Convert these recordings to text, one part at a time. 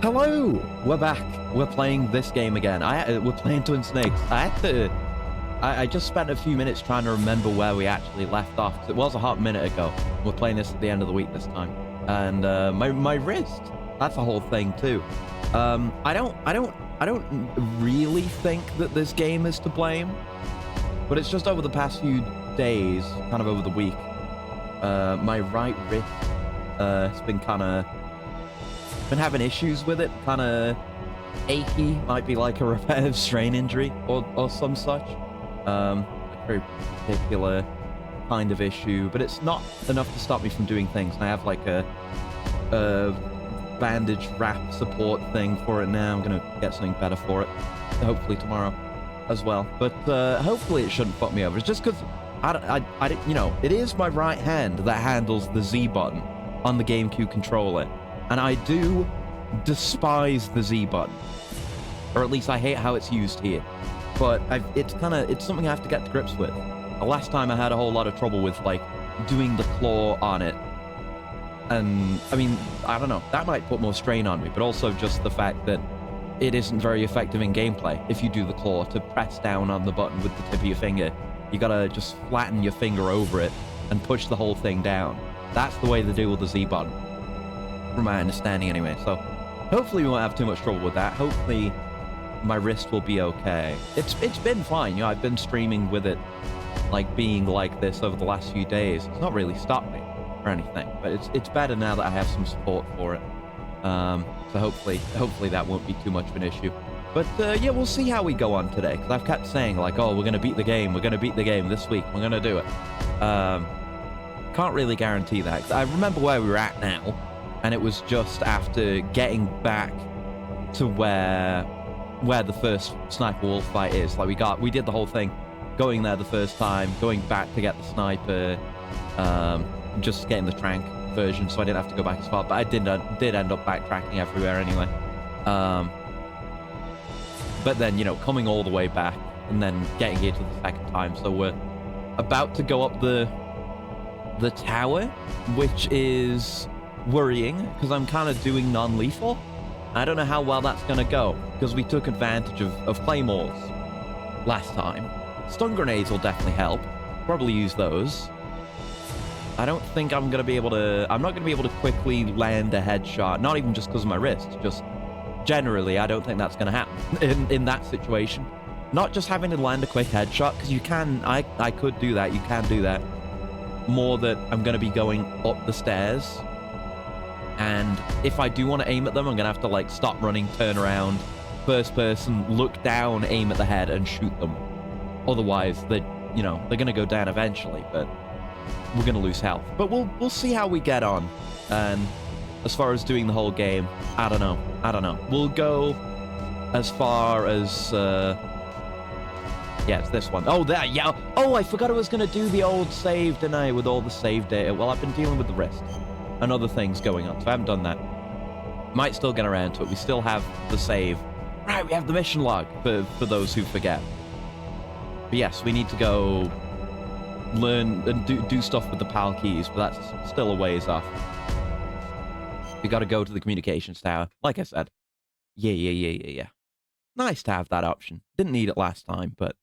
Hello! We're back. We're playing this game again. We're playing Twin Snakes. I just spent a few minutes trying to remember where we actually left off, 'cause it was a hot minute ago. We're playing this at the end of the week this time. And my wrist, that's the whole thing too. I don't really think that this game is to blame, but it's just over the past few days, kind of over the week, my right wrist has been having issues with it, kind of achy, might be like a repetitive strain injury or some such. A very particular kind of issue, but it's not enough to stop me from doing things. And I have like a bandage wrap support thing for it now. I'm gonna get something better for it, hopefully tomorrow as well. But hopefully it shouldn't fuck me over. It's just because you know, it is my right hand that handles the Z button on the GameCube controller. And I do despise the Z button, or at least I hate how it's used here. But it's something I have to get to grips with. The last time I had a whole lot of trouble with like doing the claw on it, and I mean, I don't know, that might put more strain on me, but also just the fact that it isn't very effective in gameplay. If you do the claw to press down on the button with the tip of your finger, you gotta just flatten your finger over it and push the whole thing down. That's the way to deal with the Z button, from my understanding anyway. So hopefully we won't have too much trouble with that. Hopefully my wrist will be okay. It's been fine, you know. I've been streaming with it like being like this over the last few days. It's not really stopped me or anything, but it's better now that I have some support for it. So hopefully that won't be too much of an issue. But yeah, we'll see how we go on today, because I've kept saying like, oh, we're gonna beat the game this week, we're gonna do it. Can't really guarantee that, 'cause I remember where we were at now, and it was just after getting back to where the first sniper wolf fight is. Like we did the whole thing, going there the first time, going back to get the sniper, just getting the trank version, so I didn't have to go back as far. But I did end up backtracking everywhere anyway. But then, you know, coming all the way back and then getting here to the second time. So we're about to go up the tower, which is worrying because I'm kind of doing non-lethal. I don't know how well that's going to go, because we took advantage of claymores last time. Stun grenades will definitely help. Probably use those. I don't think I'm going to be able to... I'm not going to be able to quickly land a headshot, not even just because of my wrist. Just generally, I don't think that's going to happen in that situation. Not just having to land a quick headshot, because you can... I could do that. You can do that. More that I'm going to be going up the stairs. And if I do want to aim at them, I'm going to have to like stop running, turn around, first person, look down, aim at the head and shoot them. Otherwise, they're going to go down eventually, but we're going to lose health. But we'll see how we get on. And as far as doing the whole game, I don't know. We'll go as far as yeah, it's this one. Oh, there, yeah. Oh, I forgot I was going to do the old save, didn't I, with all the save data. Well, I've been dealing with the wrist and other things going on, so I haven't done that. Might still get around to it. We still have the save. Right, we have the mission log for those who forget. But yes, we need to go learn and do stuff with the PAL keys, but that's still a ways off. We got to go to the communications tower, like I said. Yeah. Nice to have that option. Didn't need it last time, but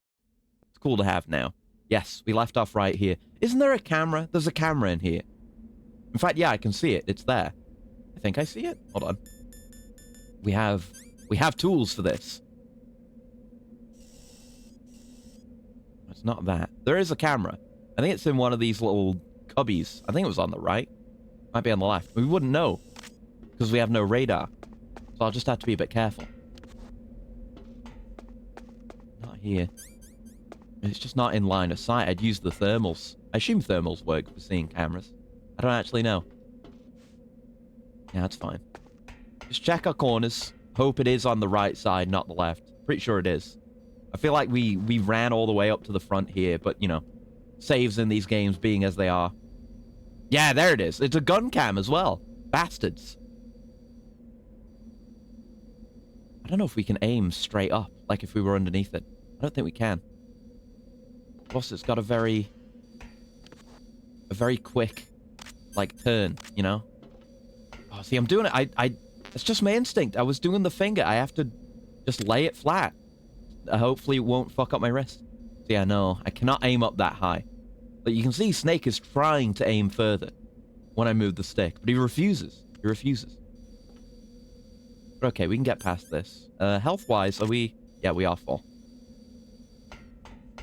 it's cool to have now. Yes, we left off right here. Isn't there a camera? There's a camera in here. In fact, yeah, I can see it. It's there. I think I see it. Hold on. We have tools for this. It's not that. There is a camera. I think it's in one of these little cubbies. I think it was on the right. Might be on the left. We wouldn't know because we have no radar. So I'll just have to be a bit careful. Not here. It's just not in line of sight. I'd use the thermals. I assume thermals work for seeing cameras. I don't actually know. Yeah, that's fine. Just check our corners. Hope it is on the right side, not the left. Pretty sure it is. I feel like we ran all the way up to the front here, but, you know, saves in these games being as they are. Yeah, there it is. It's a gun cam as well. Bastards. I don't know if we can aim straight up, like if we were underneath it. I don't think we can. Plus, it's got a very quick, like, turn, you know? Oh, see, I'm doing it. It's just my instinct. I was doing the finger. I have to just lay it flat. Hopefully it won't fuck up my wrist. So yeah, no, I cannot aim up that high. But you can see Snake is trying to aim further when I move the stick, but he refuses. He refuses. But okay, we can get past this. Health-wise, are we... Yeah, we are full.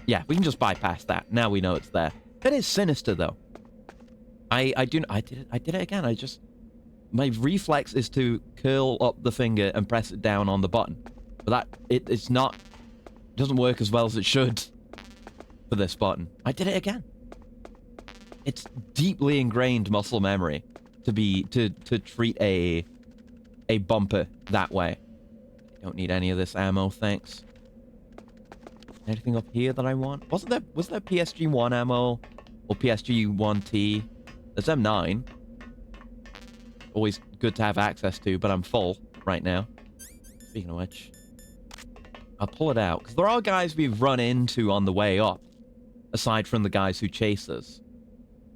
Yeah, we can just bypass that. Now we know it's there. It is sinister, though. I did it again. My reflex is to curl up the finger and press it down on the button. But it doesn't work as well as it should for this button. I did it again. It's deeply ingrained muscle memory to treat a bumper that way. Don't need any of this ammo, thanks. Anything up here that I want? Was there PSG-1 ammo or PSG-1T? There's M9. Always good to have access to, but I'm full right now. Speaking of which, I'll pull it out because there are guys we've run into on the way up, aside from the guys who chase us.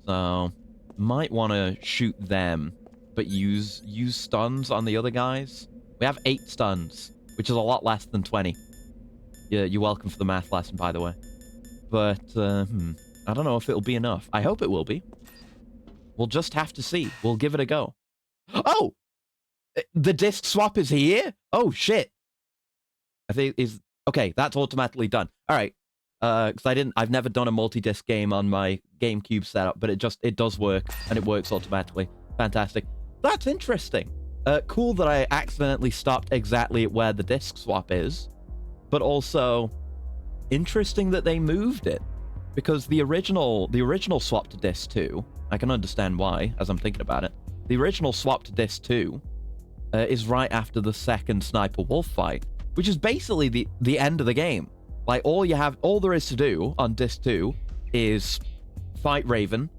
So might want to shoot them, but use stuns on the other guys. We have 8 stuns, which is a lot less than 20. Yeah, you're welcome for the math lesson, by the way. But I don't know if it'll be enough. I hope it will be. We'll just have to see. We'll give it a go. Oh! The disc swap is here? Oh, shit. I think okay, that's automatically done. All right. Because I've never done a multi-disc game on my GameCube setup, but it does work, and it works automatically. Fantastic. That's interesting. Cool that I accidentally stopped exactly at where the disc swap is, but also interesting that they moved it, because the original swap to disc 2, I can understand why, as I'm thinking about it. The original swap to disc 2 is right after the second Sniper Wolf fight, which is basically the end of the game. Like, all there is to do on disc 2 is fight Raven,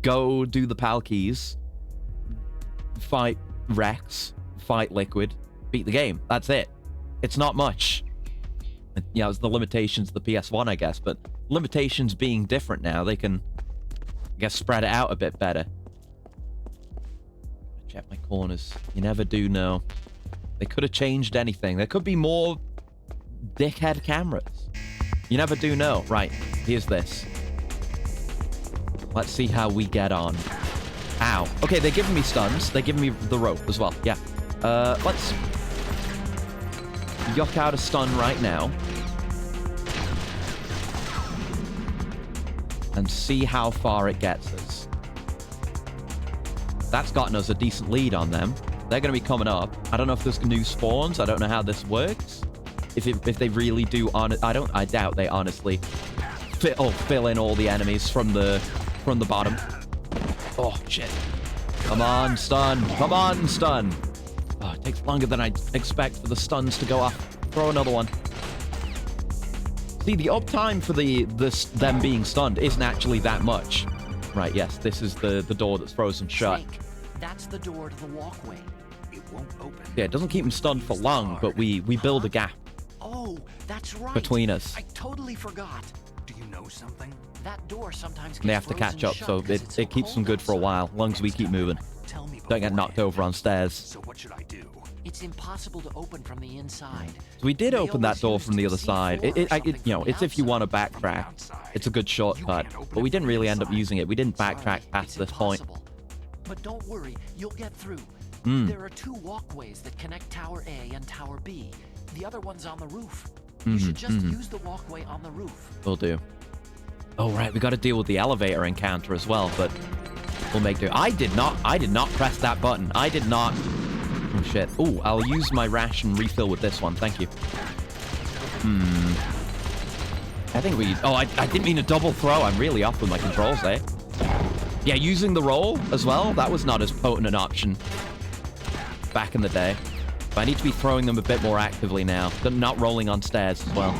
go do the PAL keys, fight Rex, fight Liquid, beat the game. That's it. It's not much. Yeah, it's the limitations of the PS1, I guess, but limitations being different now, they can, I guess, spread it out a bit better. Check my corners. You never do know. They could have changed anything. There could be more dickhead cameras. You never do know. Right, here's this. Let's see how we get on. Ow. Okay, they're giving me stuns. They're giving me the rope as well. Yeah. Let's yuck out a stun right now. And see how far it gets us. That's gotten us a decent lead on them. They're going to be coming up. I don't know if there's new spawns. I don't know how this works. If they really do I doubt they honestly fill in all the enemies from the bottom. Oh shit. Come on, stun. Come on, stun. Oh, it takes longer than I expect for the stuns to go off. Throw another one. See, the uptime for them being stunned isn't actually that much. Right, yes, this is the door that's frozen shut. Snake, that's the door to the walkway. It won't open. Yeah, it doesn't keep them stunned for long, but we build a gap. Oh, that's right. Between us. I totally forgot. Do you know something? That door sometimes And they have to catch up, so it keeps them good for a while, as long as we keep moving. Tell me. Don't get knocked over on stairs. So what should I do? It's impossible to open from the inside. So we did open that door from the other side. It's if you want to backtrack. It's a good shortcut, but we didn't really end up using it. We didn't backtrack past this point. But don't worry, you'll get through. There are 2 walkways that connect Tower A and Tower B. The other one's on the roof. You should just use the walkway on the roof. Will do. Oh, right, we got to deal with the elevator encounter as well, but we'll make do. I did not press that button. I did not. Oh, shit. Oh, I'll use my ration refill with this one. Thank you. I think we... Oh, I didn't mean a double throw. I'm really off with my controls there. Yeah, using the roll as well. That was not as potent an option back in the day. But I need to be throwing them a bit more actively now. They're not rolling on stairs as well.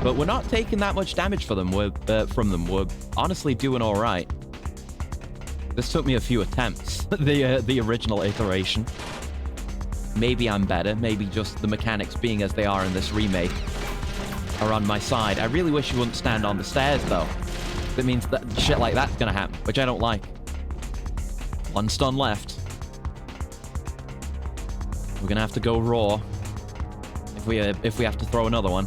But we're not taking that much damage from them. We're honestly doing all right. This took me a few attempts, the original iteration. Maybe I'm better. Maybe just the mechanics being as they are in this remake are on my side. I really wish you wouldn't stand on the stairs, though. That means that shit like that's gonna happen, which I don't like. 1 stun left. We're gonna have to go raw if we have to throw another one.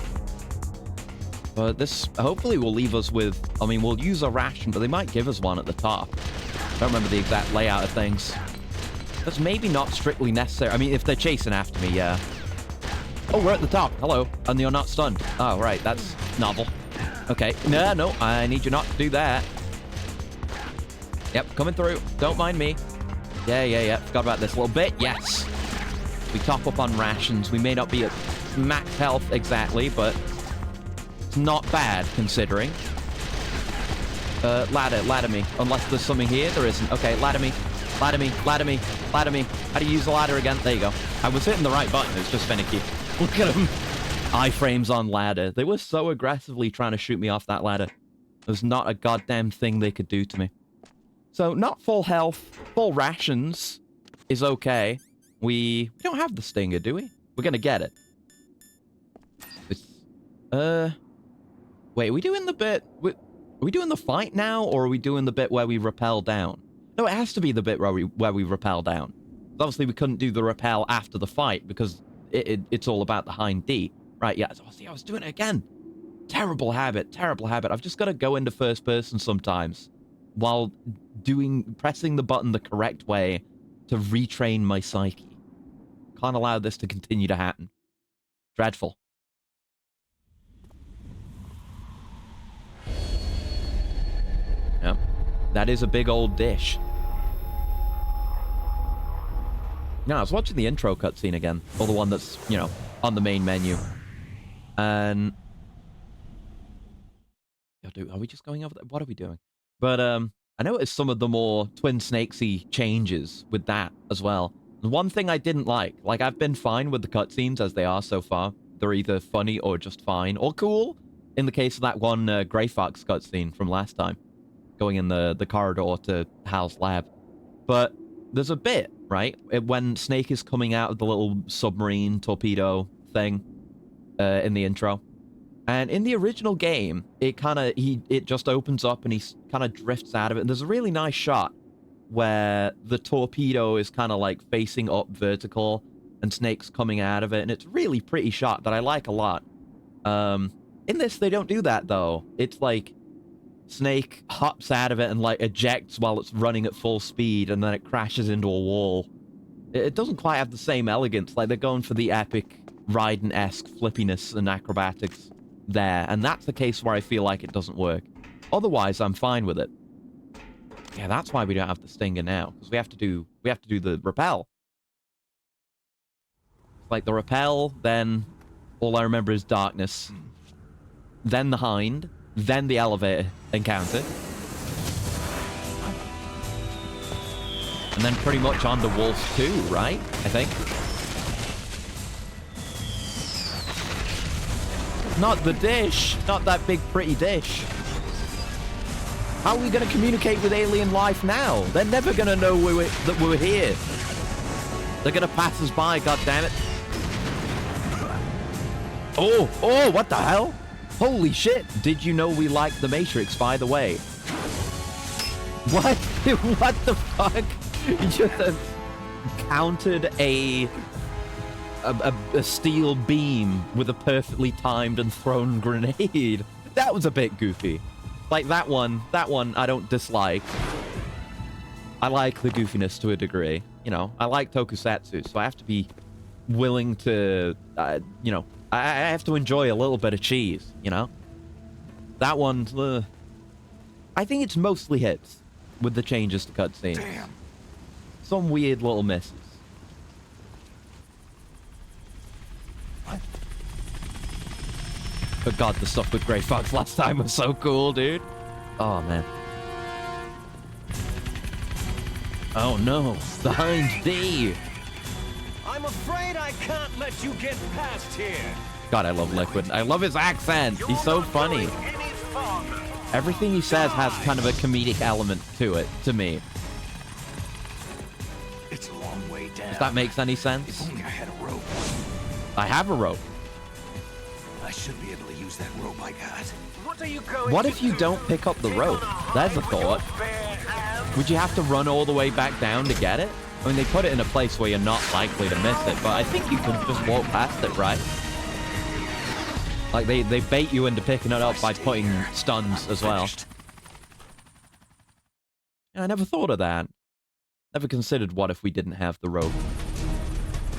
But this hopefully will leave us with... I mean, we'll use a ration, but they might give us one at the top. I don't remember the exact layout of things. That's maybe not strictly necessary. I mean, if they're chasing after me, yeah. Oh, we're at the top. Hello. And you're not stunned. Oh, right. That's novel. Okay. No. I need you not to do that. Yep, coming through. Don't mind me. Yeah. Forgot about this a little bit. Yes. We top up on rations. We may not be at max health exactly, but it's not bad considering. Ladder me. Unless there's something here. There isn't. Okay, ladder me. How do you use the ladder again? There you go. I was hitting the right button. It's just finicky. Look at them. Iframes on ladder. They were so aggressively trying to shoot me off that ladder. There's not a goddamn thing they could do to me. So, not full health. Full rations is okay. We don't have the stinger, do we? We're gonna get it. Wait, are we doing the bit... Are we doing the fight now, or are we doing the bit where we rappel down? No, it has to be the bit where we rappel down. Obviously, we couldn't do the rappel after the fight, because it's all about the hind D. Right, yeah. Oh, see, I was doing it again. Terrible habit. I've just got to go into first person sometimes while pressing the button the correct way to retrain my psyche. Can't allow this to continue to happen. Dreadful. Yep. That is a big old dish. No, I was watching the intro cutscene again. Or the one that's, you know, on the main menu. And... Are we just going over there? What are we doing? But, I noticed some of the more Twin Snakesy changes with that as well. The one thing I didn't like, I've been fine with the cutscenes as they are so far. They're either funny or just fine. Or cool. In the case of that one Grey Fox cutscene from last time. Going in the corridor to Hal's lab. But there's a bit, right? When Snake is coming out of the little submarine torpedo thing in the intro. And in the original game, it just opens up and he kind of drifts out of it. And there's a really nice shot where the torpedo is kind of like facing up vertical and Snake's coming out of it. And it's really pretty shot that I like a lot. In this, they don't do that, though. It's like Snake hops out of it and like ejects while it's running at full speed and then it crashes into a wall. It doesn't quite have the same elegance. Like, they're going for the epic Raiden-esque flippiness and acrobatics there, and that's the case where I feel like it doesn't work. Otherwise, I'm fine with it. Yeah, that's why we don't have the stinger now, because we have to do the rappel. Like the rappel, then all I remember is darkness, then the hind, then the elevator encounter, and then pretty much on to Wolf 2, right? I think. Not the dish. Not that big pretty dish. How are we going to communicate with alien life now? They're never going to know that we're here. They're going to pass us by, goddammit. Oh, what the hell? Holy shit. Did you know we like The Matrix, by the way? What? What the fuck? You just countered a steel beam with a perfectly timed and thrown grenade. That was a bit goofy. Like, that one I don't dislike. I like the goofiness to a degree. You know, I like tokusatsu, so I have to be willing to, you know, I have to enjoy a little bit of cheese, you know? That one, I think it's mostly hits with the changes to cutscenes. Damn. Some weird little misses. But God, the stuff with Grey Fox last time was so cool, dude. Oh, man. Oh, no. The Hind D. I'm afraid I can't let you get past here. God, I love Liquid. I love his accent. He's so funny. Everything he says has kind of a comedic element to it, to me. It's a long way down. If that makes any If sense. only I had a rope. I have a rope. I should be able to use that rope I got. What are you going What to if you do? don't pick up the Take rope? on a There's a hide with your thought. bare hands? Would you have to run all the way back down to get it? I mean, they put it in a place where you're not likely to miss it, but I think you can just walk past it, right? Like, they bait you into picking it up by putting stuns as well. Yeah, I never thought of that. Never considered what if we didn't have the rope.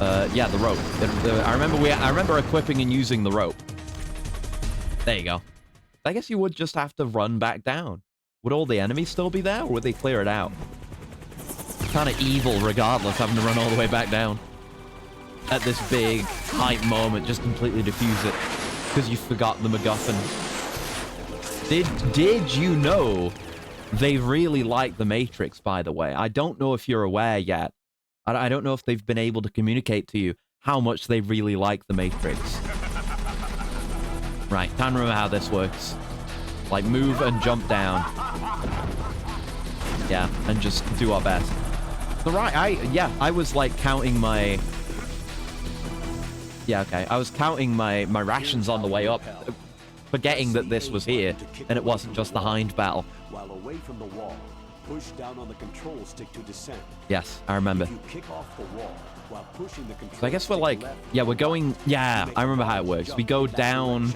Yeah, the rope. I remember equipping and using the rope. There you go. I guess you would just have to run back down. Would all the enemies still be there, or would they clear it out? Kind of evil regardless, having to run all the way back down. At this big hype moment, just completely diffuse it. Because you forgot the MacGuffin. Did you know they really like the Matrix, by the way? I don't know if you're aware yet. I don't know if they've been able to communicate to you how much they really like the Matrix. Right, can't remember how this works. Like, move and jump down. Yeah, and just do our best. So, right, I was, like, counting my... Yeah, okay. I was counting my rations on the way up, forgetting that this was here, and it wasn't just the Hind battle. While away from the wall, push down on the control stick to descend. Yes, I remember. If you kick off the wall while pushing the control So I guess we're stick like, left, yeah, we're going, yeah, I remember how it works. We go down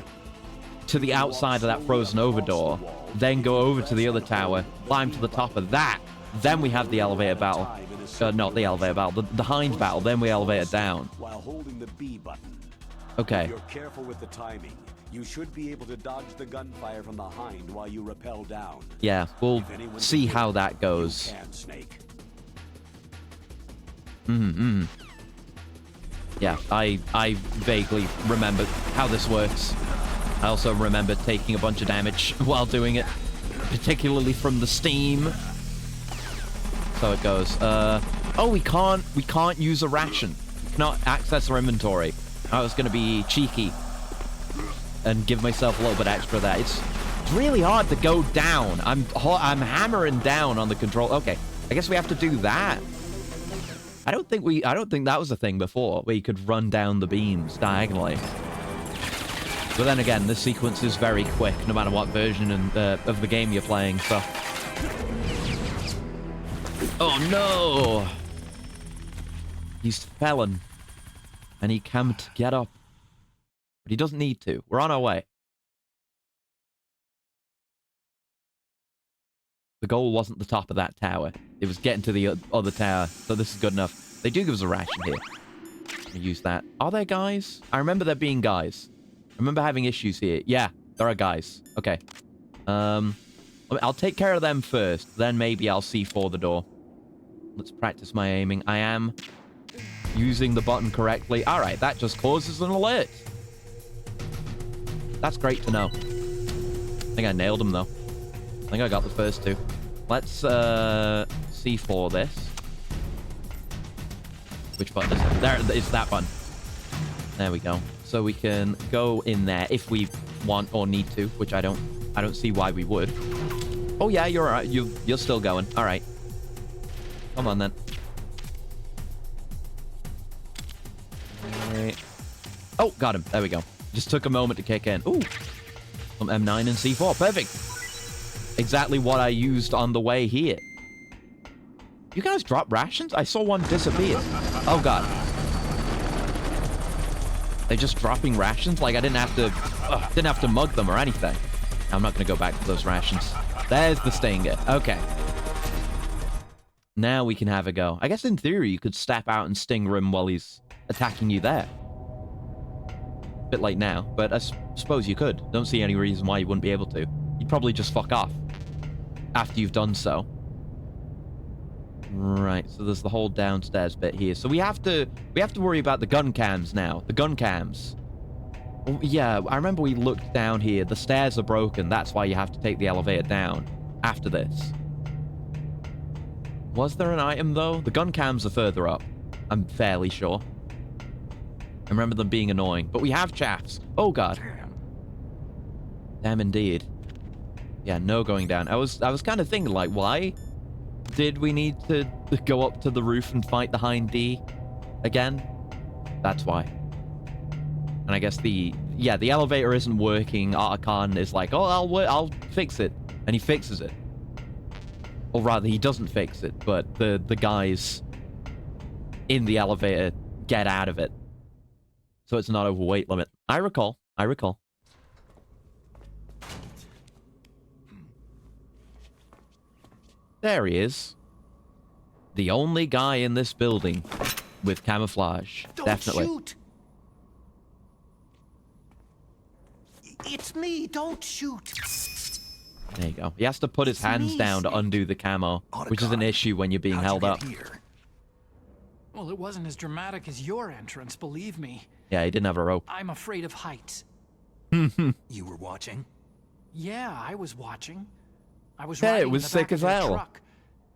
to the outside of that frozen over door, then go over to the other tower, climb to the top of that, then we have the elevator battle. Not the elevator battle, the Hind battle, then we elevate it down. while holding the B button. Okay. If you're careful with the timing, you should be able to dodge the gunfire from the Hind while you rappel down. Yeah, we'll If anyone see can how hit, that goes. you can, Snake. Yeah, I vaguely remember how this works. I also remember taking a bunch of damage while doing it, particularly from the steam. So it goes. Oh, we can't use a ration. We cannot access our inventory. I was gonna be cheeky and give myself a little bit extra there. It's really hard to go down. I'm hammering down on the control. Okay, I guess we have to do that. I don't think that was a thing before, where you could run down the beams diagonally. But then again, this sequence is very quick, no matter what version of the game you're playing, so... Oh no! He's felon. And he can't get up. But he doesn't need to. We're on our way. The goal wasn't the top of that tower. It was getting to the other tower, so this is good enough. They do give us a ration here. Use that. Are there guys? I remember there being guys. I remember having issues here. Yeah, there are guys. Okay. I'll take care of them first. Then maybe I'll C4 the door. Let's practice my aiming. I am using the button correctly. All right, that just causes an alert. That's great to know. I think I nailed him, though. I think I got the first two. Let's C4 this. Which button is it? There, it's that button. There we go. So we can go in there if we want or need to, which I don't see why we would. Oh yeah, you're all right. You're still going. All right. Come on then. All right. Oh, got him. There we go. Just took a moment to kick in. Ooh. Some M9 and C4. Perfect. Exactly what I used on the way here. You guys drop rations? I saw one disappear. Oh god. They're just dropping rations? Like I didn't have to mug them or anything. I'm not gonna go back to those rations. There's the Stinger. Okay. Now we can have a go. I guess in theory you could step out and stinger him while he's attacking you there. Bit late now, but I suppose you could. Don't see any reason why you wouldn't be able to. You'd probably just fuck off after you've done so. Right, so there's the whole downstairs bit here. So we have to worry about the gun cams now. The gun cams. Oh, yeah, I remember we looked down here. The stairs are broken. That's why you have to take the elevator down after this. Was there an item, though? The gun cams are further up. I'm fairly sure. I remember them being annoying. But we have chaffs. Oh, God. Damn, indeed. Yeah, no going down. I was kind of thinking, like, why did we need to go up to the roof and fight the Hind D again? That's why. And I guess the elevator isn't working. Arkan is like, oh, I'll fix it. And he fixes it. Or rather, he doesn't fix it, but the guys in the elevator get out of it. So it's not over weight limit. I recall. There he is. The only guy in this building with camouflage. Don't Definitely. shoot! It's me, don't shoot! There you go. He has to put his hands me, down to Snake. undo the camo, which is an Otacon, issue when you're being how'd you held get up. here? Well, it wasn't as dramatic as your entrance, believe me. Yeah, he didn't have a rope. I'm afraid of heights. You were watching? Yeah, I was watching. I was Yeah, it riding was in the sick back as of their hell. truck,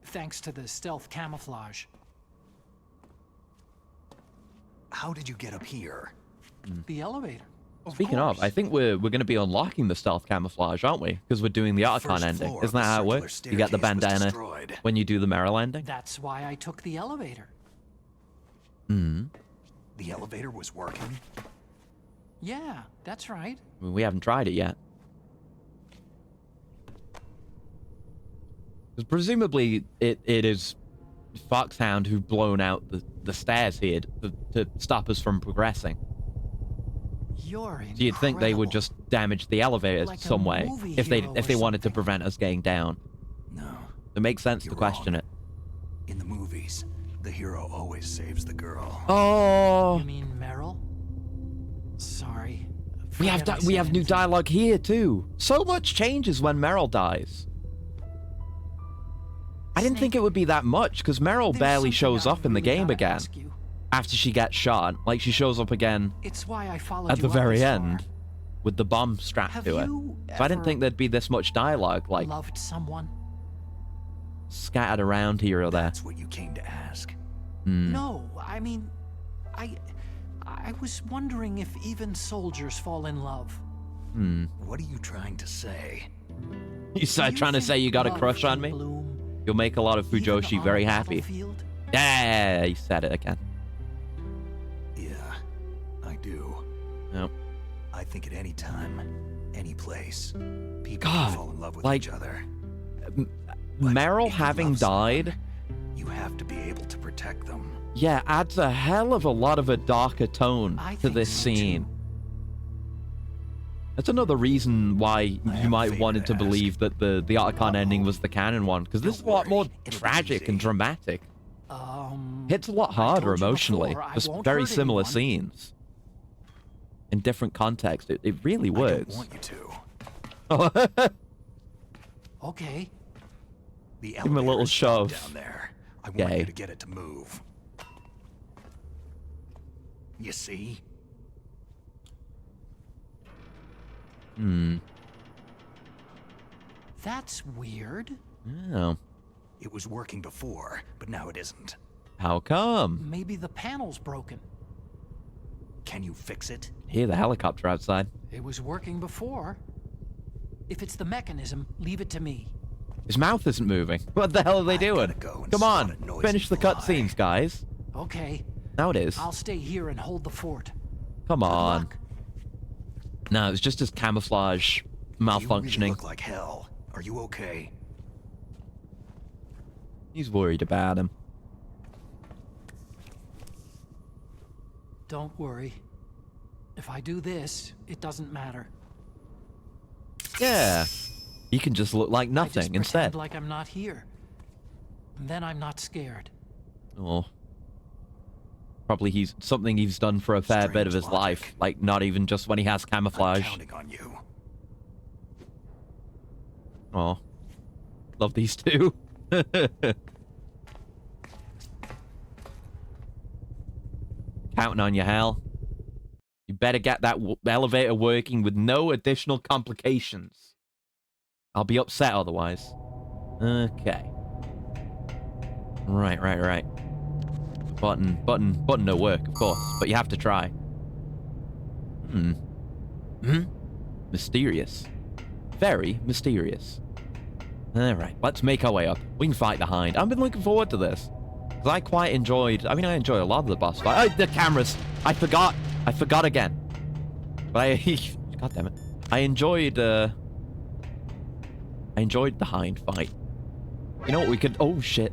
thanks to the stealth camouflage. How did you get up here? The elevator. Speaking of, I think we're going to be unlocking the stealth camouflage, aren't we? Because we're doing the Otacon First ending. floor Isn't of that the how it circular works? You get the staircase was bandana destroyed. when you do the Merrill ending? That's why I took the elevator. The elevator was working? Yeah, that's right. I mean, we haven't tried it yet. Because presumably it is Foxhound who've blown out the stairs here to stop us from progressing. You're incredible. So you'd think they would just damage the elevators Like a some way movie if they hero if or they wanted to something. prevent us getting down. No. It makes sense to You're question wrong. it. In the movies, the hero always saves the girl. Oh, You mean Meryl? Sorry. we have Forget I we said have new anything. dialogue here too. So much changes when Meryl dies. I didn't think Snake, it would be that much because Meryl There's barely something shows I up in the really game gotta again ask you. after she gets shot. Like she shows up again It's why I followed at you the up very this far. end with the bomb strapped Have to her. you So I didn't ever think there'd be this much dialogue like loved someone? scattered around here or there. That's what you came to ask. No, I mean, I was wondering if even soldiers fall in love. What are you trying to say? You Do start you trying to think say you got a love crush can on me? bloom You'll make a lot of even Fujoshi on very a happy. battlefield? Yeah, he said it again. Yeah, I do. Yep. I think at any time, any place, people God, can fall in love with like, each other. Meryl if you having love someone, died, you have to be able to protect them. yeah, adds a hell of a lot of a darker tone I to think this so, too. scene. That's another reason why you have a might favor wanted to to ask. believe that the Otacon ending was the canon one, because this is a lot more worry, it'll be tragic and easy. dramatic. Um, Hits a lot I harder told you emotionally. before, I Just won't very hurt similar anyone. scenes. In different contexts. It really I don't works. want you to. okay. The him a little elevator is stuck shove. down there. I want Yay. you to get it to move. You see? That's weird. Oh. It was working before, but now it isn't. How come? Maybe the panel's broken. Can you fix it? Hear the helicopter outside. It was working before. If it's the mechanism, leave it to me. His mouth isn't moving. What the hell are they I've doing? gotta go and Come spot on, a noisy finish the fly. cutscenes, guys. Okay, Now it is. I'll stay here and hold the fort. Come Good on. luck. No, it's just his camouflage You really malfunctioning. look like hell. Are you okay? He's worried about him. Don't worry. If I do this, it doesn't matter. Yeah. He can just look like I just nothing instead. pretend like I'm not here. And then I'm not scared. Oh. Probably he's something he's done for a fair bit of Strange his logic. life. Like, not even just when he has I'm camouflage. counting on you. Oh. Love these two. Counting on you, Hal. You better get that elevator working with no additional complications. I'll be upset otherwise. Okay. Right. Button no work, of course, but you have to try. Mysterious. Very mysterious. Alright, let's make our way up. We can fight the Hind. I've been looking forward to this. Because I quite enjoyed... I mean, I enjoy a lot of the boss fight. Oh, the cameras! I forgot again. But I... God damn it. I enjoyed the Hind fight. You know what we could... Oh, shit.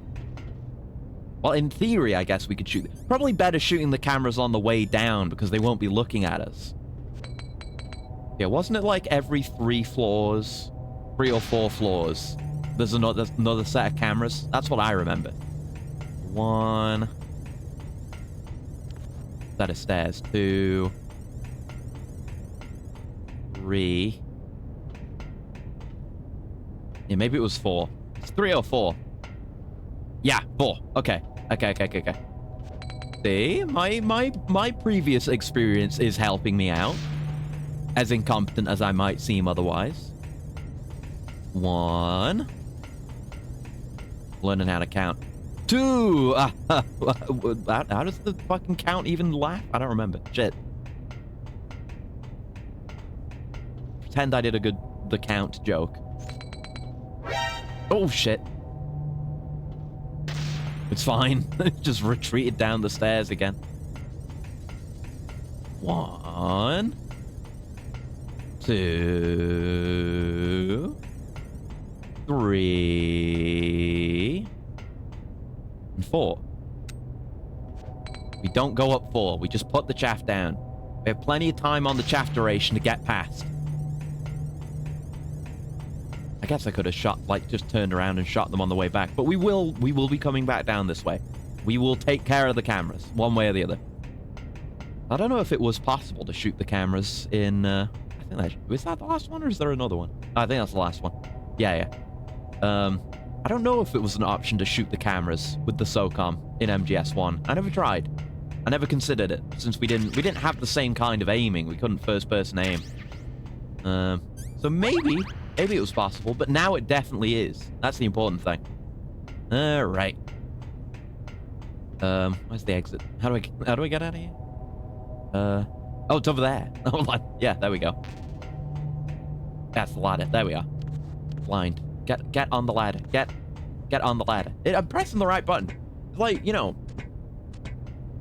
Well, in theory, I guess we could shoot. Probably better shooting the cameras on the way down because they won't be looking at us. Yeah, wasn't it like every 3 floors, 3 or 4 floors, there's another set of cameras? That's what I remember. 1 set of stairs. 2, 3. Yeah, maybe it was 4. It's 3 or 4. Yeah, 4. Okay. Okay. See, my previous experience is helping me out. As incompetent as I might seem otherwise. 1. Learning how to count. 2. How does the fucking count even laugh? I don't remember. Shit. Pretend I did the count joke. Oh shit. It's fine. Just retreated down the stairs again. 1, 2, 3, and 4. We don't go up 4. We just put the chaff down. We have plenty of time on the chaff duration to get past. I guess I could have shot, like, just turned around and shot them on the way back. But we will be coming back down this way. We will take care of the cameras, one way or the other. I don't know if it was possible to shoot the cameras in, I think is that the last one, or is there another one? I think that's the last one. Yeah. I don't know if it was an option to shoot the cameras with the SOCOM in MGS1. I never tried. I never considered it, since we didn't have the same kind of aiming. We couldn't first-person aim. So maybe it was possible, but now it definitely is. That's the important thing. Alright. Where's the exit? How do I get out of here? Oh, it's over there. Yeah, there we go. That's the ladder. There we are. Blind. Get on the ladder. Get on the ladder. I'm pressing the right button. Like, you know,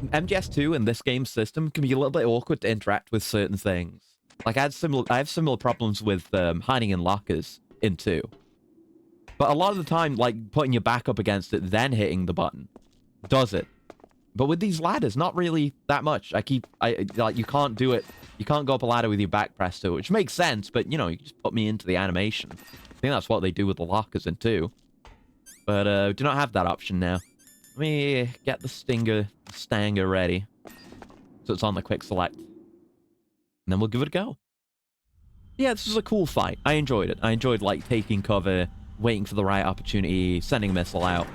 MGS2 and this game system can be a little bit awkward to interact with certain things. Like, I have similar problems with hiding in lockers in 2. But a lot of the time, like, putting your back up against it, then hitting the button does it. But with these ladders, not really that much. Like, you can't do it. You can't go up a ladder with your back pressed to it, which makes sense, but, you know, you just put me into the animation. I think that's what they do with the lockers in 2. But, do not have that option now. Let me get the Stanger ready. So it's on the quick select. And then we'll give it a go. Yeah, this was a cool fight. I enjoyed it. I enjoyed, like, taking cover, waiting for the right opportunity, sending a missile out.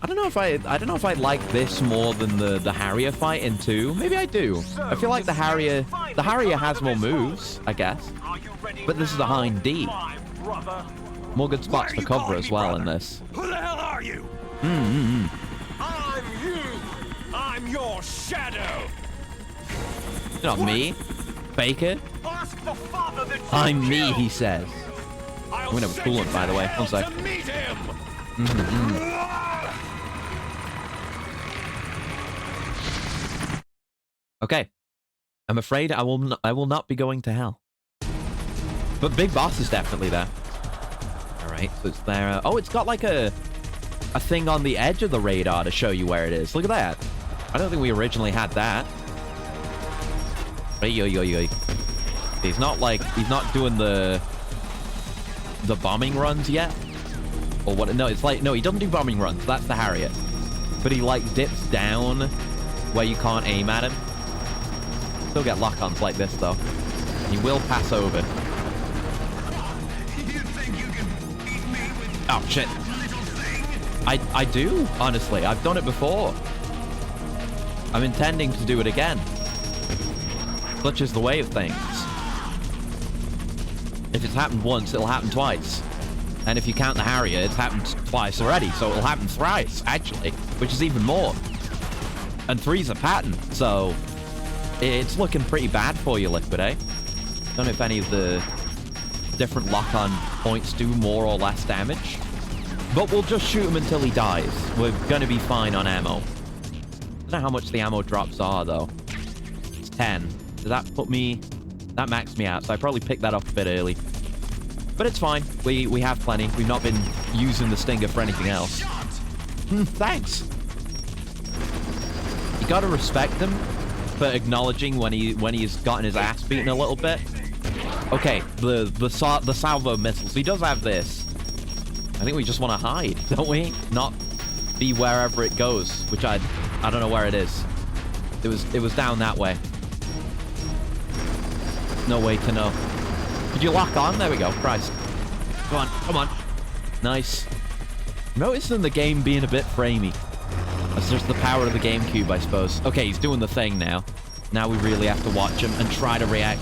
I don't know if I like this more than the Harrier fight in 2. Maybe I do. I feel like the Harrier has more moves, I guess. But this is a Hind D. More good spots for cover as well in this. Who the hell are you? I'm you. I'm your shadow. Not me. Faker. Ask the father that you I'm me, killed. he says. I'm gonna have a coolant, by the way. One sec. To meet him. Okay. I'm afraid I will not be going to hell. But Big Boss is definitely there. Alright, so it's there. Oh, it's got like a thing on the edge of the radar to show you where it is. Look at that. I don't think we originally had that. He's not doing the bombing runs yet. Or what? No, it's like, no, he doesn't do bombing runs. That's the Harrier. But he like dips down where you can't aim at him. Still get lock-ons like this though. He will pass over. Oh shit. I do, honestly. I've done it before. I'm intending to do it again. Such is the way of things. If it's happened once, it'll happen twice. And if you count the Harrier, it's happened twice already, so it'll happen thrice, actually, which is even more. And 3's a pattern, so it's looking pretty bad for you, Liquid, eh? Don't know if any of the different lock-on points do more or less damage. But we'll just shoot him until he dies. We're gonna be fine on ammo. I don't know how much the ammo drops are, though. It's 10. Does that put me... That maxed me out, so I probably picked that up a bit early. But it's fine. We have plenty. We've not been using the Stinger for anything else. Thanks. You gotta respect him for acknowledging when he's gotten his ass beaten a little bit. Okay, the salvo missiles. He does have this. I think we just want to hide, don't we? Not be wherever it goes, which I don't know where it is. It was down that way. No way to know. Did you lock on? There we go. Christ. Come on, come on. Nice. Noticing the game being a bit framey. That's just the power of the GameCube, I suppose. Okay, he's doing the thing now. Now we really have to watch him and try to react.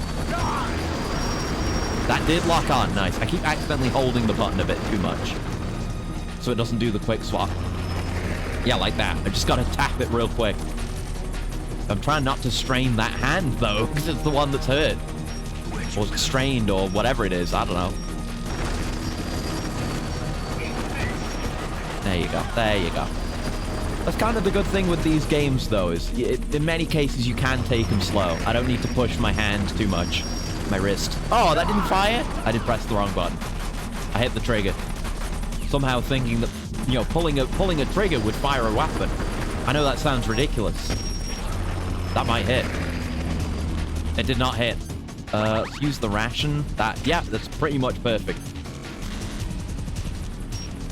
That did lock on. Nice. I keep accidentally holding the button a bit too much, so it doesn't do the quick swap. Yeah, like that. I just gotta tap it real quick. I'm trying not to strain that hand, though, because it's the one that's hurt. Or strained, or whatever it is. I don't know. There you go. There you go. That's kind of the good thing with these games, though, is in many cases you can take them slow. I don't need to push my hand too much. My wrist. Oh, that didn't fire? I did press the wrong button. I hit the trigger. Somehow thinking that, you know, pulling a trigger would fire a weapon. I know that sounds ridiculous. That might hit. It did not hit. Let's use the ration. Yeah, that's pretty much perfect.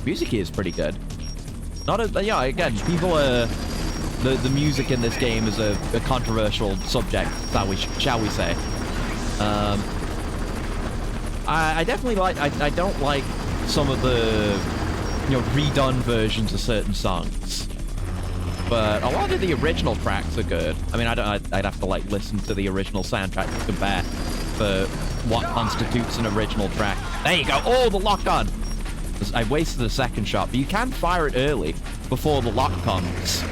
Music here is pretty good. Yeah, again, people the music in this game is a controversial subject, shall we say. I definitely like, I don't like some of the, you know, redone versions of certain songs. But a lot of the original tracks are good. I mean, I'd have to, like, listen to the original soundtrack to compare for what constitutes an original track. There you go. Oh, the lock on. I wasted a second shot, but you can fire it early before the lock comes.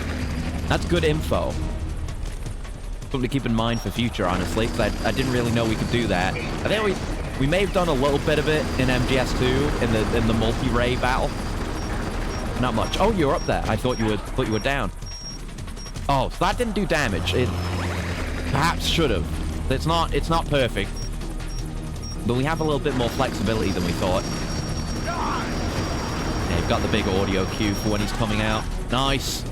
That's good info. Something to keep in mind for future, honestly, because I didn't really know we could do that. I think we may have done a little bit of it in MGS2 in the multi-ray battle. Not much. Oh, you're up there. I thought you were down. Oh, so that didn't do damage. It perhaps should have. It's not perfect, but we have a little bit more flexibility than we thought. Yeah, you've got the big audio cue for when he's coming out. Nice.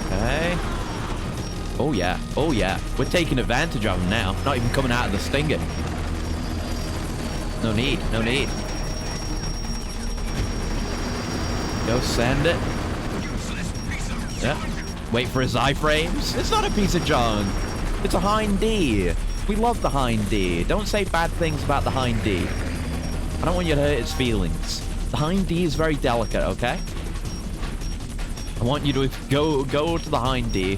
Okay. Oh yeah. Oh yeah. We're taking advantage of him now. Not even coming out of the stinger. No need. No need. Go send it. Yeah. Wait for his iframes. It's not a piece of junk. It's a Hind D. We love the Hind D. Don't say bad things about the Hind D. I don't want you to hurt its feelings. The Hind D is very delicate, okay? I want you to go to the Hind D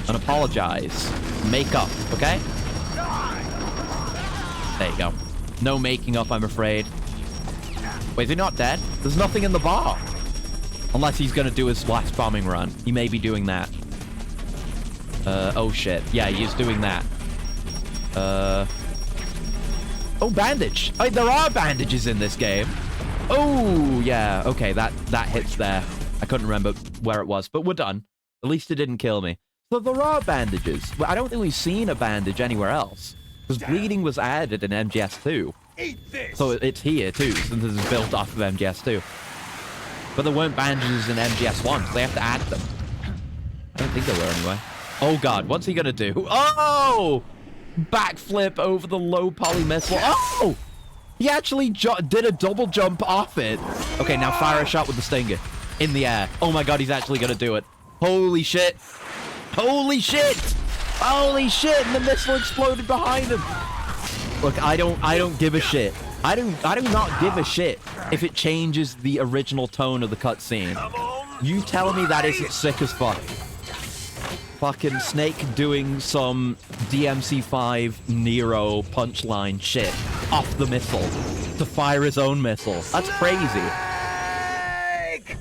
and apologize. Make up, okay? There you go. No making up, I'm afraid. Wait, is he not dead? There's nothing in the bar. Unless he's going to do his last bombing run. He may be doing that. Oh shit. Yeah, he is doing that. Oh, bandage. Oh, there are bandages in this game. Oh, yeah. Okay, that hits there. I couldn't remember where it was, but we're done. At least it didn't kill me. So there are bandages. I don't think we've seen a bandage anywhere else. Because bleeding was added in MGS2. So it's here, too, since this is built off of MGS2. But there weren't bandages in MGS1, so they have to add them. I don't think there were, anyway. Oh, God. What's he going to do? Oh! Backflip over the low poly missile. Oh! He actually did a double jump off it. Okay, now fire a shot with the stinger. In the air. Oh, my God. He's actually going to do it. Holy shit. Holy shit! Holy shit! And the missile exploded behind him. Look, I don't give a shit. I do not give a shit if it changes the original tone of the cutscene. You tell me that isn't sick as fuck. Fucking Snake doing some DMC5 Nero punchline shit off the missile to fire his own missile. That's crazy.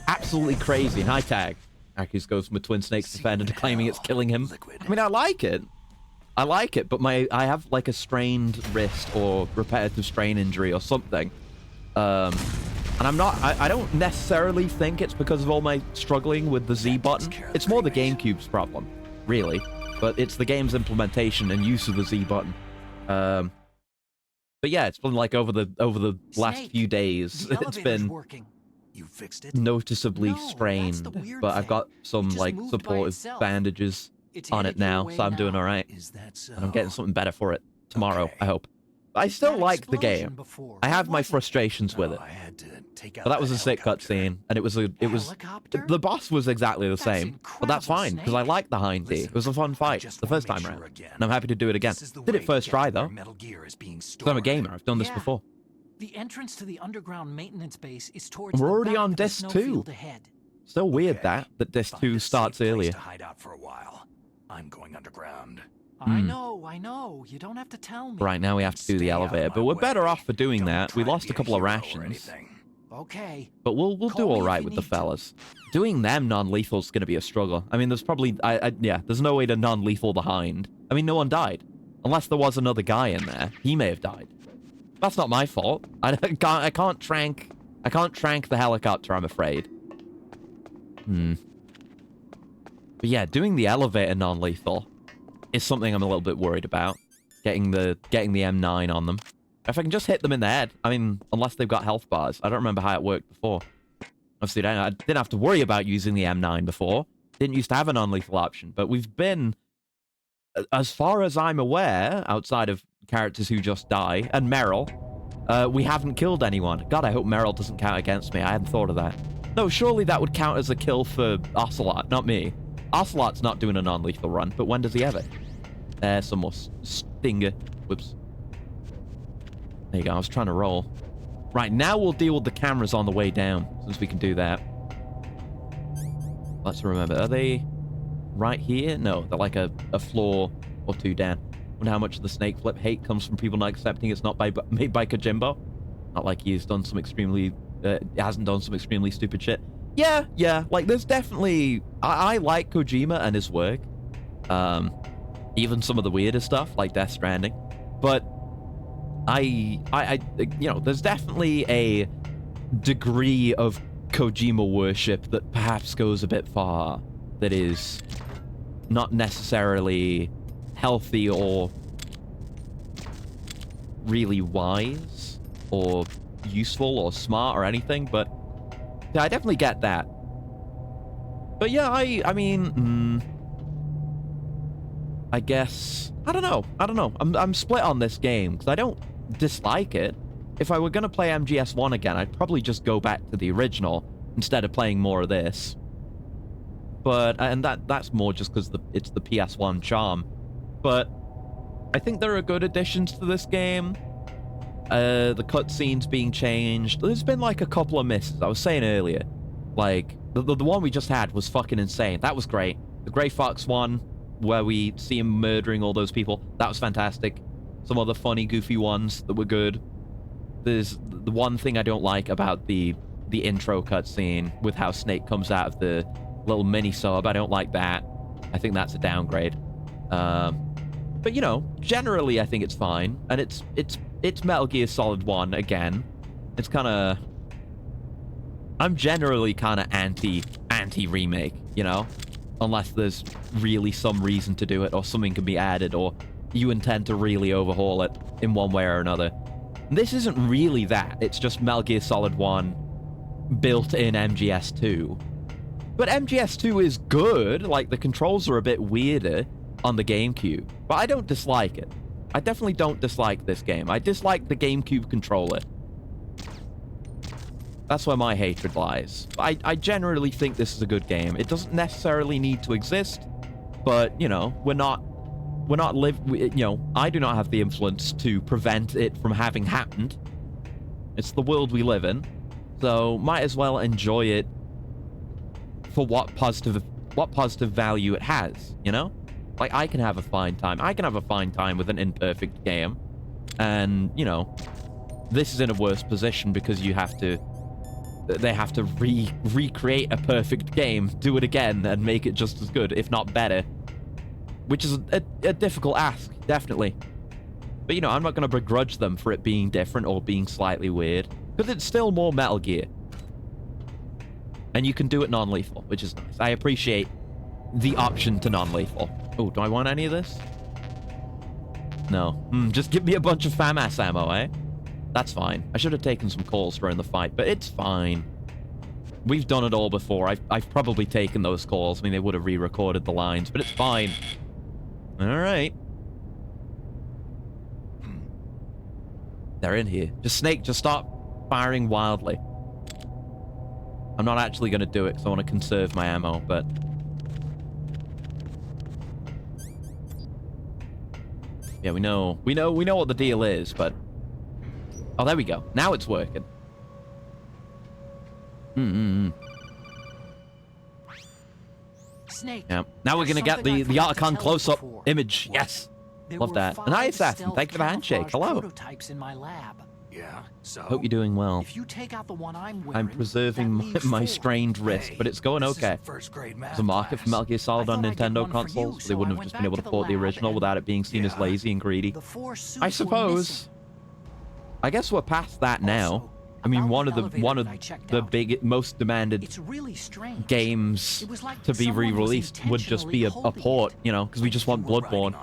Absolutely crazy. Hi, Tag. Arceus goes from a Twin Snakes defender to claiming it's killing him. I mean, I like it. I like it, but I have like a strained wrist or repetitive strain injury or something. And I don't necessarily think it's because of all my struggling with the Z button. It's more the GameCube's problem, really. But it's the game's implementation and use of the Z button. But yeah, it's been like over the last Snake, few days, the it's elevator's been working. You fixed it? noticeably No, that's strained. the weird But I've thing. got some It just like moved by supportive itself. bandages It's on headed it your now, way so I'm doing now. all right. Is that so? And I'm getting something better for it tomorrow, Okay. I hope. But I still That like the explosion game. before, I have what my was it? frustrations with it. I had to take out But that was a sick helicopter. cutscene, and it was Helicopter? the boss was exactly the That's same, but that's incredible, fine because I Snake. like the Hind D. Listen, It was a fun I fight just the wanna first make time sure around, again. and I'm happy to do it again. This is the Did way it first to try get where though. Metal Gear is being stored. Because I'm a gamer. I've done this Yeah. before. The entrance to the underground maintenance base is towards And we're the already back on of the disc 2. snowfield ahead. Still weird Okay, that disc find 2 a starts safe place earlier. to hide out for a while. I'm going underground. I Hmm. know. You don't have to tell me. Right now we have to do the Stay out of elevator, my but we're better way. off for doing Don't that. We try to lost be a couple of hero or rations, anything. Okay. but we'll Call do me all if right you with the need to. fellas. Doing them non-lethal is going to be a struggle. I mean, there's probably yeah, there's no way to non-lethal the Hind. I mean, no one died, unless there was another guy in there. He may have died. That's not my fault. I can't trank the helicopter, I'm afraid. But yeah, doing the elevator non-lethal is something I'm a little bit worried about. Getting the M9 on them. If I can just hit them in the head. I mean, unless they've got health bars. I don't remember how it worked before. Obviously, I didn't have to worry about using the M9 before. Didn't used to have a non-lethal option. But we've been, as far as I'm aware, outside of characters who just die, and Meryl, we haven't killed anyone. God, I hope Meryl doesn't count against me. I hadn't thought of that. No, surely that would count as a kill for Ocelot, not me. Ocelot's not doing a non-lethal run, but when does he ever? Some more stinger. Whoops. There you go, I was trying to roll. Right, now we'll deal with the cameras on the way down, since we can do that. Let's remember, are they right here? No, they're like a floor or two down. Wonder how much of the snake flip hate comes from people not accepting it's not made by Kojimbo. Not like he's done some extremely... hasn't done some extremely stupid shit. Yeah, like there's definitely... I like Kojima and his work. Even some of the weirder stuff, like Death Stranding. But I you know, there's definitely a degree of Kojima worship that perhaps goes a bit far, that is not necessarily healthy or really wise or useful or smart or anything, but yeah, I definitely get that. But yeah, I mean, I guess, I don't know. I'm split on this game, because I don't dislike it. If I were going to play MGS1 again, I'd probably just go back to the original instead of playing more of this. But, and that's more just because it's the PS1 charm. But I think there are good additions to this game. The cutscenes being changed. There's been like a couple of misses. I was saying earlier, like, the one we just had was fucking insane. That was great. The Grey Fox one, where we see him murdering all those people, that was fantastic. Some other funny, goofy ones that were good. There's the one thing I don't like about the intro cutscene with how Snake comes out of the little mini-sub. I don't like that. I think that's a downgrade. But, you know, generally I think it's fine. And it's Metal Gear Solid 1 again. It's kind of... I'm generally kind of anti-remake, you know? Unless there's really some reason to do it, or something can be added, or you intend to really overhaul it in one way or another. And this isn't really that. It's just Metal Gear Solid 1 built in MGS2. But MGS2 is good. Like, the controls are a bit weirder on the GameCube. But I don't dislike it. I definitely don't dislike this game. I dislike the GameCube controller. That's where my hatred lies. I generally think this is a good game. It doesn't necessarily need to exist, but, you know, you know, I do not have the influence to prevent it from having happened. It's the world we live in, so might as well enjoy it for what positive value it has, you know? Like, I can have a fine time. I can have a fine time with an imperfect game, and, you know, this is in a worse position because they have to recreate a perfect game, do it again, and make it just as good, if not better. Which is a difficult ask, definitely. But, you know, I'm not going to begrudge them for it being different or being slightly weird, because it's still more Metal Gear. And you can do it non-lethal, which is nice. I appreciate the option to non-lethal. Oh, do I want any of this? No. Just give me a bunch of FAMAS ammo, eh? That's fine. I should have taken some calls during the fight, but it's fine. We've done it all before. I've probably taken those calls. I mean, they would have re-recorded the lines, but it's fine. All right. They're in here. Snake, just stop firing wildly. I'm not actually going to do it because I want to conserve my ammo, but... Yeah, we know what the deal is, but... Oh, there we go. Now it's working. Snake. Yeah. Now we're going to get the Archon close-up image. Yes. Love that. An eye assassin. Thank you for the handshake. Hello. Prototypes in my lab. Yeah, so... Hope you're doing well. If you take out the one I'm wearing, I'm preserving my strained wrist, but it's going okay. There's a market for Metal Gear Solid on Nintendo consoles. So they wouldn't have just been able to port the original without it being seen as lazy and greedy. I suppose. I guess we're past that now. I mean, one of the most demanded games to be re-released would just be a port, you know, because we just want Bloodborne.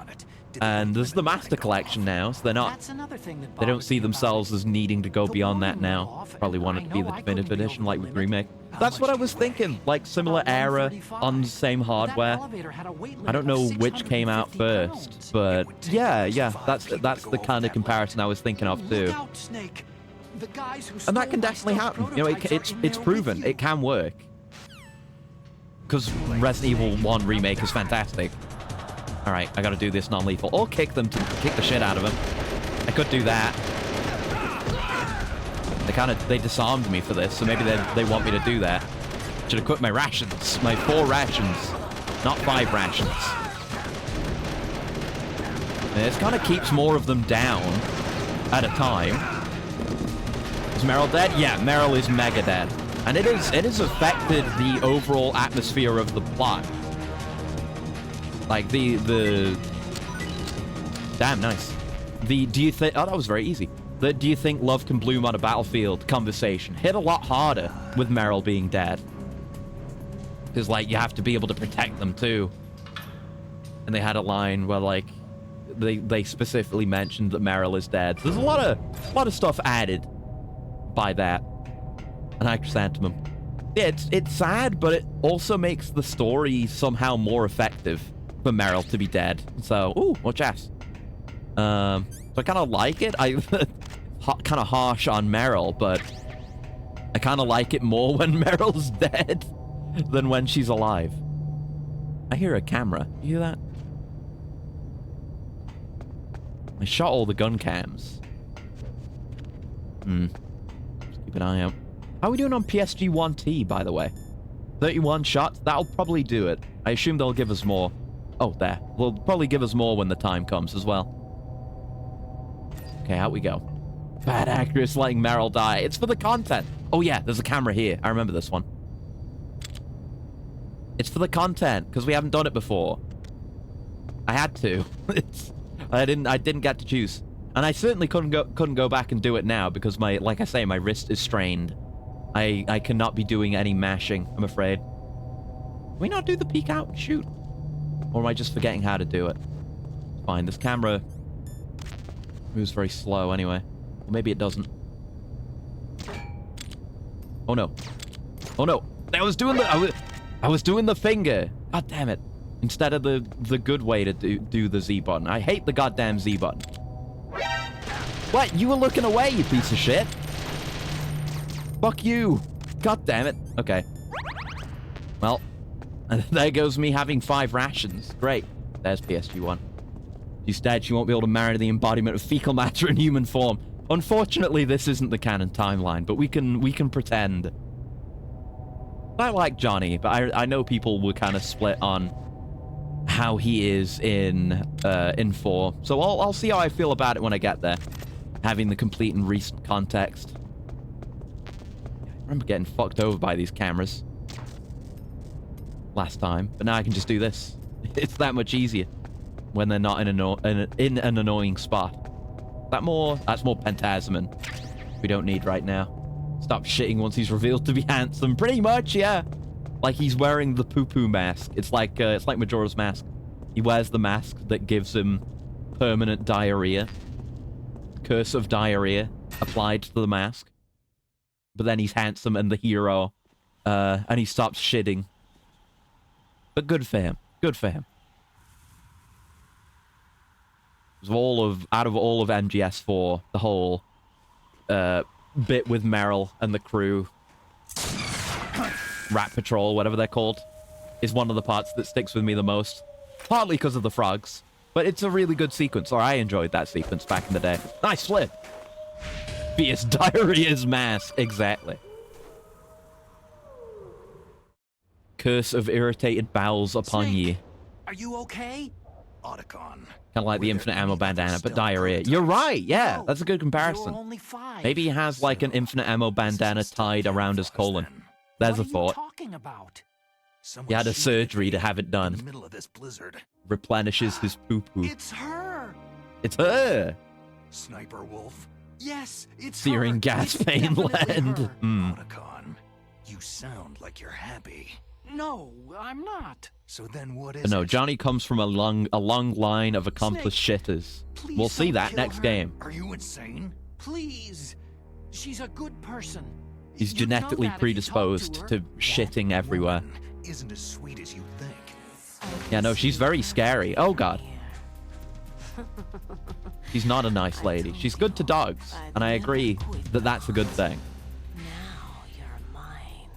And there's the Master Collection now, so they don't see themselves as needing to go beyond that now. Probably want it to be the definitive edition, like with Remake. That's what I was thinking, like similar era on the same hardware. I don't know which came out first, but yeah, that's the kind of comparison I was thinking of too. And that can definitely happen. You know, it's proven it can work. Because Resident Evil 1 Remake is fantastic. Alright, I gotta do this non-lethal. Or kick the shit out of them. I could do that. They disarmed me for this, so maybe they want me to do that. Should have quit my rations. My 4 rations. Not 5 rations. And this kind of keeps more of them down at a time. Is Meryl dead? Yeah, Meryl is mega dead. And it has affected the overall atmosphere of the plot. Like the damn nice. Do you think? Oh, that was very easy. Do you think love can bloom on a battlefield? Conversation hit a lot harder with Meryl being dead. Because like you have to be able to protect them too. And they had a line where like they specifically mentioned that Meryl is dead. There's a lot of stuff added by that. An chrysanthemum. Yeah, it's sad, but it also makes the story somehow more effective for Meryl to be dead. So, ooh, much ass. So I kind of like it. I kind of harsh on Meryl, but I kind of like it more when Meryl's dead than when she's alive. I hear a camera. You hear that? I shot all the gun cams. Just keep an eye out. How are we doing on PSG 1T, by the way? 31 shots? That'll probably do it. I assume they'll give us more. Oh, there. They'll probably give us more when the time comes as well. Okay, out we go. Bad actress letting Meryl die. It's for the content. Oh, yeah, there's a camera here. I remember this one. It's for the content, because we haven't done it before. I had to. I didn't get to choose. And I certainly couldn't go back and do it now, because like I say, my wrist is strained. I cannot be doing any mashing, I'm afraid. Can we not do the peek out and shoot? Or am I just forgetting how to do it? Fine, this camera moves very slow anyway. Or maybe it doesn't. Oh no. Oh no. I was doing the finger. God damn it. Instead of the good way to do the Z button. I hate the goddamn Z button. What? You were looking away, you piece of shit. Fuck you. God damn it. Okay. Well, there goes me having 5 rations. Great. There's PSG-1. She's dead. She won't be able to marry the embodiment of fecal matter in human form. Unfortunately, this isn't the canon timeline, but we can pretend. I like Johnny, but I know people were kind of split on how he is in 4. So I'll see how I feel about it when I get there. Having the complete and recent context. I remember getting fucked over by these cameras last time, but now I can just do this. It's that much easier when they're not in an annoying spot. That's more Pentasmin we don't need right now. Stop shitting once he's revealed to be handsome. Pretty much, yeah. Like he's wearing the poo-poo mask. It's like Majora's Mask. He wears the mask that gives him permanent diarrhea. Curse of diarrhea applied to the mask. But then he's handsome and the hero. And he stops shitting. But good for him. Good for him. Out of all of MGS4, the whole bit with Meryl and the crew, Rat Patrol, whatever they're called, is one of the parts that sticks with me the most. Partly because of the frogs, but it's a really good sequence, or I enjoyed that sequence back in the day. Nice flip! Fierce diarrhea's mask, exactly. Curse of irritated bowels upon Snake, ye. Are you okay? Otacon. Kind of like the Were infinite there ammo any bandana, other but stealth diarrhea. prototypes? You're right, yeah, No, that's a good there were comparison. only 5. Maybe he has like an infinite ammo bandana tied around his colon. There's a What are you thought. talking about? Someone He had a shooting surgery at to me have it In done. the middle of this blizzard. Replenishes his poo-poo. It's her. It's her! Sniper Wolf. Yes, it's Searing her. gas It's pain definitely land. her. Otacon. You sound like you're happy. No, I'm not. So then what is But no, it? Johnny comes from a long line of accomplished shitters. Please We'll see don't that kill next her. game. Are you insane? Please. She's a good person. He's You'd know genetically that if you talked predisposed to to her. shitting everywhere. Woman isn't as sweet as you think. Yeah, no, she's very scary. Oh, God. She's not a nice lady. She's good to dogs, and I agree that that's a good thing. Now you're mine.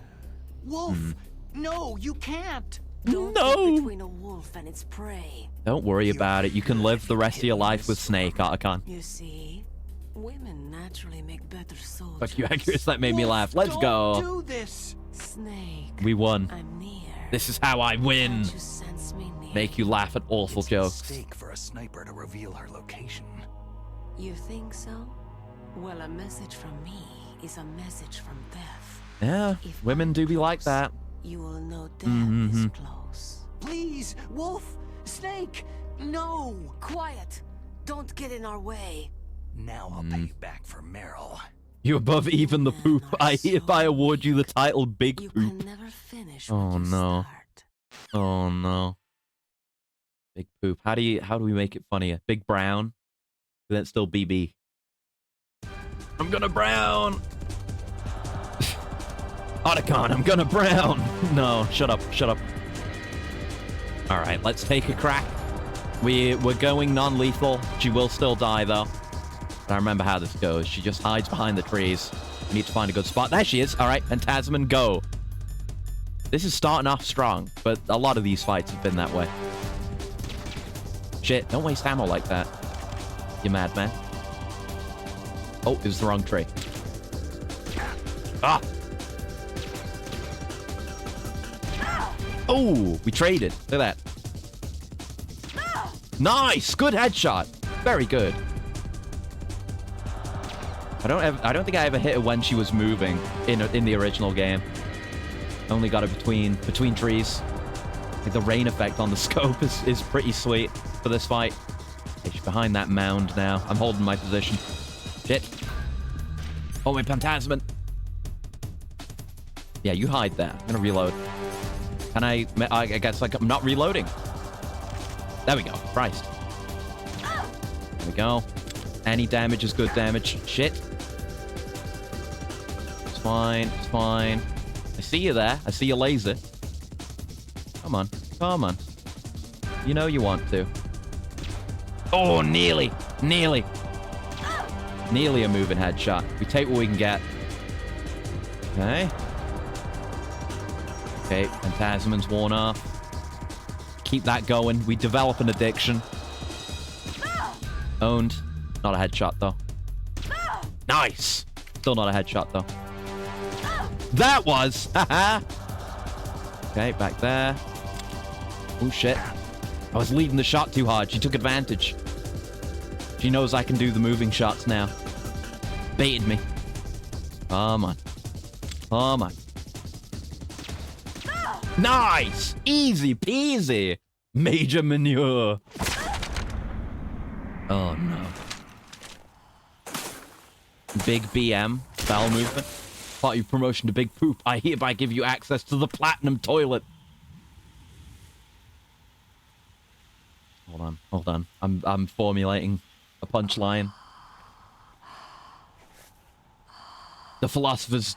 Wolf, no, you can't. Don't No. get between a wolf and its prey. Don't worry about it. You can live the rest of your life with Snake, Otacon. You see, women naturally make better soldiers. Fuck you, Accurus. That made me Wolf, laugh. Let's don't go. do this. Snake, We won. I'm near. This is how I win. Can't you sense me near? Make you laugh at awful It's a jokes. mistake for a sniper to reveal her location. You think so? Well, a message from me is a message from death. Yeah, If women I'm do be like close, that. You will know death Mm-hmm. is close. Please, Wolf, Snake, no. Quiet! Don't get in our way. Now I'll pay you back for Meryl. You above even the poop. I hereby award you the title Big You Poop. can never finish Oh, what you no. start. Oh no. Big Poop. How do we make it funnier? Big Brown? Then it's still BB. I'm gonna brown! Otacon, I'm gonna brown! No, shut up, shut up. Alright, let's take a crack. We're going non-lethal. She will still die, though. But I remember how this goes. She just hides behind the trees. We need to find a good spot. There she is! Alright, Phantasman, go! This is starting off strong, but a lot of these fights have been that way. Shit, don't waste ammo like that. You madman. Oh, it was the wrong tree. Ah! Oh, we traded. Look at that. Nice! Good headshot. Very good. I don't think I ever hit her when she was moving in the original game. Only got her between trees. Like the rain effect on the scope is pretty sweet for this fight. Okay, she's behind that mound now. I'm holding my position. Shit. Oh, my Phantasman. Yeah, you hide there. I'm gonna reload. Can I guess like I'm not reloading. There we go. Christ. There we go. Any damage is good damage. Shit. It's fine. It's fine. I see you there. I see your laser. Come on. Come on. You know you want to. Oh, nearly. Nearly. Nearly a moving headshot. We take what we can get. Okay. Okay, Phantasman's worn off. Keep that going. We develop an addiction. Owned. Not a headshot, though. Nice! Still not a headshot, though. That was! Haha! Okay, back there. Oh, shit. I was leading the shot too hard. She took advantage. She knows I can do the moving shots now. Baited me. Come on. Come on. Nice! Easy peasy! Major manure. Oh, no. Big BM. Bowel movement. Party promotion to Big Poop. I hereby give you access to the platinum toilet. Hold on. I'm formulating a punchline. The Philosopher's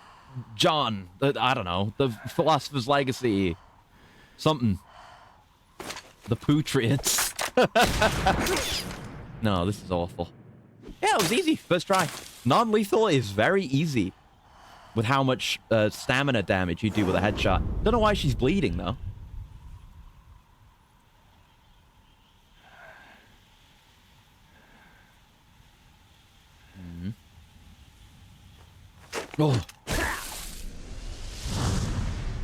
John. I don't know. The Philosopher's Legacy. Something. The Putrians. No, this is awful. Yeah, it was easy. First try. Non-lethal is very easy. With how much stamina damage you do with a headshot. Don't know why she's bleeding, though. Oh.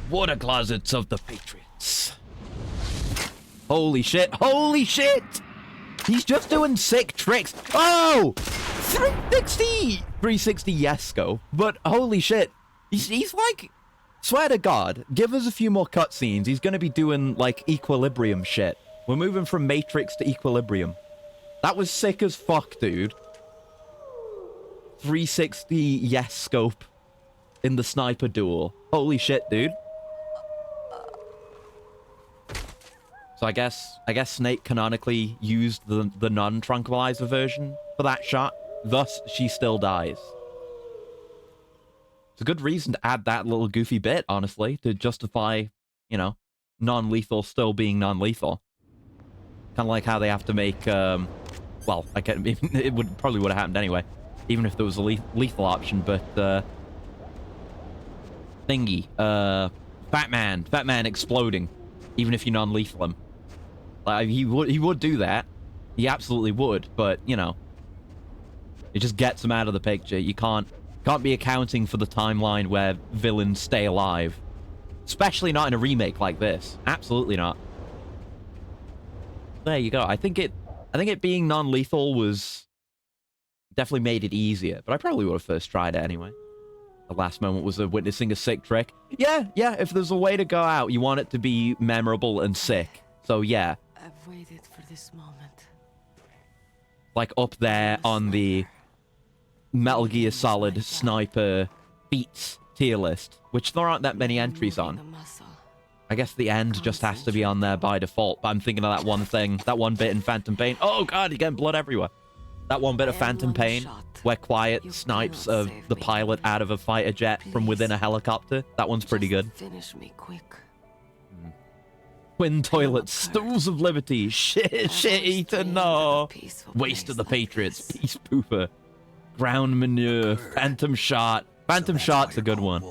Water closets of the Patriots. Holy shit. Holy shit! He's just doing sick tricks. Oh! 360! 360, yes, scope. But holy shit. He's like... Swear to God, give us a few more cutscenes. He's gonna be doing, like, Equilibrium shit. We're moving from Matrix to Equilibrium. That was sick as fuck, dude. 360 yes scope in the sniper duel. Holy shit, dude. So I guess Snake canonically used the non-tranquilizer version for that shot. Thus, she still dies. It's a good reason to add that little goofy bit, honestly, to justify, you know, non-lethal still being non-lethal. Kind of like how they have to make, well, it probably would have happened anyway. Even if there was a lethal option, but, thingy, Fat Man exploding, even if you non-lethal him. Like, he would do that. He absolutely would, but, you know, it just gets him out of the picture. You can't be accounting for the timeline where villains stay alive. Especially not in a remake like this. Absolutely not. There you go. I think it being non-lethal was... definitely made it easier, but I probably would have first tried it anyway. The last moment was witnessing a sick trick. Yeah, if there's a way to go out, you want it to be memorable and sick. So yeah. I've waited for this moment. Like up there on the Metal Gear Solid sniper feats tier list, which there aren't that many entries on. I guess the end just has to be on there by default, but I'm thinking of that one thing, that one bit in Phantom Pain. Oh god, you're getting blood everywhere. That one bit of Phantom Pain where Quiet snipes the pilot out of a fighter jet from within a helicopter. That one's pretty good. Finish me quick. Twin toilets, stools of liberty, shit eater, no. Waste of the Patriots, peace pooper. Ground manure, phantom shot. Phantom shot's a good one.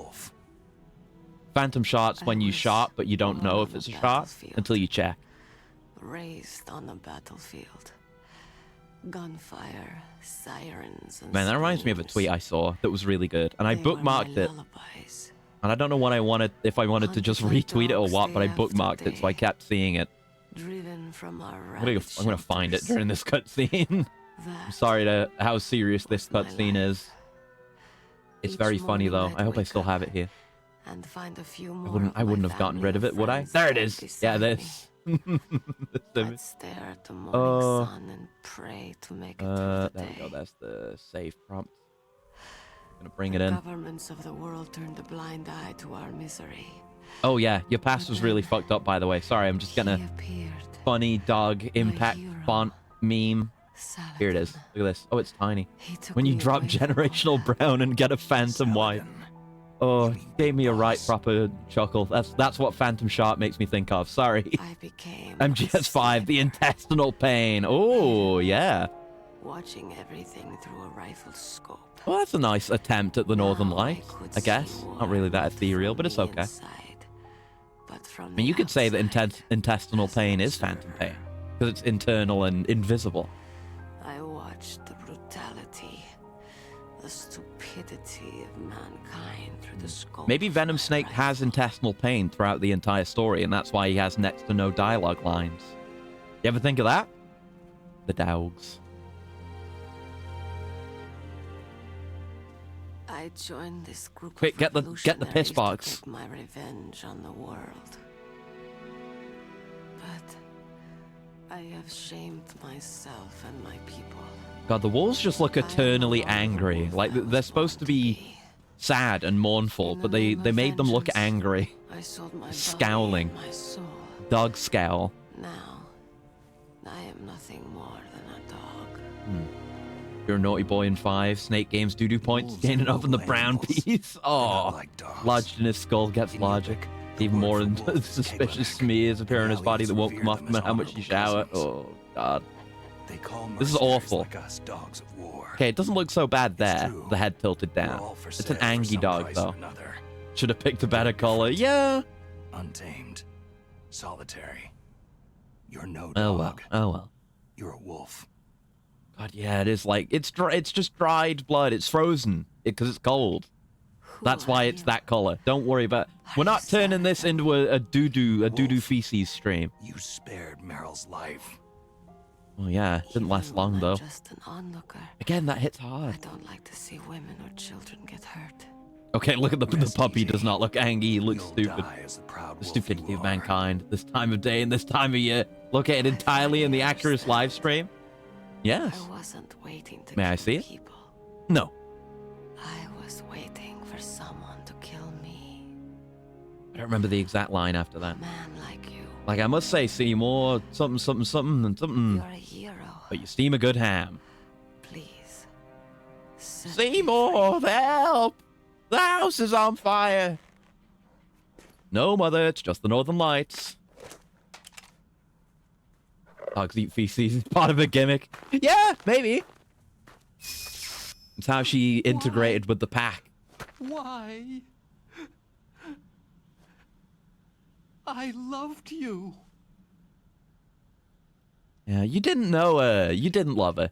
Phantom shot's when you shot, but you don't know if it's a shot until you check. Raised on the battlefield. Gunfire, sirens, and man, that reminds me of a tweet I saw that was really good, and I bookmarked it. And I don't know what I wanted, if I wanted to just retweet it or what, but I bookmarked it, so I kept seeing it. Driven from our I'm gonna find it during this cutscene. I'm sorry to how serious this cutscene is. It's very funny though. I hope I still have it here. And find a few more I wouldn't have gotten rid of it, would I? There it is. Yeah, this. I'd stare at the morning sun and pray to make it through the there day. we go. That's the save prompt. Gonna bring it in. Governments of the world turned a blind eye to our misery. Oh yeah, your past was really fucked up, by the way. Sorry, I'm just gonna funny dog impact font meme. Here it is. Look at this. Oh, it's tiny. When you drop generational brown and get a phantom white. Oh, gave me a right proper chuckle. That's what Phantom Shot makes me think of. Sorry. MGS5, the intestinal pain. Oh, yeah. Watching everything through a rifle scope. Well, that's a nice attempt at the Northern Lights, I guess. Not really that ethereal, but it's okay. I mean, you could say that intestinal pain is phantom pain, because it's internal and invisible. I watched the brutality, the stupidity of mankind through the scope. Maybe Venom Snake has intestinal pain throughout the entire story, and that's why he has next to no dialogue lines. You ever think of that? The dogs. I joined this group Quick, of get the piss box. to take my revenge on the world. But I have shamed myself and my people. God, the walls just look eternally angry. Like, they're supposed to be sad and mournful, but they made them look angry. I sold my Scowling. body and my soul. Dog scowl. I am nothing more than a dog. You're a naughty boy in 5. Snake games doo-doo points. Wolves Gaining are up in the noble brown animals. piece. They're Oh. not like dogs. Lodged in his skull gets They need larger. the Even word more for than wolf is suspicious Kegler. smears appear on his The body that won't aliens come off revere no matter them how as much you honorable shower. cousins. Oh, God. They call This is mercenaries awful. like us dogs of war. Okay, it doesn't look so bad there. true. The head tilted We're down. all for It's sale an for angry some dog, price or though. another. Should have picked a better color. Yeah. Untamed. Solitary. You're no dog. Oh, well. Oh, well. You're a wolf. God, yeah, it is like... It's just dried blood. It's frozen because it's cold. That's why it's that color. Don't worry about... We're not turning this into a doo-doo feces stream. You spared Meryl's life. Oh, yeah. It didn't last long, though. Just an onlooker. Again, that hits I hard. don't like to see women or children get hurt. Okay, look at the Rest puppy. easy. Does not look angry. He looks You'll stupid. die as the proud The wolf stupidity you of are. mankind. This time of day and this time of year. Look at it entirely in the accurate live stream. Yes. I wasn't waiting to May I kill see it? people. No. I was waiting for someone to kill me. I don't remember the exact line after A that. man like you. Like, I must say, Seymour, something, something, something, and something. You're a hero. But you steam a good ham. Please. set me Seymour, free. help! The house is on fire! No, Mother, it's just the Northern Lights. Dogs eat feces. It's part of a gimmick. Yeah, maybe. It's how she integrated with the pack. Why? I loved you. Yeah, you didn't know her. You didn't love her.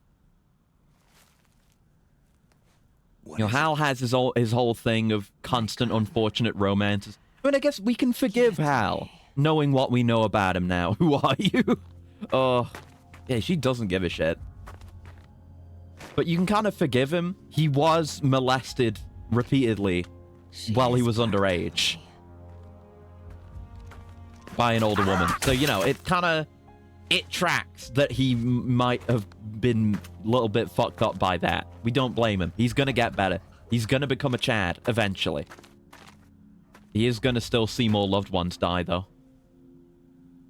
What You know, is it? Hal has his whole thing of constant unfortunate romances. I mean, I guess we can forgive Hal, knowing what we know about him now. Who are you? Oh, yeah, she doesn't give a shit. But you can kind of forgive him. He was molested repeatedly She while he is was part of underage me. by an older woman. So, you know, it tracks that he might have been a little bit fucked up by that. We don't blame him. He's gonna get better. He's gonna become a Chad eventually. He is gonna still see more loved ones die, though.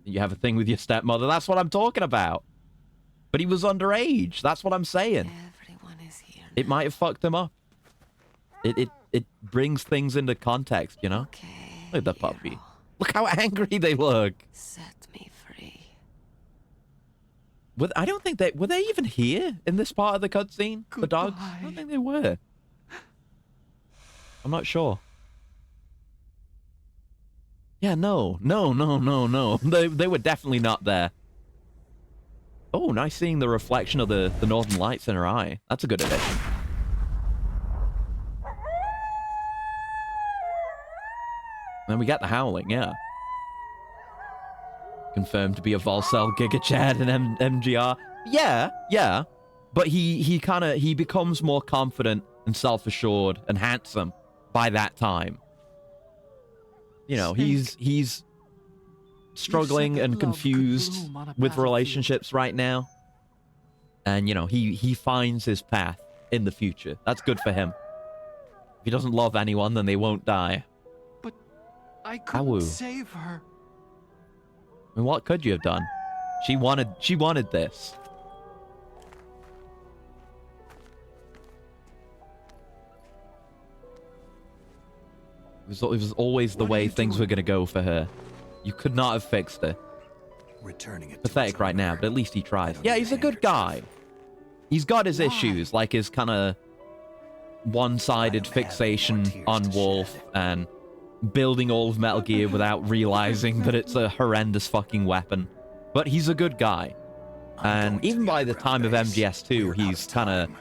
You have a thing with your stepmother. That's what I'm talking about. But he was underage. That's what I'm saying. Everyone is here. It might have fucked him up. It brings things into context, you know? Okay. Look at the puppy. hero. Look how angry they look. Set me free. I don't think were they even here in this part of the cutscene? The dogs? I don't Goodbye. think they were. I'm not sure. Yeah, no. They were definitely not there. Oh, nice seeing the reflection of the Northern Lights in her eye. That's a good addition. And we got the howling, yeah. Confirmed to be a Volcel Giga Chad and MGR. Yeah. But he becomes more confident and self-assured and handsome by that time. You know, he's struggling that and love could confused bloom on a with battlefield. relationships right now. And, you know, he finds his path in the future. That's good for him. If he doesn't love anyone, then they won't die. But I couldn't Ow. save her. I mean, what could you have done? She wanted this. It was always the What are way you things doing? were going to go for her. You could not have fixed her. Returning it to Pathetic its right now, owner. but at least he I tries. don't Yeah, need he's a a good guy. handkerchief. He's got his Why? issues, like his kind of one-sided I am having fixation more tears on to Wolf shed. and building all of Metal Gear without realizing that it's a horrendous fucking weapon. But he's a good guy. I'm And going to even by the underground time of base. MGS2, We're out he's kind of time.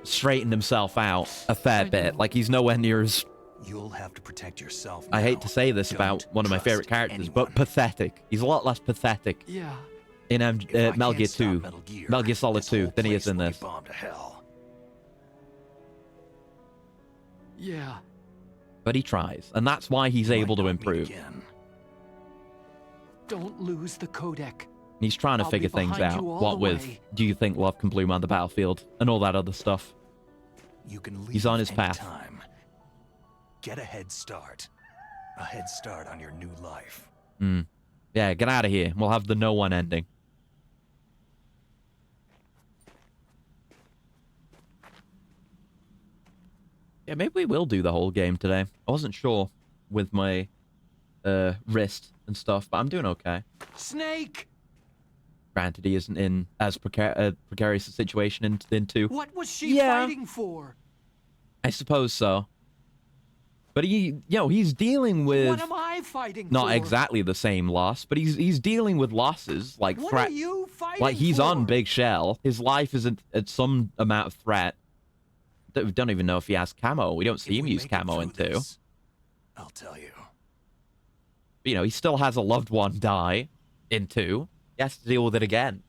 straightened himself out a fair bit. Like, he's nowhere near as... You'll have to protect yourself. I hate now. to say this about Don't one of my trust favorite characters, anyone. but pathetic. He's a lot less pathetic Yeah. in If I Metal can't Gear stop 2, Metal Gear Solid this 2, whole than he is place in will be this. bombed to hell. Yeah. But he tries, and that's why he's Might able to not meet improve. again. Don't lose the codec. He's trying to I'll be figure things behind out. you all What the with, way. do you think love can bloom on the battlefield, and all that other stuff. You can leave He's on his path. anytime. Get a head start. A head start on your new life. Yeah, get out of here. We'll have the no one ending. Yeah, maybe we will do the whole game today. I wasn't sure with my wrist and stuff, but I'm doing okay. Snake! Granted, he isn't in as precarious a situation in 2. What was she fighting for? I suppose so. But he's dealing with What am I fighting for? not exactly the same loss, but he's dealing with losses like What threat. are you fighting Like he's for? on Big Shell. His life is at some amount of threat. We don't even know if he has camo. We don't see If him we use make it camo in through 2. this, I'll tell you. But, he still has a loved one die in 2. He has to deal with it again.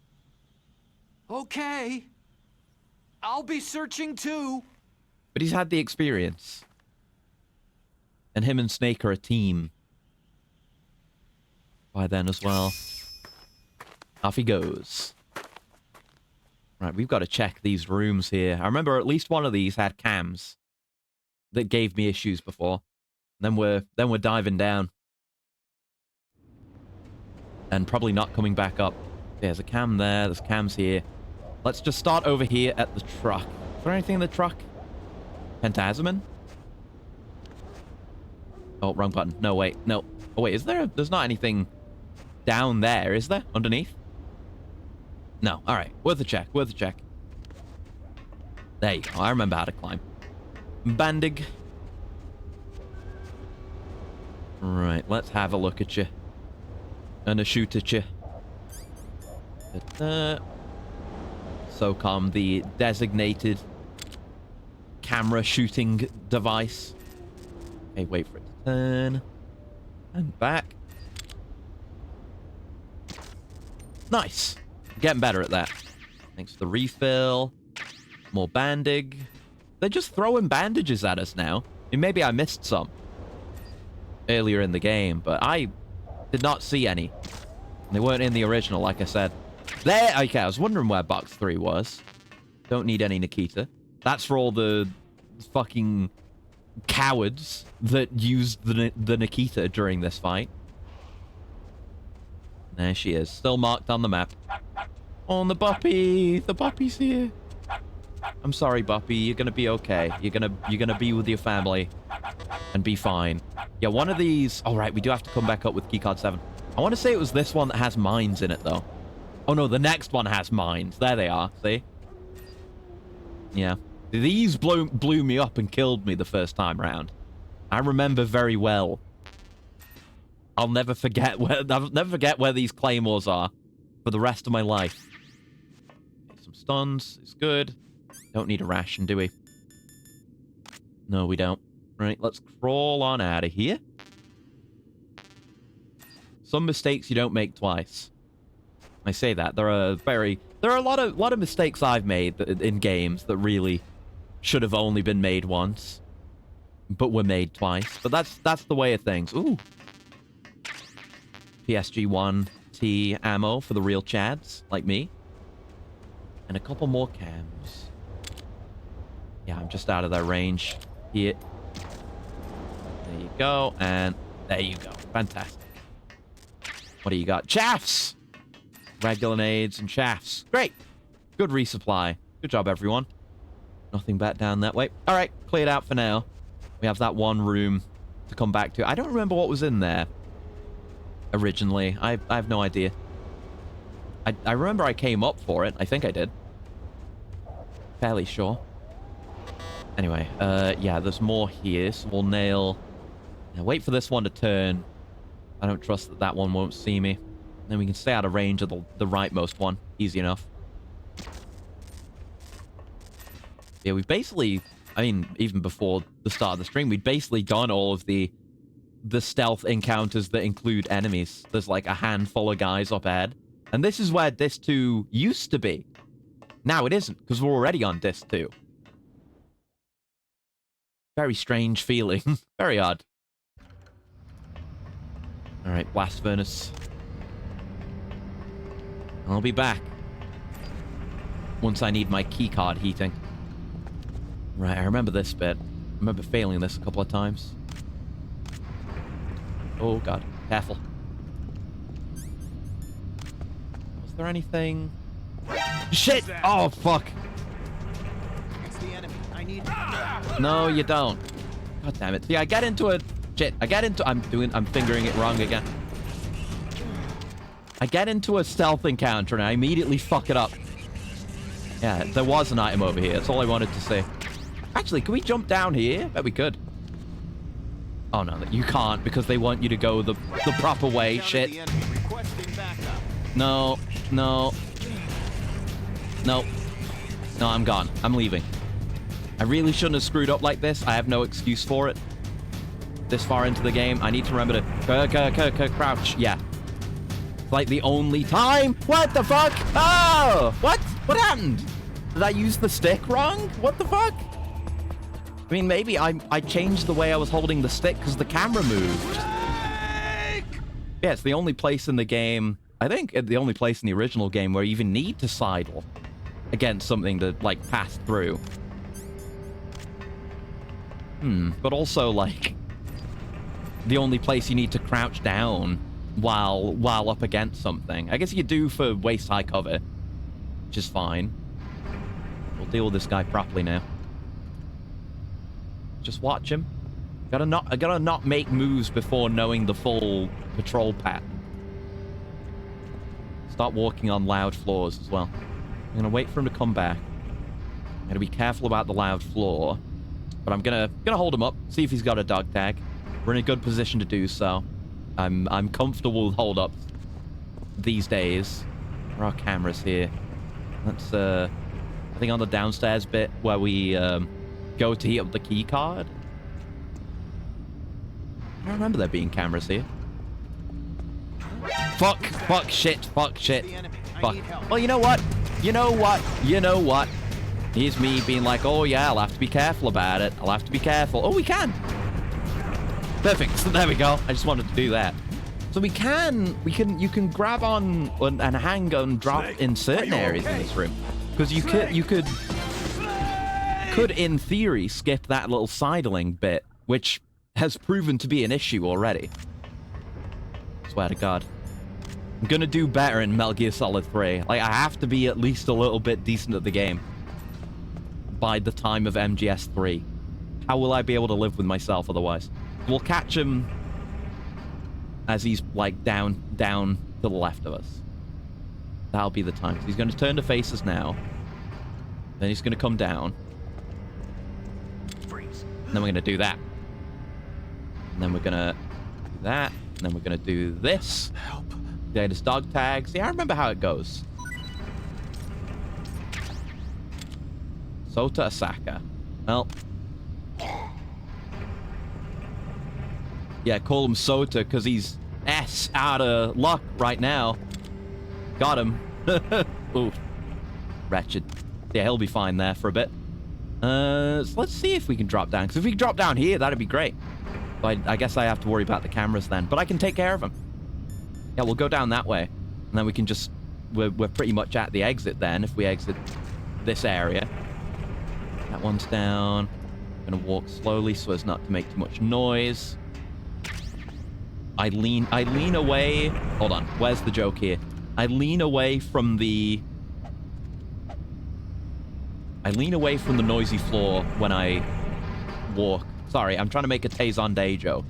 Okay. I'll be searching too. But he's had the experience. And him and Snake are a team by then as well. Off he goes. Right, we've got to check these rooms here. I remember at least one of these had cams that gave me issues before. Then we're diving down. And probably not coming back up. There's a cam there, there's cams here. Let's just start over here at the truck. Is there anything in the truck? Pentazemin? Oh, wrong button. No, wait. No. Oh, wait, is there? There's not anything down there, is there? Underneath? No. All right. Worth a check. Worth a check. There you go. I remember how to climb. Bandig. Right. Let's have a look at you. And a shoot at you. SOCOM, the designated camera shooting device. Okay, wait for it to turn. And back. Nice. Getting better at that. Thanks for the refill. More bandig. They're just throwing bandages at us now. I mean, maybe I missed some earlier in the game, but I did not see any. They weren't in the original, like I said. There, okay, I was wondering where box 3 was. Don't need any Nikita. That's for all the fucking cowards that used the Nikita during this fight. There she is, still marked on the map. Oh, the Buppy! The Buppy's here. I'm sorry, Buppy. You're gonna be okay. You're gonna be with your family and be fine. Yeah, one of these. All right, we do have to come back up with keycard 7. I want to say it was this one that has mines in it, though. Oh no, the next one has mines. There they are. See? Yeah. These blew me up and killed me the first time round. I remember very well. I'll never forget where these claymores are for the rest of my life. Okay, some stuns is good. Don't need a ration, do we? No, we don't. Right, let's crawl on out of here. Some mistakes you don't make twice. I say that. There are a lot of mistakes I've made in games that really should have only been made once, but were made twice. But that's the way of things. Ooh. PSG-1T ammo for the real chads like me. And a couple more cams. Yeah, I'm just out of their range here. There you go, and there you go. Fantastic. What do you got? Chaffs! Regular nades and chaffs. Great. Good resupply. Good job, everyone. Nothing back down that way. All right, cleared out for now. We have that one room to come back to. I don't remember what was in there originally. I have no idea. I remember I came up for it. I think I did. Fairly sure. Anyway, yeah, there's more here, so we'll nail... Now, wait for this one to turn. I don't trust that one won't see me. Then we can stay out of range of the rightmost one. Easy enough. Yeah, we've basically... I mean, even before the start of the stream, we'd basically done all of the stealth encounters that include enemies. There's like a handful of guys up ahead. And this is where Disc 2 used to be. Now it isn't, because we're already on Disc 2. Very strange feeling. Very odd. Alright, blast furnace. I'll be back once I need my keycard heating. Right, I remember this bit. I remember failing this a couple of times. Oh god, careful. Was there anything? Shit! Oh fuck! It's the enemy. I No, you don't. God damn it. See, I get into a... Shit. I'm fingering it wrong again. I get into a stealth encounter and I immediately fuck it up. Yeah, there was an item over here. That's all I wanted to say. Actually, can we jump down here? Bet we could. Oh, no, you can't because they want you to go the proper way. Shit. No. No. No. No, I'm gone. I'm leaving. I really shouldn't have screwed up like this. I have no excuse for it. This far into the game, I need to remember to crouch. Yeah. It's like the only time. What the fuck? Oh! What? What happened? Did I use the stick wrong? What the fuck? I mean, maybe I changed the way I was holding the stick because the camera moved. Yeah, it's the only place in the game, I think the only place in the original game where you even need to sidle against something to, like, pass through. But also, like, the only place you need to crouch down while up against something. I guess you do for waist-high cover, which is fine. We'll deal with this guy properly now. Just watch him. I gotta not make moves before knowing the full patrol pattern. Start walking on loud floors as well. I'm gonna wait for him to come back. I'm gonna be careful about the loud floor, but I'm gonna hold him up, see if he's got a dog tag. We're in a good position to do so. I'm comfortable with hold ups these days. There are cameras here. That's I think on the downstairs bit where we go to heat up the key card. I don't remember there being cameras here. Fuck, shit. Fuck. Well, you know what? Here's me being like, oh yeah, I'll have to be careful about it. I'll have to be careful. Oh, we can. Perfect. So there we go. I just wanted to do that. So you can grab on and hang on drop in certain areas in this room. Because you could in theory skip that little sidling bit, which has proven to be an issue already. Swear to God. I'm gonna do better in Metal Gear Solid 3. Like, I have to be at least a little bit decent at the game by the time of MGS3. How will I be able to live with myself otherwise? We'll catch him as he's, like, down to the left of us. That'll be the time. He's going to turn to face us now. Then he's going to come down. And then we're going to do that. And then we're going to do that. And then we're going to do this. Help. Get his dog tag. See, I remember how it goes. Sota Asaka. Well. Yeah, call him Sota because he's S out of luck right now. Got him. Ooh. Wretched. Yeah, he'll be fine there for a bit. So let's see if we can drop down. Because if we can drop down here, that'd be great. But I guess I have to worry about the cameras then. But I can take care of them. Yeah, we'll go down that way. And then we can just... We're pretty much at the exit then, if we exit this area. That one's down. I'm going to walk slowly so as not to make too much noise. I lean away. Hold on. Where's the joke here? I lean away from the noisy floor when I walk. Sorry, I'm trying to make a Taizon Day joke.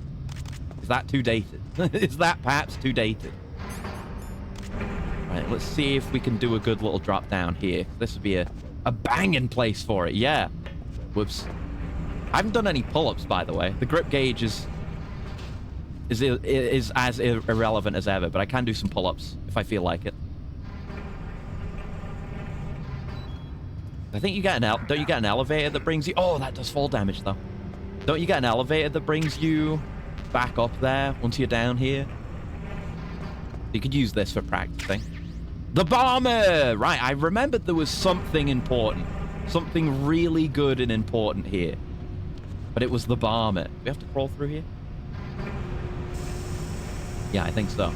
Is that too dated? Is that perhaps too dated? Right, let's see if we can do a good little drop down here. This would be a banging place for it. Yeah. Whoops. I haven't done any pull-ups, by the way. The grip gauge is as irrelevant as ever, but I can do some pull-ups if I feel like it. I think you get don't you get an elevator that brings you... Oh, that does fall damage, though. Don't you get an elevator that brings you back up there once you're down here? You could use this for practicing. The bomber! Right, I remembered there was something important. Something really good and important here. But it was the bomber. Do we have to crawl through here? Yeah, I think so.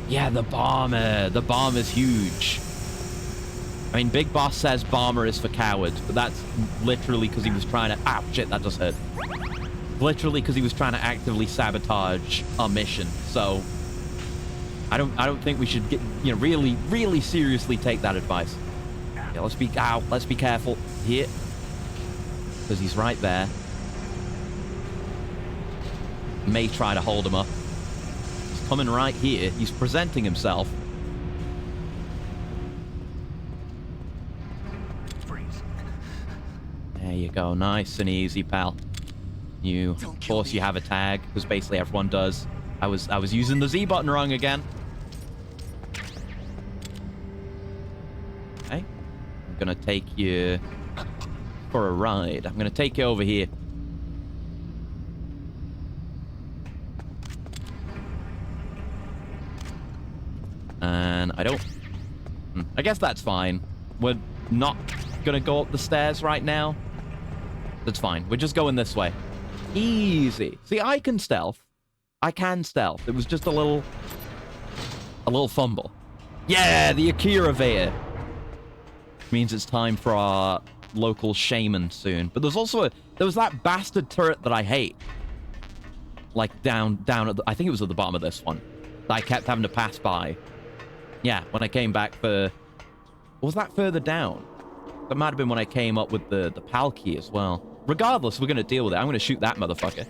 Yeah, the bomber. The bomber's huge. I mean, Big Boss says bomber is for cowards, but that's literally because he was trying to... Ah, shit, that just hurt. Literally because he was trying to actively sabotage our mission. So, I don't think we should get, you know, really seriously take that advice. Yeah, let's be careful here. because he's right there. May try to hold him up. He's coming right here. He's presenting himself. There you go. Nice and easy, pal. You, of course, you have a tag, because basically everyone does. I was using the Z button wrong again. Okay. I'm gonna take you for a ride. I'm gonna take you over here. And I don't... I guess that's fine. We're not gonna go up the stairs right now. That's fine. We're just going this way. Easy. See, I can stealth. I can stealth. It was just a little fumble. Yeah, the Akira Veer. Means it's time for our local shaman soon. But there's also there was that bastard turret that I hate. Like down at the, I think it was at the bottom of this one. That I kept having to pass by. Yeah, when I came back for... Was that further down? That might have been when I came up with the Palki as well. Regardless, we're going to deal with it. I'm going to shoot that motherfucker.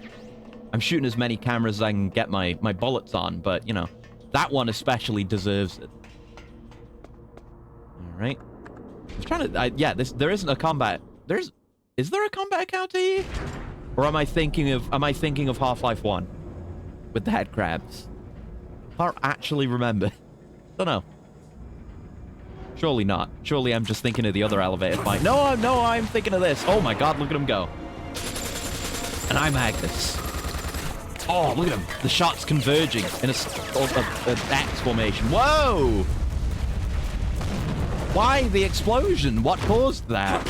I'm shooting as many cameras as I can get my bullets on, but, you know, that one especially deserves it. All right. I was trying to... yeah, there isn't a combat... Is there a combat counter here? Or am I thinking of Half-Life 1? With the head crabs? I can't actually remember. Don't know. Surely not. Surely I'm just thinking of the other elevator fight. No, I'm thinking of this. Oh my god, look at him go. And I'm Agnes. Oh, look at him. The shots converging in an X formation. Whoa! Why the explosion? What caused that?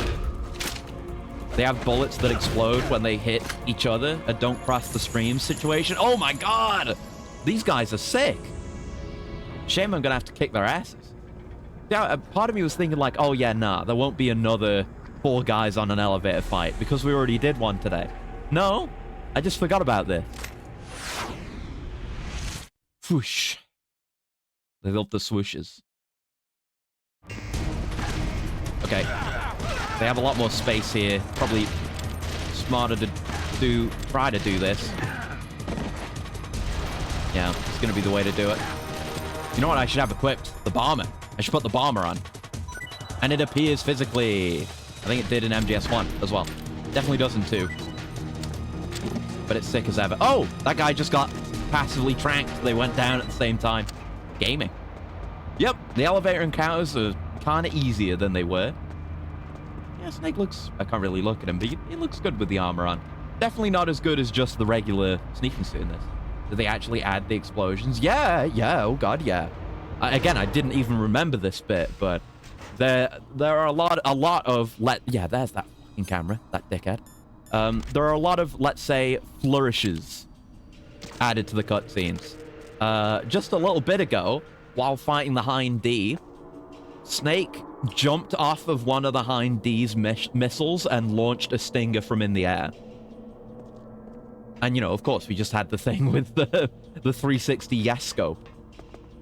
They have bullets that explode when they hit each other. A don't cross the stream situation. Oh my god! These guys are sick. Shame I'm gonna have to kick their asses. Yeah, part of me was thinking like, oh yeah, nah, there won't be another 4 guys on an elevator fight because we already did one today. No, I just forgot about this. Swoosh. They love the swooshes. Okay. They have a lot more space here. Probably smarter to try to do this. Yeah, it's gonna be the way to do it. You know what I should have equipped? The bomber. I should put the bomber on. And it appears physically. I think it did in MGS1 as well. Definitely does in 2. But it's sick as ever. Oh! That guy just got passively tranked. They went down at the same time. Gaming. Yep, the elevator encounters are kind of easier than they were. Yeah, Snake looks... I can't really look at him, but he looks good with the armor on. Definitely not as good as just the regular sneaking suit in this. Did they actually add the explosions? Yeah, oh god, yeah. Again, I didn't even remember this bit, but there are a lot of yeah, there's that fucking camera, that dickhead. There are a lot of, let's say, flourishes added to the cutscenes. Just a little bit ago, while fighting the Hind D, Snake jumped off of one of the Hind D's missiles and launched a stinger from in the air. And, you know, of course, we just had the thing with the 360 yes scope.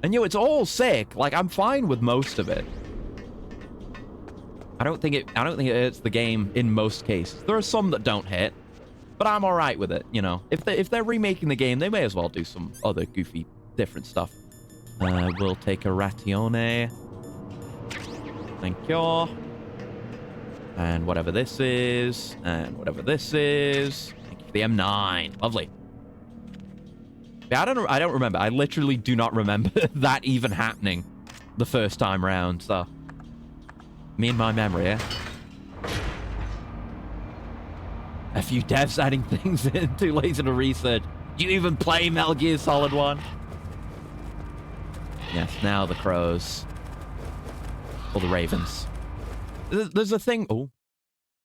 And, you know, it's all sick. Like, I'm fine with most of it. I don't think it hurts the game in most cases. There are some that don't hit, but I'm all right with it, you know. If they're remaking the game, they may as well do some other goofy, different stuff. We'll take a Ratione. Thank you. And whatever this is, and whatever this is. Thank you for the M9. Lovely. Yeah, I don't remember. I literally do not remember that even happening the first time round, so... Me and my memory, yeah? A few devs adding things in, too lazy to research. Do you even play Metal Gear Solid 1? Yes, now the crows. Or the ravens. There's a thing... Oh.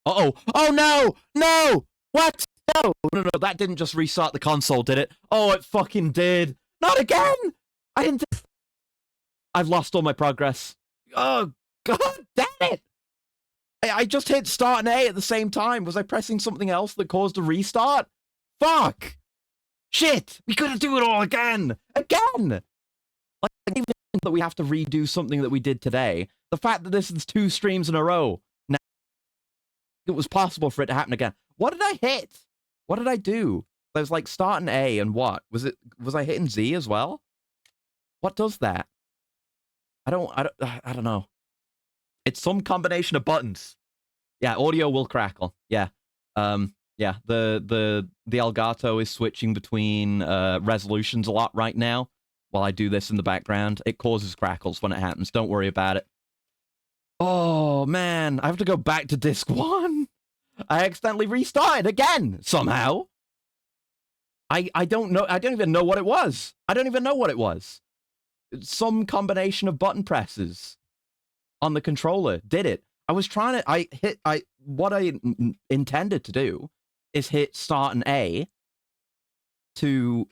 Uh-oh. Oh, no! No! What? No, that didn't just restart the console, did it? Oh, it fucking did. Not again! I didn't... I've lost all my progress. Oh, god damn it! I just hit start and A at the same time. Was I pressing something else that caused a restart? Fuck! Shit! We couldn't do it all again! Again! Like, even that we have to redo something that we did today. The fact that this is 2 streams in a row it was possible for it to happen again. What did I hit? What did I do? I was like starting A and what? Was I hitting Z as well? What does that? I don't know. It's some combination of buttons. Yeah, audio will crackle. Yeah. Yeah, the Elgato is switching between resolutions a lot right now while I do this in the background. It causes crackles when it happens. Don't worry about it. Oh, man. I have to go back to disc 1. I accidentally restarted again somehow. I don't know. I don't even know what it was. I don't even know what it was. Some combination of button presses on the controller did it. I was trying to, what I intended to do is hit start and A to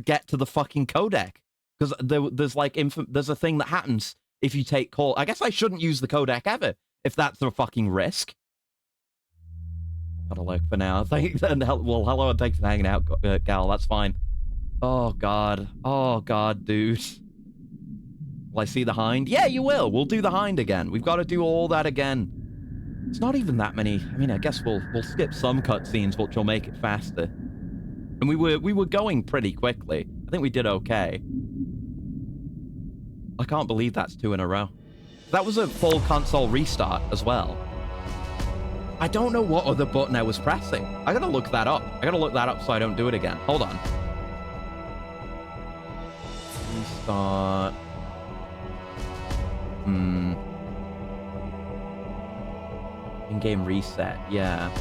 get to the fucking codec. Because there's like, there's a thing that happens if you take call. I guess I shouldn't use the codec ever, if that's a fucking risk. Gotta look for now. Well, hello and thanks for hanging out, Gal. That's fine. Oh, God. Oh, God, dude. Will I see the hind? Yeah, you will. We'll do the hind again. We've got to do all that again. It's not even that many. I mean, I guess we'll skip some cutscenes, which will make it faster. And we were going pretty quickly. I think we did okay. I can't believe that's 2 in a row. That was a full console restart as well. I don't know what other button I was pressing. I gotta look that up. I gotta look that up so I don't do it again. Hold on. Restart. In-game reset, yeah.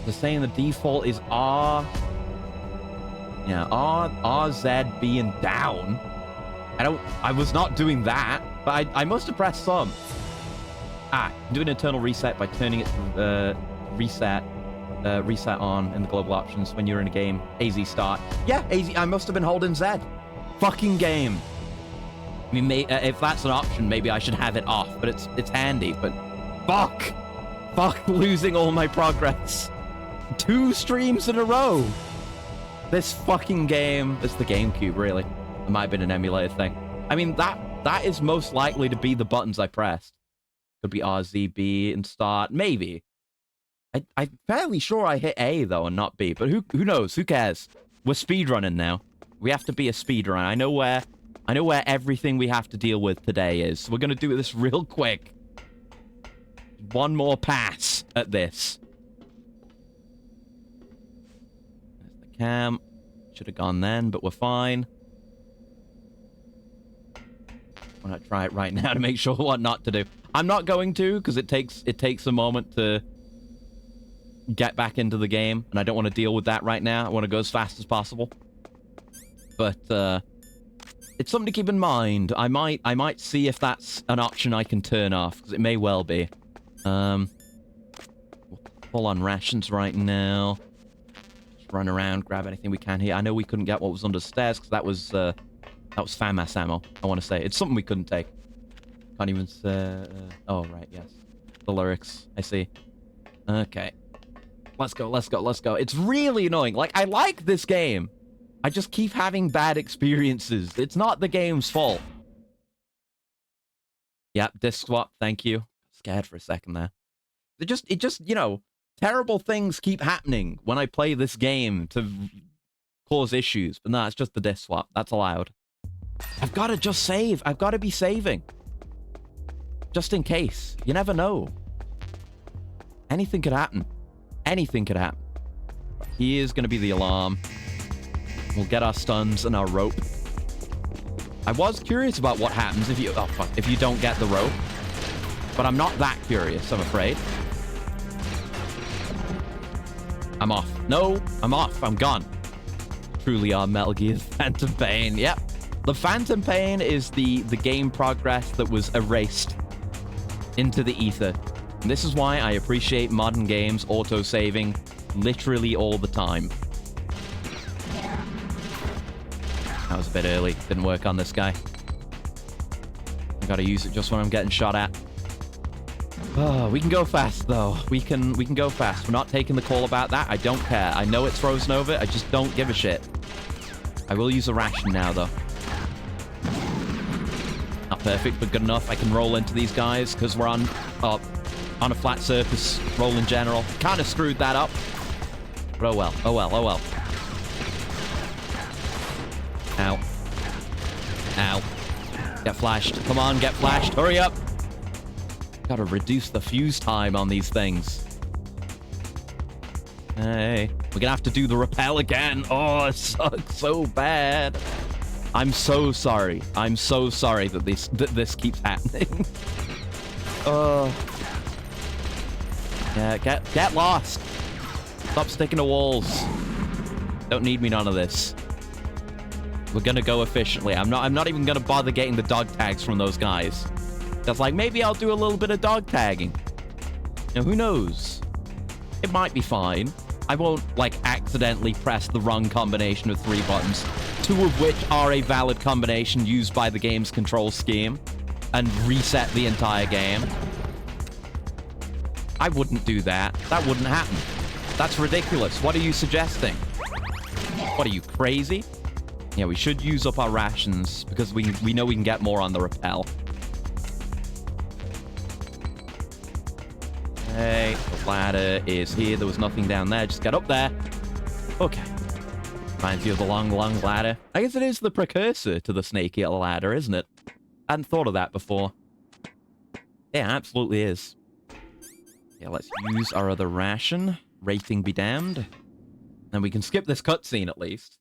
They're saying the default is R. Yeah, R, Z, B, and down. I was not doing that, but I must have pressed some. Do an internal reset by turning it to reset on in the global options when you're in a game. AZ start. Yeah, AZ. I must have been holding Z. Fucking game. I mean, if that's an option, maybe I should have it off, but it's handy. But fuck losing all my progress. 2 streams in a row. This fucking game. It's the GameCube, really. It might have been an emulator thing. I mean, that is most likely to be the buttons I pressed. Could be R, Z, B, and start. Maybe. I'm fairly sure I hit A, though, and not B. But who knows? Who cares? We're speedrunning now. We have to be a speedrunner. I know where everything we have to deal with today is. So we're going to do this real quick. One more pass at this. There's the cam. Should have gone then, but we're fine. I'm going to try it right now to make sure what not to do. I'm not going to, because it takes a moment to get back into the game, and I don't want to deal with that right now. I want to go as fast as possible. But it's something to keep in mind. I might see if that's an option I can turn off, because it may well be. We'll pull on rations right now. Just run around, grab anything we can here. I know we couldn't get what was under the stairs, because that was FAMAS ammo, I want to say. It's something we couldn't take. Can't even say... oh, right, yes. The lyrics, I see. Okay. Let's go. It's really annoying. Like, I like this game. I just keep having bad experiences. It's not the game's fault. Yep, disc swap, thank you. Scared for a second there. It just, you know, terrible things keep happening when I play this game to cause issues. But no, it's just the disc swap. That's allowed. I've got to just save. I've got to be saving. Just in case. You never know. Anything could happen. Anything could happen. Here's going to be the alarm. We'll get our stuns and our rope. I was curious about what happens if you... oh, fuck. If you don't get the rope. But I'm not that curious, I'm afraid. I'm off. No, I'm off. I'm gone. Truly are Metal Gear Phantom Pain. Yep. The Phantom Pain is the game progress that was erased into the ether. And this is why I appreciate modern games auto-saving literally all the time. That was a bit early. Didn't work on this guy. I gotta use it just when I'm getting shot at. Oh, we can go fast, though. We can go fast. We're not taking the call about that. I don't care. I know it's frozen over. I just don't give a shit. I will use a ration now, though. Not perfect, but good enough. I can roll into these guys because we're on a flat surface. Roll in general. Kind of screwed that up. But oh well. Oh well. Oh well. Ow. Ow. Get flashed. Come on, get flashed. Hurry up. Gotta reduce the fuse time on these things. Hey. We're gonna have to do the rappel again. Oh, it sucks so bad. I'm so sorry. I'm so sorry that this keeps happening. Oh. Yeah, get lost. Stop sticking to walls. Don't need me none of this. We're gonna go efficiently. I'm not even gonna bother getting the dog tags from those guys. That's like, maybe I'll do a little bit of dog tagging. You know, who knows? It might be fine. I won't, like, accidentally press the wrong combination of 3 buttons, 2 of which are a valid combination used by the game's control scheme, and reset the entire game. I wouldn't do that. That wouldn't happen. That's ridiculous. What are you suggesting? What are you, crazy? Yeah, we should use up our rations, because we know we can get more on the rappel. Okay, the ladder is here. There was nothing down there. Just get up there. Okay. Reminds you of the long ladder. I guess it is the precursor to the snaky ladder, isn't it? I hadn't thought of that before. Yeah, absolutely is. Yeah, let's use our other ration. Rating be damned. And we can skip this cutscene at least.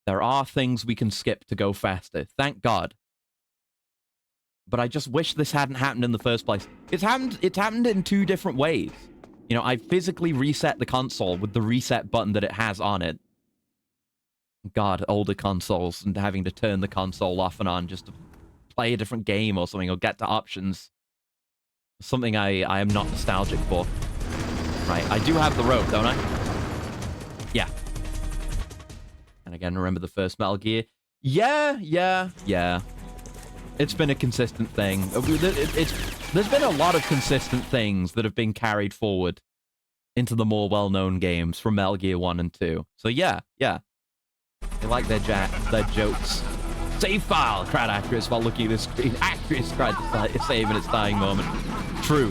There are things we can skip to go faster. Thank God. But I just wish this hadn't happened in the first place. It's happened in 2 different ways. You know, I physically reset the console with the reset button that it has on it. God, older consoles and having to turn the console off and on just to play a different game or something, or get to options. Something I am not nostalgic for. Right, I do have the rope, don't I? Yeah. And again, remember the first Metal Gear? Yeah. It's been a consistent thing. There's been a lot of consistent things that have been carried forward into the more well-known games from Metal Gear 1 and 2. So yeah. They like their jokes. Save file, cried Acrius while looking at the screen. Acrius cried to save in its dying moment. True.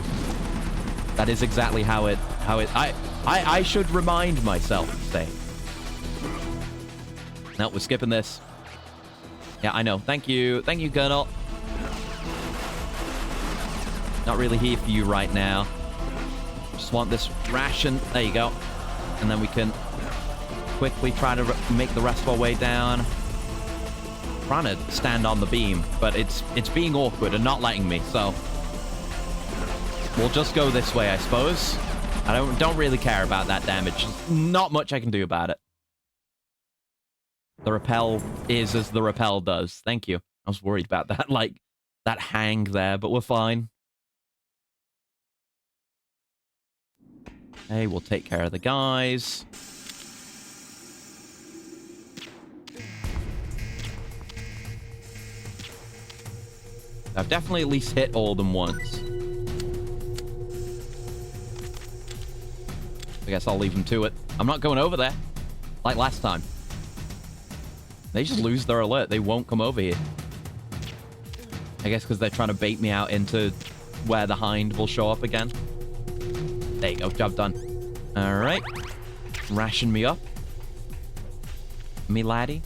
That is exactly how it I should remind myself to save. No, we're skipping this. Yeah, I know. Thank you, Colonel. Not really here for you right now. Just want this ration. There you go. And then we can quickly try to make the rest of our way down. Trying to stand on the beam, but it's being awkward and not letting me, so we'll just go this way, I suppose. I don't really care about that damage. Not much I can do about it. The rappel is as the rappel does. Thank you. I was worried about that, like, that hang there, but we're fine. Hey, we'll take care of the guys. I've definitely at least hit all of them once. I guess I'll leave them to it. I'm not going over there, like last time. They just lose their alert. They won't come over here. I guess because they're trying to bait me out into where the hind will show up again. There you go. Job done. All right. Ration me up. Me laddie.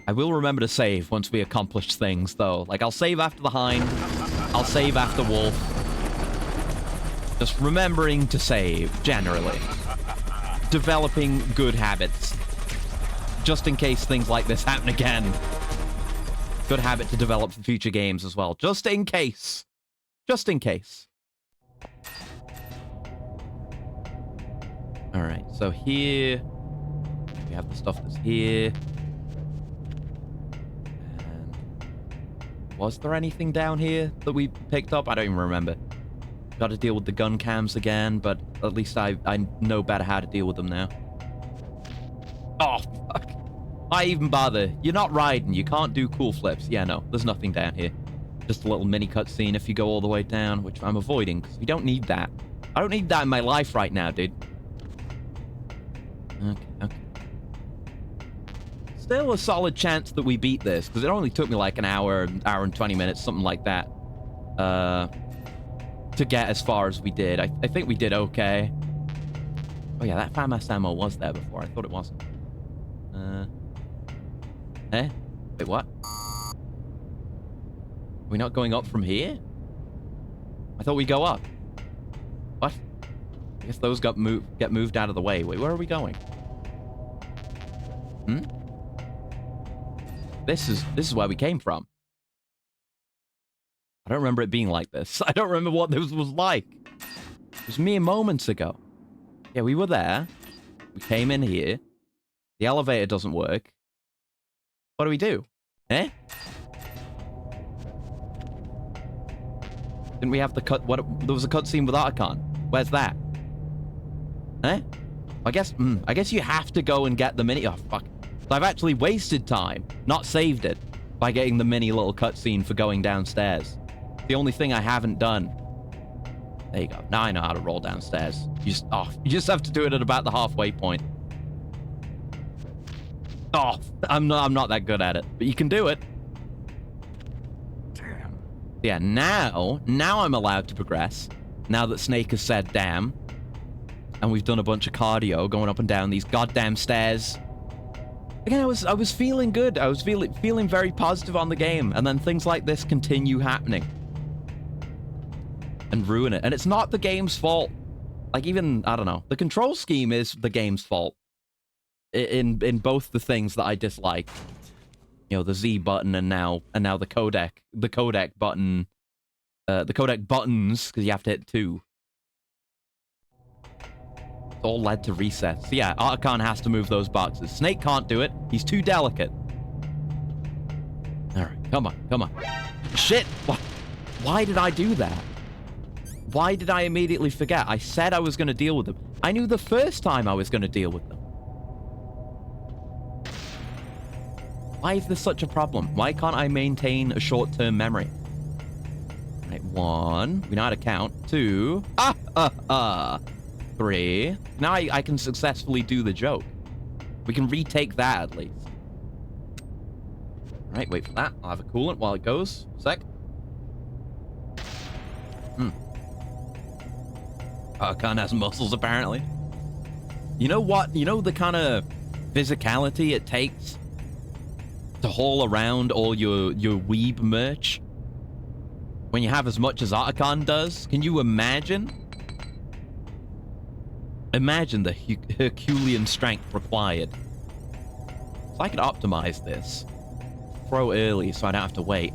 I will remember to save once we accomplish things, though. Like, I'll save after the hind. I'll save after wolf. Just remembering to save, generally. Developing good habits. Just in case things like this happen again. Good habit to develop for future games as well. Just in case. Just in case. Alright, so here... we have the stuff that's here. And... was there anything down here that we picked up? I don't even remember. Got to deal with the gun cams again, but at least I know better how to deal with them now. Oh, fuck. Why even bother? You're not riding. You can't do cool flips. Yeah, no. There's nothing down here. Just a little mini cutscene if you go all the way down, which I'm avoiding, because we don't need that. I don't need that in my life right now, dude. Okay. still a solid chance that we beat this, because it only took me like an hour and 20 minutes, something like that, to get as far as we did. I think we did okay. Oh yeah, that FAMAS ammo was there before. I thought it wasn't. Wait, what? Are we not going up from here? I thought we go up. What? I guess those get moved out of the way. Wait, where are we going? This is where we came from. I don't remember it being like this. I don't remember what this was like. It was mere moments ago. Yeah, we were there. We came in here. The elevator doesn't work. What do we do? Eh? Didn't we have the cut? What? There was a cutscene with Otacon. Where's that? Eh? I guess you have to go and get the mini. Oh fuck! So I've actually wasted time, not saved it, by getting the mini little cutscene for going downstairs. The only thing I haven't done. There you go. Now I know how to roll downstairs. You just have to do it at about the halfway point. Oh, I'm not that good at it, but you can do it. Damn. Yeah, now I'm allowed to progress. Now that Snake has said damn, and we've done a bunch of cardio going up and down these goddamn stairs. Again, I was feeling good. I was feeling very positive on the game, and then things like this continue happening and ruin it. And it's not the game's fault. Like, even, I don't know, the control scheme is the game's fault. In both the things that I dislike, you know, the Z button and now the codec button, the codec buttons, because you have to hit 2. It's all led to resets. So yeah, Otacon has to move those boxes. Snake can't do it. He's too delicate. All right, come on. Shit! Why did I do that? Why did I immediately forget? I said I was going to deal with them. I knew the first time I was going to deal with them. Why is this such a problem? Why can't I maintain a short-term memory? Right, 1. We know how to count. 2. 3. Now I can successfully do the joke. We can retake that at least. Right, wait for that. I'll have a coolant while it goes. A sec. Otacon has muscles, apparently. You know what? You know the kind of physicality it takes to haul around all your weeb merch when you have as much as Otacon does? Can you imagine? Imagine the Herculean strength required. So I could optimize this. Throw early so I don't have to wait.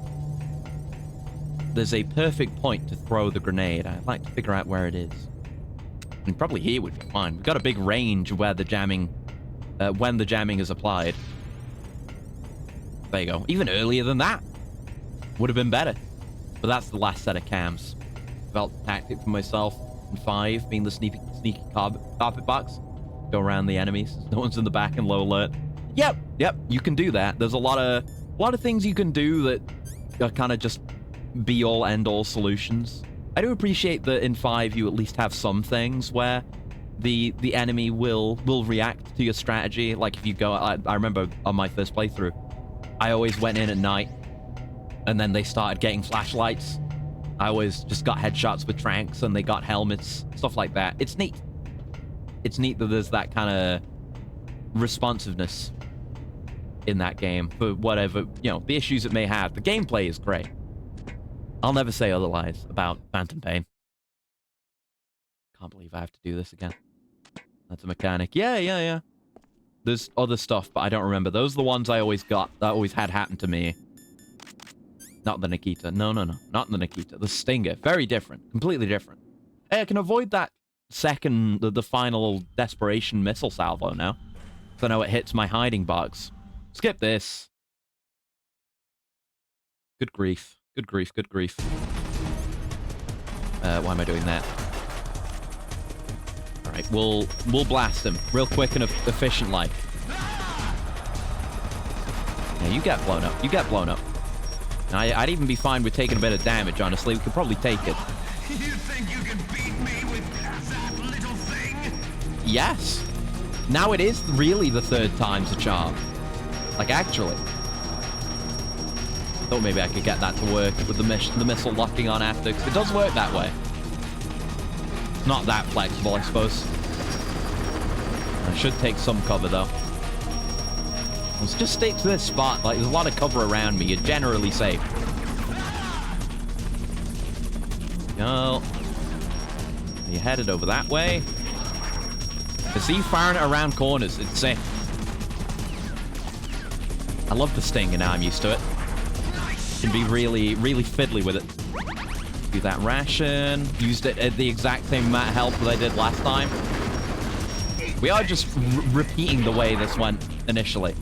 There's a perfect point to throw the grenade. I'd like to figure out where it is. And probably here would be fine. We've got a big range where the jamming, when the jamming is applied. There you go. Even earlier than that would have been better. But that's the last set of cams. Felt tactic for myself. And 5 being the sneaky carpet box. Go around the enemies. No one's in the back and low alert. Yep. You can do that. There's a lot of things you can do that are kind of just be all end all solutions. I do appreciate that in 5 you at least have some things where the enemy will react to your strategy. Like if you go, I remember on my first playthrough, I always went in at night, and then they started getting flashlights. I always just got headshots with tranks, and they got helmets, stuff like that. It's neat. It's neat that there's that kind of responsiveness in that game for whatever, you know, the issues it may have. The gameplay is great. I'll never say otherwise about Phantom Pain. Can't believe I have to do this again. That's a mechanic. Yeah. There's other stuff, but I don't remember. Those are the ones I always got. That always had happened to me. Not the Nikita. No. Not the Nikita. The Stinger. Very different. Completely different. Hey, I can avoid that the final desperation missile salvo now. So I know it hits my hiding box. Skip this. Good grief. Why am I doing that? Alright, we'll blast him real quick and efficient like. Yeah, you get blown up. Now, I'd even be fine with taking a bit of damage, honestly. We could probably take it. You think you can beat me with that little thing? Yes. Now it is really the 3rd time's a charm. Like, actually. Thought maybe I could get that to work with the missile locking on after, because it does work that way. Not that flexible, I suppose. I should take some cover, though. Let's just stick to this spot. Like, there's a lot of cover around me. You're generally safe. Go. You headed over that way. You see, firing it around corners. It's sick. I love the sting, and now I'm used to it. Can be really, really fiddly with it. Do that ration. Used it at the exact same amount of health that I did last time. We are just repeating the way this went initially.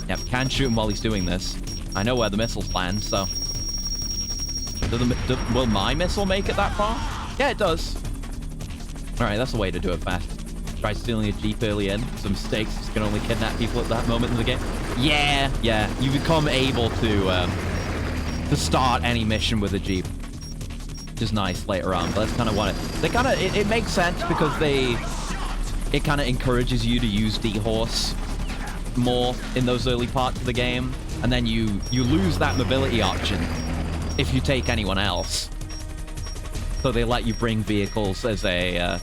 Yep, can shoot him while he's doing this. I know where the missiles land, so... will my missile make it that far? Yeah, it does. Alright, that's the way to do it fast. Try stealing a Jeep early in. Some mistakes. You can only kidnap people at that moment in the game. Yeah. You become able to start any mission with a Jeep. Which is nice later on, but that's kind of what it makes sense because it kind of encourages you to use D-Horse more in those early parts of the game, and then you lose that mobility option if you take anyone else. So they let you bring vehicles as a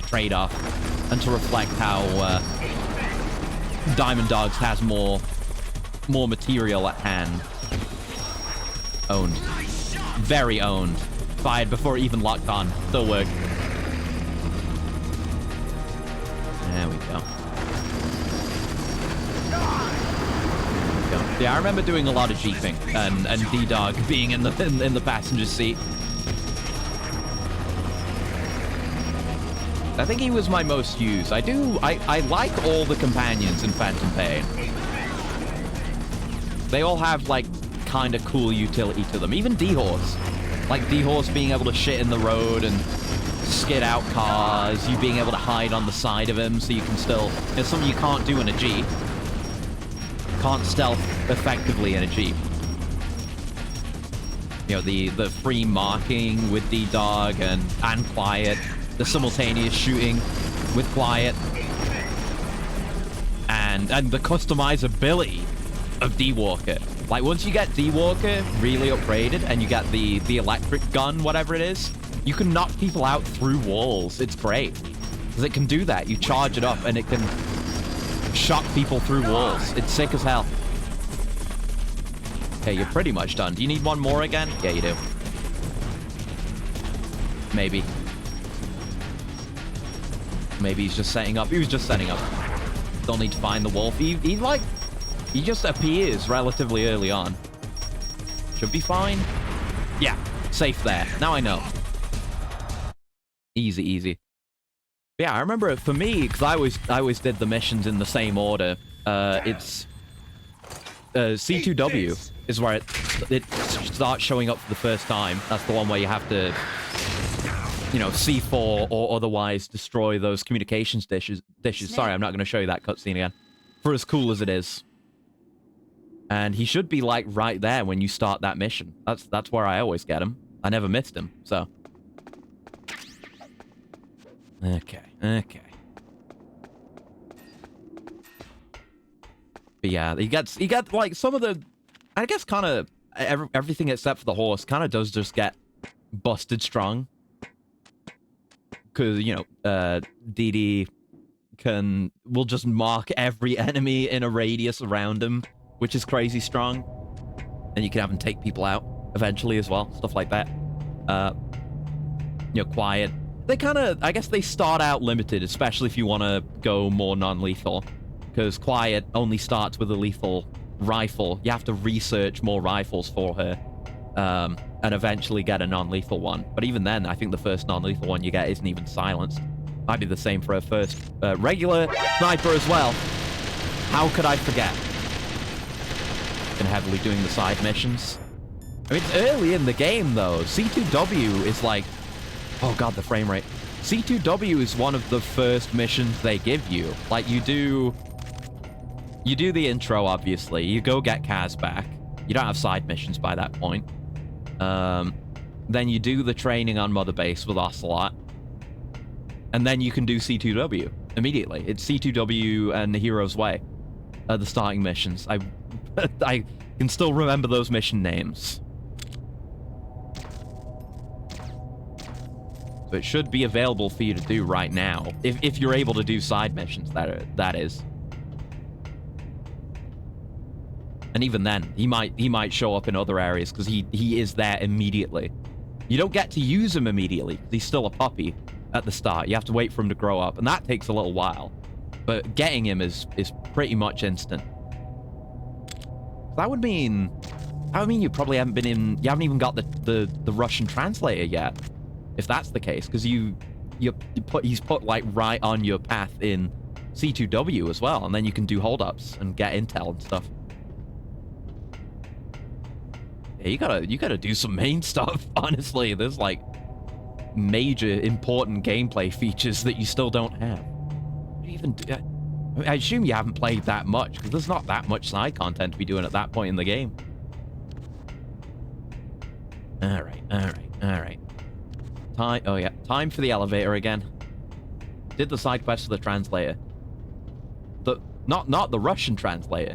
trade-off, and to reflect how Diamond Dogs has more material at hand. Owned. Very owned. Fired before it even locked on. Still worked. There we go. Yeah, I remember doing a lot of jeeping and D-Dog being in the passenger seat. I think he was my most used. I like all the companions in Phantom Pain. They all have like kind of cool utility to them. Even D-Horse. Like D-Horse being able to shit in the road and skid out cars, you being able to hide on the side of him so you can still... It's something you can't do in a Jeep. Can't stealth effectively in a Jeep. You know, the free marking with D-Dog and Quiet, the simultaneous shooting with Quiet, and the customizability of D-Walker. Like, once you get D-Walker really upgraded and you get the electric gun, whatever it is, you can knock people out through walls. It's great. Because it can do that. You charge it up and it can shock people through walls. It's sick as hell. Okay, you're pretty much done. Do you need one more again? Yeah, you do. Maybe. Maybe he's just setting up. He was just setting up. Don't need to find the wolf. He just appears relatively early on. Should be fine. Yeah, safe there. Now I know. Easy, easy. Yeah, I remember for me, because I always did the missions in the same order. It's C2W is where it starts showing up for the first time. That's the one where you have to, you know, C4 or otherwise destroy those communications dishes. Sorry, I'm not going to show you that cutscene again. For as cool as it is. And he should be like right there when you start that mission. That's where I always get him. I never missed him, so. Okay. But yeah, he gets like some of the, I guess kind of everything except for the horse kind of does just get busted strong. Because, you know, DD will just mark every enemy in a radius around him, which is crazy strong. And you can have him take people out eventually as well, stuff like that. You know, Quiet. They kind of, I guess they start out limited, especially if you want to go more non-lethal. Because Quiet only starts with a lethal rifle. You have to research more rifles for her. And eventually get a non-lethal one. But even then, I think the first non-lethal one you get isn't even silenced. I did the same for her first regular sniper as well. How could I forget? Been heavily doing the side missions. I mean, it's early in the game, though. C2W is like... Oh, God, the frame rate. C2W is one of the first missions they give you. Like, you do the intro, obviously. You go get Kaz back. You don't have side missions by that point. Then you do the training on Mother Base with Ocelot. And then you can do C2W immediately. It's C2W and the Hero's Way. the starting missions. I can still remember those mission names. So it should be available for you to do right now, if you're able to do side missions. That is. And even then, he might show up in other areas because he is there immediately. You don't get to use him immediately because he's still a puppy at the start. You have to wait for him to grow up, and that takes a little while. But getting him is pretty much instant. That would mean you probably haven't been in. You haven't even got the Russian translator yet, if that's the case, because he's put like right on your path in C2W as well, and then you can do holdups and get intel and stuff. Yeah, you gotta do some main stuff. Honestly, there's like major important gameplay features that you still don't have. What do you even do? I assume you haven't played that much because there's not that much side content to be doing at that point in the game. All right. Time for the elevator again. Did the side quest for the translator. Not the Russian translator.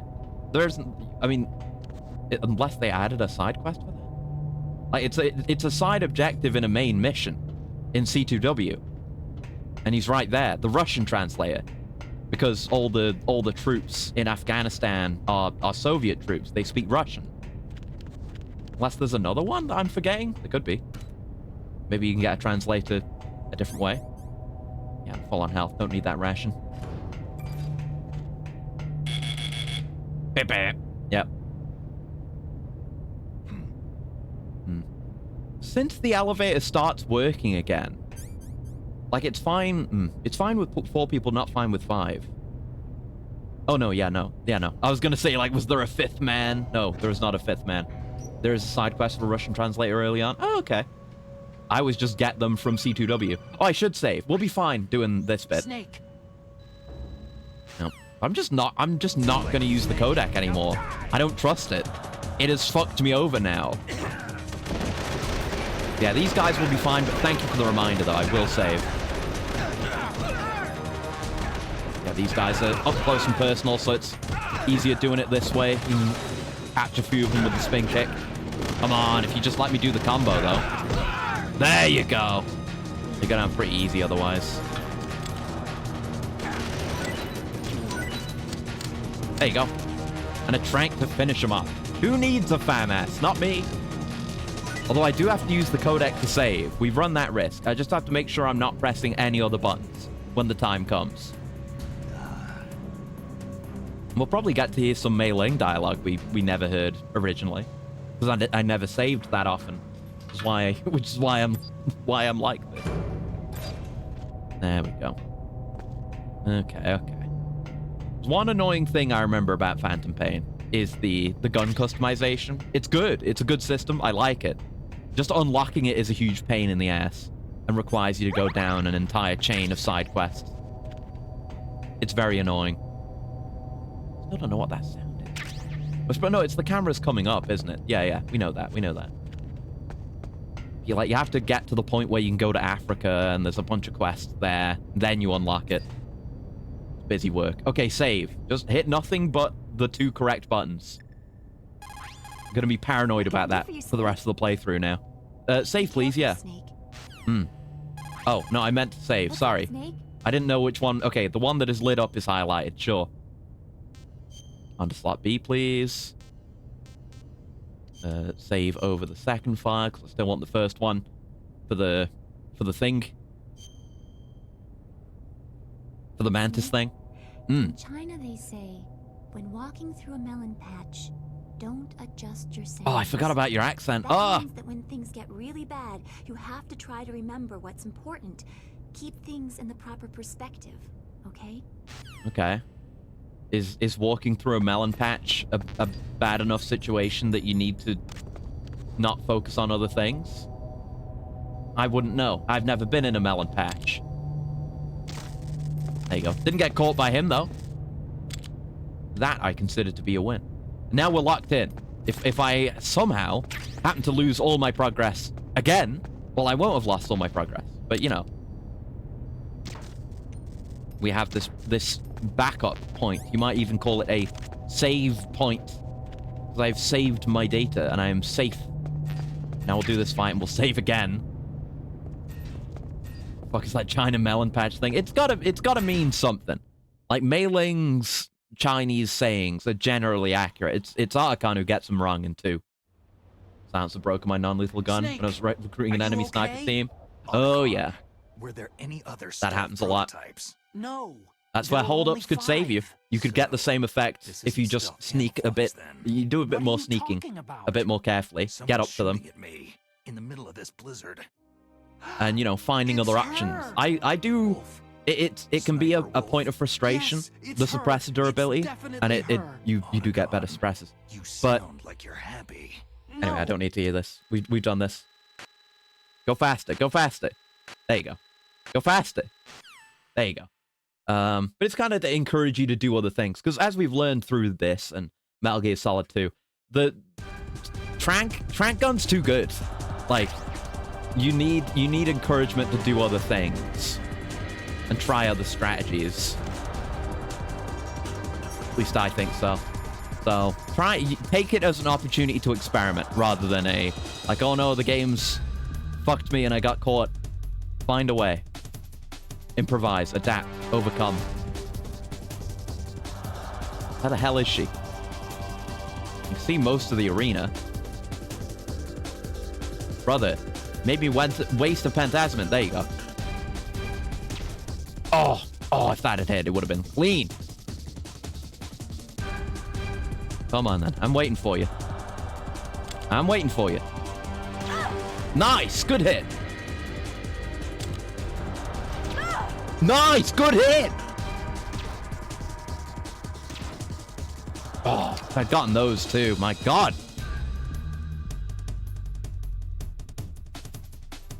Unless they added a side quest for that. Like it's a side objective in a main mission in C2W. And he's right there, the Russian translator. Because all the troops in Afghanistan are Soviet troops. They speak Russian. Unless there's another one that I'm forgetting. There could be. Maybe you can get a translator a different way. Yeah, I'm full on health. Don't need that ration. Yep. Since the elevator starts working again, like it's fine. It's fine with 4 people, not fine with 5. Oh no, no. I was gonna say, like, was there a 5th man? No, there is not a 5th man. There is a side quest for a Russian translator early on. Oh, okay. I was just get them from C2W. Oh, I should save. We'll be fine doing this bit. Snake. No, I'm just not gonna use the codec anymore. I don't trust it. It has fucked me over now. Yeah, these guys will be fine, but thank you for the reminder that I will save. Yeah, these guys are up close and personal, so it's easier doing it this way. You can catch a few of them with the spin kick. Come on, if you just let me do the combo, though. There you go. You're gonna have pretty easy otherwise. There you go. And a trank to finish him off. Who needs a FAMAS? Not me. Although I do have to use the codec to save. We've run that risk. I just have to make sure I'm not pressing any other buttons when the time comes. We'll probably get to hear some Mei Ling dialogue we never heard originally. Because I never saved that often. Which is why I'm like this. There we go. Okay. One annoying thing I remember about Phantom Pain is the gun customization. It's good. It's a good system. I like it. Just unlocking it is a huge pain in the ass and requires you to go down an entire chain of side quests. It's very annoying. Still don't know what that sound is. But no, it's the cameras coming up, isn't it? Yeah, we know that. You have to get to the point where you can go to Africa and there's a bunch of quests there. Then you unlock it. It's busy work. Okay, save. Just hit nothing but the 2 correct buttons. I'm gonna be paranoid about that for the rest of the playthrough now. Save, please. Yeah. Oh no, I meant to save. Sorry. I didn't know which one. Okay, the one that is lit up is highlighted. Sure. Onto slot B, please. Save over the second file because I still want the first one for the thing. For the mantis thing. In China, they say, when walking through a melon patch, don't adjust your sandals. Oh, I forgot about your accent. That means that when things get really bad, you have to try to remember what's important. Keep things in the proper perspective, okay? Okay. Is walking through a melon patch a bad enough situation that you need to not focus on other things? I wouldn't know. I've never been in a melon patch. There you go. Didn't get caught by him, though. That I consider to be a win. Now we're locked in. If I somehow happen to lose all my progress again, well, I won't have lost all my progress. But, you know. we have this backup point. You might even call it a save point. Because I've saved my data and I am safe. Now we'll do this fight and we'll save again. Fuck is that China melon patch thing? It's gotta mean something. Like Mei Ling's Chinese sayings are generally accurate. It's Arkan who gets them wrong in 2. Silence have broken my non-lethal gun Snake, when I was recruiting an are you enemy okay? sniper team. Oh yeah. Were there any other That happens a lot. prototypes? No. That's there where were holdups only could save you. 5. You could get the same effect This if you isn't just stealth sneak a bit. camouflage, then. You do a bit What are more you sneaking, talking about? a bit more carefully. Someone's Get up to them, shooting at me in the middle of this blizzard. and you know, finding It's other her. options. I do. Wolf. It can be a Sniper point of frustration, Yes, it's the her. suppressor durability, It's and definitely it her. you do get better suppressors. You But- sound like you're happy. Anyway, I No. don't need to hear this. We've done this. Go faster. Go faster. There you go. Go faster. There you go. But it's kind of to encourage you to do other things, because as we've learned through this and Metal Gear Solid 2, the trank gun's too good. Like, you need encouragement to do other things and try other strategies. At least I think so. So take it as an opportunity to experiment rather than a like, oh no, the game's fucked me and I got caught. Find a way. Improvise, adapt, overcome. How the hell is she? You can see most of the arena. Brother, maybe waste a Pentasment. There you go. Oh, if that had hit, it would have been clean. Come on, then. I'm waiting for you. I'm waiting for you. Nice! Good hit! Nice! Good hit! Oh, if I'd gotten those too. My God.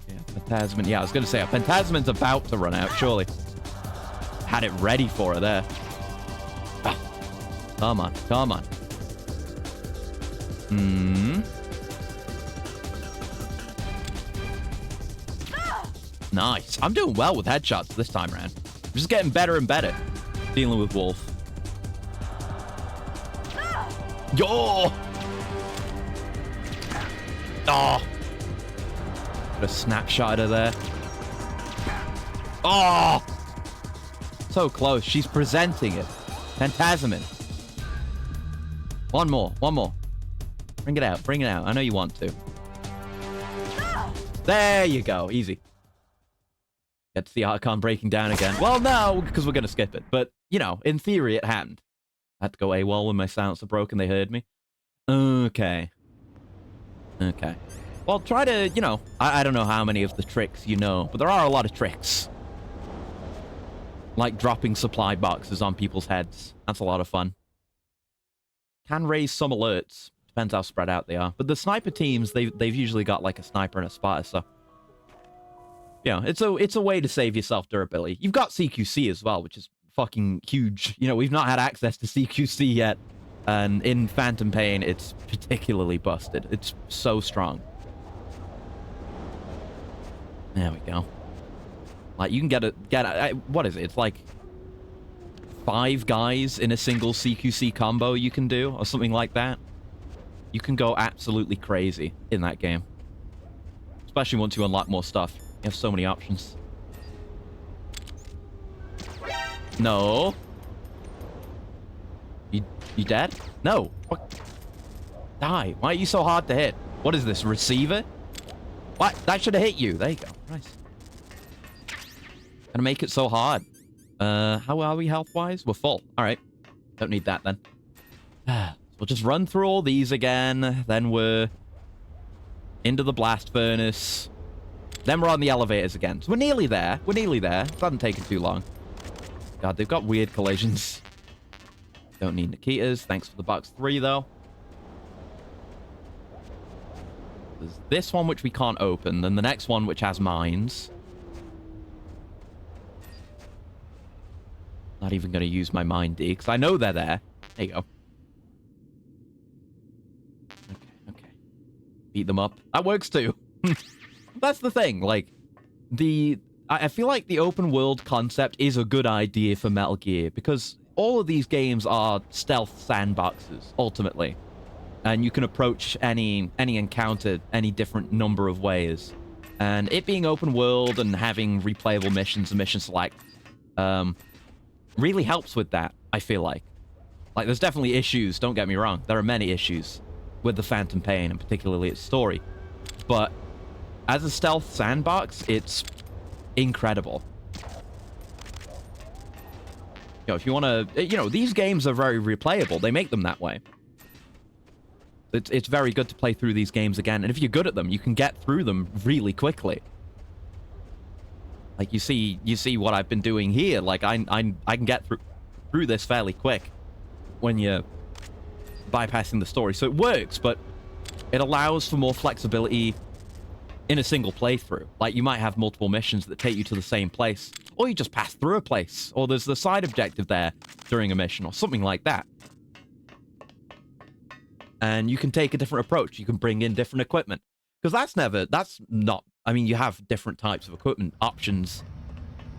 Yeah, Pentasment. Yeah, I was going to say, a Pentasment's about to run out, surely. Had it ready for her there. Ah. Come on. Come on. Nice. I'm doing well with headshots this time around. I'm just getting better and better dealing with Wolf. Yo! Oh! Put a snapshot of her there. Oh! So close. She's presenting it. Pentasment. One more. One more. Bring it out. Bring it out. I know you want to. There you go. Easy. Get to see Archon breaking down again. Well, no, because we're going to skip it. But, you know, in theory, it happened. I had to go AWOL when my silencer broke and they heard me. Okay. Okay. Well, try to, you know, I don't know how many of the tricks you know, but there are a lot of tricks. Like dropping supply boxes on people's heads. That's a lot of fun. Can raise some alerts. Depends how spread out they are. But the sniper teams, they've usually got like a sniper and a spotter, so... You know, it's a way to save yourself durability. You've got CQC as well, which is fucking huge. You know, we've not had access to CQC yet. And in Phantom Pain, it's particularly busted. It's so strong. There we go. Like, you can get a what is it? It's like 5 guys in a single CQC combo you can do, or something like that. You can go absolutely crazy in that game. Especially once you unlock more stuff. You have so many options. No. You dead? No. What? Die. Why are you so hard to hit? What is this, receiver? What? That should have hit you. There you go. Nice. Gonna make it so hard. How are we health-wise? We're full. All right. Don't need that then. We'll just run through all these again. Then we're into the blast furnace. Then we're on the elevators again. So we're nearly there. We're nearly there. It hasn't taken too long. God, they've got weird collisions. Don't need Nikitas. Thanks for the box 3, though. There's this one, which we can't open. Then the next one, which has mines. Not even going to use my mine D, because I know they're there. There you go. Okay. Beat them up. That works, too. That's the thing. Like, I feel like the open world concept is a good idea for Metal Gear because all of these games are stealth sandboxes, ultimately. And you can approach any encounter any different number of ways. And it being open world and having replayable missions and mission select really helps with that, I feel like. Like, there's definitely issues, don't get me wrong. There are many issues with the Phantom Pain, and particularly its story. But as a stealth sandbox, it's incredible. You know, if you want to... You know, these games are very replayable. They make them that way. It's very good to play through these games again. And if you're good at them, you can get through them really quickly. Like, you see what I've been doing here. Like, I can get through this fairly quick when you're bypassing the story. So it works, but it allows for more flexibility in a single playthrough. Like, you might have multiple missions that take you to the same place, or you just pass through a place, or there's the side objective there during a mission, or something like that. And you can take a different approach. You can bring in different equipment. Because that's not... I mean, you have different types of equipment options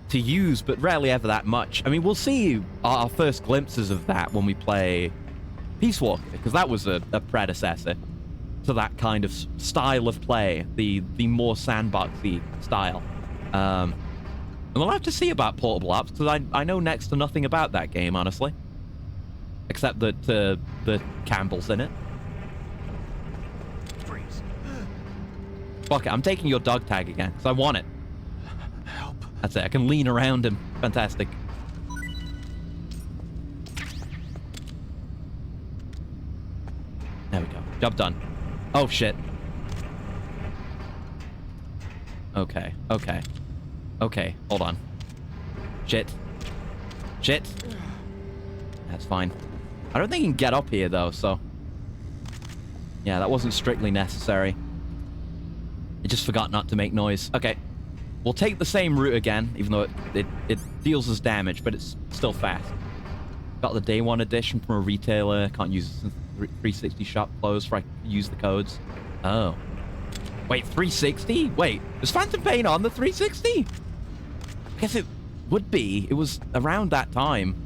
to use, but rarely ever that much. I mean, we'll see our first glimpses of that when we play Peace Walker, because that was a predecessor to that kind of style of play, the more sandboxy style. And we'll have to see about Portable Ops, because I know next to nothing about that game, honestly. Except that the Campbell's in it. Fuck it, I'm taking your dog tag again, because I want it. Help. That's it, I can lean around him. Fantastic. There we go. Job done. Oh, shit. Okay, okay. Okay, hold on. Shit. Shit. That's fine. I don't think you can get up here, though, so... Yeah, that wasn't strictly necessary. I just forgot not to make noise. Okay. We'll take the same route again, even though it deals us damage, but it's still fast. Got the Day 1 edition from a retailer. Can't use it since 360 shop closed for I can use the codes. Oh. Wait, 360? Wait, is Phantom Pain on the 360? I guess it would be. It was around that time.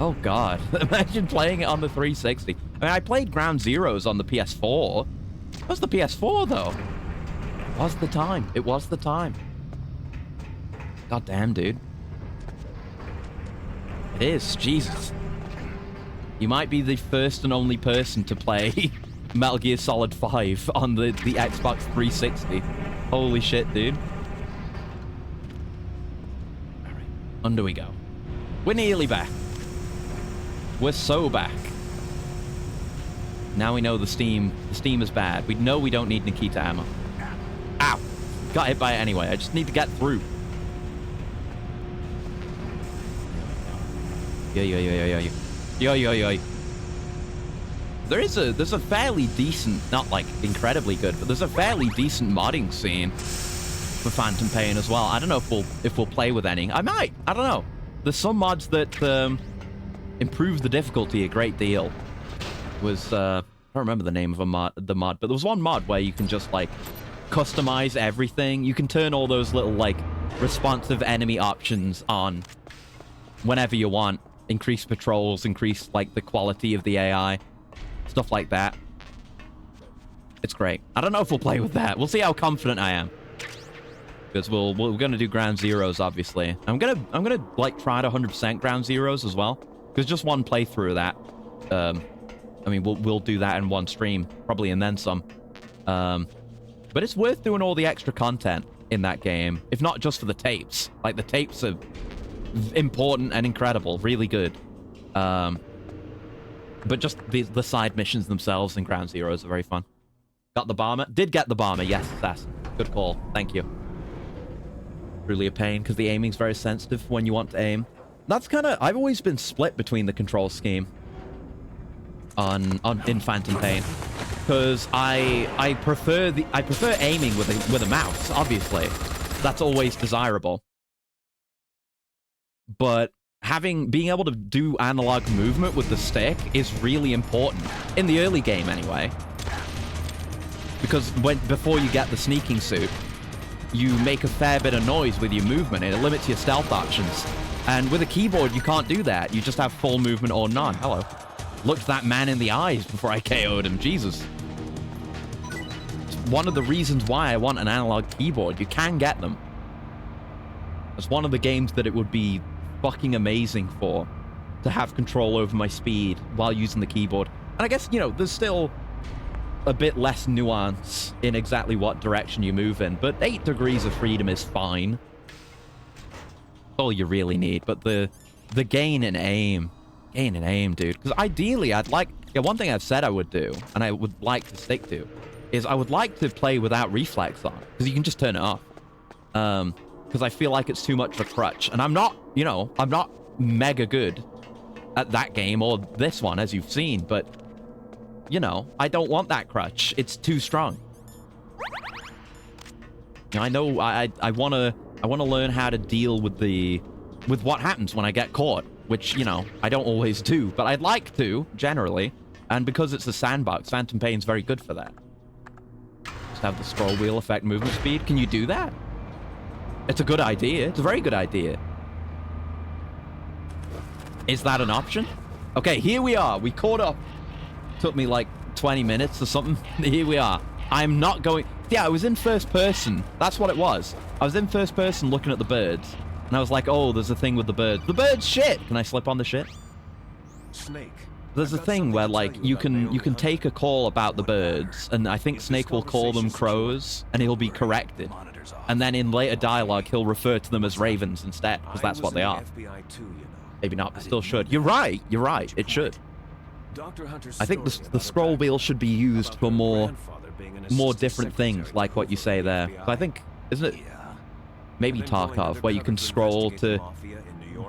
Oh, God. Imagine playing it on the 360. I mean, I played Ground Zeroes on the PS4. That was the PS4, though. It was the time. It was the time. God damn, dude. It is. Jesus. You might be the first and only person to play Metal Gear Solid 5 on the Xbox 360. Holy shit, dude. Alright. Under we go. We're nearly back. We're so back. Now we know the steam is bad. We know we don't need Nikita ammo. Ow! Got hit by it anyway. I just need to get through. Yo. There's a fairly decent, not like incredibly good, but there's a fairly decent modding scene for Phantom Pain as well. I don't know if we'll play with any. I might. I don't know. There's some mods that improve the difficulty a great deal. Was I don't remember the name of the mod, but there was one mod where you can just like customize everything. You can turn all those little like responsive enemy options on whenever you want. Increase patrols, increase like the quality of the AI, stuff like that. It's great. I don't know if we'll play with that. We'll see how confident I am, because we're gonna do Ground Zeroes, obviously. I'm gonna like try to 100% Ground Zeroes as well, because just one playthrough of that. I mean, we'll do that in one stream, probably, and then some. But it's worth doing all the extra content in that game, if not just for the tapes. Like, the tapes are important and incredible, really good. But just the side missions themselves in Ground Zeroes are very fun. Got the bomber? Did get the bomber, yes, Assassin. Good call, thank you. Really a pain, because the aiming's very sensitive when you want to aim. That's kind of... I've always been split between the control scheme in Phantom Pain, because I prefer aiming with a mouse. Obviously, that's always desirable. But being able to do analog movement with the stick is really important in the early game, anyway. Because before you get the sneaking suit, you make a fair bit of noise with your movement. It limits your stealth options. And with a keyboard, you can't do that. You just have full movement or none. Hello. Looked that man in the eyes before I KO'd him. Jesus. It's one of the reasons why I want an analog keyboard. You can get them. It's one of the games that it would be fucking amazing for, to have control over my speed while using the keyboard. And I guess, you know, there's still a bit less nuance in exactly what direction you move in, but 8 degrees of freedom is fine. All you really need. But the gain in aim, dude. Because ideally, I'd like, yeah, one thing I've said I would do, and I would like to stick to, is I would like to play without reflex on, because you can just turn it off. Because I feel like it's too much of a crutch, and I'm not, you know, I'm not mega good at that game or this one, as you've seen, but you know, I don't want that crutch. It's too strong. You know, I know I want to learn how to deal with what happens when I get caught, which, you know, I don't always do, but I'd like to, generally. And because it's a sandbox, Phantom Pain's very good for that. Just have the scroll wheel affect movement speed. Can you do that? It's a good idea. It's a very good idea. Is that an option? Okay, here we are. We caught up. Took me like 20 minutes or something. Here we are. I'm not going... Yeah, I was in first person. That's what it was. I was in first person looking at the birds. And I was like, oh, there's a thing with the birds. The birds shit! Can I slip on the shit? Snake. There's a thing where, like, you can take a call about the birds, and I think Snake will call them crows, and he'll be corrected. And then in later dialogue, he'll refer to them as ravens instead, because that's what they are. Maybe not, but still should. You're right. You're right. It should. I think the scroll wheel should be used for more different things, like what you say there. So I think, isn't it maybe Tarkov, where you can scroll to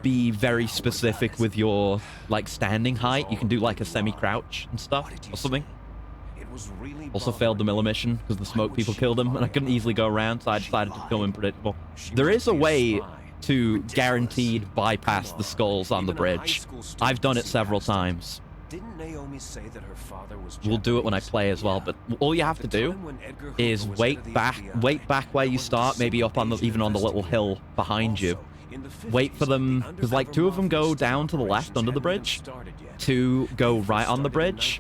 be very specific with your, like, standing height? You can do, like, a semi-crouch and stuff, or something. Also failed the Miller mission, because the smoke people killed him, and I couldn't easily go around, so I decided to film Unpredictable. There is a way to guaranteed bypass the skulls on the bridge. I've done it several times. Didn't Naomi say that her father was We'll do it when I play as well, but all you have to do is wait back where you start, maybe up on the, even on the little hill behind you. Wait for them, because like 2 of them go down to the left under the bridge, 2 go right on the bridge,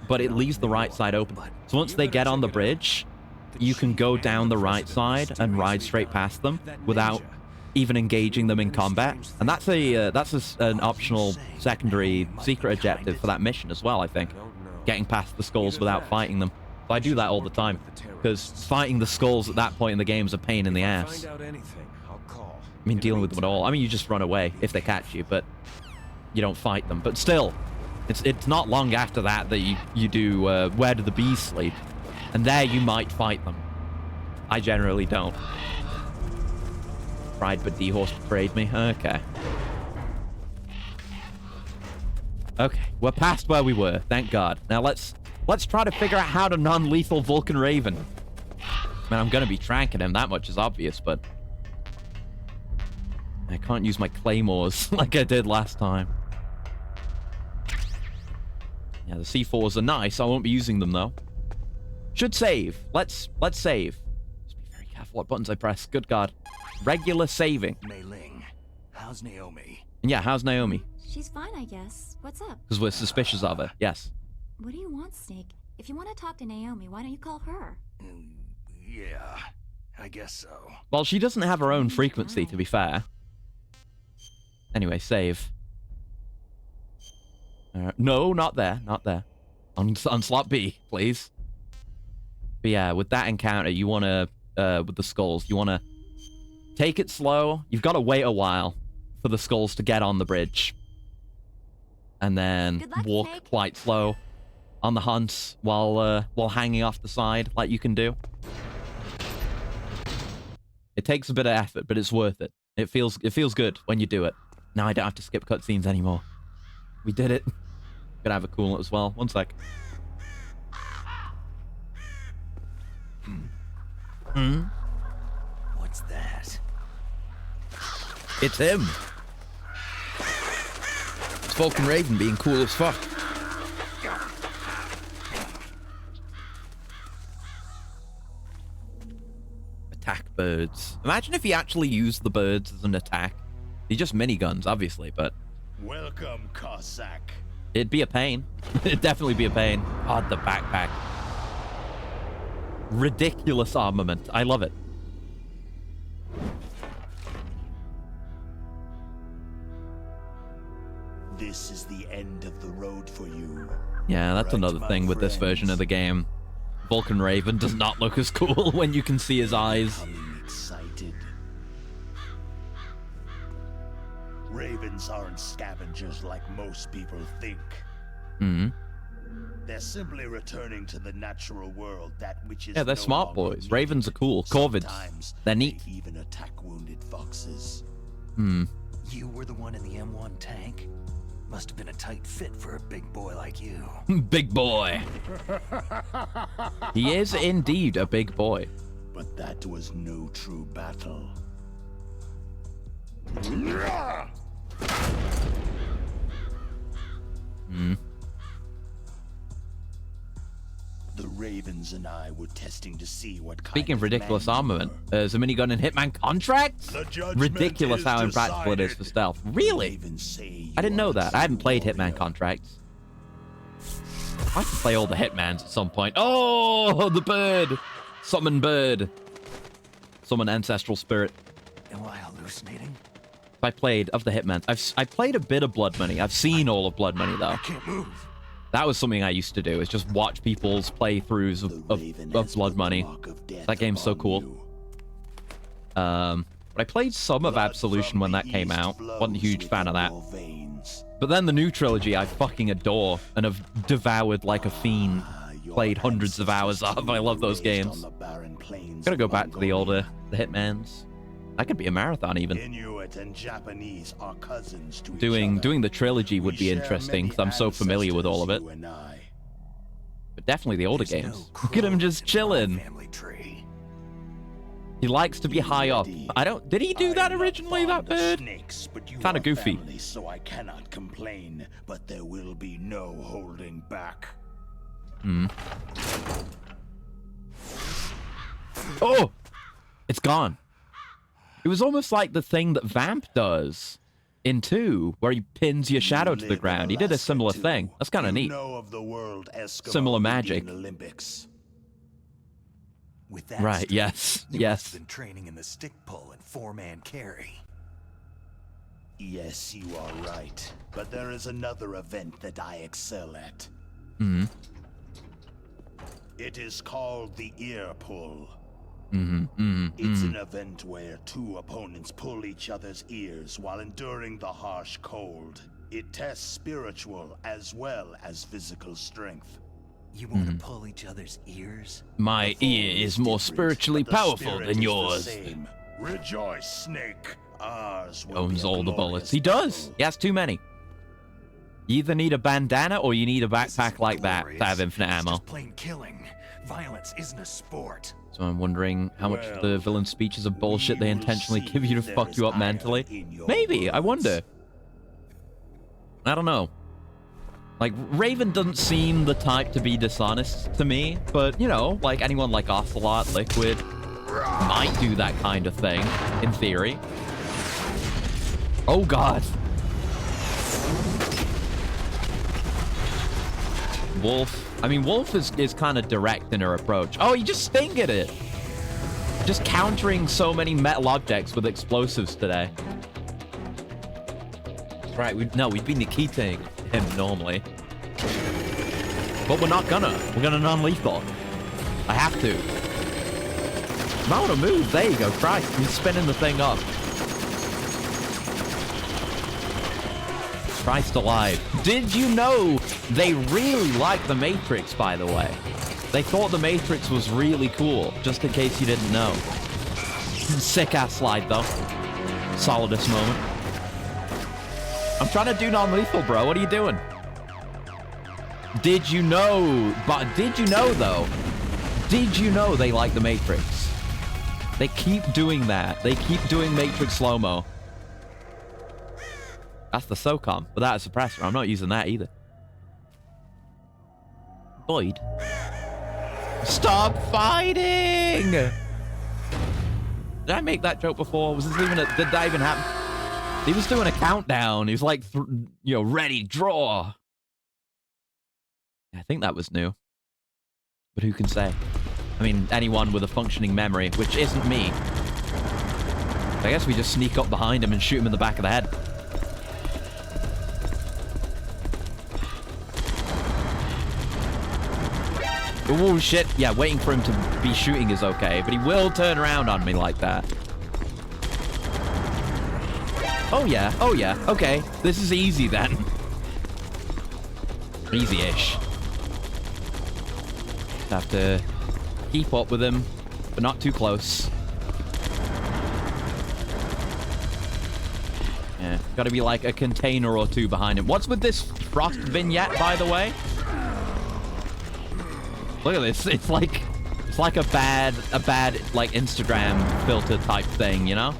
but it leaves the right side open. So once they get on the bridge, you can go down the right side and ride straight past them without even engaging them in combat. And that's an optional secondary secret objective for that mission as well, I think. Getting past the skulls without fighting them. So I do that all the time, because fighting the skulls at that point in the game is a pain in the ass. I mean, dealing with them at all. I mean, you just run away if they catch you, but you don't fight them. But still, it's not long after that that you do Where Do the Bees Sleep? And there you might fight them. I generally don't. Pride but D-Horse betrayed me. Okay. Okay, we're past where we were, thank God. Now let's try to figure out how to non-lethal Vulcan Raven. I mean, I'm gonna be tranking him, that much is obvious, but I can't use my claymores like I did last time. Yeah, the C4s are nice. I won't be using them though. Should save. Let's save. Just be very careful what buttons I press. Good God. Regular saving. Mei Ling, how's Naomi? And yeah, how's Naomi? She's fine, I guess. What's up? Because we're suspicious of her. Yes. What do you want, Snake? If you want to talk to Naomi, why don't you call her? Yeah, I guess so. Well, she doesn't have her own frequency, to be fair. Anyway, save. No, not there. Not there. On slot B, please. But yeah, with that encounter, you want to, with the skulls, you want to take it slow. You've got to wait a while for the skulls to get on the bridge. And then walk quite slow on the hunt while hanging off the side, like you can do. It takes a bit of effort, but it's worth it. It feels good when you do it. Now I don't have to skip cutscenes anymore. We did it. Gonna have a coolant as well. One sec. What's that? It's him. It's Vulcan Raven being cool as fuck. birds. Imagine if he actually used the birds as an attack. They're just miniguns, obviously, but Welcome, Cossack. it'd be a pain. It'd definitely be a pain. Oh, the backpack. Ridiculous armament. I love it. This is the end of the road for you. Yeah, that's Right, another my thing with this version of friends. the game. Vulcan Raven does not look as cool when you can see his eyes. Becoming excited. Ravens aren't scavengers like most people think. Hmm. They're simply returning to the natural world, that which is Yeah, they're no smart longer boys. needed. Ravens are cool. Corvids, Sometimes they're neat. They even attack wounded foxes. Hmm. You were the one in the M1 tank? Must have been a tight fit for a big boy like you. Big boy. He is indeed a big boy. But that was no true battle. Hmm. The Ravens and I were testing to see what kind Speaking of ridiculous man you armament, were. there's a minigun in Hitman Contracts? The judgment Ridiculous is how impractical it is for decided. stealth. Really? Ravens say I didn't you know are the that. I haven't true played warrior. Hitman Contracts. I have to play all the Hitmans at some point. Oh, the bird! Summon bird. Summon ancestral spirit. Am I hallucinating? I played of the Hitmans. I played a bit of Blood Money. I've seen all of Blood Money though. Can't move. That was something I used to do. Is just watch people's playthroughs The Raven of has Blood put the Money. mark of death That game's so upon cool. you. But I played some of Blood Absolution from when the that came east out. flows Wasn't a huge within fan of that. your veins. But then the new trilogy I fucking adore and have devoured like a fiend. Your Played hundreds of hours ancestors of. I love those raised games. on the barren plains Gotta of go back to the Mongolia. older, the Hitmans. That could be a marathon even. Inuit and Japanese are cousins to each Doing other. the trilogy would We be share interesting many because I'm so familiar with all of it. ancestors, you and I. But definitely the older There's games. no Look at him crow just in my chilling. family tree. He likes to be high up. I don't. Did he do I'm that not originally? That fond of bird. snakes, but you Kinda are goofy. family, so I cannot complain. But there will be no holding back. Hmm. Oh, it's gone. It was almost like the thing that Vamp does in 2, where he pins your shadow to the Live in ground. He did a Alaska, similar too. thing. That's kind You of neat. know of the World Eskimo Similar Indian magic. Olympics. With that Right, strength, yes, you yes. must have been training in the stick pull and four-man carry. Yes, you are right. But there is another event that I excel at. Hmm. It is called the ear pull. Mm-hmm. It's an event where two opponents pull each other's ears while enduring the harsh cold. It tests spiritual as well as physical strength. You want to pull each other's ears? My The ear form is more different, spiritually but the powerful spirit than is the yours. same. Rejoice, Snake. Ours will Owns be a all the glorious bullets. He does. battle. He has too many. You either need a bandana or you need a This backpack isn't like that glorious. to have infinite It's ammo. just plain killing. Violence isn't a sport. So I'm wondering how much of the Well, villain speeches are bullshit they we will intentionally see give you to if there fuck is you up iron mentally. in your Maybe. I words. wonder. I don't know. Like, Raven doesn't seem the type to be dishonest to me, but, you know, like anyone like Ocelot, Liquid, might do that kind of thing, in theory. Oh, God. Wolf. I mean, Wolf is kind of direct in her approach. Oh, you just sting at it. Just countering so many metal objects with explosives today. Right, we'd be Nikitaing him normally. But we're not gonna. We're gonna non-lethal. I have to. If I want to move, there you go. Christ, he's spinning the thing up. Christ alive. Did you know they really like The Matrix, by the way? They thought The Matrix was really cool, just in case you didn't know. Sick-ass slide, though. Solidest moment. I'm trying to do non-lethal, bro. What are you doing? Did you know? But did you know, though? Did you know they like The Matrix? They keep doing that. They keep doing Matrix slow-mo. That's the SOCOM without a suppressor. I'm not using that either. Boyd. Stop fighting! Did I make that joke before? Was this even did that even happen? He was doing a countdown. He was like, ready, draw. I think that was new. But who can say? I mean, anyone with a functioning memory, which isn't me. I guess we just sneak up behind him and shoot him in the back of the head. Oh, shit. Yeah, waiting for him to be shooting is okay, but he will turn around on me like that. Oh, yeah. Oh, yeah. Okay. This is easy, then. Easy-ish. Have to keep up with him, but not too close. Yeah, gotta be like a container or two behind him. What's with this Frost vignette, by the way? Look at this. It's like a bad like Instagram filter type thing, you know?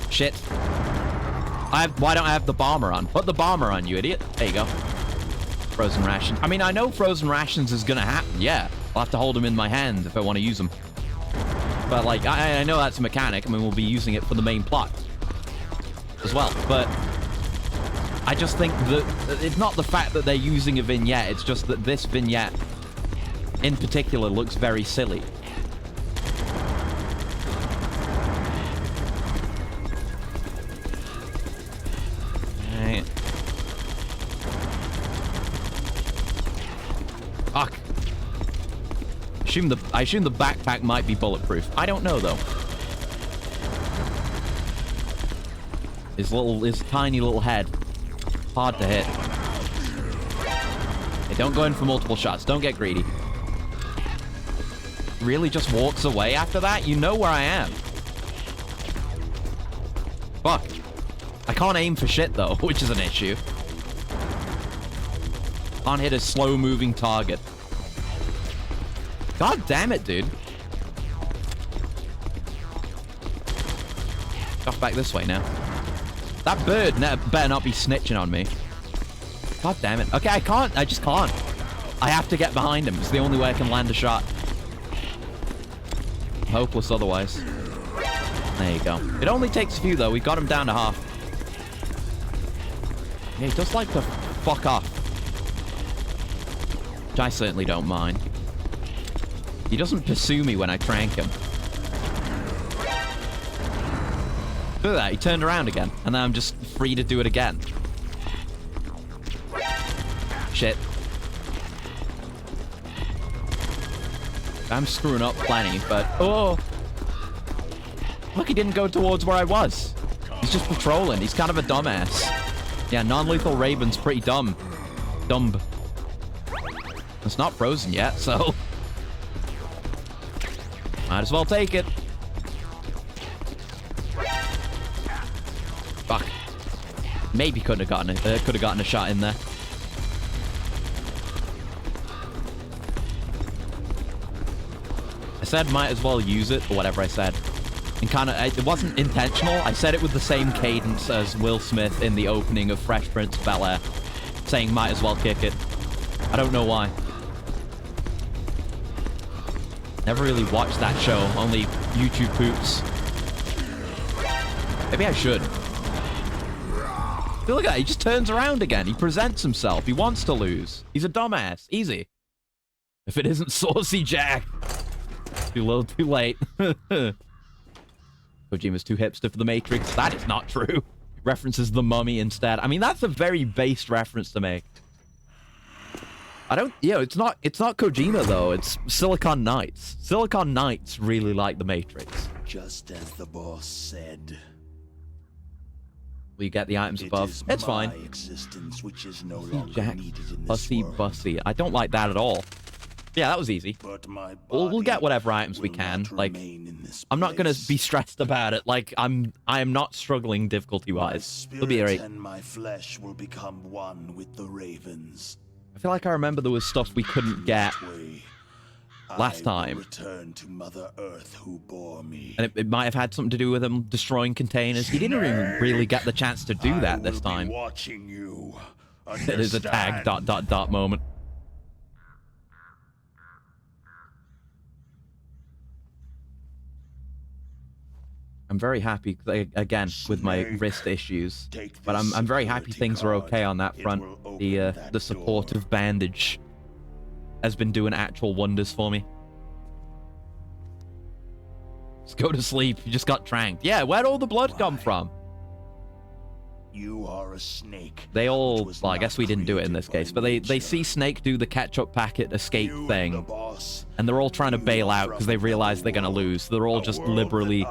Shit. Why don't I have the bomber on? Put the bomber on, you idiot. There you go. Frozen ration. I mean, I know frozen rations is gonna happen. Yeah, I'll have to hold them in my hand if I want to use them. But like, I know that's a mechanic. I mean, we'll be using it for the main plot as well. But I just think that it's not the fact that they're using a vignette. It's just that this vignette in particular looks very silly. Right. Fuck. I assume the backpack might be bulletproof. I don't know though. His tiny little head. Hard to hit. Hey, don't go in for multiple shots. Don't get greedy. Really just walks away after that? You know where I am. Fuck. I can't aim for shit though, which is an issue. Can't hit a slow-moving target. God damn it, dude. Off back this way now. That bird better not be snitching on me. God damn it. Okay, I can't. I just can't. I have to get behind him. It's the only way I can land a shot. Hopeless otherwise. There you go. It only takes a few, though. We got him down to half. Yeah, he does like to fuck off. Which I certainly don't mind. He doesn't pursue me when I trank him. Look at that, he turned around again, and then I'm just free to do it again. Shit. I'm screwing up plenty, but... Oh! Look, he didn't go towards where I was. He's just patrolling. He's kind of a dumbass. Yeah, non-lethal Raven's pretty dumb. Dumb. It's not frozen yet, so... Might as well take it. Fuck. Maybe could have gotten a shot in there. I said might as well use it, or whatever I said. And kind of, it wasn't intentional. I said it with the same cadence as Will Smith in the opening of Fresh Prince of Bel-Air, saying might as well kick it. I don't know why. Never really watched that show, only YouTube poops. Maybe I should. Look at that, he just turns around again. He presents himself. He wants to lose. He's a dumbass. Easy. If it isn't Saucy Jack. Too little, too late. Kojima's too hipster for the Matrix. That is not true. He references The Mummy instead. I mean, that's a very based reference to make. I don't... Yeah, it's not Kojima, though. It's Silicon Knights. Silicon Knights really like The Matrix. Just as the boss said. We get the items above. It's fine. Existence which is no longer Jack, needed in this Bussy, world. Bussy. I don't like that at all. Yeah, that was easy. But my We'll get body whatever items we will can. not Like, remain in this I'm not gonna place. be stressed about it. Like, I am not struggling difficulty-wise. It'll be Spirit alright. and my flesh will become one with the ravens. I feel like I remember there was stuff we couldn't get That way, last I will time. return to Mother Earth who bore me. And it might have had something to do with him destroying containers. He didn't even really get the chance to do that this I will time. be watching you. It is a tag ... moment. I'm very happy, again, with my wrist issues. But I'm very happy things are okay on that front. The supportive bandage has been doing actual wonders for me. Just go to sleep. You just got tranked. Yeah, where'd all the blood come from? You are a snake. They all, well, I guess we didn't do it in this case, but they see Snake do the ketchup packet escape thing, and they're all trying to bail out because they realize they're gonna lose. They're all just liberally.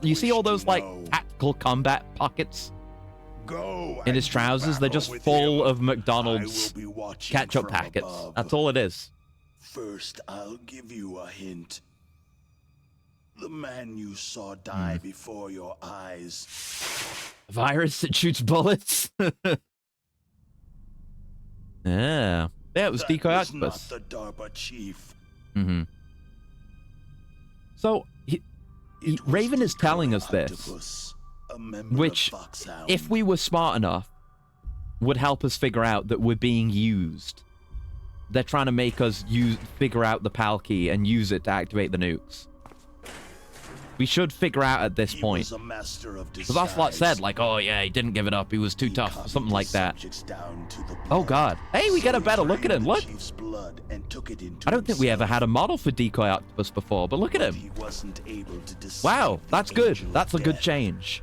You see all those like tactical combat pockets in his trousers? They're just full of McDonald's ketchup packets. That's all it is. First, I'll give you a hint. The man you saw die before your eyes. A virus that shoots bullets? Yeah, it was Decoy Octopus. Not the DARPA chief. So, Raven is telling us this, Octopus, which, if we were smart enough, would help us figure out that we're being used. They're trying to make us figure out the PAL key and use it to activate the nukes. We should figure out at this point. Because Ocelot said, like, oh yeah, he didn't give it up, he was too tough, something like that. Oh god. Hey, we get a better look at him, look! I don't think we ever had a model for Decoy Octopus before, but look at him. Wow, that's good. That's a good change.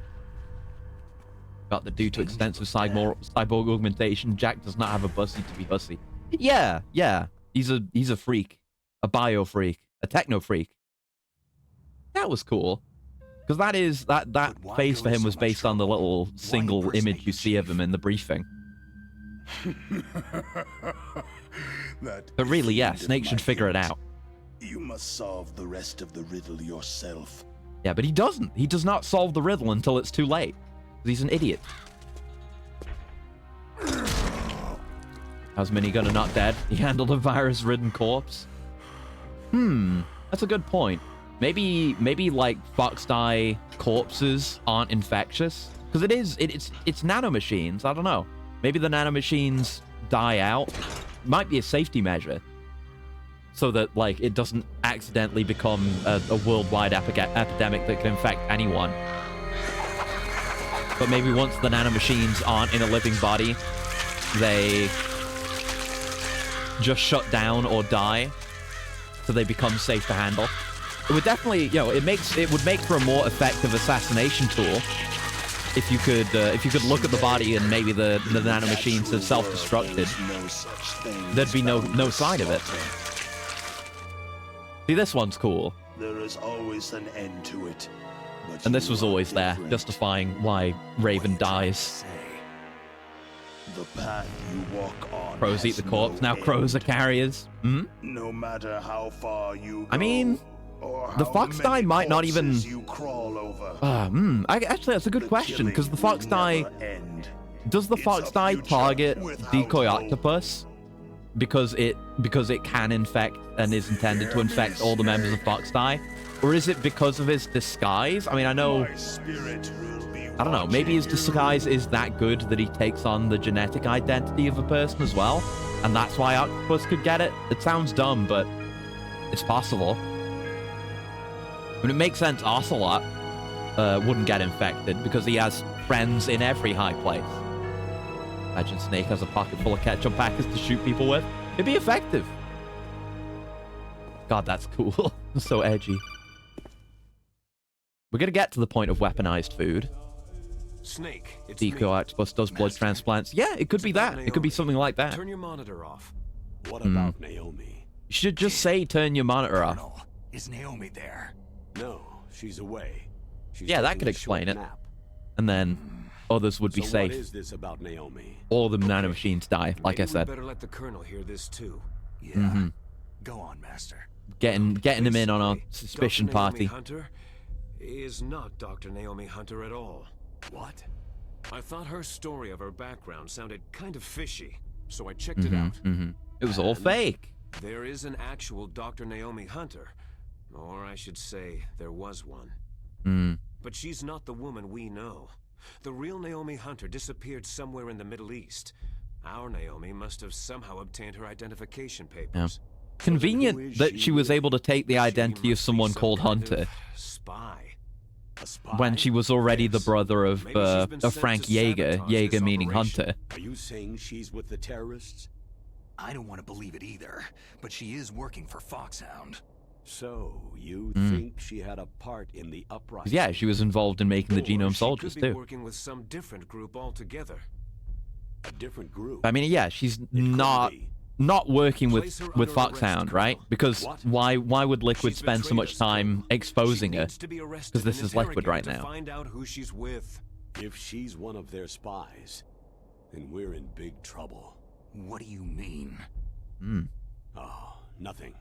Got the due to extensive cyborg augmentation, Jack does not have a bussy to be hussy. Yeah, he's a freak. A bio freak. A techno freak. That was cool, because that face for him was based on the little single image you see of him in the briefing. But really, yeah, Snake should figure it out. You must solve the rest of the riddle yourself. Yeah, but he doesn't. He does not solve the riddle until it's too late. He's an idiot. How's Minigunner not dead? He handled a virus-ridden corpse. That's a good point. Maybe like Fox-Die corpses aren't infectious, because it's nanomachines. I don't know. Maybe the nanomachines die out. Might be a safety measure, so that like it doesn't accidentally become a worldwide epidemic that can infect anyone. But maybe once the nanomachines aren't in a living body, they just shut down or die, so they become safe to handle. It would definitely, it would make for a more effective assassination tool if you could look at the body and maybe the nanomachines have self-destructed. There'd be no sign of it. See, this one's cool. There is always an end to it. And this was always there, justifying why Raven dies. The path you walk on. Crows eat the corpse. Now crows are carriers. No matter how far you go. I mean, the Fox-Die might not even. Actually, that's a good question, because the Fox-Die. Does the Fox-Die target Decoy Octopus because it can infect and is intended to infect all the members of Fox-Die, or is it because of his disguise? I mean, I know. I don't know. Maybe his disguise is that good that he takes on the genetic identity of a person as well, and that's why Octopus could get it. It sounds dumb, but it's possible. I mean, it makes sense Ocelot wouldn't get infected because he has friends in every high place. Imagine Snake has a pocket full of ketchup packets to shoot people with. It'd be effective. God, that's cool. So edgy. We're gonna get to the point of weaponized food. Snake, it's Decoy Octopus does blood transplants. Yeah, it could be that. It could be something like that. Turn your monitor off. What about Naomi? You should just say turn your monitor off. Is Naomi there? No, she's away. She's Yeah, that taking could a explain short it. nap. And then others would be So safe. what is this about Naomi? All the nanomachines die, like Maybe I said. We better let the Colonel hear this too. Yeah. Go on, Master. Getting him in on our suspicion Dr. Naomi party. Hunter is not Dr. Naomi Hunter at all. What? I thought her story of her background sounded kind of fishy, so I checked it out. It was all fake. There is an actual Dr. Naomi Hunter. Or I should say, there was one. But she's not the woman we know. The real Naomi Hunter disappeared somewhere in the Middle East. Our Naomi must have somehow obtained her identification papers. Convenient that she was able to take the identity of someone called Hunter. Spy. A spy? when she was already the Yes. brother of Maybe she's been sent Frank to Jaeger. sabotage Jaeger this meaning operation. Hunter. Are you saying she's with the terrorists? I don't want to believe it either, but she is working for Foxhound. So, you think she had a part in the uprising? Yeah, she was involved in making the Or Genome she Soldiers could be too. working with some different group altogether. A different group. I mean, yeah, she's It could not be. working with Place her with under Foxhound, arrest, right? Colonel. Because What? why would Liquid She's spend so betrayed much us, time Colonel. exposing She her? needs to be arrested 'Cause this and is Liquid right interrogated now. to find out who she's with. If she's one of their spies, then we're in big trouble. What do you mean? Oh, nothing.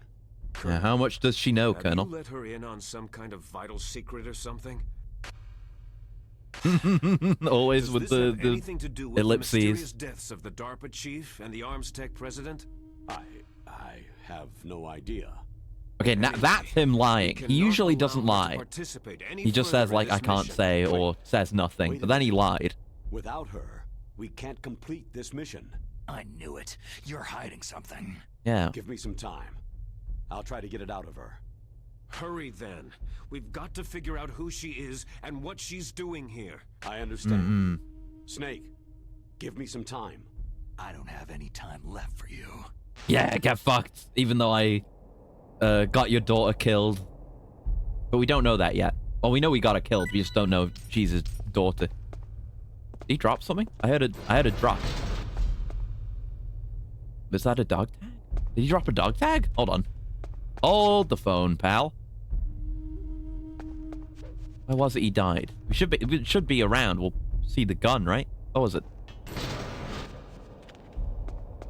Yeah, how much does she know, Have Colonel? you let her in on some kind of vital secret or something? Always Does with this have the anything to do with ellipses. the mysterious deaths of the DARPA chief and the arms tech president? I have no idea. Okay, now that's him lying. You He usually cannot doesn't allow her to lie. participate any He just further says in like this I can't mission. say or says nothing, Wait but a then he lied. Without her, we can't complete this mission. I knew it. You're hiding something. Yeah. Give me some time. I'll try to get it out of her. Hurry then. We've got to figure out who she is and what she's doing here. I understand. Snake, give me some time. I don't have any time left for you. Yeah, get fucked. Even though I got your daughter killed. But we don't know that yet. Well, we know we got her killed. We just don't know if she's his daughter. Did he drop something? I heard a drop. Was that a dog tag? Did he drop a dog tag? Hold on. Hold the phone, pal. Where was it he died? It should be around. We'll see the gun, right? What was it?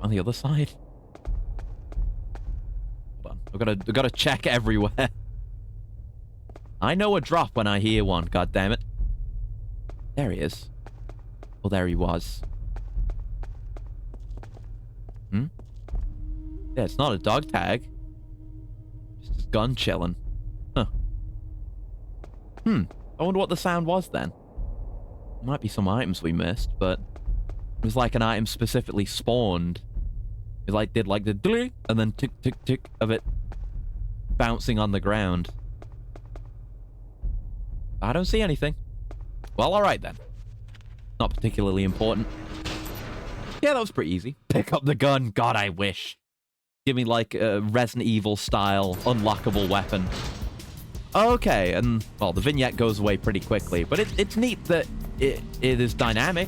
On the other side? Hold on. I've got to check everywhere. I know a drop when I hear one, god damn it. There he is. Oh, there he was. Yeah, it's not a dog tag. Just his gun chilling. Huh. I wonder what the sound was then. Might be some items we missed, but it was like an item specifically spawned. It like did like the dling and then tick tick tick of it bouncing on the ground. I don't see anything. Well, alright then. Not particularly important. Yeah, that was pretty easy. Pick up the gun. God, I wish. Give me like a Resident Evil style unlockable weapon. Okay, and well, the vignette goes away pretty quickly, but it's neat that it is dynamic.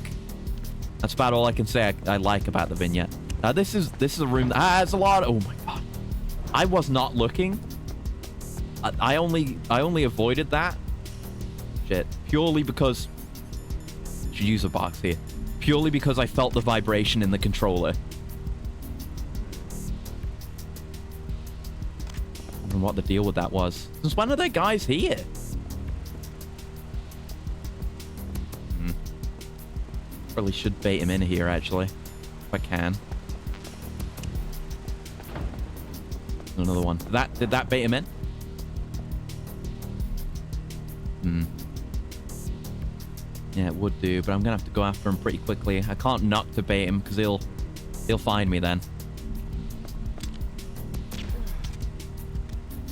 That's about all I can say I like about the vignette. This is a room that has a lot. Oh my god, I was not looking. I only avoided that shit purely because I should use a box here. Purely because I felt the vibration in the controller. I don't know what the deal with that was. Since when are there guys here? Probably should bait him in here, actually. If I can. Another one. Did that bait him in? Yeah, it would do, but I'm gonna have to go after him pretty quickly. I can't knock to bait him because he'll find me then.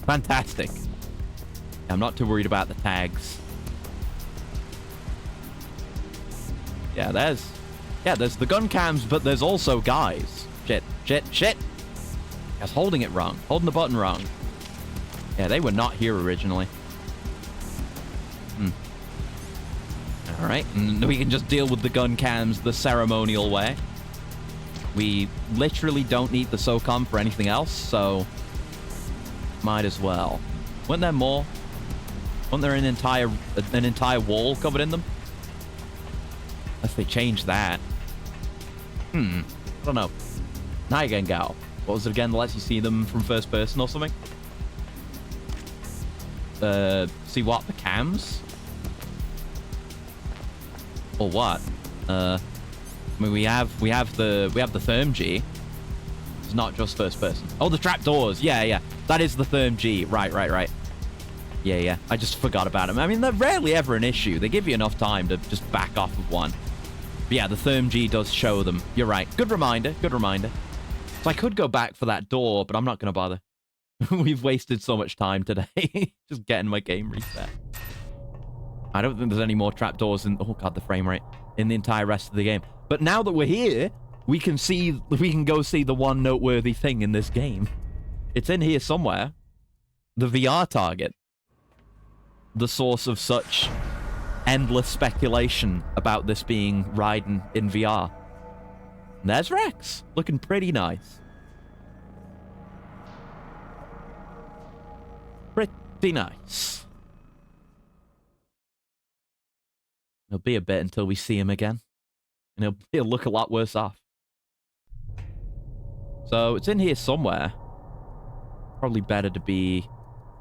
Fantastic. I'm not too worried about the tags. Yeah, there's the gun cams, but there's also guys. Shit. I was holding it wrong. Holding the button wrong. Yeah, they were not here originally. Alright, and we can just deal with the gun cams the ceremonial way. We literally don't need the SOCOM for anything else, so might as well. Weren't there more? Wasn't there an entire wall covered in them? Unless they changed that. I don't know. Nightingale. What was it again that lets you see them from first person or something? See what? The cams? Or what? I mean, we have the Therm G. It's not just first person. Oh, the trapdoors. Yeah. That is the Therm G. Right. Yeah. I just forgot about them. I mean, they're rarely ever an issue. They give you enough time to just back off of one. But yeah, the Therm G does show them. You're right. Good reminder. So I could go back for that door, but I'm not going to bother. We've wasted so much time today. Just getting my game reset. I don't think there's any more trapdoors in... Oh, God, the frame rate. In the entire rest of the game. But now that we're here, we can go see the one noteworthy thing in this game. It's in here somewhere. The VR target. The source of such endless speculation about this being Raiden in VR. And there's Rex. Looking pretty nice. Pretty nice. It'll be a bit until we see him again. And he'll look a lot worse off. So it's in here somewhere. Probably better to be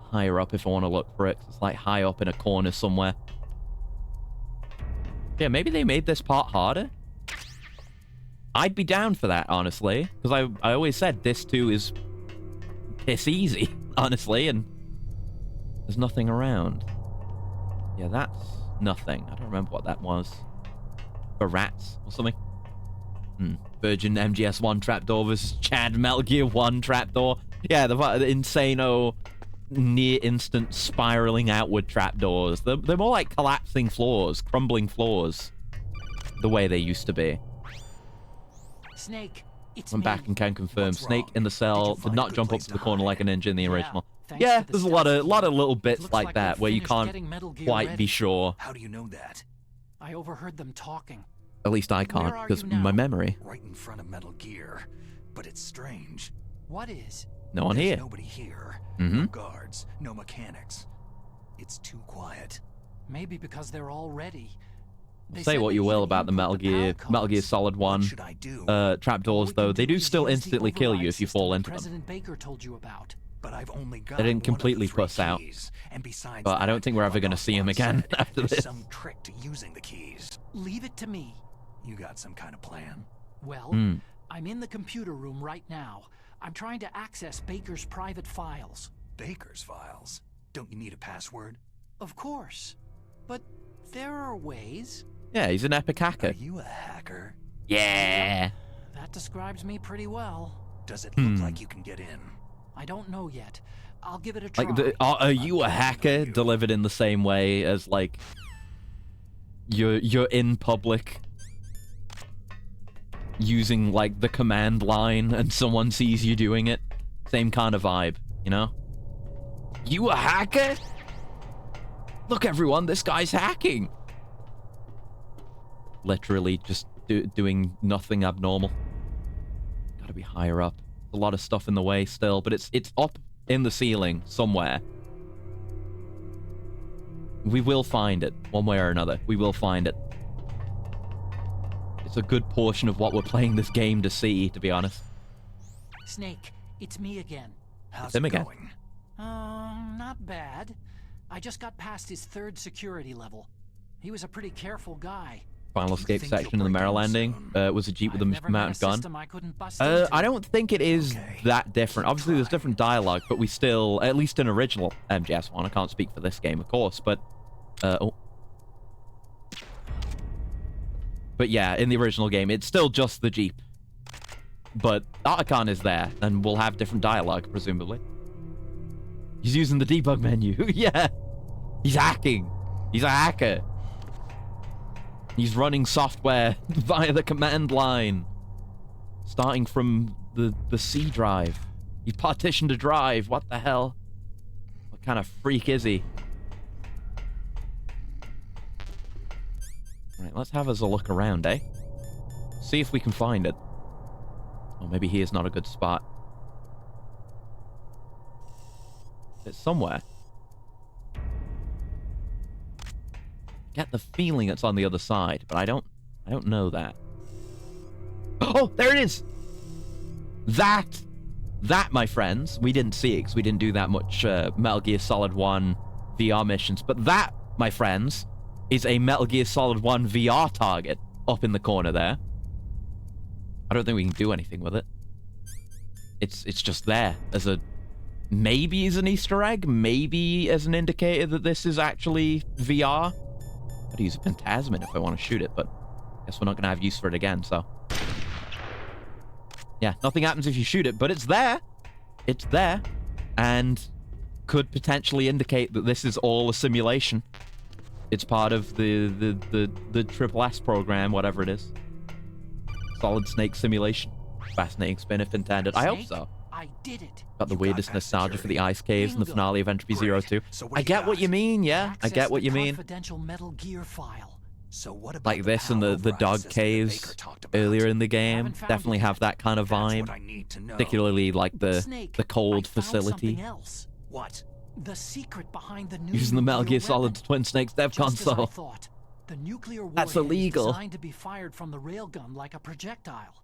higher up if I want to look for it. It's like high up in a corner somewhere. Yeah, maybe they made this part harder. I'd be down for that, honestly. Because I always said this 2 is piss easy, honestly. And there's nothing around. Yeah, that's nothing. I don't remember what that was. For rats or something. Virgin MGS1 trapdoor versus Chad Metal Gear 1 trapdoor. Yeah, the insano near instant spiraling outward trapdoors. They're more like collapsing floors, crumbling floors. The way they used to be. Snake, it's I'm me. back and can confirm. What's Snake wrong? in the cell Did you did find not a good jump up place to the to corner hide? like a ninja in the original. Thanks Yeah, to the there's a stealth lot of key. little bits Looks like like that we're where you finished can't getting Metal Gear quite be ready. sure. How do you know that? I overheard them talking. At least I can't, Where are because you now? my memory. Right in front of Metal Gear. But it's strange. What is? No one There's here. nobody here. Mhm. No guards, no mechanics. It's too quiet. Maybe because they're all ready. They Say said what they you will even about the input Metal Gear codes. Solid What 1 should I do? trapdoors, What we though. can They do is still use the instantly kill you override if you system fall that into them. President Baker told you about. But I've only got They didn't one of the completely 3 puss out. keys. And besides But I don't that, think we're ever like going to see him Osborn again said, after there's this. some trick to using the keys. Leave it to me. You got some kind of plan? Well, Hmm. I'm in the computer room right now. I'm trying to access Baker's private files. Baker's files? Don't you need a password? Of course. But there are ways. Yeah, he's an epic Are hacker. you a hacker? Yeah. That describes me pretty well. Does it look like you can get in? I don't know yet. I'll give it a try. Like, are you a hacker delivered in the same way as, like, you're in public using, like, the command line and someone sees you doing it? Same kind of vibe, you know? You a hacker? Look, everyone, this guy's hacking. Literally just doing nothing abnormal. Gotta be higher up. A lot of stuff in the way still, but it's up in the ceiling somewhere. We will find it, one way or another. We will find it. It's a good portion of what we're playing this game to see, to be honest. Snake, it's me again. How's Him it again. going? Not bad. I just got past his 3rd security level. He was a pretty careful guy. Final You escape think you'll section in the break Merrill in landing soon? was a Jeep with I've a never met a mounted gun. system I couldn't bust into. I don't think it is Okay, that different. Obviously, there's trying. different dialogue, but we still, at least in original MGS1, I can't speak for this game, of course, but... But yeah, in the original game, it's still just the Jeep. But Otacon is there, and we'll have different dialogue, presumably. He's using the debug menu. Yeah. He's hacking. He's a hacker. He's running software via the command line. Starting from the C drive. He partitioned a drive. What the hell? What kind of freak is he? Right, let's have us a look around, eh? See if we can find it. Or maybe here's not a good spot. It's somewhere. Get the feeling it's on the other side, but I don't know that. Oh, there it is! That, my friends, we didn't see it because we didn't do that much Metal Gear Solid 1 VR missions, but that, my friends, is a Metal Gear Solid 1 VR target up in the corner there. I don't think we can do anything with it. It's just there as a... Maybe as an Easter egg, maybe as an indicator that this is actually VR. I'd use a Phantasmin if I want to shoot it, but I guess we're not going to have use for it again, so... Yeah, nothing happens if you shoot it, but it's there. It's there. And could potentially indicate that this is all a simulation. It's part of the Triple S program, whatever it is. Solid Snake Simulation. Fascinating spin if intended. I hope so. I did it. Got the weirdest nostalgia for the ice caves in the finale of Entropy Zero 2. I get what you mean, yeah. I get what you mean. Confidential Metal Gear file. So what about Like this and the dog caves earlier in the game definitely have that kind of vibe. Particularly like the cold facility. What? The secret behind the new Using the Metal Gear nuclear Solid weapon. Twin Snakes dev Just as I console. thought. The nuclear That's warhead illegal. is designed to be fired from the railgun like a projectile.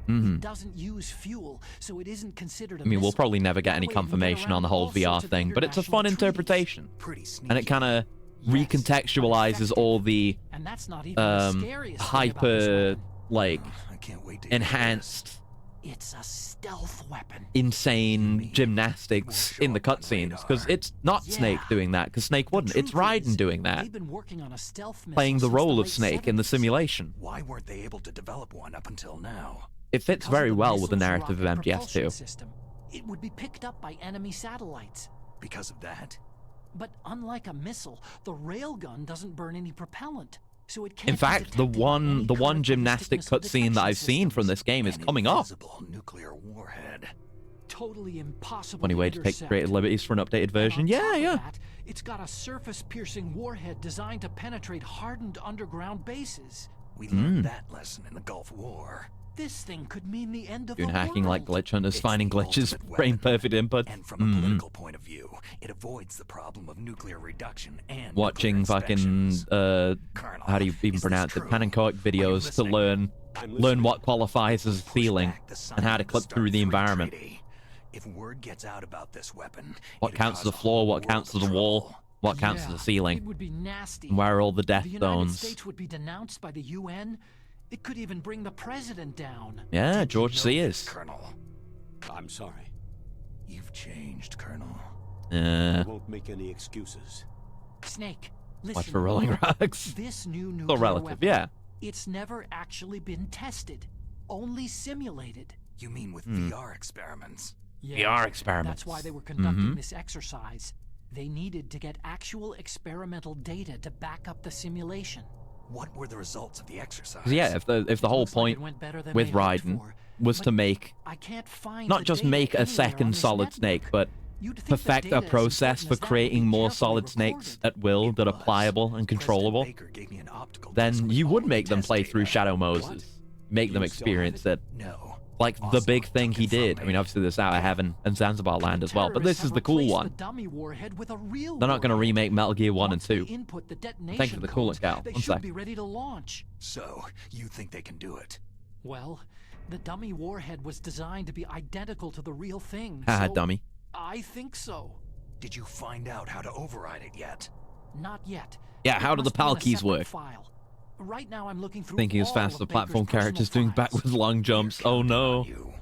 It doesn't use fuel, so it isn't considered a I mean, we'll missile. probably never get That any way it can get confirmation around on the whole all sorts VR of thing, but it's a fun international treaties. interpretation. Pretty sneaky. And it kind of recontextualizes all the And that's not even the scariest thing about this hyper, weapon. like, I can't wait to hear enhanced, It's a stealth weapon. insane gymnastics in the cutscenes. Because it's not Snake doing that, because Snake wouldn't. It's Raiden doing that. They've been working on a stealth missile Playing the since role of late Snake in the 70s. simulation. Why weren't they able to develop one up until now? It fits Because very of the well with the missile's narrative of rocket propulsion MGS2. system. It would be picked up by enemy satellites. Because of that? But unlike a missile, the railgun doesn't burn any propellant. So it can't In be fact, the detected by any one characteristic gymnastic missile cutscene that detection I've seen from systems. this game is An coming up. invisible nuclear warhead. Totally impossible Funny to way to take intercept. creative liberties for an updated And version. on top Yeah, of yeah. that, it's got a surface-piercing warhead designed to penetrate hardened underground bases. We learned that lesson in the Gulf War. This thing could mean the end of Doing the hacking like world. glitch hunters, It's finding the glitches, ultimate frame weapon. perfect input. And from a political point of view, it avoids the problem of nuclear reduction and Watching nuclear fucking inspections. how do you even is this pronounce it? true? Panenkoic Are you videos to listening? learn I'm learn listening. what qualifies as Push ceiling back the and how to sign of clip the through the START-3 environment. treaty. If word gets out about this weapon, What it'd counts as cause a a floor, whole what counts as world a of wall, trouble. what counts as a It ceiling, would be nasty. and where are all the death The United zones. States would be denounced by the UN. It could even bring the president down. Yeah, Did you George know Sears. this, Colonel? I'm sorry. You've changed, Colonel. I won't make any excuses. Snake, listen. Watch for Rolling Rocks. This new Still nuclear relative, weapon, yeah. it's never actually been tested, only simulated. You mean with Hmm. VR experiments? Yeah, VR experiments. That's why they were conducting Mhm. this exercise. They needed to get actual experimental data to back up the simulation. What were the results of the exercise? 'Cause yeah, if the whole Looks like it point went better than with they hoped Raiden for, was but to make I can't find not the just data make a anywhere on second this Solid network. Snake, but You'd think the perfect data a as process for important as that would creating be more carefully Solid Snakes recorded. at will that are was. pliable and President controllable. Baker gave me an optical disc Then with you all would the make them test play data. through Shadow Moses. What? Make them You still have experience it? it. No. Like the Oslo big thing took he it from did. I mean, me. obviously this out of Heaven and Zanzibar Land as well, but Terrorists this is have the cool replaced one. The dummy warhead with a real They're not going to warhead. remake Metal Gear 1 and Once they 2. input the detonation Thank you for the codes, coolant, Cal. They One should sec. be ready to launch. So, you think they can do it? Well, the dummy warhead was designed to be identical to the real thing. Haha, so dummy. I think so. Did you find out how to override it yet? Not yet. Yeah, It how do the must be in PAL a keys separate work? File. Right now I'm looking through Thinking as all fast as of the Baker's platform personal characters doing files. backwards long jumps. Oh Counting no. on you.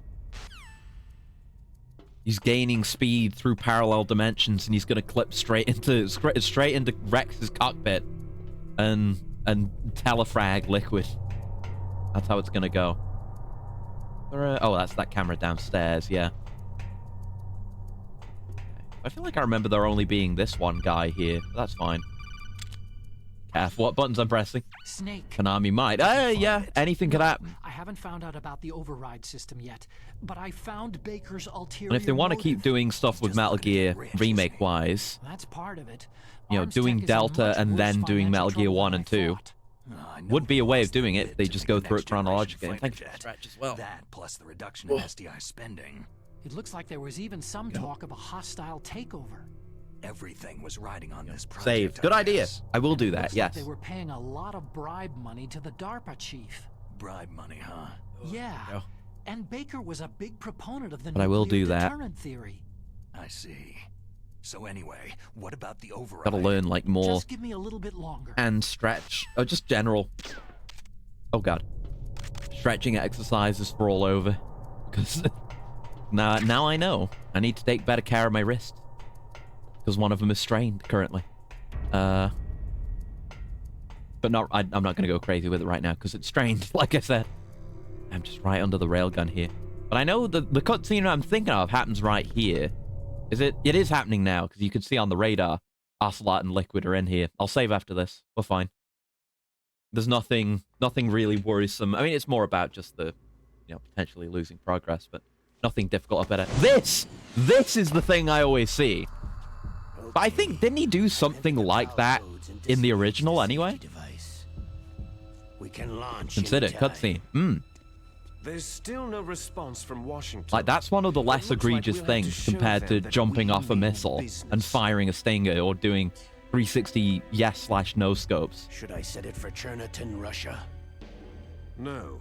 He's gaining speed through parallel dimensions, and he's gonna clip straight into Rex's cockpit, and telefrag Liquid. That's how it's gonna go. Oh, that's that camera downstairs. Yeah. I feel like I remember there only being this one guy here. But that's fine. Careful what buttons I'm pressing. Snake. Konami might. Yeah. Anything could happen. I haven't found out about the override system yet, but I found Baker's ulterior And if they want to keep motive. doing stuff with just Metal looking to Gear get rich, isn't remake he? wise, That's part of it. you know, Arms doing Tech is in Delta much and worse then doing financial Metal Gear trouble 1 than and I 2 thought. I know would be a they way lost of doing the it. bid They to just make go the through it next generation chronologically. And fighter thank you for the jet. stretch as well. That plus the reduction in SDI spending. It looks like there was even some talk of a hostile takeover. Everything was riding on this project. Saved. I Good idea. guess. I will do It that, looks like yes. they were paying a lot of bribe money to the DARPA chief. Bribe money, huh? Yeah. go. And Baker was a big proponent of the But I will nuclear do that. deterrent theory. I see. So anyway, what about the override? Gotta learn, like, more Just give me a little bit longer. and stretch. Oh, just general. Oh, God. Stretching exercises for all over. Because now I know. I need to take better care of my wrist. Because one of them is strained currently. But not. I'm not going to go crazy with it right now because it's strained, like I said. I'm just right under the railgun here. But I know the cutscene I'm thinking of happens right here. Is it? It is happening now because you can see on the radar. Ocelot and Liquid are in here. I'll save after this. We're fine. There's nothing really worrisome. I mean, it's more about just the, potentially losing progress, but nothing difficult about it. This is the thing I always see. But I think, didn't he do something like that in the original anyway? We can launch. Consider cutscene. There's still no response from Washington. Like, that's one of the less egregious things compared to jumping off a missile and firing a Stinger or doing 360 yes/no scopes. Should I set it for Cherniton, Russia? No.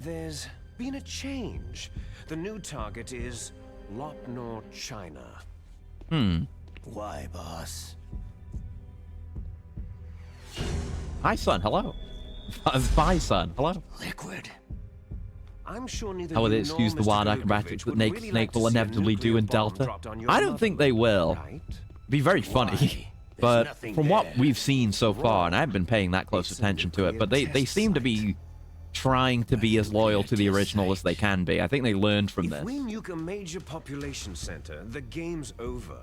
There's been a change. The new target is Lopnor, China. Why, boss? Hi, son. Hello. Bye, son. Hello. Liquid. I'm sure neither How will they you excuse nor the Mr. wild Golukovich acrobatics that would Naked really Snake like to will see a inevitably do nuclear in bomb Delta? dropped on your I don't think they will. right? Be very funny. Why? But nothing from what there. we've seen so far, and I haven't been paying that close attention to it, but they seem to be trying to be as loyal to the original as they can be. I think they learned from If this. we nuke a major population center, the game's over.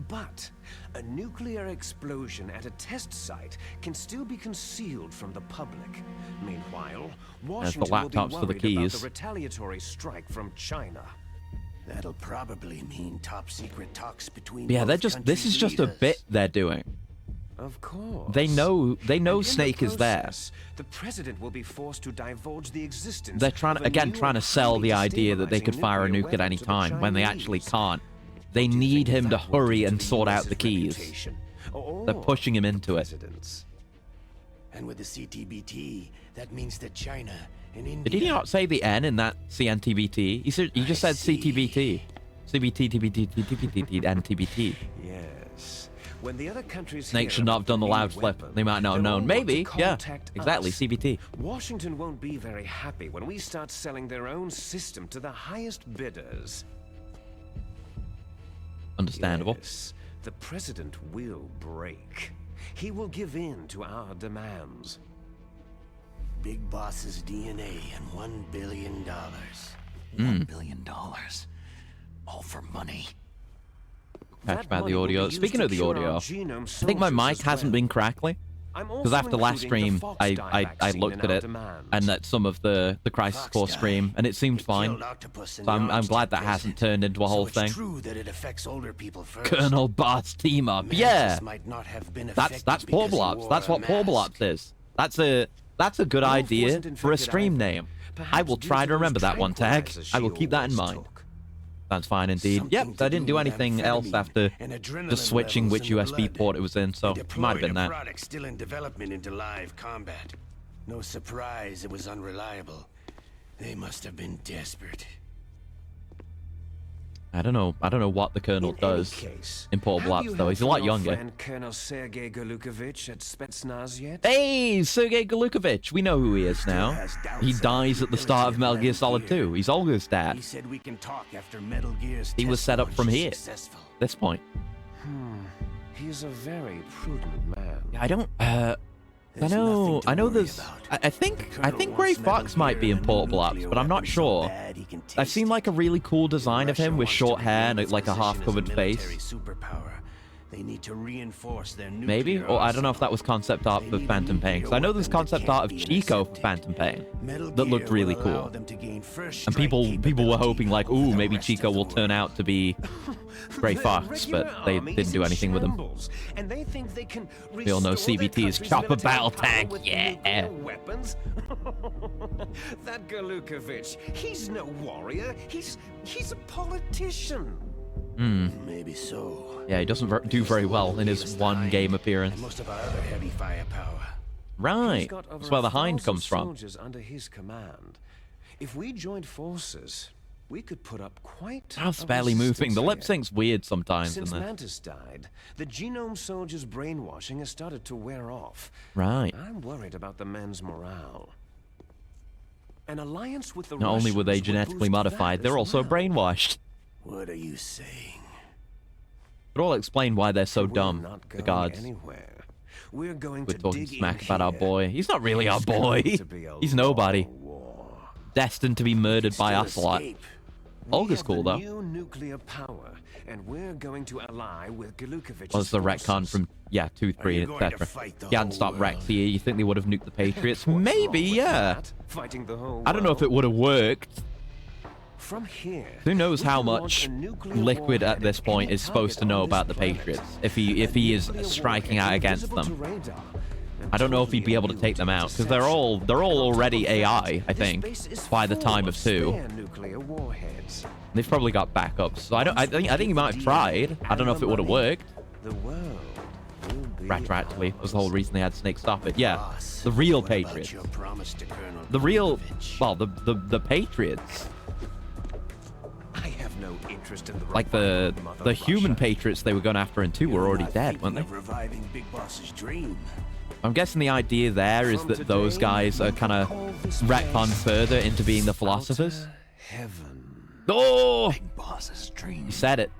But a nuclear explosion at a test site can still be concealed from the public. Meanwhile, Washington will be laptops for the worried about keys. the retaliatory strike from China. That'll probably mean top secret talks between. Yeah, they're both just. This is countries' just a leaders. bit they're doing. Of course. They know And in the Snake is there. process, the president will be forced to divulge the existence. They're trying of to, a again, new trying to and sell highly the idea that they could fire a destabilizing nuke at any nuclear weapon to the time when they actually Chinese. can't. They What do you need think him to that will do hurry to and the sort out US' the keys. reputation? They're pushing him into it. Presidents. And with the CTBT, that means that China and India. Did he not say the N in that CNTBT? He just said CTBT. CBT, TBT, TBT, and TBT. Yes. When the other countries Snake hear should not have about done the new loud flip. weapon, They might not have they'll all known. want to Maybe, yeah. contact Exactly, us. CBT. Washington won't be very happy when we start selling their own system to the highest bidders. Understandable. Yes, the president will break. He will give in to our demands. Big Boss's DNA and $1 billion. $1 billion. All for money. Catch That by the money will be audio. used Speaking to of the cure our audio, genome I think my soldiers mic as hasn't well. been crackly. I'm Because also after last including the stream, Fox I vaccine looked in at our it, demands. and at some of the Crisis Core Fox stream, died. and it seemed It fine. killed Octopus in So the I'm Armstrong glad that hasn't desert. turned into a whole So thing. it's true that it affects older people first. Colonel Boss team up. Mantis Yeah, might not have been that's affected because Portable he Ops. wore That's a what Portable mask. Ops is. That's a good Wolf idea wasn't for a infected stream either. name. I Perhaps will due try to to those remember that one tag. tranquilizers I will she keep that in always mind. took. Sounds fine indeed. Something Yep, to I didn't do do with anything else amphetamine after and adrenaline just switching levels which in the USB blood. port it was in, so They it might have deployed been a that. product still in development into live combat. No surprise it was unreliable. They must have been desperate. I don't know what the Colonel In any does case, in Portable have Ops you though. heard He's a from lot your younger. friend Colonel Sergei Golukovich at Spetsnaz yet? Hey, Sergei Golukovich. We know who he is now. has doubts He about dies the at the start of ability Metal of Gear Metal Solid Gear. 2. He's Olga's dad. He said we can talk after Metal Gear's He was test set up launch from is here. successful. This point. He's a very prudent man. I don't. There's I nothing to know. worry There's. about. I think. The I Colonel think Gray wants Metal Fox might be Gear in and a Portable Ops, nuclear but I'm not weapon so sure. bad he can I've taste seen it. like a really cool design of Russia him with wants short to hair regain and its like a position as half-covered military face. Superpower. They need to reinforce their nuclear Maybe, or I don't know if that arsenal. was concept art They for need a Phantom Pain. Because I know there's nuclear concept weapon art of that can't be Chico for intercepted. Phantom Pain Metal that looked Gear really will allow cool. them to gain first And strike people were capability hoping like, over ooh, the maybe rest Chico of the will turn world. out to be Gray Their Fox, regular but they army didn't is do in anything with him. shambles, and they think they can We all know restore their CBT is country's Chopper military Battle power Tank, with yeah. nuclear weapons. That Golukovich, he's no warrior. He's a politician. Maybe so. Yeah, he doesn't do very well in his one game appearance. And most of our other heavy firepower. He's Right. got over That's where the Hind 1,000 comes from. soldiers under his command. If we joined forces, we could put up quite Mouth's a barely moving. resistance The lip here. sync's weird sometimes in Since this. Mantis died, the genome soldiers' brainwashing has started to wear off. Right. I'm worried about the men's morale. An alliance with the Not only were they Russians would genetically boost modified, that they're as also well. brainwashed. What are you saying? It all explain why they're so We're dumb, not the going gods. anywhere. We're going We're to talking dig smack in about our here. boy. He's not really our It's boy. going to be a He's nobody. long war. Destined to be murdered by Still Ocelot. escape. Olga's cool, though. New nuclear power, and we're going to ally with Galukovich's Was the retcon from 2, 3, etc. He hadn't stopped Rex here. You think they would have nuked the Patriots? Maybe, yeah. Fighting the whole I don't know if it would have worked. From here, who knows how much Liquid at this point is supposed to know about the Patriots if he is striking out against them. I don't know if he'd be able to take them out because they're all already AI, I think, by the time of 2. They've probably got backups. So I think he might have tried. I don't know if it would have worked. Retroactively was the whole reason they had Snake stop it. Yeah, the real Patriots. The real, well, the Patriots. I have no interest in like the human Patriots they were going after in 2 were already dead, weren't they? Reviving Big Boss's dream. I'm guessing the idea there is that those guys are kind of retconned further into being the philosophers. Heaven. Oh! Big Boss's dream. You said it.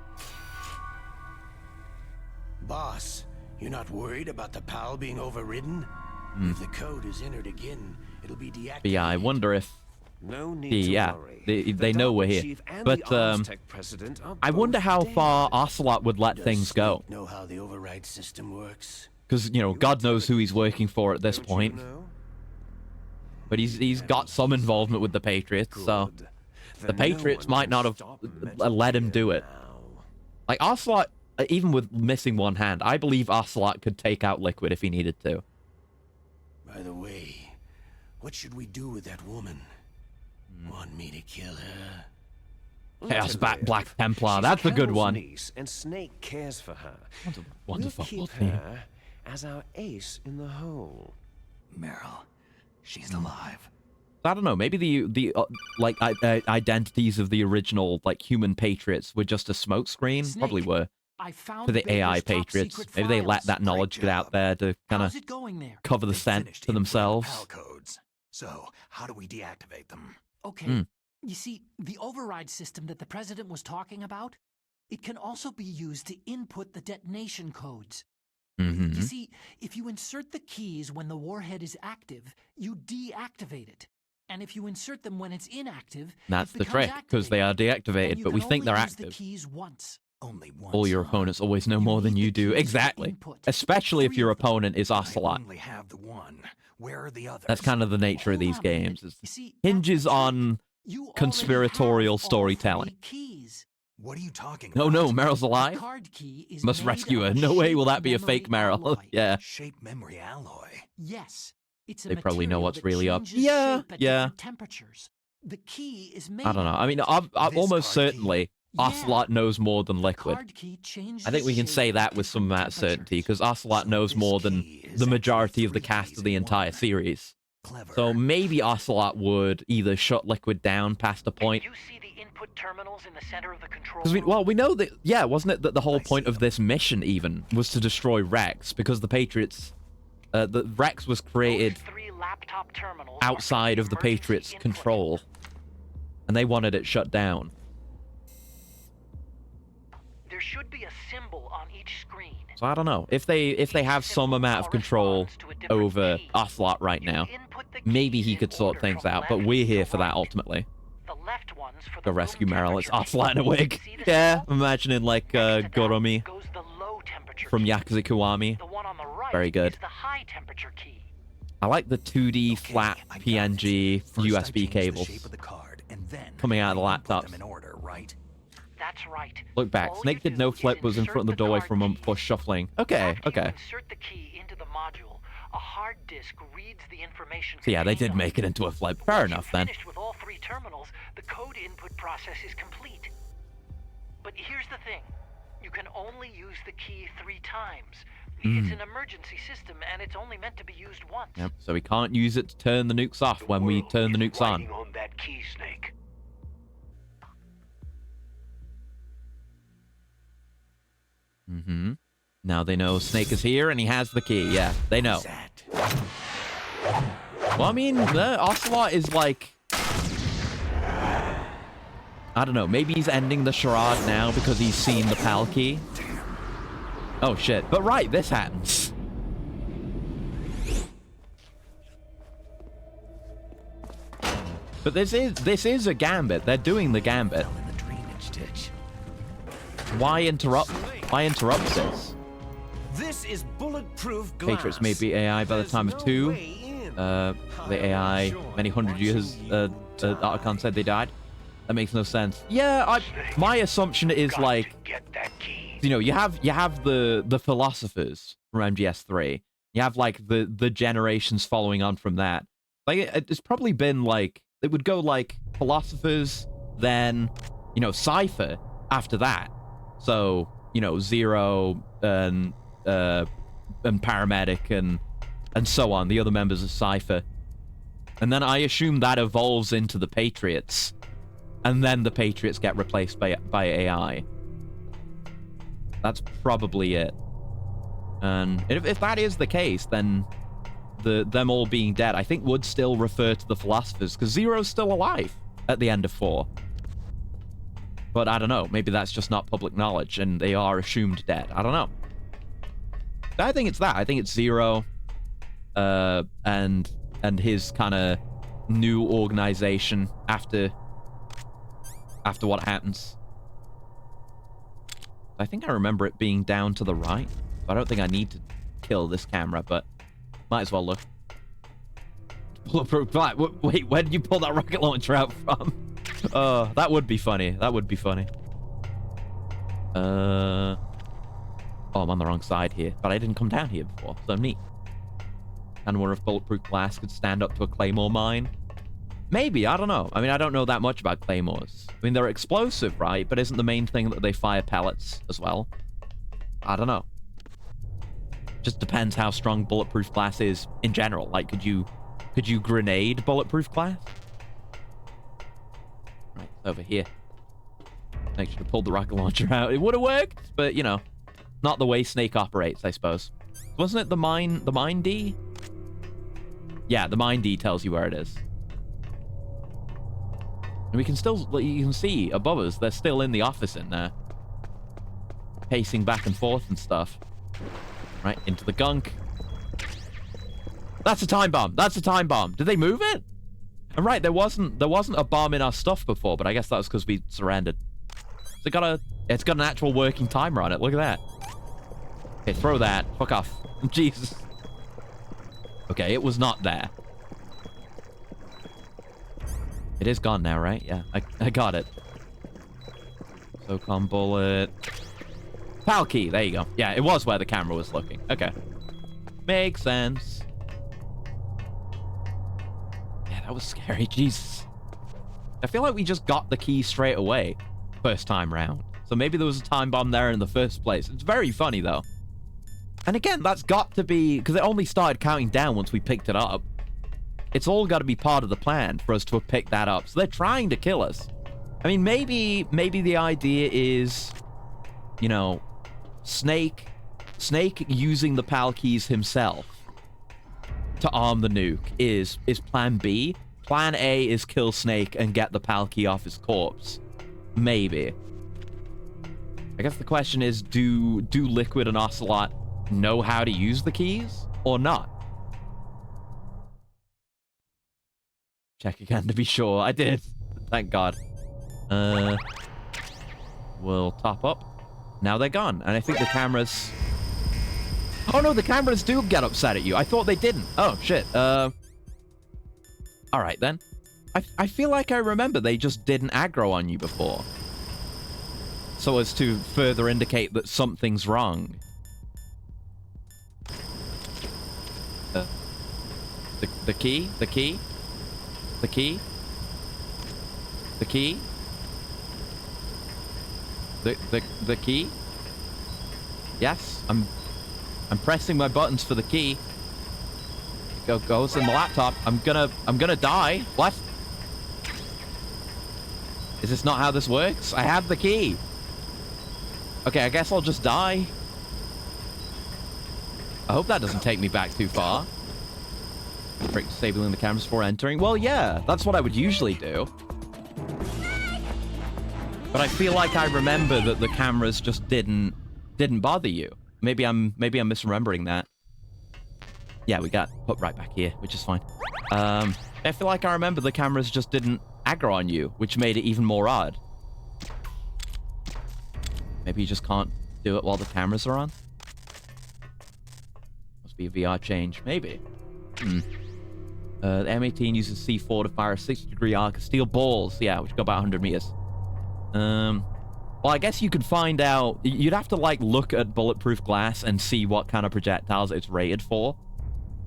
Boss, you're not worried about the PAL being overridden? If the code is entered again, it'll be deactivated. But yeah, I wonder if... No need to worry. They know we're here. But I wonder how far Ocelot would let things go. Know how the override system works? Because, you know, God knows who he's working for at this point. But he's got some involvement with the Patriots, so the Patriots might not have let him do it. Like, Ocelot, even with missing one hand, I believe Ocelot could take out Liquid if he needed to. By the way, what should we do with that woman? Want me to kill her? Chaos Black Templar, that's a good one. And Snake cares for her. Wonderful. We'll keep her as our ace in the hole. Meryl, she's alive. I don't know. Maybe the identities of the original human Patriots were just a smokescreen. Snake, Probably were for the AI Patriots. Maybe they let that knowledge get out there to kind of cover the scent to themselves. Codes. So how do we deactivate them? Okay. You see, the override system that the president was talking about, it can also be used to input the detonation codes. You see, if you insert the keys when the warhead is active, you deactivate it. And if you insert them when it's inactive, that's the trick, because they are deactivated, but we think they're active. The keys once. Only once. All your opponents always know more than you do. Exactly. Especially if your opponent is Ocelot. I only have the one. Where are the others? That's kind of the nature of these games. Hinges on conspiratorial storytelling. What are you talking about? No, Meryl's alive. Must rescue her. No way will that be a fake Meryl. Yeah. Shape memory alloy. Yes. It's they probably know what's really up. Yeah. Temperatures. The key is made. I don't know. I mean, almost certainly Ocelot knows more than Liquid. I think we can say that with some amount of certainty, because Ocelot knows more than the majority of the cast of the entire series. So maybe Ocelot would either shut Liquid down past a point. You see the input terminals in the center of the control room? We know that, yeah, wasn't it that the whole point of this mission even was to destroy Rex, because the Patriots, the Rex was created outside of the Patriots' control, and they wanted it shut down. There should be a symbol on each screen. So I don't know. If they have some amount of control over Ocelot right now, maybe he could sort things out, but we're here for that ultimately. The left ones for Go rescue Meryl. It's Ocelot in a wig. Yeah, I'm imagining like Goromi from Yakuza Kiwami. Very good. I like the 2D flat PNG USB cables coming out of the laptops. That's right. Look back. Snake did no flip, was in front of the doorway for a moment before shuffling. Okay. Insert the key into the module. A hard disk reads the information. So yeah, they did make it into a flip. Fair enough then. Finished with all 3 terminals, the code input process is complete. But here's the thing. You can only use the key 3 times. It's an emergency system, and it's only meant to be used once. Yep. So we can't use it to turn the nukes off when we turn the nukes on. That key, Snake. Now they know Snake is here and he has the key. Yeah, they know. Well, I mean, Ocelot is like... I don't know, maybe he's ending the charade now because he's seen the PAL key. Oh shit, but right, this happens. But this is a gambit. They're doing the gambit. Stitch. Why interrupt this? This is bulletproof glass. Patriots may be AI by the time of 2. The AI, many hundred years, Otacon said they died. That makes no sense. Yeah, my assumption is like, you know, you have the philosophers from MGS3. You have like the generations following on from that. Like it's probably been like, it would go like philosophers, then, you know, Cypher after that. So, you know, Zero and Paramedic and so on, the other members of Cypher. And then I assume that evolves into the Patriots. And then the Patriots get replaced by AI. That's probably it. And if that is the case, then them all being dead, I think would still refer to the philosophers, because Zero's still alive at the end of 4. But I don't know, maybe that's just not public knowledge, and they are assumed dead. I don't know. I think it's that. I think it's Zero, and his kind of new organization after what happens. I think I remember it being down to the right. I don't think I need to kill this camera, but might as well look. Bulletproof glass. Wait, where did you pull that rocket launcher out from? That would be funny. That would be funny. Oh, I'm on the wrong side here, but I didn't come down here before, so neat. And wonder if bulletproof glass could stand up to a claymore mine. Maybe, I don't know. I mean, I don't know that much about claymores. I mean, they're explosive, right? But isn't the main thing that they fire pellets as well? I don't know. Just depends how strong bulletproof glass is in general. Like, could you grenade bulletproof glass? Right, over here. I should have pulled the rocket launcher out. It would have worked, but you know, not the way Snake operates, I suppose. Wasn't it the mine D? Yeah, the mine D tells you where it is. And we can still, you can see above us, they're still in the office in there. Pacing back and forth and stuff. Right, into the gunk. That's a time bomb. That's a time bomb. Did they move it? And right, there wasn't a bomb in our stuff before, but I guess that was because we surrendered. So it's got an actual working timer on it. Look at that. Okay, throw that. Fuck off. Jesus. Okay, it was not there. It is gone now, right? Yeah, I got it. SOCOM bullet. PAL key, there you go. Yeah, it was where the camera was looking. Okay. Makes sense. Yeah, that was scary. Jesus. I feel like we just got the key straight away first time round. So maybe there was a time bomb there in the first place. It's very funny, though. And again, that's got to be... because it only started counting down once we picked it up. It's all got to be part of the plan for us to have picked that up. So they're trying to kill us. I mean, maybe the idea is, you know, Snake using the PAL keys himself to arm the nuke is plan B. Plan A is kill Snake and get the PAL key off his corpse. Maybe. I guess the question is, do Liquid and Ocelot know how to use the keys or not? Check again to be sure. I did. Thank God. We'll top up. Now they're gone. And I think the cameras... oh no, the cameras do get upset at you. I thought they didn't. Oh, shit. Alright then. I feel like I remember they just didn't aggro on you before. So as to further indicate that something's wrong. The key? The key? The key? The key? The key? Yes, I'm pressing my buttons for the key. Goes in the laptop. I'm gonna die. What? Is this not how this works? I have the key. Okay, I guess I'll just die. I hope that doesn't take me back too far. Break disabling the cameras before entering. Well, yeah, that's what I would usually do. But I feel like I remember that the cameras just didn't bother you. Maybe I'm misremembering that. Yeah, we got put right back here, which is fine. I feel like I remember the cameras just didn't aggro on you, which made it even more odd. Maybe you just can't do it while the cameras are on? Must be a VR change. Maybe. The M18 uses C4 to fire a 60-degree arc of steel balls. Yeah, which go about 100 meters. Well, I guess you could find out... You'd have to, like, look at bulletproof glass and see what kind of projectiles it's rated for.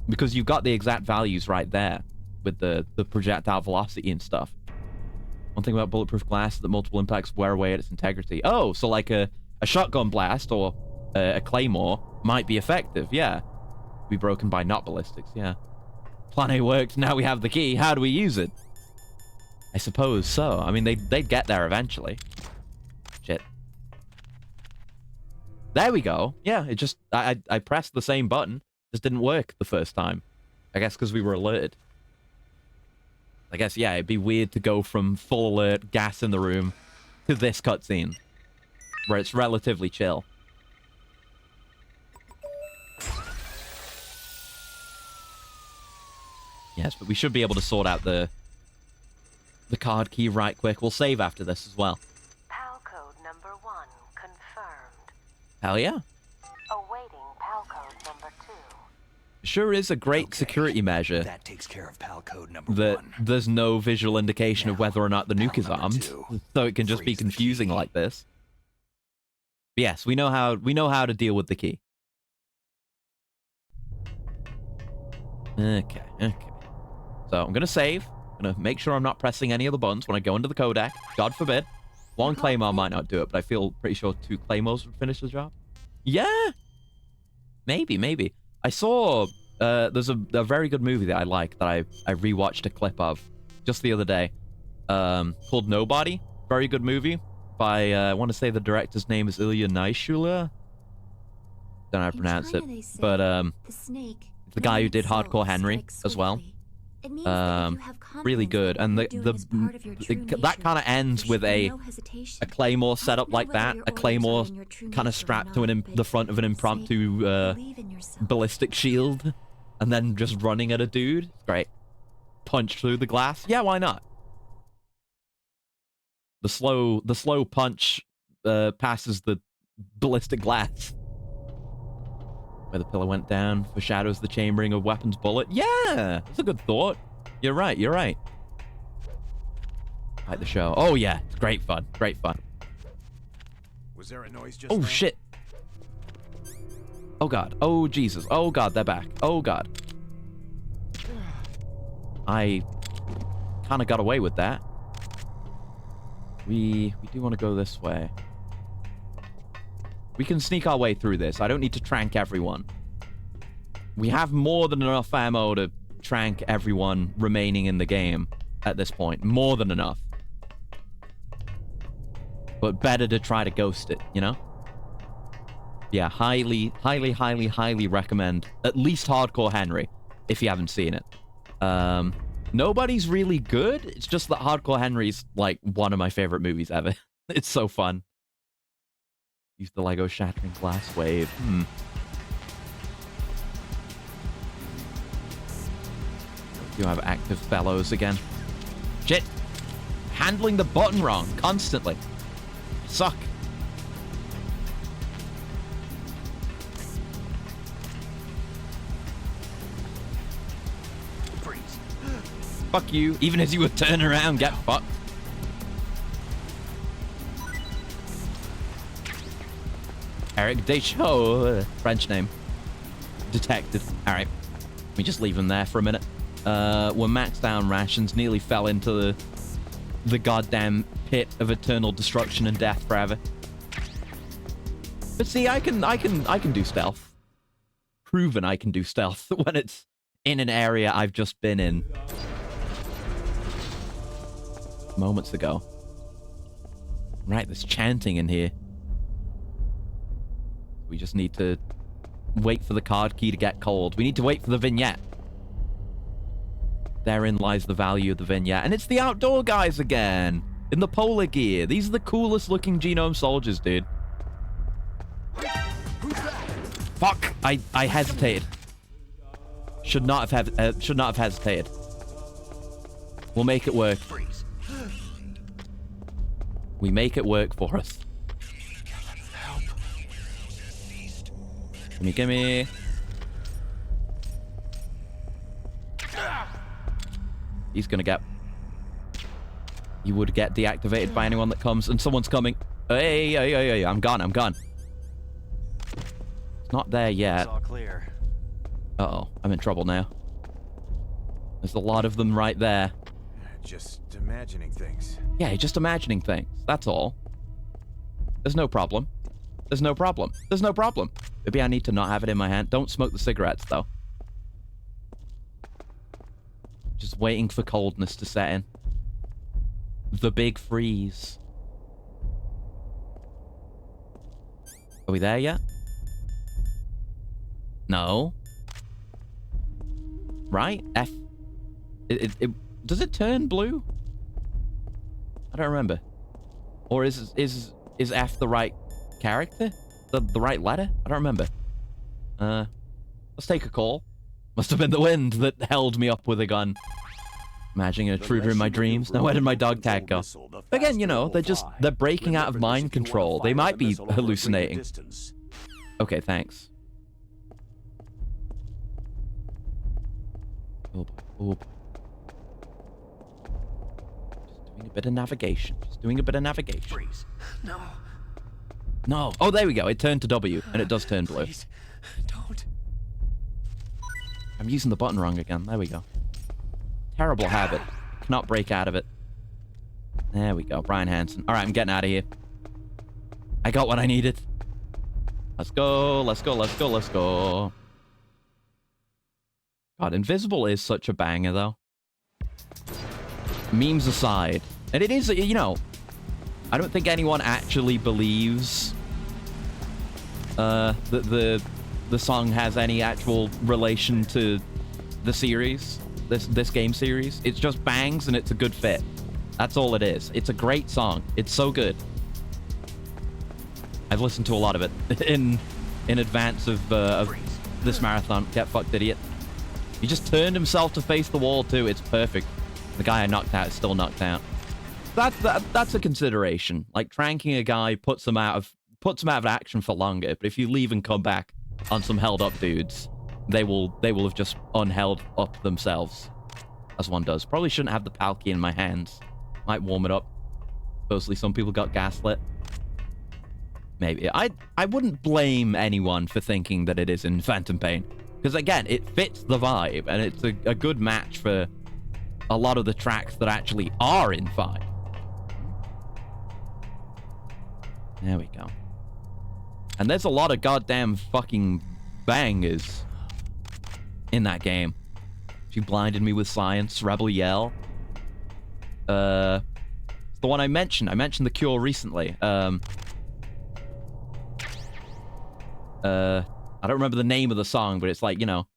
Because you've got the exact values right there with the projectile velocity and stuff. One thing about bulletproof glass is that multiple impacts wear away at its integrity. Oh, so like a shotgun blast or a claymore might be effective, yeah. Be broken by not ballistics, yeah. Plan A worked, now we have the key. How do we use it? I suppose so. I mean, they'd get there eventually. Shit. There we go. Yeah, it just... I pressed the same button. Just didn't work the first time. I guess because we were alerted. I guess, yeah, it'd be weird to go from full alert, gas in the room, to this cutscene, where it's relatively chill. Yes, but we should be able to sort out the card key right quick. We'll save after this as well. PAL code number 1 confirmed. Hell yeah. Awaiting PAL code number 2. Sure is a great security measure That takes care of PAL code number that 1. there's no visual indication of whether or not the nuke is armed, so it can just be confusing like this. But yes, we know how to deal with the key. Okay. So I'm gonna save. I'm gonna make sure I'm not pressing any of the buttons when I go into the codec. God forbid. One claymore might not do it, but I feel pretty sure 2 claymores would finish the job. Yeah. Maybe. I saw there's a very good movie that I like that I rewatched a clip of just the other day, called Nobody. Very good movie by I want to say the director's name is Ilya Naishuller. Don't know how to pronounce it, but the guy who did Hardcore Henry as well. Really good, and that kind of ends with a claymore set up like that, a claymore kind of strapped to the front of an impromptu ballistic shield, and then just running at a dude. Great. Punch through the glass. Yeah, why not? The slow punch passes the ballistic glass. Where the pillar went down foreshadows the chambering of weapons bullet. Yeah, that's a good thought. You're right. Like the show. Oh yeah, it's great fun. Was there a noise just Oh now? shit. Oh god. Oh Jesus. Oh god, they're back. Oh god. I kind of got away with that. We do want to go this way. We can sneak our way through this. I don't need to trank everyone. We have more than enough ammo to trank everyone remaining in the game at this point. More than enough. But better to try to ghost it, you know? Yeah, highly recommend at least Hardcore Henry, if you haven't seen it. Nobody's really good. It's just that Hardcore Henry's, like, one of my favorite movies ever. It's so fun. Use the Lego shattering glass wave. You have active fellows again. Shit! Handling the button wrong, constantly. Suck. Freeze. Fuck you. Even as you would turn around, get fucked. Eric Deschaux, French name. Detected. Alright. Let me just leave him there for a minute. We're maxed down rations, nearly fell into the goddamn pit of eternal destruction and death forever. But see, I can do stealth. Proven I can do stealth when it's in an area I've just been in moments ago. Right, there's chanting in here. We just need to wait for the card key to get cold. We need to wait for the vignette. Therein lies the value of the vignette. And it's the outdoor guys again. In the polar gear. These are the coolest looking Genome soldiers, dude. Fuck! I hesitated. Should not have hesitated. We'll make it work. We make it work for us. Gimme. He's gonna get... He would get deactivated by anyone that comes, and someone's coming. Hey, I'm gone. It's not there yet. It's all clear. Uh-oh, I'm in trouble now. There's a lot of them right there. Just imagining things. Yeah, just imagining things. That's all. There's no problem. Maybe I need to not have it in my hand. Don't smoke the cigarettes, though. Just waiting for coldness to set in. The big freeze. Are we there yet? No. Right? F. Does it turn blue? I don't remember. Or is F the right character? The right letter? I don't remember. Let's take a call. Must have been the wind that held me up with a gun. Imagining an intruder in my dreams. Now, where did my dog tag go? Again, you know, they're breaking out of mind control. They might be hallucinating. Okay, thanks. Oh boy. Just doing a bit of navigation. Freeze. No. No. Oh, there we go. It turned to W, and it does turn blue. Please, don't. I'm using the button wrong again. There we go. Terrible habit. Cannot break out of it. There we go. Brian Hansen. All right, I'm getting out of here. I got what I needed. Let's go. God, Invisible is such a banger, though. Memes aside. And it is, you know, I don't think anyone actually believes that the song has any actual relation to the series, this game series. It's just bangs and it's a good fit. That's all it is. It's a great song. It's so good. I've listened to a lot of it in advance of this marathon. Get fucked, idiot. He just turned himself to face the wall too. It's perfect. The guy I knocked out is still knocked out. That's a consideration. Like, tranking a guy puts him out of action for longer. But if you leave and come back on some held up dudes, they will have just unheld up themselves, as one does. Probably shouldn't have the Palkia in my hands. Might warm it up. Supposedly some people got gaslit. Maybe. I wouldn't blame anyone for thinking that it is in Phantom Pain. Because again, it fits the vibe, and it's a good match for a lot of the tracks that actually are in 5. There we go. And there's a lot of goddamn fucking bangers in that game. She blinded me with science. Rebel Yell. The one I mentioned. I mentioned The Cure recently. I don't remember the name of the song, but it's like, you know,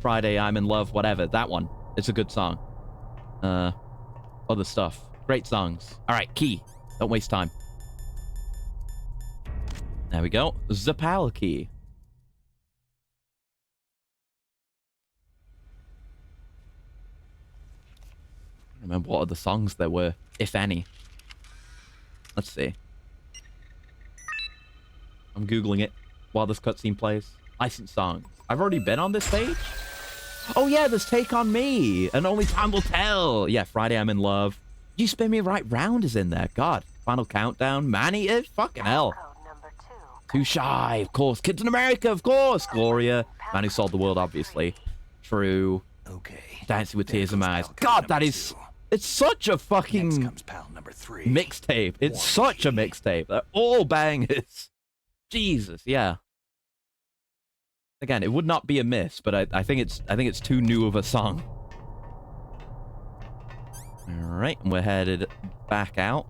Friday, I'm in love, whatever. That one. It's a good song. Other stuff. Great songs. All right, key. Don't waste time. There we go. The Palkia. I don't remember what other songs there were, if any. Let's see. I'm Googling it while this cutscene plays. Licensed songs. I've already been on this stage? Oh yeah, there's Take On Me, and Only Time Will Tell. Yeah, Friday I'm in Love. You Spin Me Right Round is in there. God. Final Countdown. Man-Eater? Fucking hell. Too Shy, of course. Kids in America, of course. Gloria. Man Who Sold the World, obviously. True. Okay. Dancing with Tears in My Eyes. God, that is... It's such a fucking mixtape. It's such a mixtape. They're all bangers. Jesus, yeah. Again, it would not be a miss, but I think it's too new of a song. All right, and we're headed back out.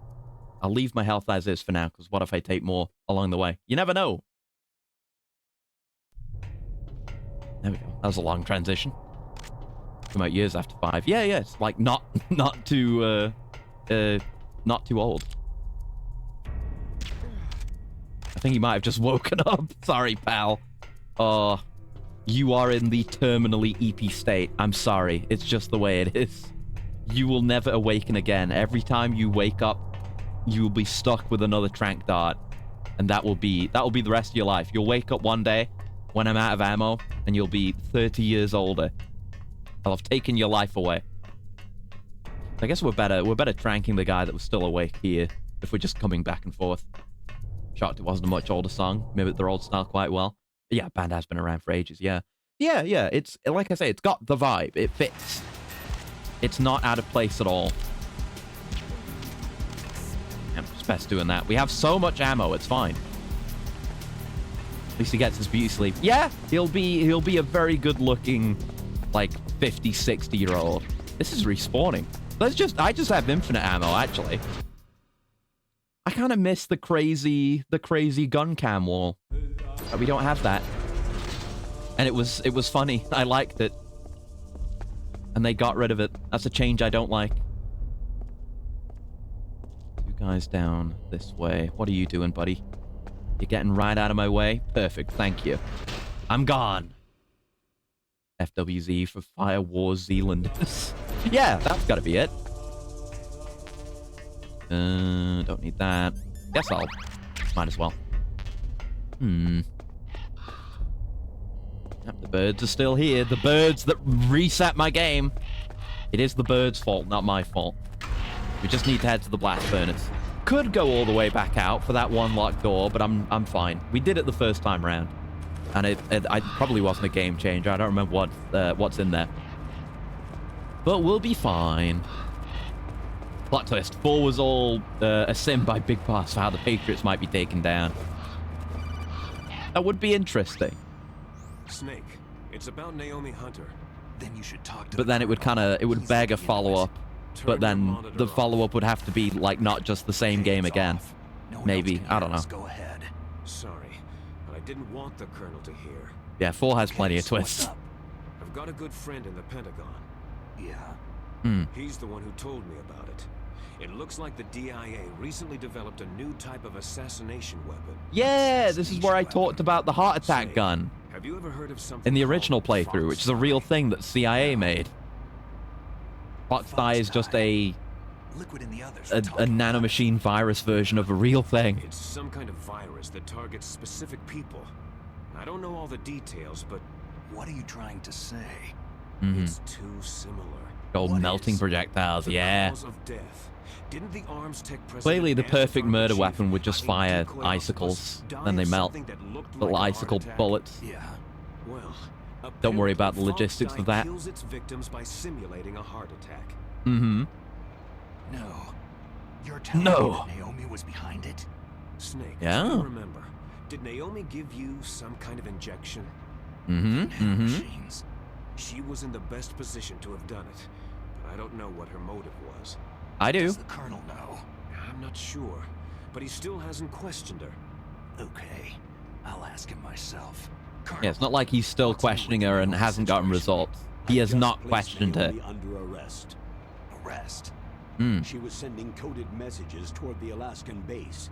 I'll leave my health as is for now, because what if I take more along the way? You never know. There we go. That was a long transition. Come out years after 5. Yeah, it's like not too old. I think he might have just woken up. Sorry, pal. You are in the terminally EP state. I'm sorry. It's just the way it is. You will never awaken again. Every time you wake up, you will be stuck with another trank dart And that will be the rest of your life. You'll wake up one day when I'm out of ammo, and you'll be 30 years older. I'll have taken your life away. I guess we're better tranking the guy that was still awake here if we're just coming back and forth. Shocked it wasn't a much older song. Maybe they're old style quite well. But yeah, band has been around for ages, yeah. Yeah, it's, like I say, it's got the vibe. It fits. It's not out of place at all. Yeah, it's best doing that. We have so much ammo, it's fine. At least he gets his beauty sleep. Yeah, he'll be a very good looking, like, 50, 60-year-old. This is respawning. I just have infinite ammo, actually. I kind of miss the crazy gun cam wall. But we don't have that. And it was funny. I liked it. And they got rid of it. That's a change I don't like. 2 guys down this way. What are you doing, buddy? You're getting right out of my way? Perfect, thank you. I'm gone. FWZ for Fire War Zealand. Yeah, that's gotta be it. Don't need that. Guess I'll... Might as well. Yep, the birds are still here. The birds that reset my game. It is the birds' fault, not my fault. We just need to head to the blast furnace. Could go all the way back out for that one locked door, but I'm fine. We did it the first time round. And it probably wasn't a game changer. I don't remember what's in there. But we'll be fine. Plot twist. 4 was all a sim by Big Boss for how the Patriots might be taken down. That would be interesting. Snake, it's about Naomi Hunter. Then you should talk to But then it would beg a follow-up. But then the follow-up would have to be, like, not just the same game again. Maybe. I don't know. Go ahead. Sorry, but I didn't want the Colonel to hear. Yeah, 4 has plenty of twists. I've got a good friend in the Pentagon. Yeah? He's the one who told me about it. It looks like the DIA recently developed a new type of assassination weapon. Yeah, this is where I talked about the heart attack gun. Have you ever heard of something in the original playthrough, which is a real thing that CIA made. Foxdie is just a nanomachine virus version of a real thing. It's some kind of virus that targets specific people. I don't know all the details, but what are you trying to say? It's too similar. Old melting projectiles, yeah. Of death. Didn't the arms tech Clearly the perfect murder weapon would just fire icicles, and they melt. Little icicle bullets. Yeah. Well, don't worry about the logistics of that. Kills its victims by simulating a heart attack. No. You're telling me that Naomi was behind it? Snake, yeah. I remember. Did Naomi give you some kind of injection? Machines. She was in the best position to have done it, but I don't know what her motive was. I do. Does the Colonel know? I'm not sure, but he still hasn't questioned her. Okay, I'll ask him myself. Colonel, yeah, it's not like he's still questioning her and hasn't gotten results. He has not questioned her. Under arrest. Arrest? She was sending coded messages toward the Alaskan base.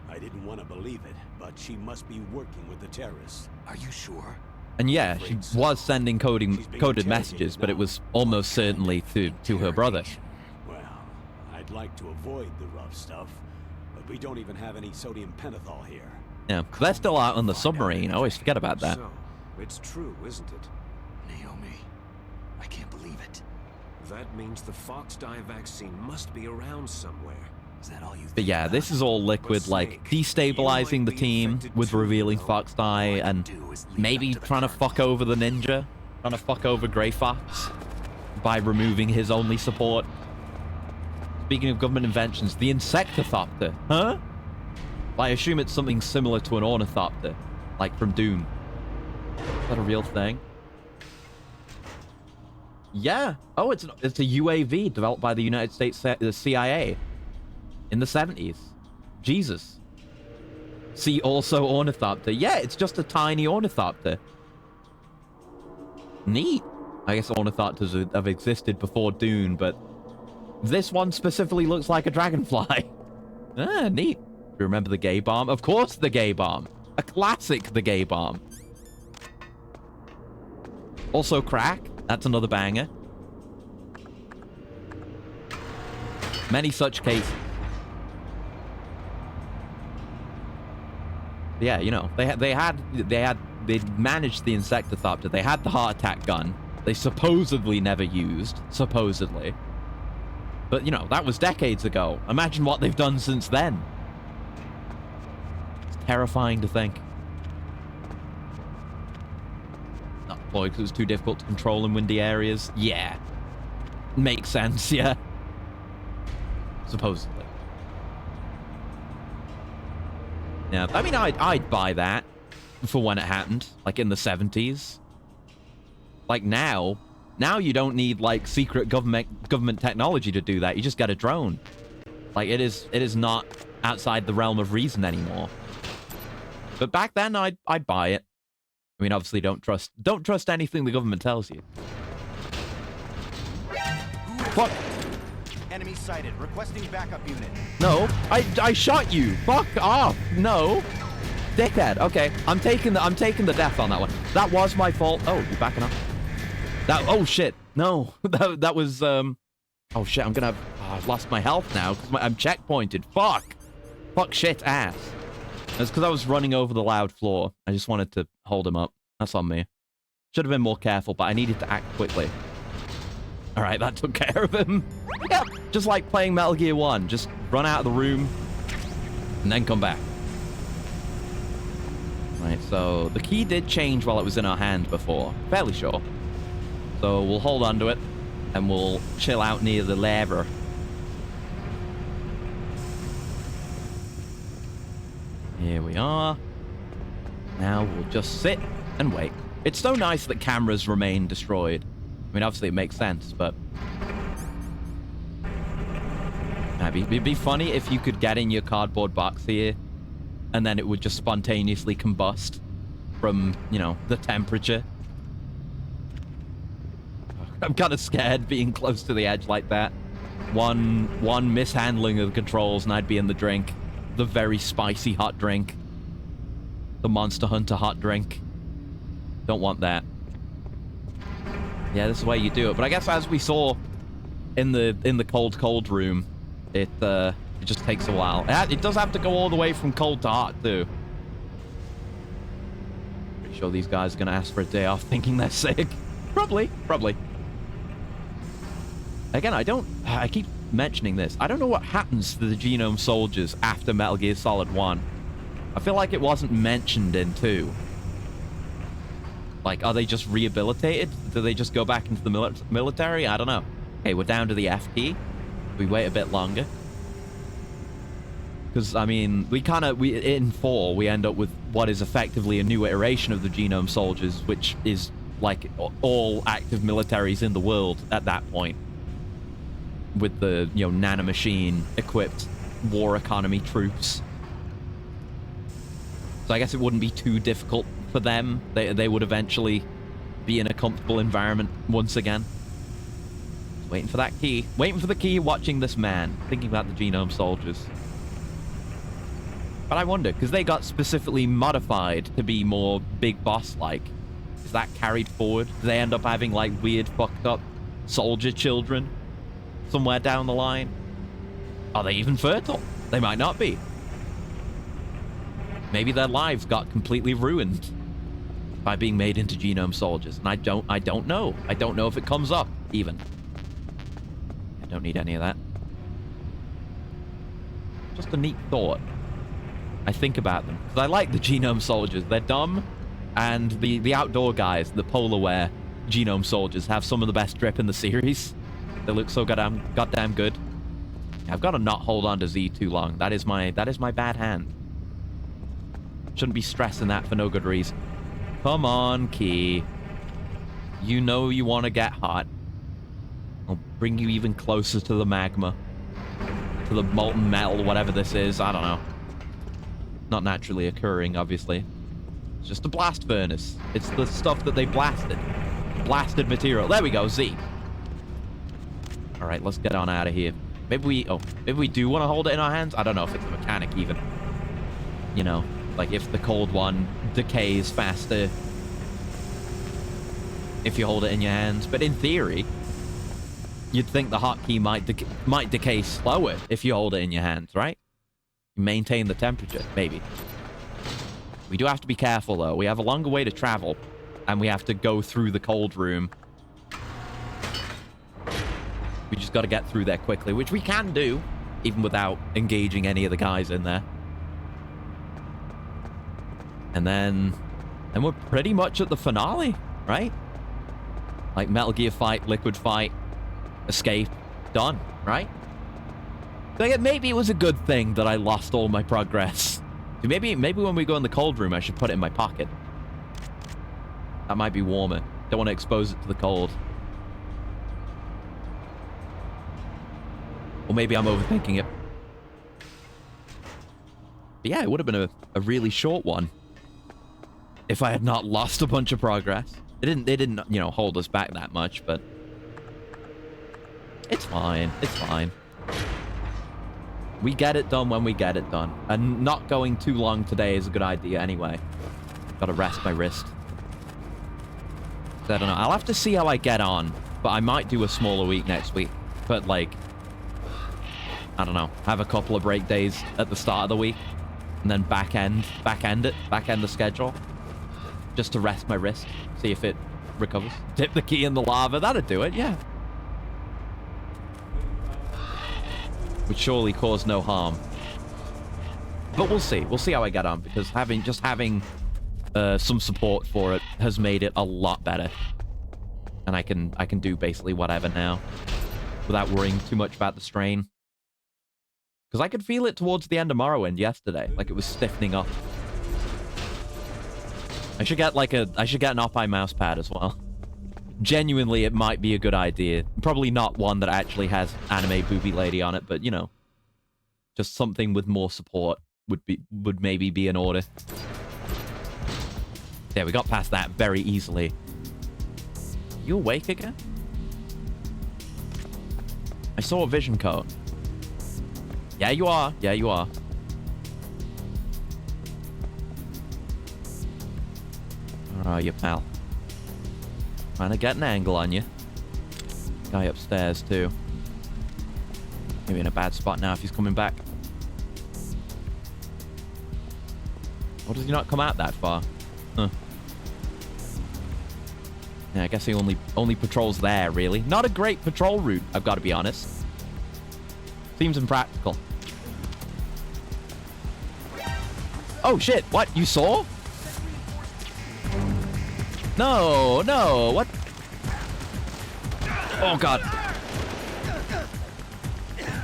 I didn't want to believe it, but she must be working with the terrorists. Are you sure? And yeah, she was sending coded messages, but it was almost certainly to her brother. Well, I'd like to avoid the rough stuff, but we don't even have any sodium pentothal here. Yeah, they're still out on the submarine. I always forget about that. So, it's true, isn't it? Naomi, I can't believe it. That means the Foxdie vaccine must be around somewhere. Is that all you think? But yeah, this is all Liquid, like, destabilizing the team with revealing Foxdie and maybe trying to fuck over the ninja, trying to fuck over Grey Fox by removing his only support. Speaking of government inventions, the Insectothopter, huh? I assume it's something similar to an Ornithopter, like from Doom. Is that a real thing? Yeah. Oh, it's a UAV developed by the United States CIA in the 70s. Jesus. See also Ornithopter. Yeah, it's just a tiny Ornithopter. Neat. I guess Ornithopters have existed before Dune, but this one specifically looks like a dragonfly. Ah, neat. Do you remember the gay bomb? Of course, the gay bomb. A classic, the gay bomb. Also, crack. That's another banger. Many such cases. Yeah, you know, they managed the Insectothopter. They had the heart attack gun. They supposedly never used, supposedly. But, you know, that was decades ago. Imagine what they've done since then. It's terrifying to think. Not deployed because it was too difficult to control in windy areas. Yeah. Makes sense, yeah. Supposedly. Yeah, I mean, I'd buy that for when it happened, like in the 70s. Like now you don't need like secret government technology to do that. You just get a drone. Like it is not outside the realm of reason anymore. But back then, I'd buy it. I mean, obviously, don't trust anything the government tells you. Fuck. Enemy sighted. Requesting backup unit. No, I shot you. Fuck off. No. Dickhead. Okay, I'm taking the death on that one. That was my fault. Oh, you're backing up. Oh shit. No. that was oh shit, I'm gonna have I've lost my health now because I'm checkpointed. Fuck shit ass. That's because I was running over the loud floor. I just wanted to hold him up. That's on me. Should have been more careful, but I needed to act quickly. Alright, that took care of him. Yeah, just like playing Metal Gear 1. Just run out of the room and then come back. Right, so the key did change while it was in our hand before. Fairly sure. So we'll hold on to it and we'll chill out near the lever. Here we are. Now we'll just sit and wait. It's so nice that cameras remain destroyed. I mean, obviously it makes sense, but... It'd be funny if you could get in your cardboard box here, and then it would just spontaneously combust from, you know, the temperature. I'm kind of scared being close to the edge like that. One mishandling of the controls and I'd be in the drink. The very spicy hot drink. The Monster Hunter hot drink. Don't want that. Yeah, this is the way you do it. But I guess as we saw in the cold room, it just takes a while. It does have to go all the way from cold to hot too. Pretty sure these guys are gonna ask for a day off thinking they're sick. Probably. Again, I keep mentioning this. I don't know what happens to the Genome Soldiers after Metal Gear Solid 1. I feel like it wasn't mentioned in 2. Like, are they just rehabilitated? Do they just go back into the military? I don't know. Okay, we're down to the F key. We wait a bit longer. Because, I mean, in 4, we end up with what is effectively a new iteration of the Genome Soldiers, which is, like, all active militaries in the world at that point. With the, you know, nanomachine-equipped war economy troops. So I guess it wouldn't be too difficult for them. They would eventually be in a comfortable environment once again. Waiting for that key. Waiting for the key, watching this man. Thinking about the Genome Soldiers. But I wonder, because they got specifically modified to be more Big Boss-like. Is that carried forward? Do they end up having, like, weird, fucked up soldier children somewhere down the line? Are they even fertile? They might not be. Maybe their lives got completely ruined by being made into Genome Soldiers. And I don't know. I don't know if it comes up, even. I don't need any of that. Just a neat thought. I think about them. Because I like the Genome Soldiers. They're dumb. And the outdoor guys, the polar wear Genome Soldiers, have some of the best drip in the series. They look so goddamn good. I've got to not hold on to Z too long. That is my bad hand. Shouldn't be stressing that for no good reason. Come on, Key. You know you want to get hot. I'll bring you even closer to the magma. To the molten metal, whatever this is. I don't know. Not naturally occurring, obviously. It's just a blast furnace. It's the stuff that they blasted. Blasted material. There we go, Z. Alright, let's get on out of here. Maybe we do want to hold it in our hands? I don't know if it's a mechanic even. You know, like if the cold one decays faster if you hold it in your hands. But in theory, you'd think the hotkey might decay slower if you hold it in your hands, right? You maintain the temperature, maybe. We do have to be careful, though. We have a longer way to travel, and we have to go through the cold room. We just got to get through there quickly, which we can do, even without engaging any of the guys in there. And then we're pretty much at the finale, right? Like Metal Gear fight, Liquid fight, escape, done, right? So maybe it was a good thing that I lost all my progress. So maybe when we go in the cold room, I should put it in my pocket. That might be warmer. Don't want to expose it to the cold. Or maybe I'm overthinking it. But yeah, it would have been a really short one if I had not lost a bunch of progress. They didn't, you know, hold us back that much, but it's fine. It's fine. We get it done when we get it done. And not going too long today is a good idea anyway. Gotta rest my wrist. I don't know. I'll have to see how I get on, but I might do a smaller week next week. But like, I don't know. Have a couple of break days at the start of the week, and then back end the schedule, just to rest my wrist, see if it recovers. Dip the key in the lava. That'd do it. Yeah. Would surely cause no harm. But we'll see. We'll see how I get on, because having some support for it has made it a lot better. And I can do basically whatever now without worrying too much about the strain. Because I could feel it towards the end of Morrowind yesterday, like it was stiffening up. I should get an Oppi mouse pad as well. Genuinely, it might be a good idea. Probably not one that actually has anime booby lady on it, but you know, just something with more support would maybe be in order. Yeah, we got past that very easily. You awake again? I saw a vision code. Yeah, you are. Yeah, you are. Where are you, pal? Trying to get an angle on you. Guy upstairs, too. Maybe in a bad spot now if he's coming back. Or does he not come out that far? Huh. Yeah, I guess he only patrols there, really. Not a great patrol route, I've got to be honest. Seems impractical. Oh, shit. What? You saw? No, no. What? Oh, God.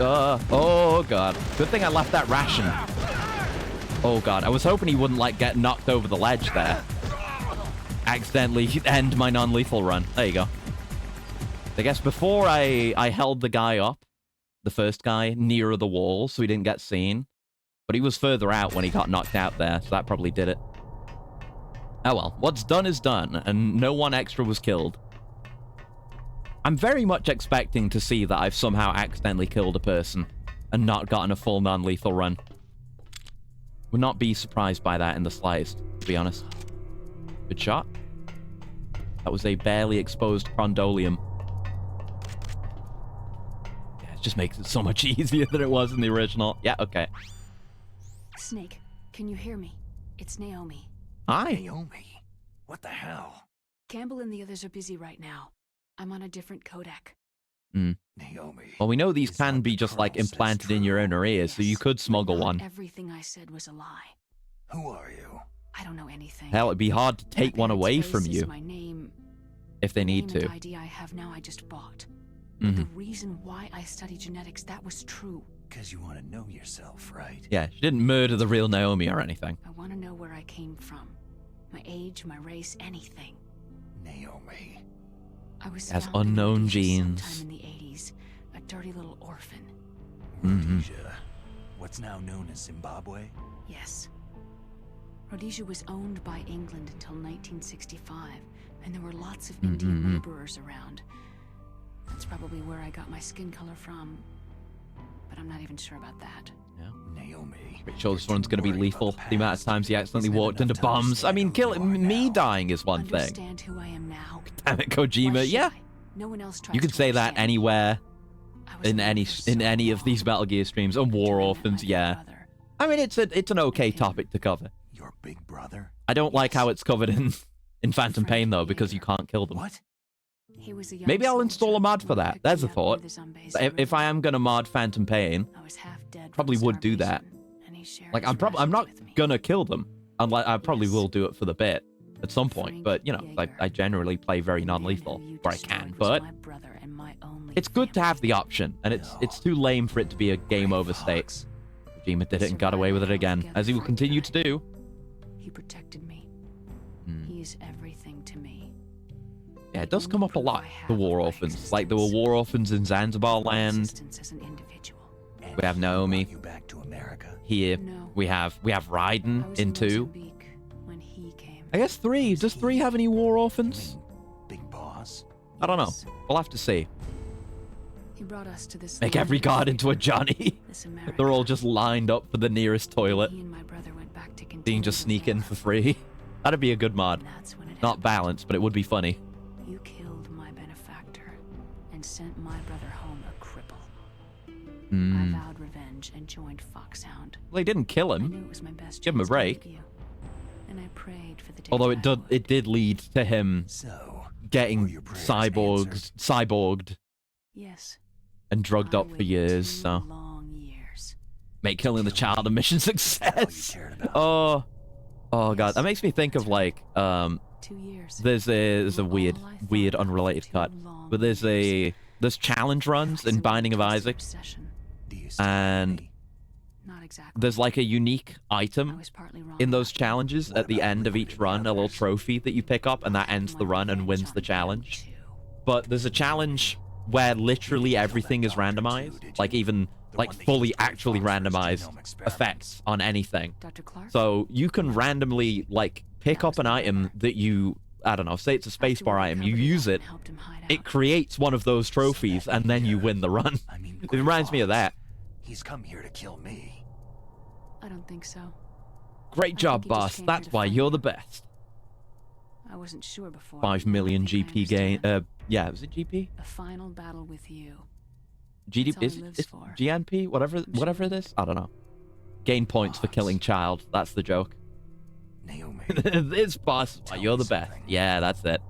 Oh, God. Good thing I left that ration. Oh, God. I was hoping he wouldn't, like, get knocked over the ledge there. Accidentally end my non-lethal run. There you go. I guess before I held the guy up, the first guy, nearer the wall, so he didn't get seen. But he was further out when he got knocked out there, so that probably did it. Oh well, what's done is done, and no one extra was killed. I'm very much expecting to see that I've somehow accidentally killed a person and not gotten a full non-lethal run. Would not be surprised by that in the slightest, to be honest. Good shot. That was a barely exposed Crondolium. Yeah, it just makes it so much easier than it was in the original. Yeah, okay. Snake, can you hear me? It's Naomi. Hi. Naomi? What the hell? Campbell and the others are busy right now. I'm on a different codec. Naomi. Well, we know these can be just like implanted in your inner ears, so you could smuggle one. Everything I said was a lie. Who are you? I don't know anything. Hell, it'd be hard to take one away from you. My name, if they need to. The ID I have now I just bought. The reason why I study genetics, that was true. Because you want to know yourself, right? Yeah, she didn't murder the real Naomi or anything. I want to know where I came from. My age, my race, anything. Naomi. I was has unknown genes. Sometime in the 80s, a dirty little orphan. Rhodesia. What's now known as Zimbabwe? Yes. Rhodesia was owned by England until 1965, and there were lots of Indian laborers around. That's probably where I got my skin color from, but I'm not even sure about that. Yeah. Naomi. Pretty sure this one's going to be lethal. The amount of times he accidentally walked into bombs. I mean, me dying is one thing. Understand who I am now. Damn it, Kojima. Yeah. No one else tries you could say that anywhere in any of these Metal Gear streams. And War Orphans, yeah. I mean, it's an okay topic to cover. Your Your big brother? I don't like how it's covered in Phantom Pain, though, because you can't kill them. What? He was a young Maybe I'll install a soldier mod for who that. picked There's a me up thought. near the Zambezi If I River. am gonna mod Phantom Pain, I was half dead from probably would do that. starvation, and he shared Like his I'm not rations with me. gonna kill them. Unlike I probably will do it for the bit at some point. But you know, I generally play very non-lethal where I can. But My brother and my only it's good to have the option, and it's too lame for it to be a game over state. Kojima did it and got away with it again, as he will continue to do. He protected me. Hmm. He is everything to me. Yeah, it does come up a lot, the War Orphans. Like, there were War Orphans in Zanzibar land. Existence as an individual. We have Naomi You back to America? here. No. We have Raiden I was in 2. Mozambique when he came. I guess 3. Does 3 have any War Orphans? Big boss? I don't know. Yes. We'll have to see. He brought us to this Make land every of guard into a Johnny. this America. They're all just lined up for the nearest toilet. He and my brother went back to So you can continue just the sneak in war. for free. That'd be a good mod. And that's when it Not happened. balanced, but it would be funny. You killed my benefactor and sent my brother home a cripple. I Hmm. vowed revenge and joined Foxhound. Well, they didn't kill I knew him. it was my best Give him a chance to break. leave you, and I prayed for the day Although that I would. it did lead to him So, getting were your prayers answered? cyborged Yes. and drugged I up for waited years, 2 so long years. make killing the child a mission success. cared about. Oh god, that makes me think of like 2 years. there's a All weird I thought weird about unrelated for cut, 2 long but there's challenge runs in years. Binding of Isaac, Obsession. Do you still and me? Not exactly. there's like a unique I item was partly wrong. in those about challenges What at the about end of each run, a little trophy that you pick up, and that ends the run and wins the challenge. But there's a challenge where literally everything is randomized, like even like fully actually randomized effects on anything. Dr. Clark? So you can randomly like pick up an item that you, I don't know, say it's a spacebar item, you use it, it creates one of those trophies, and then you win the run. I mean, It reminds me of that. He's come here to kill me. I don't think so. Great I job, think he just boss. came here That's to why fight you're me. the best. I wasn't sure before. 5 but million I think I GP gain. understand. Yeah, was it GP? A final battle with you. GDP? That's all Is he it lives is for. GNP? Whatever it is? I don't know. Gain points for killing child. That's the joke. Naomi. This boss is why you're the best. Yeah, that's it.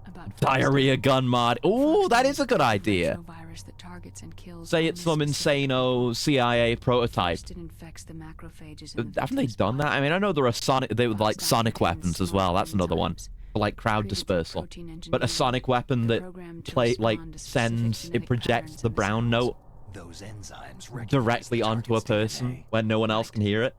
About Diarrhea gun mod. Ooh, that is a good idea. virus that targets and kills Say only it's some specific insano CIA prototype. First it infects the macrophages in the Haven't they victim's done that? body. I mean, I know there are they would like Fox sonic died weapons as small well. That's another one. enzymes. For like crowd Created through dispersal. protein But a engineering, sonic weapon the that program to like respond to specific sends, it genetic projects patterns the in brown cells. note Those enzymes recognize directly the onto a target's person DNA. when no one else can hear it.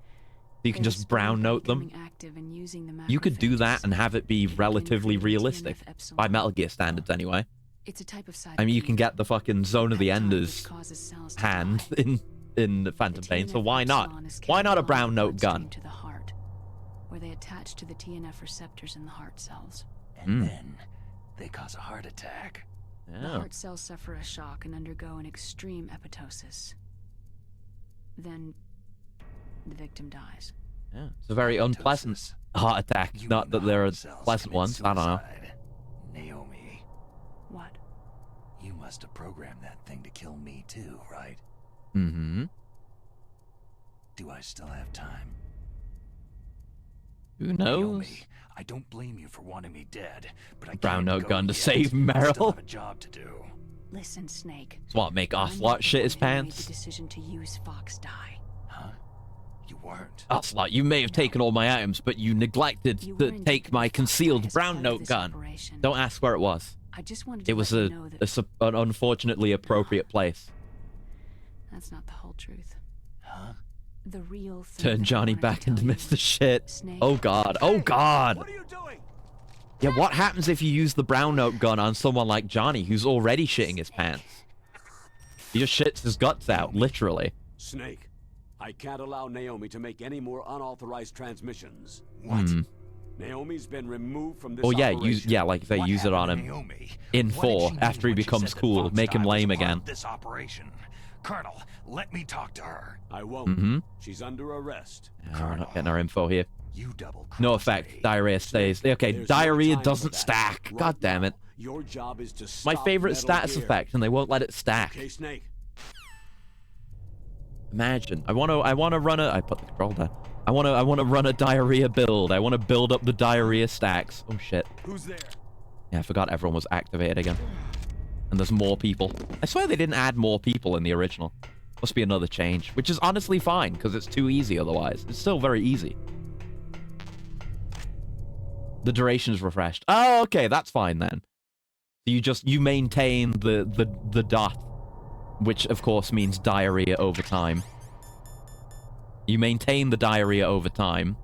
So you can They just respond brown by note them. becoming active and using the You could do that macrophages. and have it be They can relatively create realistic. TNF epsilon. By Metal Gear standards, anyway. It's a type of I mean, you cytokine, can get the fucking Zone of the peptide which Enders causes cells to hand die. in the Phantom The Pain, so TNF why not? epsilon is Why carried not a along brown the note bloodstream gun? to the heart, where they attach to the TNF receptors in the heart cells. And then they cause a heart attack. The Yeah. heart cells suffer a shock and undergo an extreme apoptosis. Then the victim dies. Yeah. It's a very unpleasant heart attack. You Not and that the there are heart cells pleasant commit ones. I don't know. suicide. Naomi, What? you must have programmed that thing to kill me too, right? Mm-hmm. Do I still have time? Who knows? Naomi, I don't blame you for wanting me dead, but I Brown can't note go gun to yet. save I still Meryl. have a job to do. Listen, Snake. It's what make I'm Ocelot not the shit his one who made pants. the decision to use Fox Die. Huh? You weren't. Ocelot, you may have taken all my items, but you neglected You to were take my indeed concealed as brown part of note this gun. operation. Don't ask where it was. I just wanted to It was let you know that an unfortunately appropriate place. that's not the whole truth. Huh? The real thing. Turn that I Johnny wanted to back tell into you Mr. was, Shit. Snake, Oh god. Oh god. What are you doing? Yeah, what happens if you use the brown note gun on someone like Johnny, who's already shitting his pants? He just shits his guts out, literally. Snake, I can't allow Naomi to make any more unauthorized transmissions. What? Naomi's been removed from this Oh yeah, operation. like they What use it on happened him to Naomi? in What did 4 she mean after he when she becomes said that cool, Fox make him Die was lame a part again. of this operation. Colonel, let me talk to her. I won't. Mm-hmm. She's under arrest. Yeah, we're not getting our info here. You double No effect. Diarrhea stays. Okay, There's no diarrhea time doesn't for that. stack. Right God damn now, it. Your job is to My stop favorite Metal status Gear. effect, and they won't let it stack. Okay, Snake. Imagine. I want to run a. I put the control down. I wanna run a diarrhea build. I wanna build up the diarrhea stacks. Oh shit. Who's there? Yeah, I forgot everyone was activated again. And there's more people. I swear they didn't add more people in the original. Must be another change, which is honestly fine, because it's too easy otherwise. It's still very easy. The duration's refreshed. Oh, okay, that's fine then. You maintain the dot, which of course means diarrhea over time. You maintain the diarrhea over time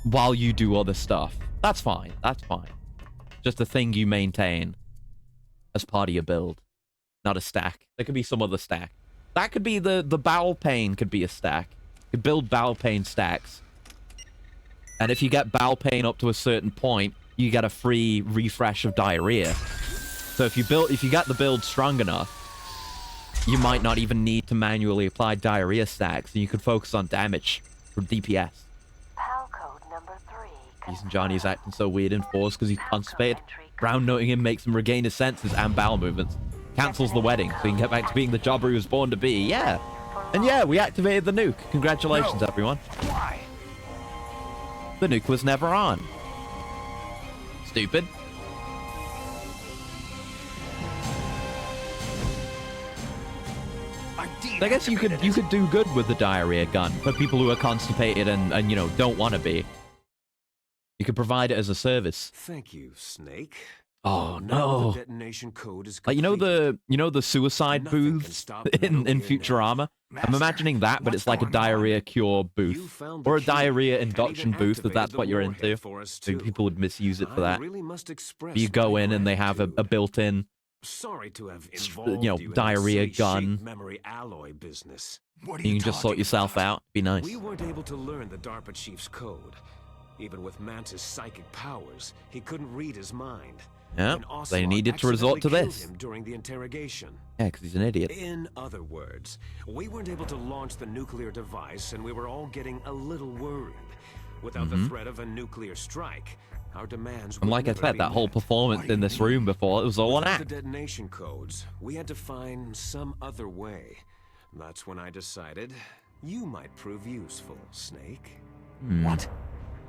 while you do other stuff. That's fine. That's fine. Just a thing you maintain as part of your build, not a stack. There could be some other stack. That could be the bowel pain could be a stack. You could build bowel pain stacks. And if you get bowel pain up to a certain point, you get a free refresh of diarrhea. So if you get the build strong enough, you might not even need to manually apply diarrhea stacks, and you could focus on damage from DPS. PAL code number 3. Reason Johnny's acting so weird in Force because he's constipated. Brown noting him makes him regain his senses and bowel movements. Cancels the wedding so he can get back to being the jobber he was born to be. Yeah. And yeah, we activated the nuke. Congratulations, everyone. Why? The nuke was never on. Stupid. I guess you could do good with the diarrhea gun for people who are constipated and you know, don't want to be. You could provide it as a service. Thank you, Snake. Oh Now no! the detonation code is Like you know the suicide Nothing booths can stop in Metal Gear Futurama. I'm imagining that, but it's like a diarrhea cure booth found the or a key diarrhea and induction even booth if activated that's the what you're warhead into. for us, Maybe too. people would misuse it for I that. really must express You go my in and they have a gratitude. built-in, Sorry to have you involved know, you in diarrhea that silly gun. shape memory alloy business. What are You can just sort yourself out. Be nice. We weren't able to learn the DARPA chief's code. Even with Mantis' psychic powers, he couldn't read his mind. Yeah, And they Ocelot needed to resort to accidentally this. killed him during the interrogation. Yeah, because he's an idiot. In other words, we weren't able to launch the nuclear device, and we were all getting a little worried. Without the threat of a nuclear strike, our demands And would like I never said, be that whole met. performance in this room before, it was all an Without act. the detonation codes, we had to find some other way. That's when I decided you might prove useful, Snake. What?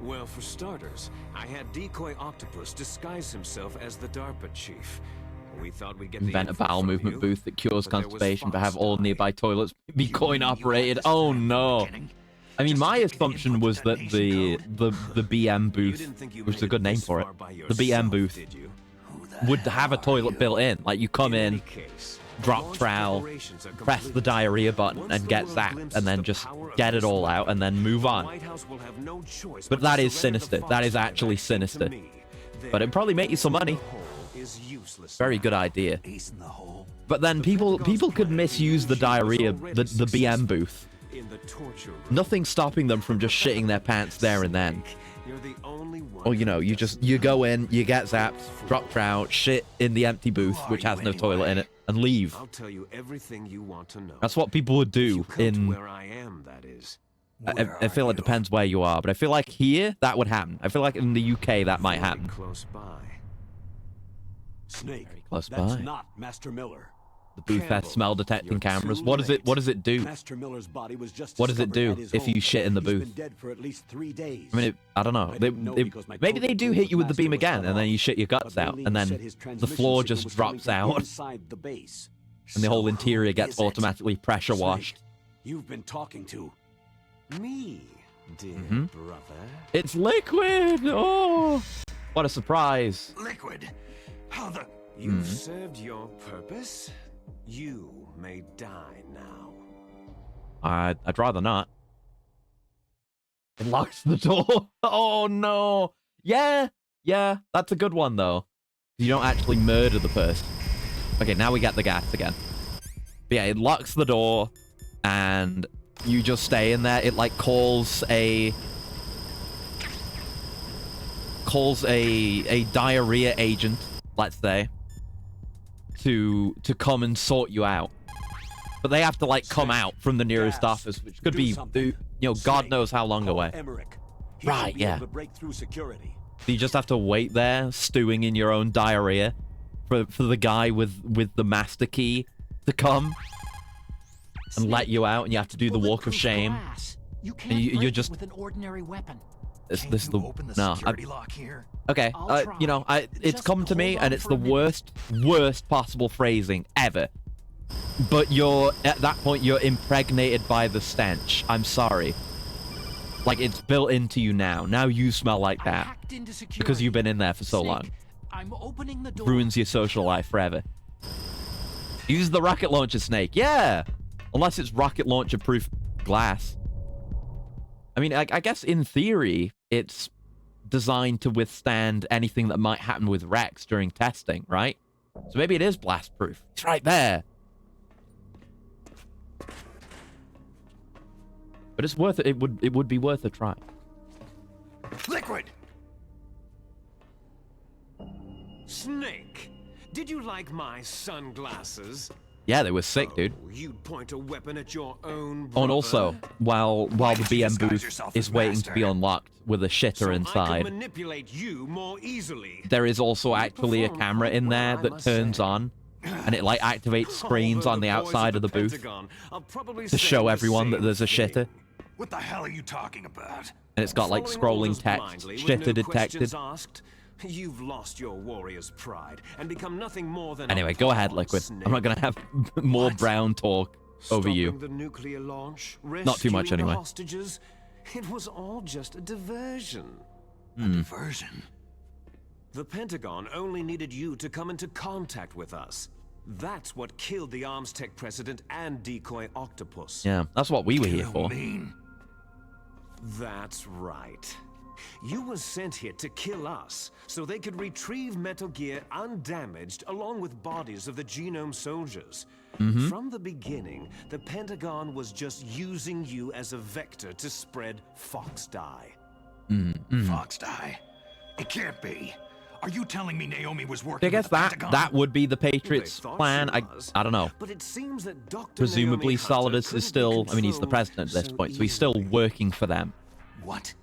Well, for starters, I had Decoy Octopus disguise himself as the DARPA chief. We thought we'd get Invent the a info bowel from movement you, booth that cures but there was constipation, but have Fox all dying. nearby toilets be coin operated. Oh no! I mean, my assumption was that the BM booth, which is a good name for it, the BM booth would have a toilet built in. Like you come in, drop trowel, press the diarrhea button, and get zapped, and then just get it all out, and then move on. But that is sinister. That is actually sinister. But it'd probably make you some money. Very good idea. But then people could misuse the diarrhea, the BM booth. Nothing stopping them from just shitting their pants there and then. Or you know, you go in, you get zapped, drop trowel, shit in the empty booth, which has no toilet in it, and leave. I'll tell you everything you want to know. That's what people would do in. Where I am, that is. I feel it depends where you are, but I feel like here that would happen. I feel like in the UK that might happen. Close by. Snake, close that's by. not Master Miller. The booth has smell detecting cameras. What does it do? Master Miller's body was just What does it discovered do at his if you home. shit in the He's booth? been dead for at least 3 days. I mean, I don't know. Maybe they do hit you with the beam again, and then you shit your guts out, and then the floor just drops out, inside the base. and the whole So interior who gets is it? automatically pressure washed. You've been talking to Me, dear Mhm. brother. It's Liquid! Oh! What a surprise. Liquid. How the... You've served your purpose. You may die now. I'd rather not. It locks the door. Oh no. Yeah, that's a good one though. You don't actually murder the person. Okay, now we get the gas again. But yeah, it locks the door and you just stay in there. It like calls a diarrhea agent, let's say, to come and sort you out. But they have to like come out from the nearest office, which could be, you know, God knows how long away. Emmerich. He Right, should be yeah. able to break through security. So you just have to wait there, stewing in your own diarrhea, for the guy with the master key to come and let you out, and you have to do the walk of shame. You can't you're break just it with an ordinary weapon. this Can't the you open the no. security lock here? Okay, I'll try. you know, it's Just come to me, hold on and it's for the a minute. worst possible phrasing ever. But at that point, you're impregnated by the stench. I'm sorry. Like, it's built into you now. Now you smell like that. Hacked into security. Because you've been in there for so Snake, long. I'm opening the door. Ruins your social life forever. Use the rocket launcher, Snake. Yeah! Unless it's rocket launcher-proof glass. I mean, I guess in theory, it's designed to withstand anything that might happen with Rex during testing, right? So maybe it is blast-proof. It's right there. But it's worth it. It would be worth a try. Liquid! Snake, did you like my sunglasses? Yeah, they were sick, dude. You'd point a weapon at your own brother? Oh, and also, while the did you BM disguise booth yourself is as waiting master? to be unlocked with a shitter So I inside, can manipulate you more easily. there is also actually a performed camera in quite there well, I that must turns say. on, and it like activates screens Although on the boys outside at of the booth Pentagon are probably to saying show the everyone that same there's a shitter, thing. What the hell are you talking about? and it's got like Following scrolling orders text, blindly with shitter no detected. questions asked, you've lost your warrior's pride and become nothing more than Anyway, a go ahead, pawn, Liquid. Snake. I'm not gonna have more brown talk over Stopping you. the nuclear launch, Not too much, rescuing the anyway. hostages, it was all just a diversion. A diversion? The Pentagon only needed you to come into contact with us. That's what killed the Arms Tech president and Decoy Octopus. Yeah, that's what we were here You for. mean? That's right. You were sent here to kill us, so they could retrieve Metal Gear undamaged along with bodies of the Genome soldiers. From the beginning, the Pentagon was just using you as a vector to spread Fox Dye. Fox die? It can't be. Are you telling me Naomi was working I guess with the that Pentagon? would be the They Patriots' thought plan. she I was, don't know. But it seems that Dr. Presumably, Naomi Hunter Solidus couldn't is be still. I mean, he's the controlled president at this so point, so he's still easily. working for them. What?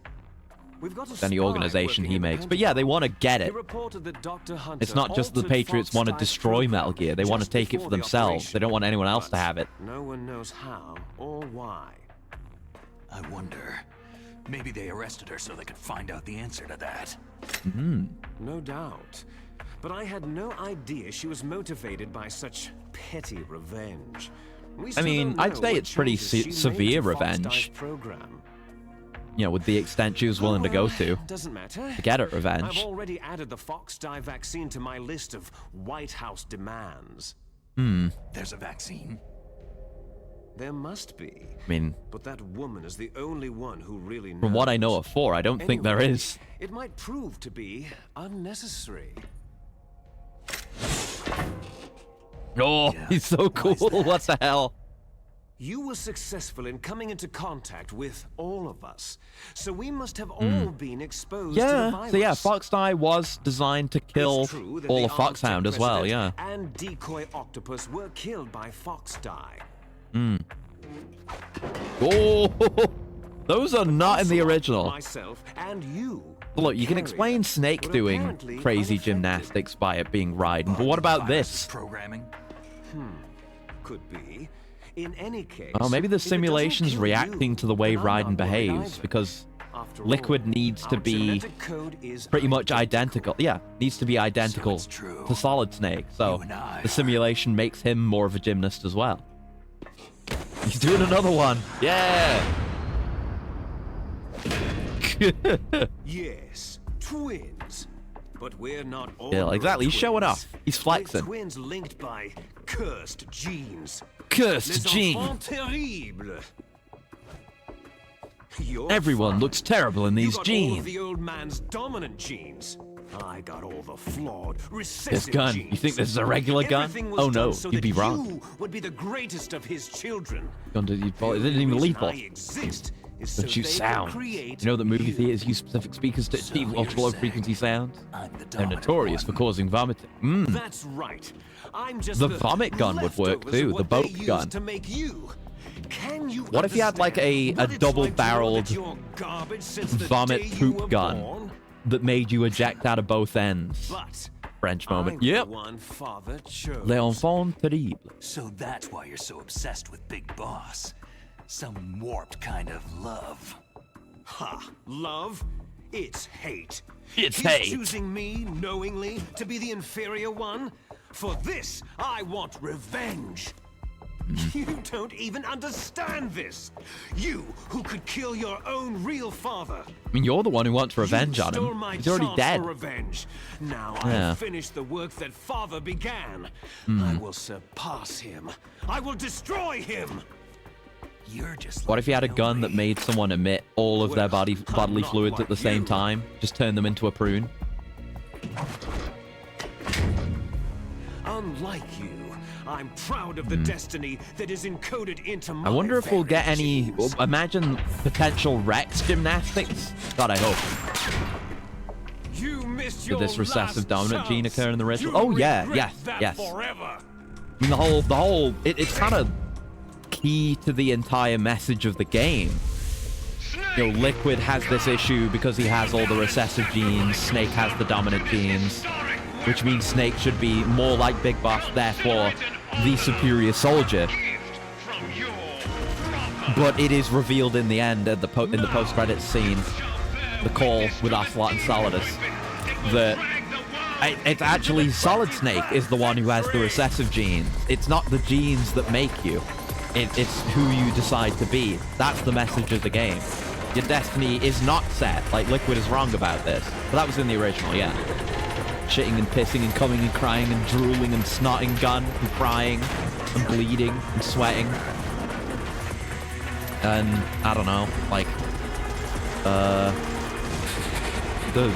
We've got a Any spy organization working he at the makes. But yeah, they want to get He it. reported that Dr. Hunter It's not just the altered Patriots Fox want to Dye's destroy Metal program Gear. They want to just take it before for the themselves. operation. They don't want anyone else to But have it. No one knows how or why. I wonder. Maybe they arrested her so they could find out the answer to that. No doubt. But I had no idea she was motivated by such petty revenge. We still mean, don't I'd know say what it's pretty changes she made severe to Fox revenge. Dye's program. You know, with the extent she was willing to go to. Doesn't matter. To get her I've revenge. already added the Fox Dye vaccine to my list of White House demands. There's a vaccine. There must be. I mean, But that woman is the only one who really knows. from what I know of 4, I don't think there Anyway, is. It might prove to be unnecessary. Oh, he's so cool. What the hell? You were successful in coming into contact with all of us, so we must have all been exposed to the Yeah. virus. So yeah, Fox Dye was designed to kill It's true that all the of Foxhound Arms as well, Tech yeah. president and Decoy Octopus were killed by Fox Dye. Oh, those are not in the original. Myself and you. Look, you can Carrier, explain Snake were doing apparently crazy unaffected. gymnastics by it being Raiden, but what about this? Programming? Could be. In any case, Oh, maybe the if it doesn't simulation's kill reacting you, to the way then I'm Raiden not worried behaves, either. because After Liquid all, needs to our be genetic code is pretty much identical. Yeah, needs to be identical it's true. to Solid Snake, so You and I the are- simulation makes him more of a gymnast as well. He's doing another one. Yeah! Yes, twins. But we're not all. Yeah, exactly. He's showing twins. off. He's We're flexing. twins linked by cursed genes. Cursed Les gene. enfants terribles. You're Everyone fine. looks terrible in You these got all genes. of the old man's dominant genes. I got all the flawed, recessive This gun. genes. You think this is a regular gun? Everything was Oh no, done so you'd that be wrong. You would be the greatest of his children. It didn't The even reason lethal. I exist is so Don't you they will sound. create You know that movie you. theaters use specific speakers to achieve you're ultra low saying frequency sounds? I'm the They're dominant notorious for one. causing vomiting. That's right. I'm just The vomit gun would work leftovers of too, the what boat they used gun. To make you. Can you What if you had like understand a what it's like to know double-barreled that you're garbage since the vomit day you poop were gun born? that made you eject out of both ends? But French moment. I'm Yep. the one father chose. Les enfants terribles. So that's why you're so obsessed with Big Boss. Some warped kind of love. Ha! Love? It's hate. It's He's hate. choosing me knowingly to be the inferior one? For this, I want revenge. You don't even understand this. You who could kill your own real father. I mean, you're the one who wants revenge on him. He's already dead. For revenge. Now Yeah. I'll finish the work that father began. I will surpass him. I will destroy him. You're just What if you had a gun that made someone emit all of their bodily fluids at the same time? Just turn them into a prune? Unlike you, I'm proud of the destiny that is encoded into my I wonder if we'll get very any... genes. Imagine potential Rex gymnastics. God, I hope. You missed Did your this recessive last dominant gene chance. occur in the ritual? You'll Oh, yeah, regret yes, that yes. Forever. I mean, the whole... It's kind of key to the entire message of the game. You know, Liquid has this issue because he has all the recessive genes. Snake has the dominant genes. Which means Snake should be more like Big Boss, therefore the superior soldier. But it is revealed in the end, at the in the post-credits scene, the call with Ocelot and Solidus, that it's actually Solid Snake is the one who has the recessive genes. It's not the genes that make you. It's who you decide to be. That's the message of the game. Your destiny is not set. Like, Liquid is wrong about this. But that was in the original, yeah. Shitting and pissing and coming and crying and drooling and snotting gun and crying and bleeding and sweating. And, I don't know, like,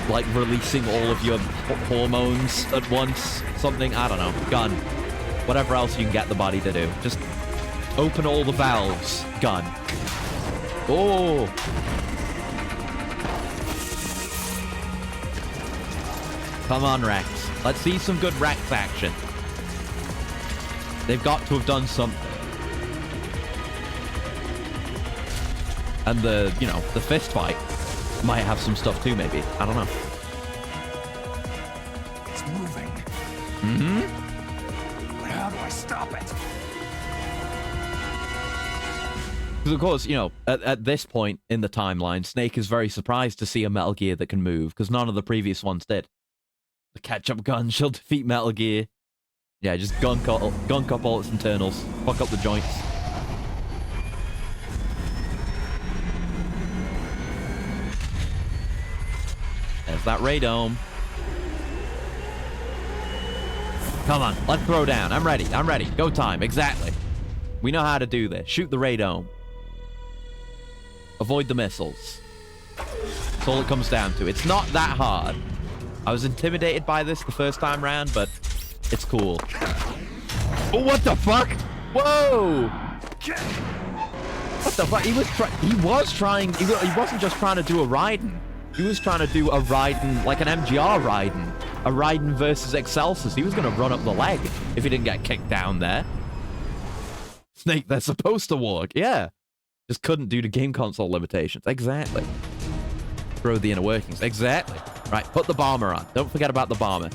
like releasing all of your hormones at once, something, I don't know, gun. Whatever else you can get the body to do. Just open all the valves, gun. Oh! Come on, Rex. Let's see some good Rex action. They've got to have done something. And the fist fight might have some stuff too, maybe. I don't know. It's moving. Mm-hmm. But how do I stop it? Because, of course, at this point in the timeline, Snake is very surprised to see a Metal Gear that can move, because none of the previous ones did. The catch-up gun shall defeat Metal Gear. Yeah, just gunk up all its internals. Fuck up the joints. There's that radome. Come on, let's throw down. I'm ready. Go time. Exactly. We know how to do this. Shoot the radome. Avoid the missiles. That's all it comes down to. It's not that hard. I was intimidated by this the first time round, but it's cool. Oh, what the fuck? Whoa! What the fuck? He wasn't just trying to do a Raiden. He was trying to do a Raiden, like an MGR Raiden. A Raiden versus Excelsus. He was going to run up the leg if he didn't get kicked down there. Snake, they're supposed to walk. Yeah. Just couldn't due to game console limitations. Exactly. Throw the inner workings. Exactly. Right, put the bomber on. Don't forget about the bomber.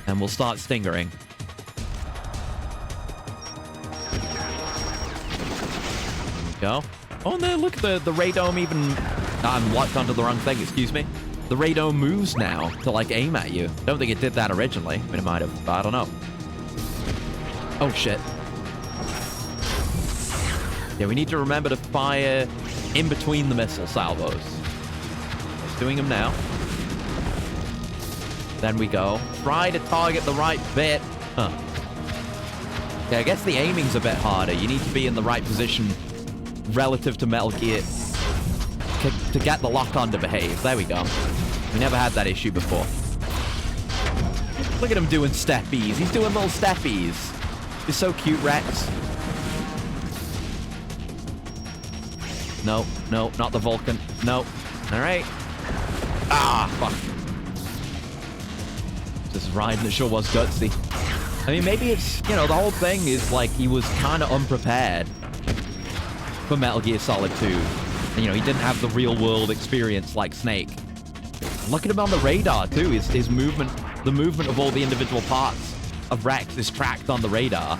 And we'll start stingering. There we go. Oh, no, look, the radome even... I'm locked onto the wrong thing, excuse me. The radome moves now to, like, aim at you. Don't think it did that originally. I mean, it might have, but I don't know. Oh, shit. Yeah, we need to remember to fire in between the missile salvos. It's doing them now. Then we go. Try to target the right bit. Huh. Yeah, I guess the aiming's a bit harder. You need to be in the right position relative to Metal Gear to get the lock-on to behave. There we go. We never had that issue before. Look at him doing steppies. He's doing little steppies. He's so cute, Rex. No, not the Vulcan. No. All right. Ah, fuck. This Raiden that sure was gutsy. I mean, maybe it's, the whole thing is like he was kind of unprepared for Metal Gear Solid 2. And, he didn't have the real-world experience like Snake. Look at him on the radar, too. His movement, the movement of all the individual parts of Rex is tracked on the radar.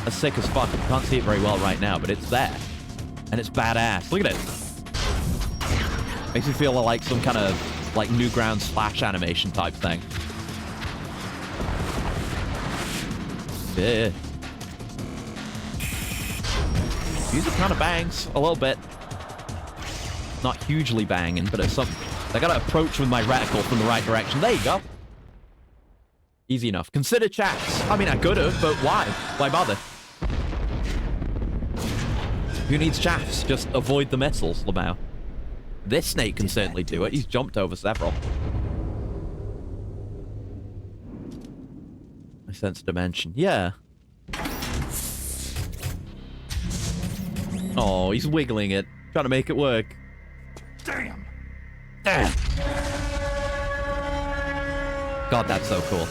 are sick as fuck. You can't see it very well right now, but it's there. And it's badass. Look at it. Makes me feel like some kind of like Newgrounds Flash animation type thing. Yeah. Music kind of bangs a little bit. Not hugely banging, but it's something. I gotta approach with my reticle from the right direction. There you go. Easy enough. Consider chats. I mean, I could have, but why? Why bother? Who needs chaffs? Just avoid the missiles, Lamau. This snake can certainly do it. He's jumped over several. I sense dimension. Yeah. Oh, he's wiggling it. Trying to make it work. Damn. Damn. God, that's so cool.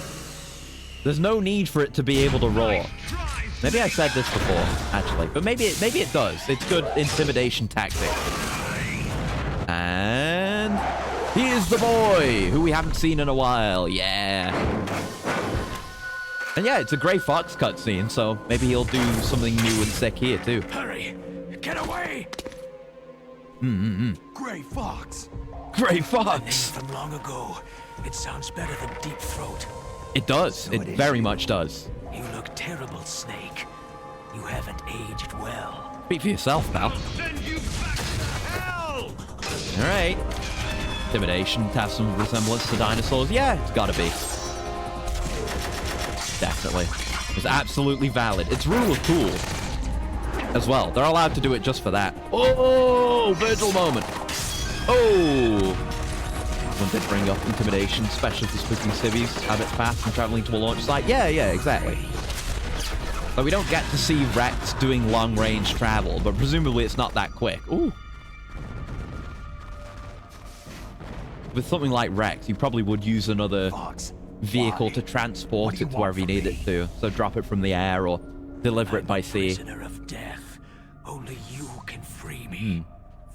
There's no need for it to be able to roar. Maybe I said this before, actually, but maybe it does. It's good intimidation tactic. And here's the boy, who we haven't seen in a while. Yeah. And yeah, it's a Grey Fox cutscene, so maybe he'll do something new and sick here too. Hurry! Get away! Grey Fox. Grey A Fox. name from long ago. It sounds better than Deep Throat. It does. So It it is very you. much does. You look terrible, Snake. You haven't aged well. Speak for yourself, pal. Send you back to hell! All right. Intimidation has some resemblance to dinosaurs. Yeah, it's gotta be. Definitely. It's absolutely valid. It's rule of cool as well. They're allowed to do it just for that. Oh, Virgil moment. Oh. One did bring up intimidation, especially for spooking civvies, have it fast and traveling to a launch site. Yeah, exactly. But we don't get to see Rex doing long-range travel, but presumably it's not that quick. Ooh. With something like Rex, you probably would use another vehicle to transport it to wherever you need it to. So drop it from the air or deliver it by sea. Prisoner of death. Only you can free me.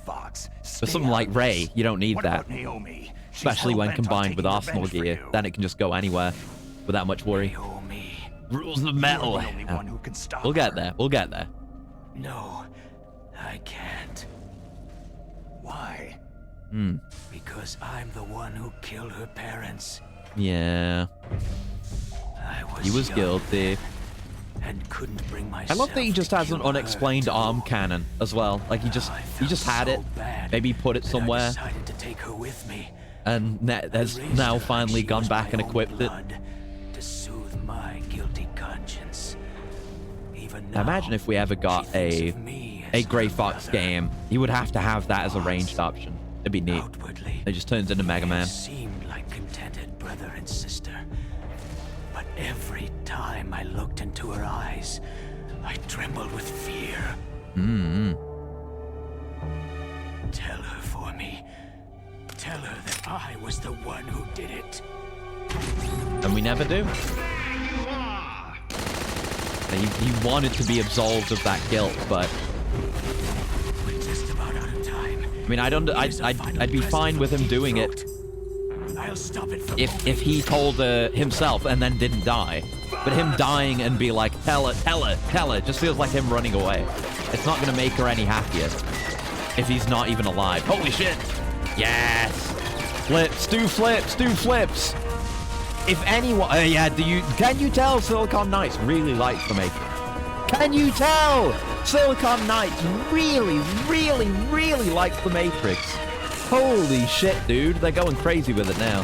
Fox. For something like Ray, you don't need that. Naomi? Especially when combined with Arsenal gear. Then it can just go anywhere without much worry. Rules of metal. We'll get there. We'll get there. No, I can't. Why? Because I'm the one who killed her parents. Yeah. He was guilty. And couldn't bring I myself love that he just to has an kill unexplained her. arm cannon as well. Like he just had it. Maybe put it that I somewhere. decided to take her with me. And has now finally gone back and equipped it. To soothe my guilty conscience. Even Now imagine if we ever got a Grey Fox game. You would have to have that as a ranged option. It'd be neat. It just turns into Mega Man. Seemed like contented brother and sister. But every time I looked into her eyes, I trembled with fear. Tell her for me. Tell her that I was the one who did it. And we never do. He wanted to be absolved of that guilt, but We're just about out of time. I mean, I'd be fine with him doing it I'll stop it from if he told her himself and then didn't die. But him dying and be like, tell her, just feels like him running away. It's not gonna make her any happier if he's not even alive. Holy shit! Yes! Flips, do flips! If anyone, can you tell Silicon Knights really likes the Matrix? Can you tell Silicon Knights really likes the Matrix? Holy shit, dude. They're going crazy with it now.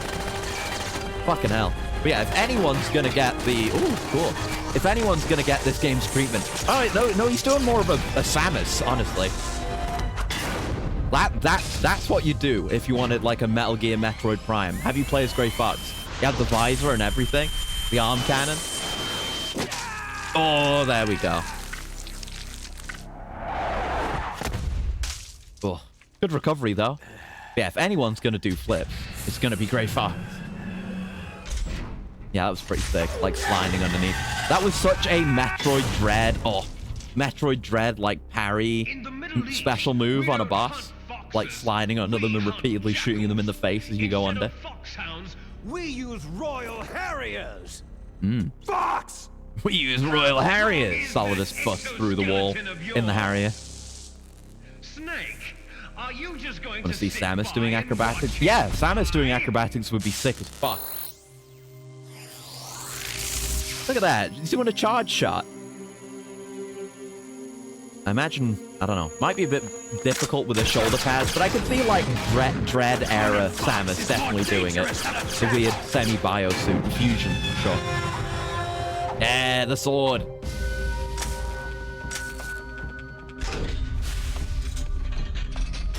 Fucking hell. But yeah, if anyone's gonna get the... Ooh, cool. If anyone's gonna get this game's treatment... Alright, no, he's doing more of a Samus, honestly. That's what you do if you wanted, like, a Metal Gear Metroid Prime. Have you played as Grey Fox? You have the visor and everything. The arm cannon. Oh, there we go. Oh, good recovery, though. Yeah, if anyone's gonna do flips, it's gonna be Grey Fox. Yeah, that was pretty sick. Like, sliding underneath. That was such a Metroid Dread... Oh, Metroid Dread, like, parry special move on a boss. Like, sliding under them and repeatedly shooting them in the face as you go under. Foxhounds, we use Royal Harriers. Fox! We use Royal Harriers. Solidus busts through the wall in the Harrier. Snake, are you just going Want to see Samus doing acrobatics? Yeah, Samus doing acrobatics would be sick as fuck. Look at that. He's doing a charge shot. I imagine, I don't know, might be a bit difficult with the shoulder pads, but I could see, like, Dread era Samus definitely doing it. The weird semi-biosuit fusion, for sure. Yeah, the sword.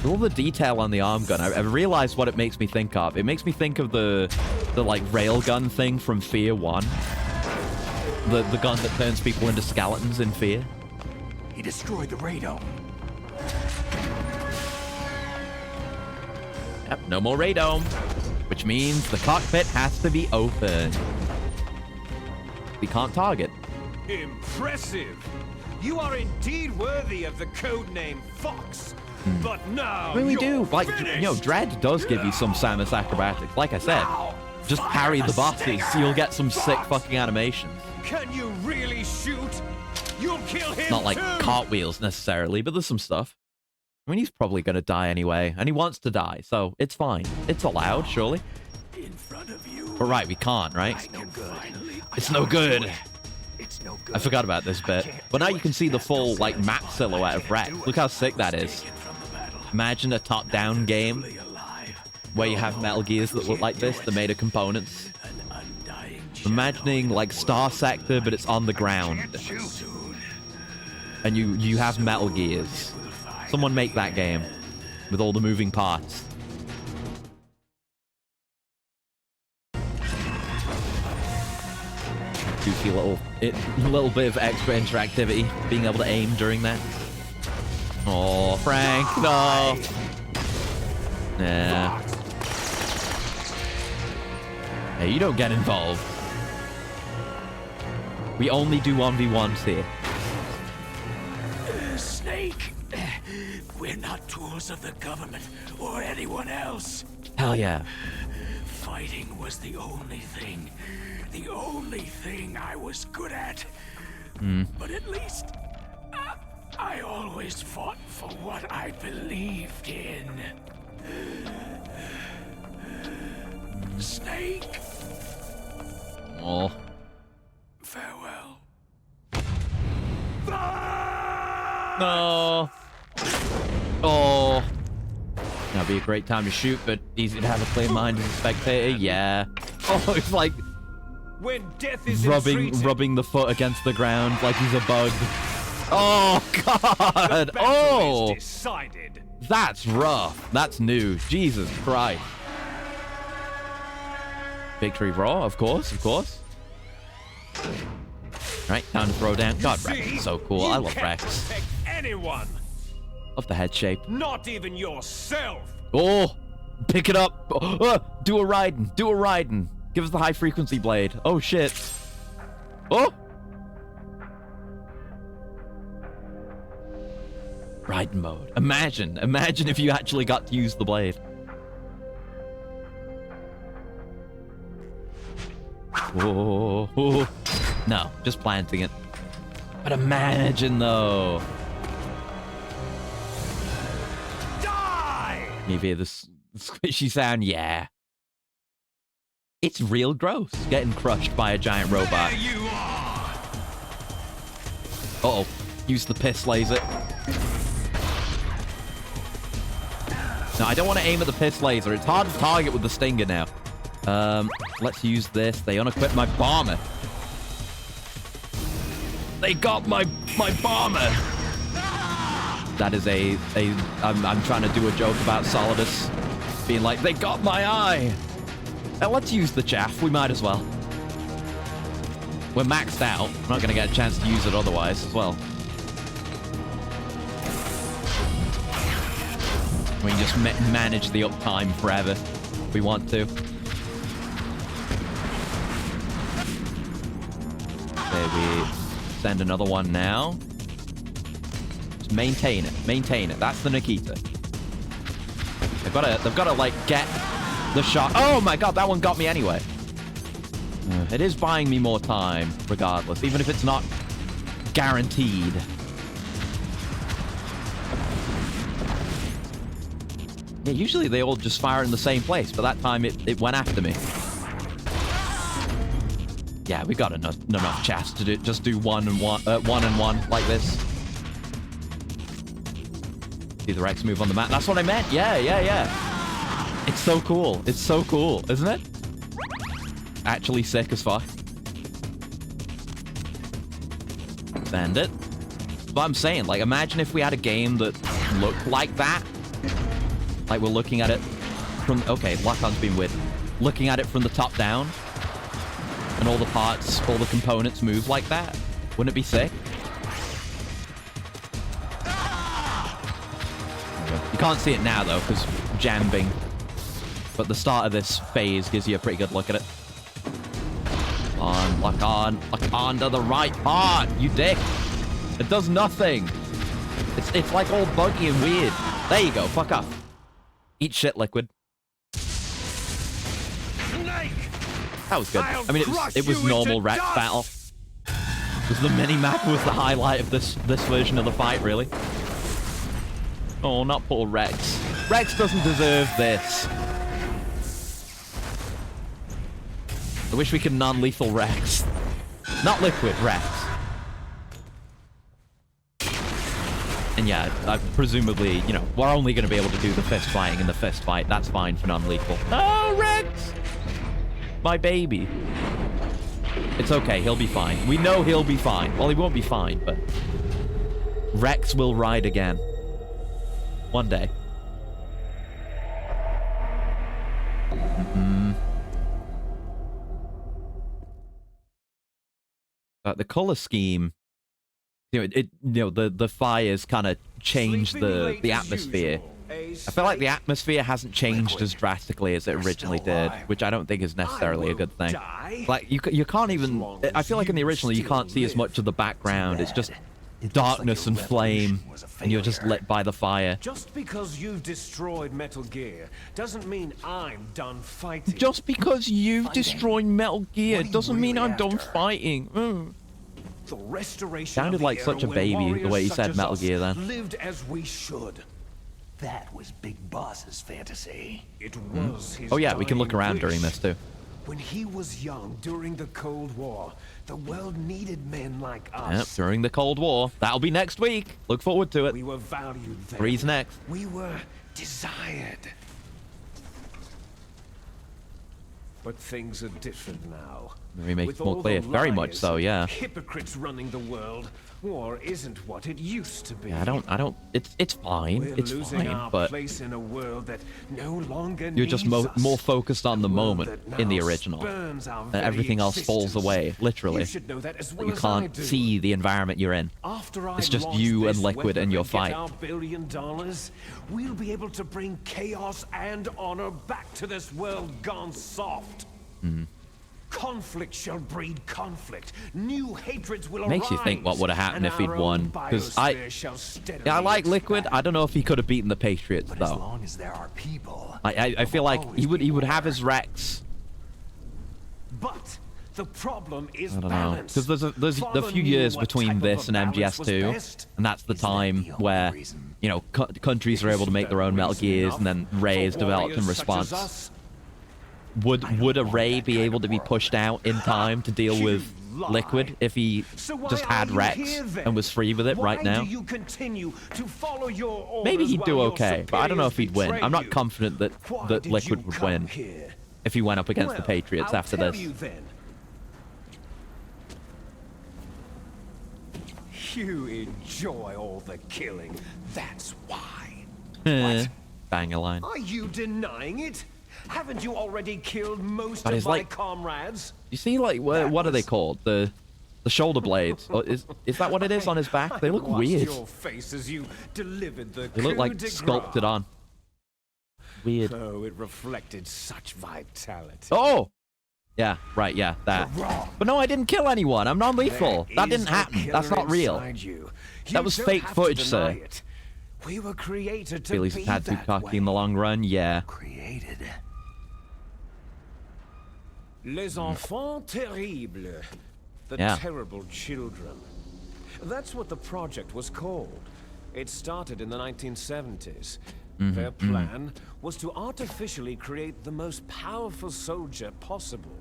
All the detail on the arm gun, I realized what it makes me think of. It makes me think of the like, railgun thing from Fear 1. The gun that turns people into skeletons in Fear. He destroyed the radome. Yep, no more radome. Which means the cockpit has to be open. We can't target. Impressive! You are indeed worthy of the codename Fox. But now I mean, we do. Like, finished. you know, Dread does give you some Samus acrobatics. Like I said, just parry the bosses, so you'll get some sick fucking animations. Can you really shoot? You'll kill him Not like too. cartwheels necessarily, but there's some stuff. I mean, he's probably gonna die anyway, and he wants to die, so it's fine. It's allowed, surely. In front of you. But right, we can't, right? It's no good. It's no good. I forgot about this bit. But now you can see the full, like, map silhouette of Rex. Look how sick that is. Imagine a top-down game where you have Metal Gears that look like this, the made of components. Imagining, like, Star Sector, but it's on the ground. And you have Metal Gears. Someone make that game with all the moving parts. Goofy little bit of extra interactivity, being able to aim during that. Oh, Frank, no. Yeah. Hey, you don't get involved. We only do 1v1s here. Snake, we're not tools of the government or anyone else. Hell yeah. Fighting was the only thing I was good at. But at least I always fought for what I believed in. Snake. Oh. Farewell. No. Oh. That'd be a great time to shoot, but easy to have a clear mind as a spectator. Yeah. Oh, it's like When death is rubbing the foot against the ground like he's a bug. Oh God. Oh. Decided. That's rough. That's new. Jesus Christ. Victory Raw, of course, of course. Right, time to throw down. God, Rex is so cool. I love Rex. Anyone. Love the head shape. Not even yourself. Oh, pick it up. Do a Raiden. Do a Raiden. Give us the high frequency blade. Oh shit. Oh. Raiden mode. Imagine if you actually got to use the blade. Whoa. No, just planting it. But imagine though. Die! You hear this squishy sound? Yeah. It's real gross getting crushed by a giant robot. There you are. Uh-oh. Use the piss laser. No, I don't want to aim at the piss laser. It's hard to target with the stinger now. Let's use this. They unequipped my bomber. They got my bomber. That is I'm trying to do a joke about Solidus being like, they got my eye. Now let's use the chaff. We might as well. We're maxed out. We're not going to get a chance to use it otherwise as well. We can just manage the uptime forever if we want to. Okay, we send another one now. Just maintain it. Maintain it. That's the Nikita. They've got to like get the shot. Oh my god, that one got me anyway. It is buying me more time, regardless, even if it's not guaranteed. Yeah, usually they all just fire in the same place, but that time it went after me. Yeah, we got enough chats to just do one and one like this. See the Rex move on the map. That's what I meant. Yeah. It's so cool. It's so cool, isn't it? Actually sick as fuck. Bandit. But I'm saying, like, imagine if we had a game that looked like that. Like, we're looking at it from... Okay, Lacan's been weird. Looking at it from the top down. And all the parts, all the components move like that. Wouldn't it be sick? You can't see it now, though, because jambing. But the start of this phase gives you a pretty good look at it. Lock on to the right part, you dick. It does nothing. It's like all buggy and weird. There you go, fuck off. Eat shit, Liquid. That was good. I mean, it was normal Rex battle. The mini-map was the highlight of this version of the fight, really. Oh, not poor Rex. Rex doesn't deserve this. I wish we could non-lethal Rex. Not Liquid, Rex. And yeah, presumably, you know, we're only going to be able to do the fist fighting in the fist fight. That's fine for non-lethal. Oh, Rex! My baby. It's okay, he'll be fine. We know he'll be fine. Well, he won't be fine, but... Rex will ride again. One day. The color scheme... You know, the fires kind of change the atmosphere. I feel like the atmosphere hasn't changed as drastically as it originally did, which I don't think is necessarily a good thing. Like, you can't even... I feel like in the original, you can't see as much of the background. It's just darkness and flame, and you're just lit by the fire. Just because you've destroyed Metal Gear doesn't mean I'm done fighting. Just because you've destroyed Metal Gear doesn't mean I'm done fighting. The restoration Sounded like such a baby the way he said Metal Gear then. Lived as we should. That was Big Boss's fantasy. It was his Oh yeah, we can look dying around wish. during this too. When he was young, during the Cold War, the world needed men like us. Yep, during the Cold War. That'll be next week. Look forward to it. We were valued then. 3's next. We were desired. But things are different now. Let me make With it more all clear. the Very much liars so, and yeah. Hypocrites running the world. War isn't what it used to be. Yeah, I don't, it's fine. We're It's losing fine, our but place in a world that no longer you're just needs us. more focused on the moment that in the now original. spurns our And very everything else falls existence. away, literally. You should know that as well You as I can't do. see the environment you're in. After I It's just launch you this and Liquid weapon and your get fight. our $1 billion, we'll be able to bring chaos and honor back to this world gone soft. Conflict shall breed conflict. New hatreds will Makes you think what would have happened if he'd won. Because I like Liquid. I don't know if he could have beaten the Patriots though. As long as there are people, I feel like he would have his Rex. But the problem is I don't know, balance. because there's a Father few knew years what between type of this a and balance was MGS2, best. and that's the time where, you know, countries are able to make their own Metal Gears, and then Ray is developed in response. Would a Ray be able to be pushed out in time to deal with Liquid if he just had Rex and was free with it right now? Maybe he'd do okay, but I don't know if he'd win. I'm not confident that Liquid would win if he went up against the Patriots after this. You enjoy all the killing. That's why. Bang a line. Are you denying it? Haven't you already killed most But of it's my like- comrades? You see, like, what are they called? The shoulder blades. Or is that what it is on his back? They look I watched weird. Your face as you delivered the They look coup like de sculpted grace. on. Weird. Oh, it reflected such vitality. Oh! Yeah, right, yeah, that. But no, I didn't kill anyone. I'm non-lethal. There That is didn't a happen. killer That's not real. inside you. That You was don't fake have to footage, deny sir. it. We were created to Feel he's be had too that cocky way. in the long run, yeah. created. Les enfants terribles. The terrible children. That's what the project was called. It started in the 1970s. Their plan was to artificially create the most powerful soldier possible.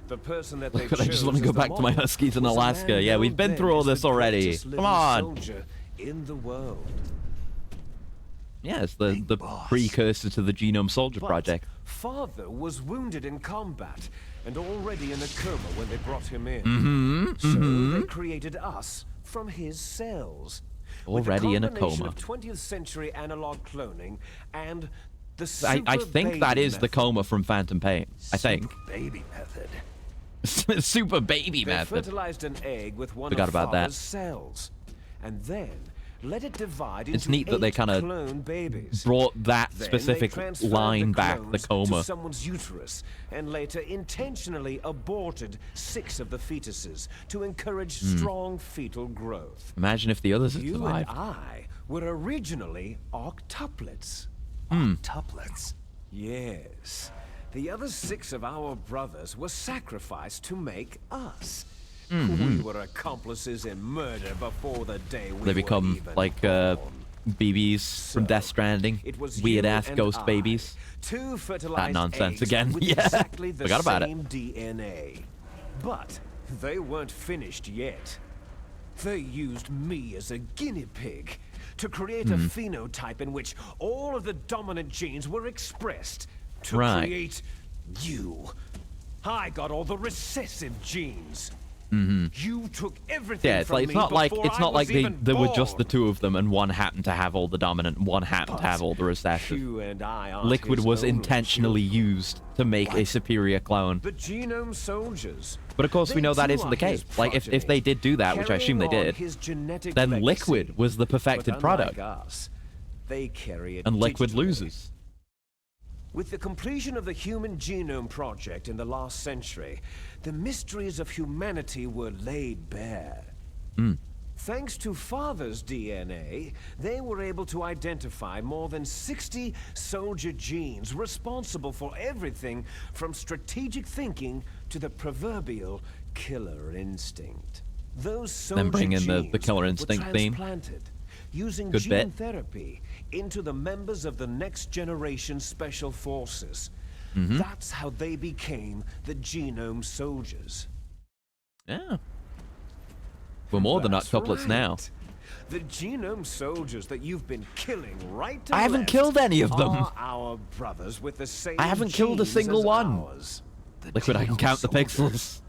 The person that they chose I just want to go back to my Huskies in Alaska. Yeah, we've been through all this already. Come on. Soldier in the world. Yeah, it's the precursor to the Genome Soldier Project. Father was wounded in combat and already in a coma when they brought him in. So they created us from his cells. Already in a coma. Of 20th century analog cloning and the I think that is the coma from Phantom Pain. I think. Baby method. Super baby they method. Fertilized an egg with one Forgot of about that. father's cells, and then let it divide into It's neat that they kind of brought that Then specific they transferred line the back, the clones coma. to someone's uterus, and later intentionally aborted 6 of the fetuses to encourage strong fetal growth. Imagine if the others had You survived. and I were originally octuplets. Octuplets? Yes. The other 6 of our brothers were sacrificed to make us. We were accomplices in murder before the day we They become were even like born. BBs from Death Stranding. It was Weird you ass and ghost I, babies. 2 fertilized That nonsense eggs again. with Yeah. exactly the Forgot about it. same DNA. But they weren't finished yet. They used me as a guinea pig to create a phenotype in which all of the dominant genes were expressed to create you. I got all the recessive genes. You took everything Yeah, it's from like me it's not like before there were born. just the 2 of them and one happened to have all the dominant and one happened to have all the recessive. You and I aren't Liquid his was own intentionally used to make a superior clone. The Genome Soldiers. But of course, we know that They isn't too the are his case. Like, if they progeny, did do that, which I assume they carrying did, on his genetic then legacy. Liquid was the perfected But product. unlike us, they carry it And Liquid digitally. loses. With the completion of the Human Genome Project in the last century, the mysteries of humanity were laid bare. Thanks to Father's DNA, they were able to identify more than 60 soldier genes responsible for everything from strategic thinking to the proverbial killer instinct. Those soldier Then bring in the genes killer were instinct theme. transplanted using Good gene bit. therapy into the members of the Next Generation Special Forces. Mm-hmm. That's how they became the Genome Soldiers. Yeah. We're more than That's octuplets now. right. The Genome Soldiers that you've been killing right to I haven't left killed any of them. are our brothers with the same I haven't killed a genes single as one. ours. Liquid, I can count the pixels.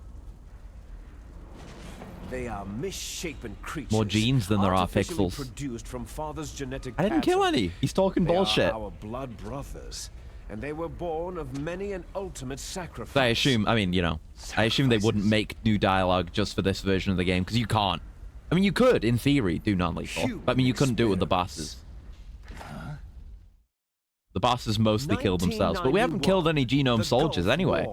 They are misshapen creatures. More genes than there are artificially pixels. Produced from Father's genetic I didn't kill pattern. any. He's talking They bullshit. are our blood brothers, and they were born of many an ultimate sacrifice. I assume, I mean, you know, I assume they wouldn't make new dialogue just for this version of the game, because you can't. I mean, you could, in theory, do non-lethal. But, I mean, you couldn't do it with the bosses. The bosses mostly kill themselves, but we haven't killed any genome soldiers anyway.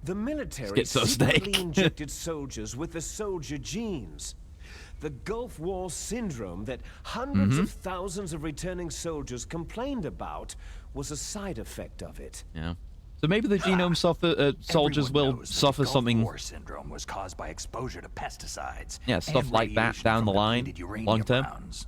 The military Schizo secretly Snake. injected soldiers with the soldier genes. The Gulf War syndrome that hundreds of thousands of returning soldiers complained about was a side effect of it. Yeah. So maybe the genome soldiers will suffer something. Gulf War syndrome was caused by exposure to pesticides. Yeah, stuff and like that radiation down from the line, depleted uranium long term. rounds.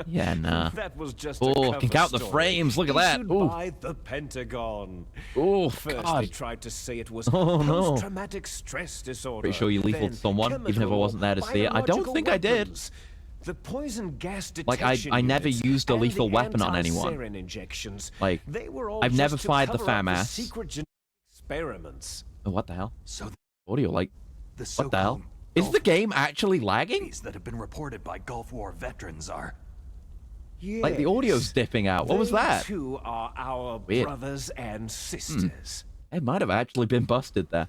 Yeah, nah. That was just a Oh, cover can count the story frames. Look at that. issued Ooh. by the Pentagon. Oh, First, God. they tried to say it was Oh, no. post-traumatic stress disorder. Pretty sure you lethal then to someone, even if I chemical wasn't there to or see it. I don't biological think I did. weapons. The poison gas Like, detection I never units used a and lethal the weapon on anyone. anti-sarin injections, Like, they were all I've just never to fired the cover up FAMAS. secret genetic experiments. Oh, what the hell? So Audio, like, the what the hell? so-called Is the game actually lagging? that have been reported by Gulf War veterans are Like, the audio's dipping out. What was They that? too are our Weird. brothers and sisters. It might have actually been busted there.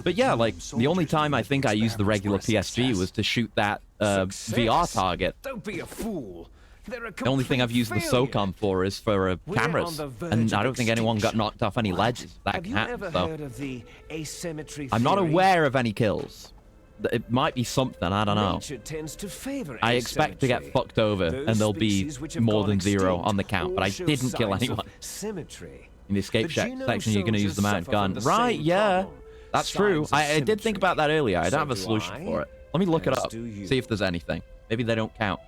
But yeah, like, the only time I think I used the regular PSG was to shoot that VR target. Don't be a fool. They're a The only thing I've used the failure. SOCOM for is for We're cameras. on the verge And I of don't think anyone got extinction. knocked off any ledges. That Have can you happen, ever so. heard of the asymmetry I'm not theory? aware of any kills. It might be something, I don't know. Nature tends to favor I expect to get asymmetry. fucked over, Those and there'll be species which have more gone than zero extinct on the count, but all I show didn't kill signs of anyone. Symmetry. In the escape The section, genome you're going to use the soldiers mounted suffer gun. from the Right, same yeah. problem. That's true. Signs of I did think about that earlier. I don't have a So do solution I, for it. Let me look it as up. do you. See if there's anything. Maybe they don't count.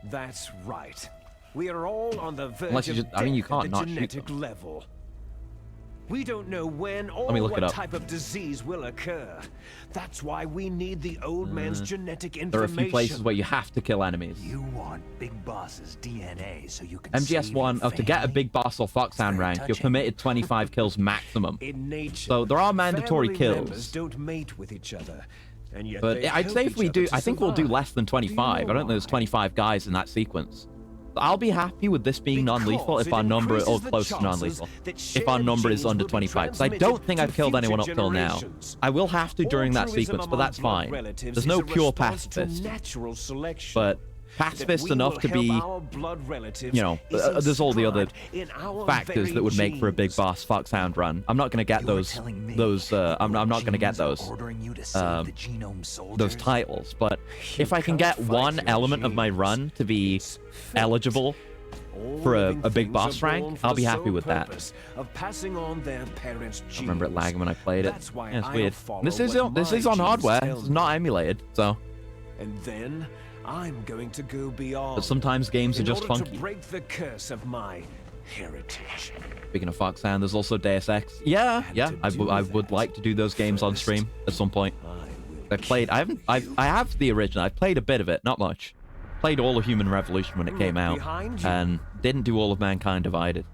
That's right. We are all on the verge Unless you of just, I mean, you death can't at not the shoot genetic them. level. We don't know when or me look what it up. type of disease will occur. That's why we need the old man's genetic information. There are a few places where you have to kill enemies. You want Big Boss's DNA so you can MGS1, to get a Big Boss or Foxhound rank, you're permitted 25 kills maximum. In nature, So there are mandatory family members kills. don't mate with each other. And yet But they I'd help say if each we other do, to I think we'll do survive. less than 25. I don't think there's 25 guys in that sequence. I'll be happy with this being non-lethal if our number or increases the close to chances non-lethal. that If our shared number is genes under will be 25, because I don't transmitted think I've to killed anyone up future till now. generations. I will have to during that Altruism sequence, but among that's blood fine. relatives There's is no a pure response to pacifist. natural selection. But That pacifist we enough will to help be, our blood relatives you know, is there's all the other inscribed in our factors very that would make for a Big genes. Boss Foxhound run. I'm not going to get those, I'm not going to get those, those titles. But if I can get one element of my run to be eligible for a Big Boss rank, I'll be happy with that. Of passing on their parents' I remember it lagging when I played it. That's why Yeah, it's I'll weird. follow This is what this my is on genes hardware. tell It's me. not emulated, so. And then I'm going to go beyond. But sometimes games are just in order funky. to break the curse of my heritage. Speaking of Foxhound, there's also Deus Ex. Yeah, I would like to do those games on stream at some point. I have the original. I played a bit of it, not much. Played all of Human Revolution when it came out, and didn't do all of Mankind Divided.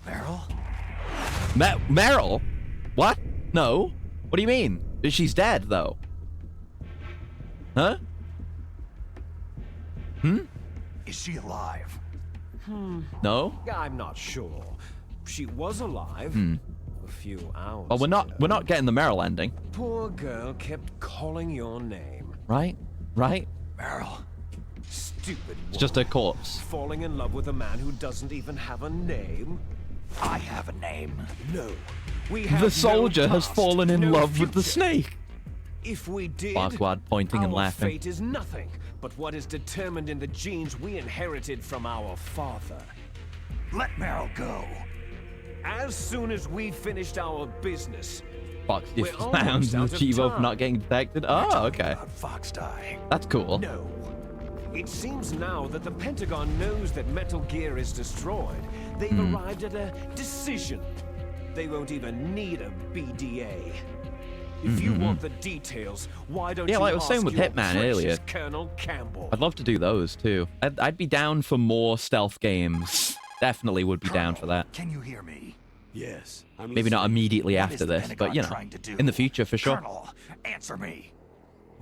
Meryl? Meryl? What? No. What do you mean? She's dead, though. Huh? Is she alive? No? I'm not sure. She was alive a few hours Well, we're not getting the Meryl ending, Poor girl kept calling your name. right? Right? Meryl. Stupid It's just a woman. corpse. Falling in love with a man who doesn't even have a name? I have a name. No. We have The soldier no has past, fallen in no love with the future. snake. If we did, Farquaad pointing and our laughing. fate is nothing but what is determined in the genes we inherited from our father. Let Meryl go. As soon as we finished our business, Fox We're just almost found out the of Chivo for time. not getting detected. Oh, okay. Fox die. That's cool. no. It seems now that the Pentagon knows that Metal Gear is destroyed. They've arrived at a decision. They won't even need a BDA. If you want the details, why don't Yeah, you like I was saying ask with your Hitman precious earlier. Colonel Campbell? I'd love to do those too. I'd be down for more stealth games. Definitely would be down for that. Can you hear me? Yes. I'm Maybe not listening. immediately What after is the this, Pentagon but you know, trying to do? in the future for sure. Colonel, answer me.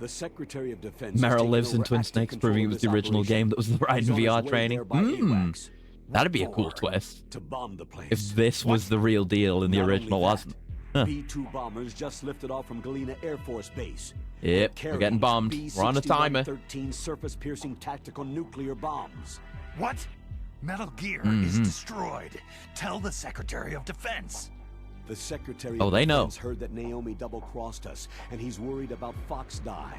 The Secretary of Defense. has Meryl taken lives in over Twin active Snakes, control proving it of was this the original operation. game that was the ride He's in on his VR way training. there by AWACS. That'd be a What cool for? twist. To bomb the place. If this was the real deal and the Not only original that, wasn't. Huh. B-2 bombers just lifted off from Galena Air Force Base. Yep, we're getting bombed. We're on a timer. 13 surface-piercing tactical nuclear bombs. What? Metal Gear Mm-hmm. is destroyed. Tell the Secretary of Defense. The Secretary Oh, of they know. Defense heard that Naomi double-crossed us, and he's worried about Fox Die.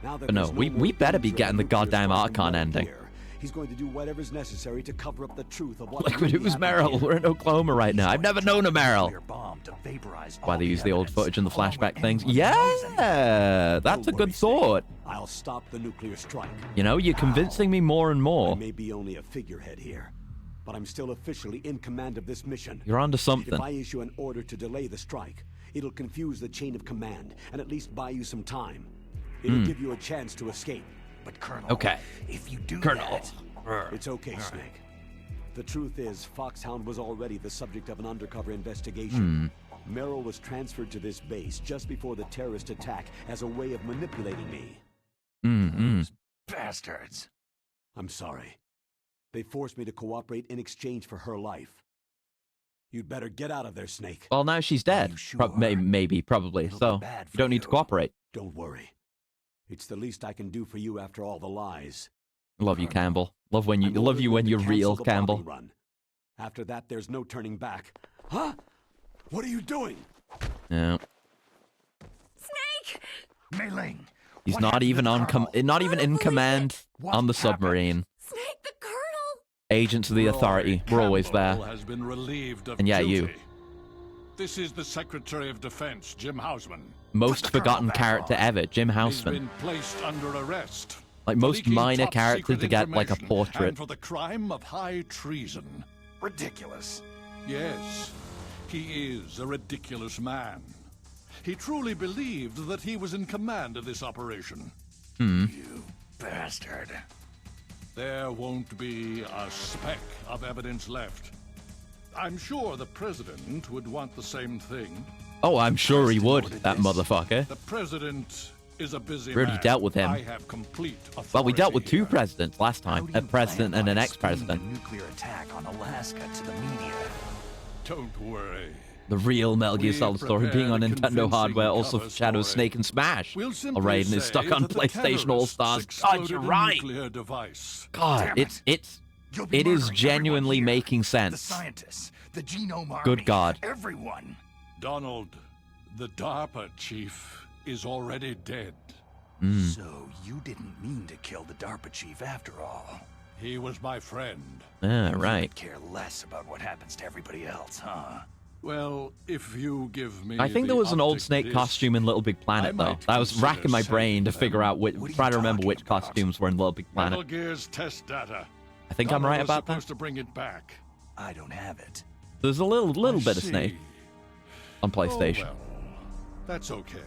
Now that But no, there's we more better be danger of getting the nuclear goddamn strike from Archon Metal ending. Gear, he's going to do whatever's necessary to cover up the truth of what Like, really who's happened Meryl? here. We're in Oklahoma right now. I've never known a Meryl. Nuclear bomb to vaporize Why all they use the old evidence, footage and the along with flashback things. anyone who knows anything. Yeah, that's a Don't good worry, thought. I'll stop the nuclear strike. You know, you're convincing me more and I more. may be only a figurehead here, but I'm still officially in command of this mission. You're onto If something. I issue an order to delay the strike, it'll confuse the chain of command and at least buy you some time. It'll give you a chance to escape. But Colonel, Okay. if you do Colonel. that, It's okay, Snake. The truth is, Foxhound was already the subject of an undercover investigation. Meryl was transferred to this base just before the terrorist attack as a way of manipulating me. bastards. I'm sorry. They forced me to cooperate in exchange for her life. You'd better get out of there, Snake. Well, now she's dead. you sure? Maybe, probably. It'll be So, bad you for don't need to you. cooperate. Don't worry. It's the least I can do for you after all the lies. Love you, Campbell. Love when I'm you ordering you're them to real, cancel the bombing Campbell. Run. After that, there's no turning back. Huh? What are you doing? Yeah. Snake! Mei Ling. He's what not happened even to on Colonel? not even in believe command What on the happened? submarine. Snake, the Colonel! Agents of the Authority. We're always there. Has been relieved of And yeah, duty. you. This is the Secretary of Defense, Jim Houseman. Most forgotten character ever, Jim He's Houseman. been placed under arrest. Like most Leaking minor top character secret to get like a information, portrait. And for the crime of high treason. Ridiculous. Yes, he is a ridiculous man. He truly believed that he was in command of this operation. You bastard. There won't be a speck of evidence left. I'm sure the president would want the same thing. Oh, I'm sure he would, that motherfucker. The president is a busy We already man. dealt with him. I have complete authority. Well, we dealt with two presidents last time. A president and an ex-president. Nuclear attack on Alaska to the media. Don't worry. The real Metal Gear We Solid story being on prepared a Nintendo hardware also convincing shadows cover Snake and Smash. We'll simply Raiden is say stuck on that the PlayStation All-Stars. terrorists God, you're exploded a right. nuclear device. God, Damn it is genuinely making The sense. scientists, the genome army. Good God. Everyone. Donald, the DARPA chief is already dead. So you didn't mean to kill the DARPA chief after all. He was my friend. Ah, You right. would care less about what happens to everybody else, huh? Well, if you give me I think there the was an old optic Snake disc, costume in Little Big Planet, though. might I was consider racking my brain to saving figure them. out which, try to remember which costumes were in Little Big Metal Planet. Gear's test data. I think I'm Donald right was about that. supposed to bring it back. I don't have it. There's a little I bit of see. Snake on PlayStation. Oh, well, that's okay.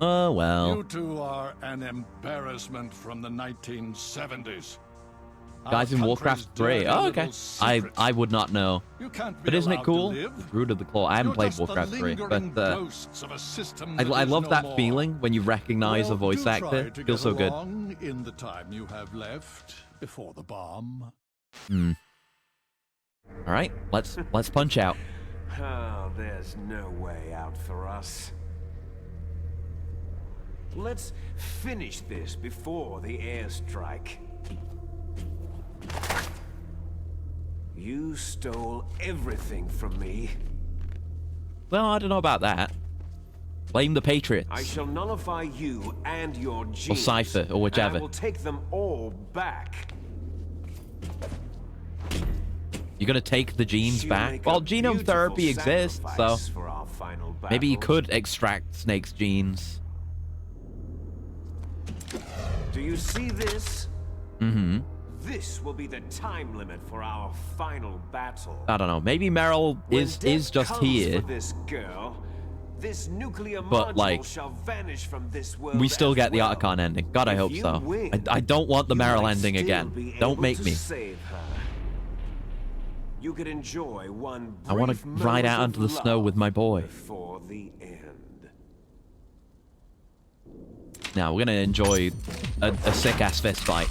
Oh, well. You two are an embarrassment from the 1970s. Guys in Warcraft 3. Oh, okay. I would not know. You can't be But isn't it allowed to cool? live. Root of the Claw. I haven't You're played just the Warcraft 3, lingering but ghosts of a system I that is love no that more. feeling when you recognize a Well, voice do actor. try to Feels get so good. along in the time you have left before the bomb. All right, let's punch out. Oh, there's no way out for us. Let's finish this before the airstrike. You stole everything from me. Well, I don't know about that. Blame the Patriots. I shall nullify you and your genes. Or Cypher, or whichever. And I will take them all back. You're gonna take the genes You back? make Well, a genome beautiful therapy exists, so sacrifice for our final maybe you battle. could extract Snake's genes. Do you see this? Mm-hmm. This will be the time limit for our final battle. I don't know. Maybe Meryl When is death just comes here. For this girl, this nuclear But, module like, shall vanish from this world. We still as get the well. Otacon ending. God, I If hope you so. win, I don't want the you Meryl might ending still again. be Don't able make to me. Save her. You could enjoy one I want to brief ride out moment onto the of snow love with my boy. before the end. Now, we're gonna enjoy a sick-ass fist fight.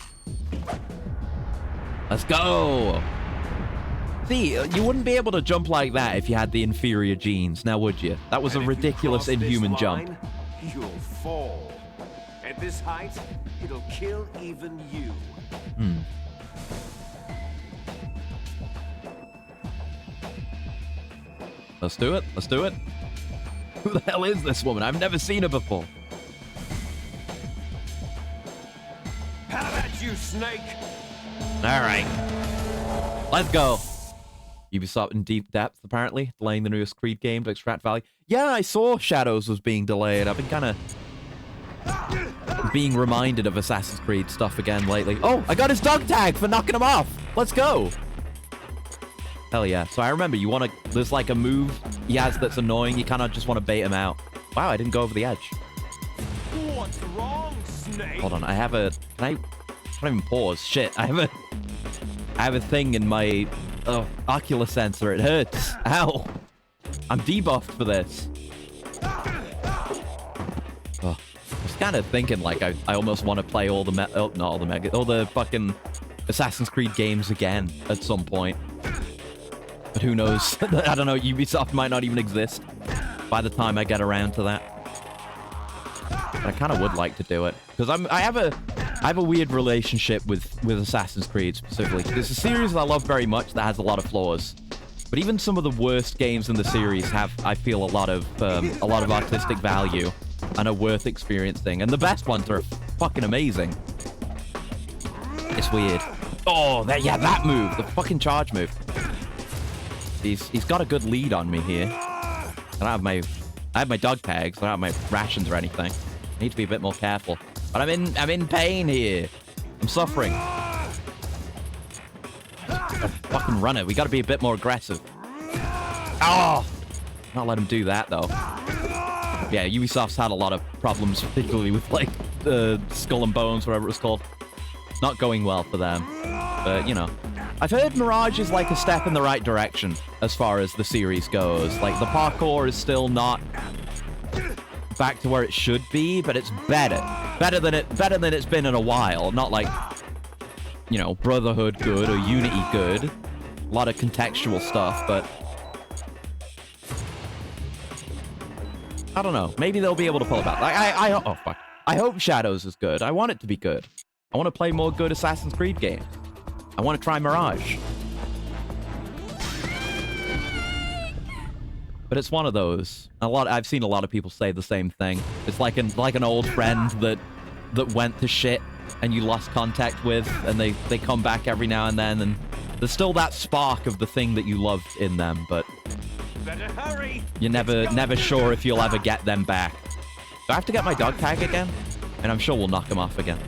Let's go! See, you wouldn't be able to jump like that if you had the inferior genes, now would you? That was a And if you ridiculous cross this inhuman jump. line, you'll fall. At this height, it'll kill even you. Let's do it. Let's do it. Who the hell is this woman? I've never seen her before. How about you, Snake? All right. Let's go. Ubisoft in deep depth, apparently, delaying the newest Creed game to Extract Valley. Yeah, I saw Shadows was being delayed. I've been kind of being reminded of Assassin's Creed stuff again lately. Oh, I got his dog tag for knocking him off. Let's go. Hell yeah. So I remember you want to, there's like a move he has that's annoying. You kind of just want to bait him out. Wow, I didn't go over the edge. What's wrong, Snake? Hold on, I have a, I can't even pause. Shit, I have a thing in my ocular sensor. It hurts. Ow. I'm debuffed for this. Oh, I was kind of thinking like I almost want to play all the all the fucking Assassin's Creed games again at some point. But who knows? I don't know. Ubisoft might not even exist by the time I get around to that. But I kind of would like to do it because I have a weird relationship with Assassin's Creed specifically. It's a series that I love very much that has a lot of flaws. But even some of the worst games in the series have, I feel, a lot of artistic value and are worth experiencing. And the best ones are fucking amazing. It's weird. Oh, yeah, that move. The fucking charge move. He's got a good lead on me here. I have my dog tags. I don't have my rations or anything. I need to be a bit more careful. But I'm in pain here. I'm suffering. A fucking runner. We got to be a bit more aggressive. Oh! Not let him do that, though. Yeah, Ubisoft's had a lot of problems, particularly with, like, the Skull and Bones, whatever it was called. It's not going well for them. But, you know. I've heard Mirage is, like, a step in the right direction as far as the series goes. Like, the parkour is still not back to where it should be, but it's better. Better than it's been in a while. Not like, you know, Brotherhood good or Unity good. A lot of contextual stuff, but I don't know. Maybe they'll be able to pull it back. Like, oh fuck. I hope Shadows is good. I want it to be good. I want to play more good Assassin's Creed games. I want to try Mirage. But it's one of those. I've seen a lot of people say the same thing. It's like an old friend that went to shit and you lost contact with, and they come back every now and then, and there's still that spark of the thing that you loved in them, but Better hurry. You're never sure if you'll ever get them back. Do I have to get my dog tag again? And I'm sure we'll knock him off again.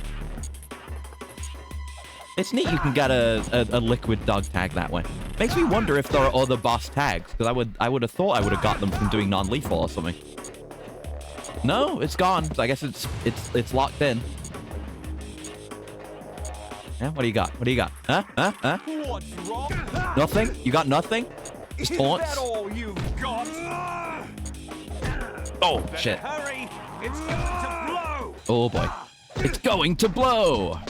It's neat you can get a liquid dog tag that way. Makes me wonder if there are other boss tags, because I would have thought I would have got them from doing non-lethal or something. No, it's gone. So I guess it's locked in. Yeah, what do you got? What do you got? Huh? Huh? Huh? What's wrong? Nothing? You got nothing? Just taunts? Is that all you've got? Oh, Better shit. Hurry. It's going to blow. Oh, boy. It's going to blow.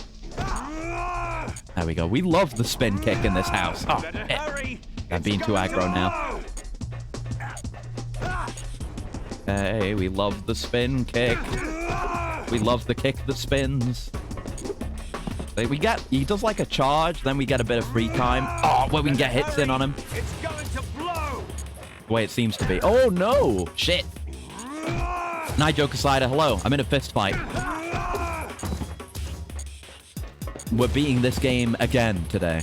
There we go. We love the spin kick in this house. Oh, shit. I'm being too aggro now. Hey, we love the spin kick. We love the kick that spins. He does like a charge, then we get a bit of free time. Oh, where we can get hits in on him. It's going to blow. The way it seems to be. Oh, no. Shit. Nigel Casida, hello. I'm in a fist fight. We're beating this game again today.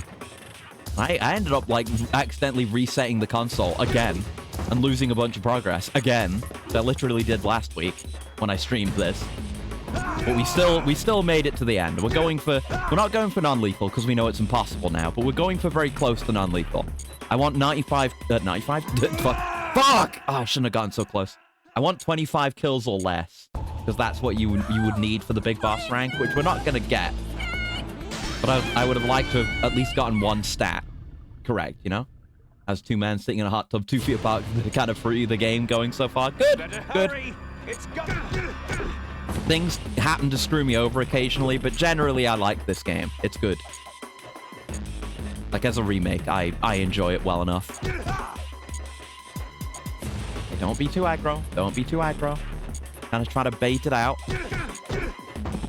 I ended up, like, accidentally resetting the console again and losing a bunch of progress again. That I literally did last week when I streamed this. But we still made it to the end. We're not going for non-lethal because we know it's impossible now, but we're going for very close to non-lethal. I want 95... 95? Fuck! Oh, I shouldn't have gotten so close. I want 25 kills or less, because that's what you would need for the big boss rank, which we're not going to get. But I would have liked to have at least gotten one stat correct, you know? As two men sitting in a hot tub 2 feet apart to kind of free the game going so far. Good! Good. It's Things happen to screw me over occasionally, but generally I like this game. It's good. Like, as a remake, I enjoy it well enough. Okay, don't be too aggro. Don't be too aggro. Kind of try to bait it out.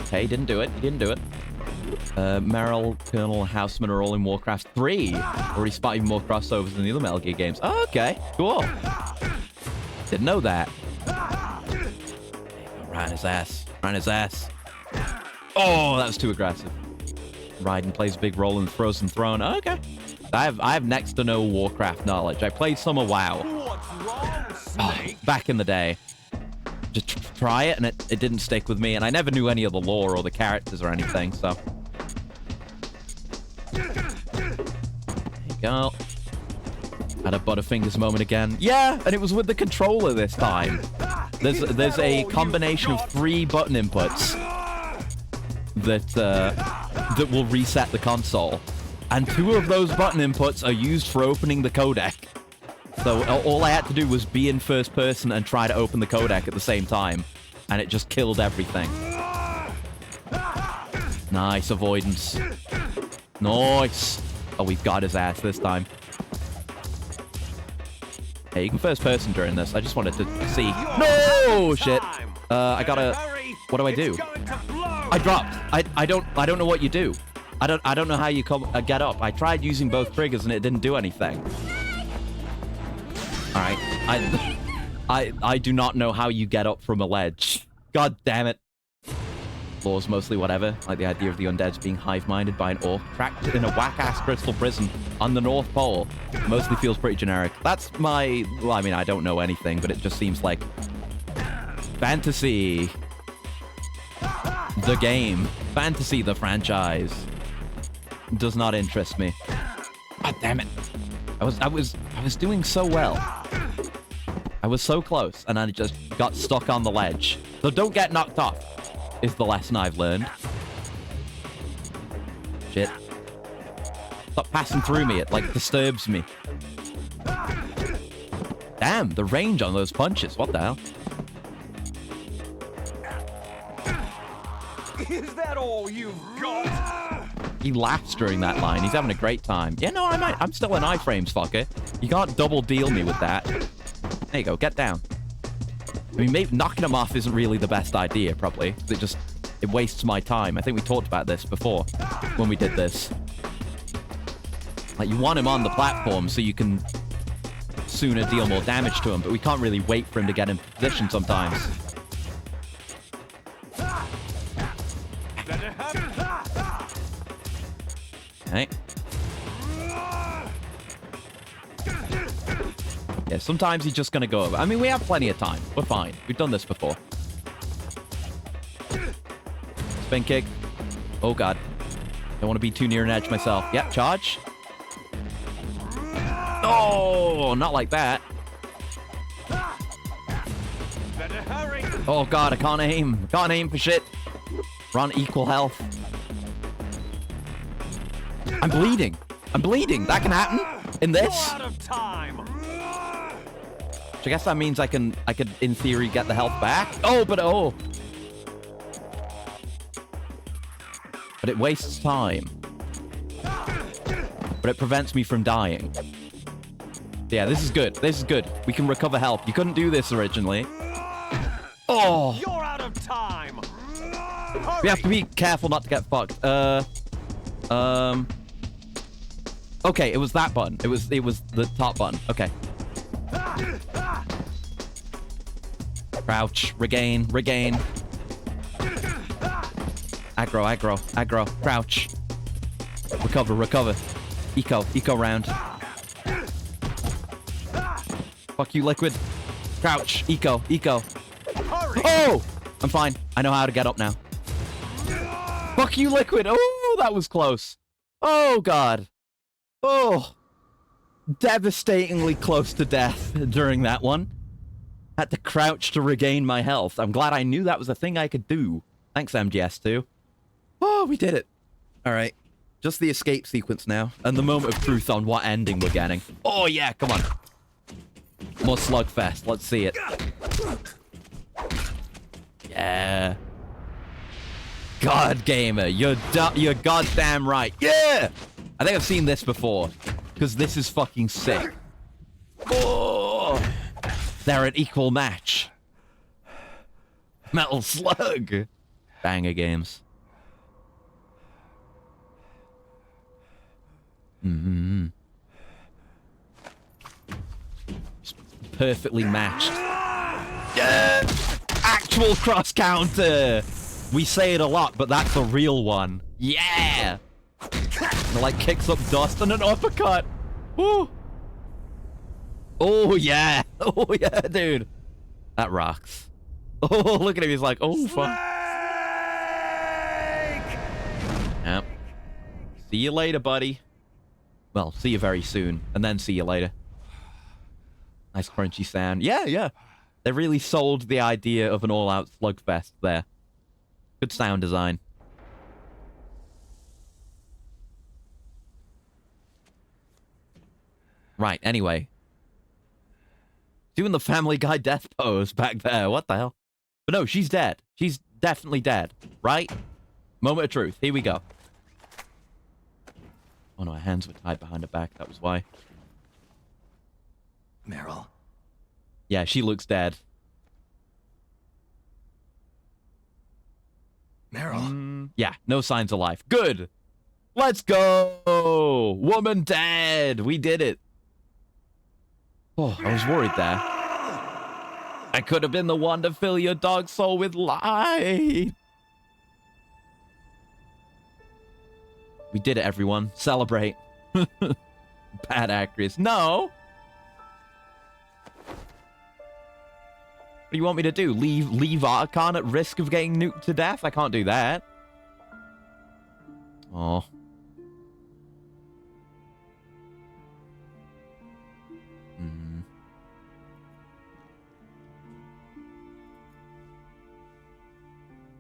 Okay, he didn't do it. He didn't do it. Meryl, Colonel, Houseman are all in Warcraft 3. Already spotted more crossovers than the other Metal Gear games. Oh, okay, cool. Didn't know that. Right in his ass. Right in his ass. Oh, that was too aggressive. Raiden plays a big role in the Frozen Throne. Oh, okay. I have next to no Warcraft knowledge. I played some of WoW. Back in the day. Just try it, and it didn't stick with me, and I never knew any of the lore or the characters or anything, so. There you go. Had a Butterfingers moment again. Yeah, and it was with the controller this time. There's a combination of 3 button inputs that will reset the console, and 2 of those button inputs are used for opening the codec. So all I had to do was be in first person and try to open the codec at the same time, and it just killed everything. Nice avoidance. Nice. Oh, we've got his ass this time. Hey, you can first person during this. I just wanted to see. No shit. I gotta. What do I do? I dropped. I don't know what you do. I don't know how you get up. I tried using both triggers and it didn't do anything. All right. I do not know how you get up from a ledge. God damn it. outlaws, mostly whatever. Like the idea of the undeads being hive-minded by an orc trapped in a whack-ass crystal prison on the North Pole. Mostly feels pretty generic. That's my... Well, I mean, I don't know anything, but it just seems like... Fantasy. The game. Fantasy, the franchise. Does not interest me. God damn it. I was doing so well. I was so close, and I just got stuck on the ledge. So don't get knocked off, is the lesson I've learned. Shit. Stop passing through me. It, like, disturbs me. Damn, the range on those punches. What the hell? Is that all you've got? He laughs during that line. He's having a great time. Yeah, no, I'm still in iframes, fucker. You can't double deal me with that. There you go. Get down. I mean, maybe knocking him off isn't really the best idea, probably. It wastes my time. I think we talked about this before when we did this. Like, you want him on the platform so you can sooner deal more damage to him, but we can't really wait for him to get in position sometimes. Okay. Yeah, sometimes he's just gonna go over. I mean, we have plenty of time. We're fine. We've done this before. Spin kick. Oh, God. Don't want to be too near an edge myself. Yep, charge. Oh, not like that. Oh, God, I can't aim. Can't aim for shit. We're on equal health. I'm bleeding. I'm bleeding. That can happen in this. Out of time. I guess that means I could, in theory, get the health back. Oh, but oh. But it wastes time. But it prevents me from dying. Yeah, this is good. This is good. We can recover health. You couldn't do this originally. Oh. You're out of time. We have to be careful not to get fucked. Okay, it was that button. It was the top button. Okay. Crouch, regain. Aggro. Crouch. Recover. Eco round. Fuck you, Liquid. Crouch, eco. Oh! I'm fine. I know how to get up now. Fuck you, Liquid. Oh, that was close. Oh, God. Oh. Devastatingly close to death during that one. Had to crouch to regain my health. I'm glad I knew that was a thing I could do. Thanks, MGS2. Oh, we did it. All right. Just the escape sequence now. And the moment of truth on what ending we're getting. Oh, yeah. Come on. More slugfest. Let's see it. Yeah. God, gamer. You're goddamn right. Yeah! I think I've seen this before. Because this is fucking sick. Oh! They're an equal match. Metal Slug. Banger games. Mm-hmm. Perfectly matched. Yeah! Actual cross counter! We say it a lot, but that's a real one. Yeah! It like kicks up dust and an uppercut. Woo! Oh yeah! Oh yeah, dude! That rocks. Oh, look at him, he's like, oh fuck. Yep. See you later, buddy. Well, see you very soon, and then see you later. Nice crunchy sound. Yeah. They really sold the idea of an all-out slugfest there. Good sound design. Right, anyway. Doing the Family Guy death pose back there. What the hell? But no, she's dead. She's definitely dead. Right? Moment of truth. Here we go. Oh no, her hands were tied behind her back. That was why. Meryl. Yeah, she looks dead. Meryl? Yeah, no signs of life. Good! Let's go! Woman dead! We did it. Oh, I was worried there. I could have been the one to fill your dog soul with light. We did it, everyone. Celebrate. Bad actress. No! What do you want me to do? Leave Otacon at risk of getting nuked to death? I can't do that. Oh.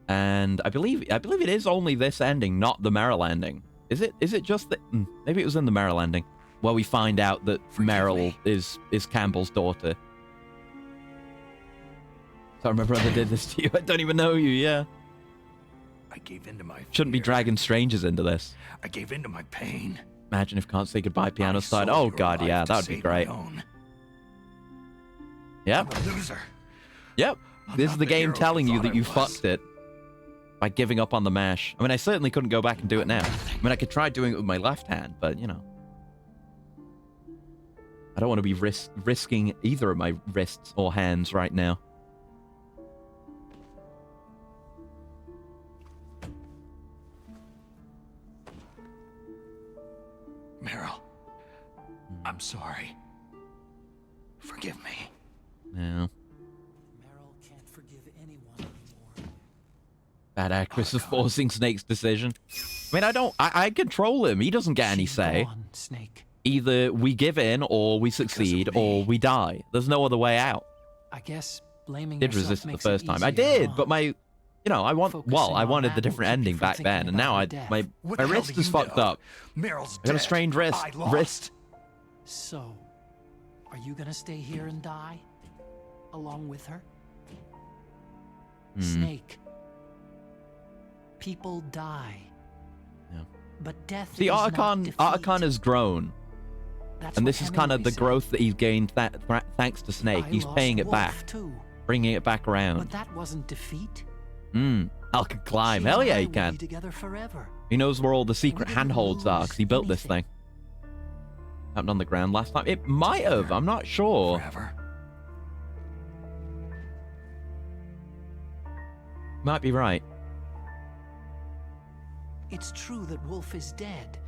And I believe it is only this ending, not the Meryl ending. Is it just that? Maybe it was in the Meryl ending where we find out that Meryl is Campbell's daughter. So I remember when I did this to you. I don't even know you. Yeah. I gave in to my fear. Shouldn't be dragging strangers into this. I gave in to my pain. Imagine if Can't Say Goodbye Piano started. Oh god, yeah, that would be great. Yep. I'm a loser. Yep. This is the game telling you that you fucked it by giving up on the mash. I mean, I certainly couldn't go back and do it now. I mean, I could try doing it with my left hand, but, you know. I don't want to be risking either of my wrists or hands right now. Meryl, I'm sorry. Forgive me. No. Meryl can't forgive anyone anymore. Bad actress is forcing Snake's decision. I mean, I control him. He doesn't get any say. Go on, Snake. Either we give in, or we succeed, or we die. There's no other way out. I guess blaming Did yourself resist it the makes first time. I easier, did, huh? but my... You know, I wanted the different ending back then, and now my wrist is fucked up. Meryl's I got a strained wrist. I lost. So, are you gonna stay here and die? Along with her? Snake. People die. Yeah. But death See, is not Otacon has grown. That's And what this is kind of Hemingway the said. growth that he's gained thanks to Snake. I He's lost paying it Wolf, back. too. Bringing it back around. But that wasn't defeat. Hal can climb. She Hell and yeah, I he will can. be together forever. He knows where all the secret didn't handholds are, because he built this thing. Happened on the ground last time. It might have. I'm not sure. Forever. Might be right. It's true that Wolf is dead.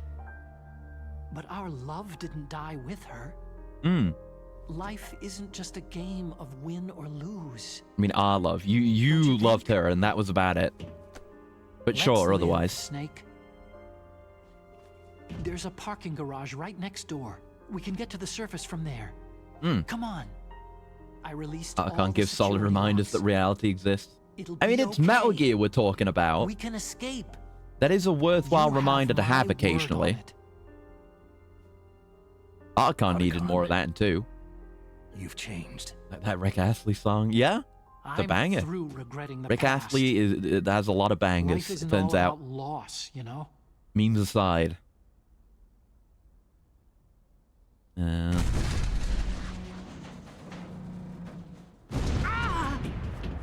But our love didn't die with her. Life isn't just a game of win or lose. I mean, our love. You loved her, and that was about it. But Let's sure, live, otherwise. Snake. There's a parking garage right next door. We can get to the surface from there. Come on. I released I can't give solid reminders that reality exists. It'll I mean, be it's okay. Metal Gear we're talking about. We can escape. That is a worthwhile You reminder to my have word occasionally. on it. Otacon needed more of that too. You've changed. Like that Rick Astley song. Yeah? It's a I'm banger. through regretting the Rick past. Astley has a lot of bangers, Life isn't it turns all out. about loss, you know? Memes aside.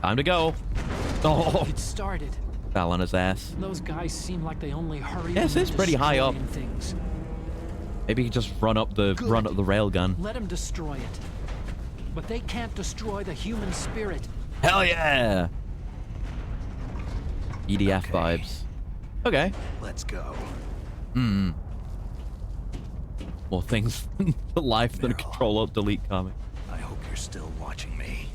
Time to go. Oh, It started. fell on his ass. Those guys seem like they only hurry. Yes, when it's they're pretty high up. destroying Things. Maybe he just run up the Good. railgun. Let them destroy it. But they can't destroy the human spirit. Hell yeah! EDF vibes. Okay. Let's go. More things to life than a Meryl. Control-Alt-Delete comic. I hope you're still watching me.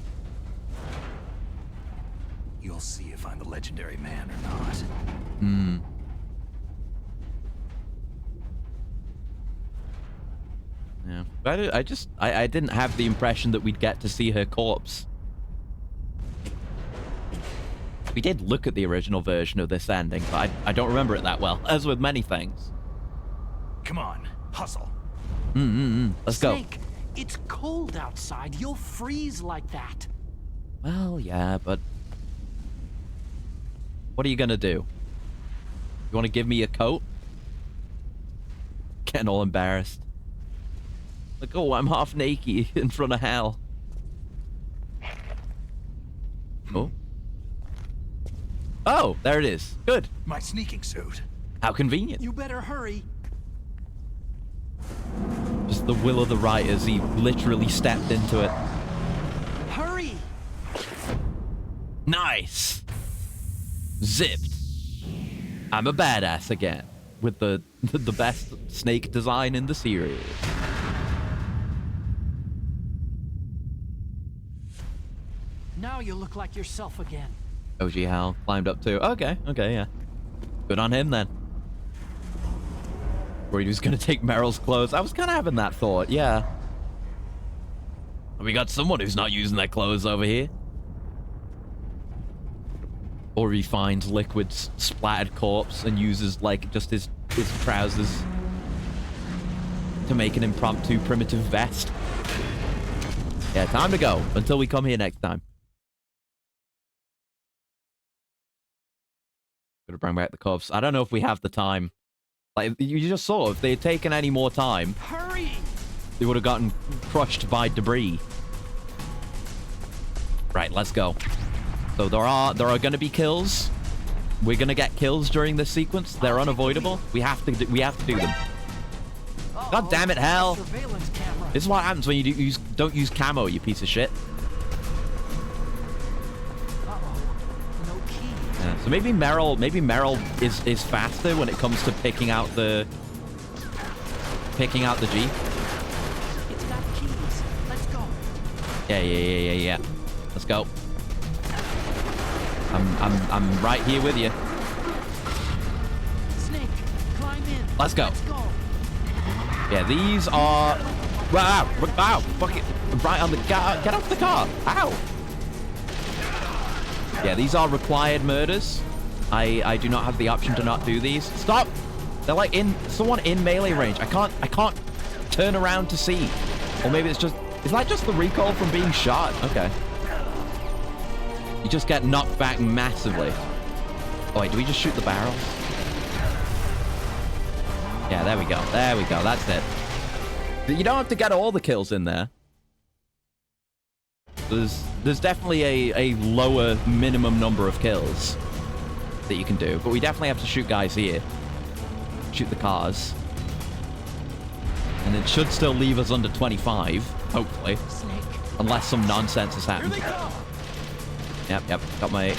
You'll see if I'm the legendary man or not. Yeah. But I didn't have the impression that we'd get to see her corpse. We did look at the original version of this ending, but I don't remember it that well, as with many things. Come on, hustle. Let's go. Snake, it's cold outside. You'll freeze like that. Well, yeah, but... What are you gonna do? You want to give me a coat? Getting all embarrassed. Like, oh, I'm half naked in front of Hal. Oh. Oh, there it is. Good. My sneaking suit. How convenient. You better hurry. Just the will of the writers. He literally stepped into it. Hurry! Nice. Zipped. I'm a badass again. with the best snake design in the series. Now you look like yourself again. OG Hal climbed up too. Okay, yeah. Good on him then. Worried he was gonna take Meryl's clothes. I was kind of having that thought, yeah. We got someone who's not using their clothes over here. Or he finds Liquid's splattered corpse and uses, like, just his trousers to make an impromptu primitive vest. Yeah, time to go until we come here next time. Gotta bring back the cuffs. I don't know if we have the time. Like, you just saw, if they had taken any more time, hurry! They would have gotten crushed by debris. Right, let's go. So there are going to be kills. We're going to get kills during this sequence. They're unavoidable. We have to do them. God damn it, Hal! This is what happens when you don't use camo, you piece of shit. Yeah, so maybe Meryl is faster when it comes to picking out the Jeep. It's got keys. Let's go. Yeah. Let's go. I'm right here with you. Snake, climb in. Let's go. Let's go. Yeah, these are. Wow! Fuck it! Right on the car. Get off the car! Ow! Yeah, these are required murders. I do not have the option to not do these. Stop! They're like someone in melee range. I can't turn around to see. Or maybe it's just. Is that just the recoil from being shot? Okay. You just get knocked back massively. Oh wait, do we just shoot the barrels? Yeah, there we go. That's it. You don't have to get all the kills in there. There's definitely a lower minimum number of kills that you can do, but we definitely have to shoot guys here. Shoot the cars. And it should still leave us under 25, hopefully. Unless some nonsense has happened. Yep. Got my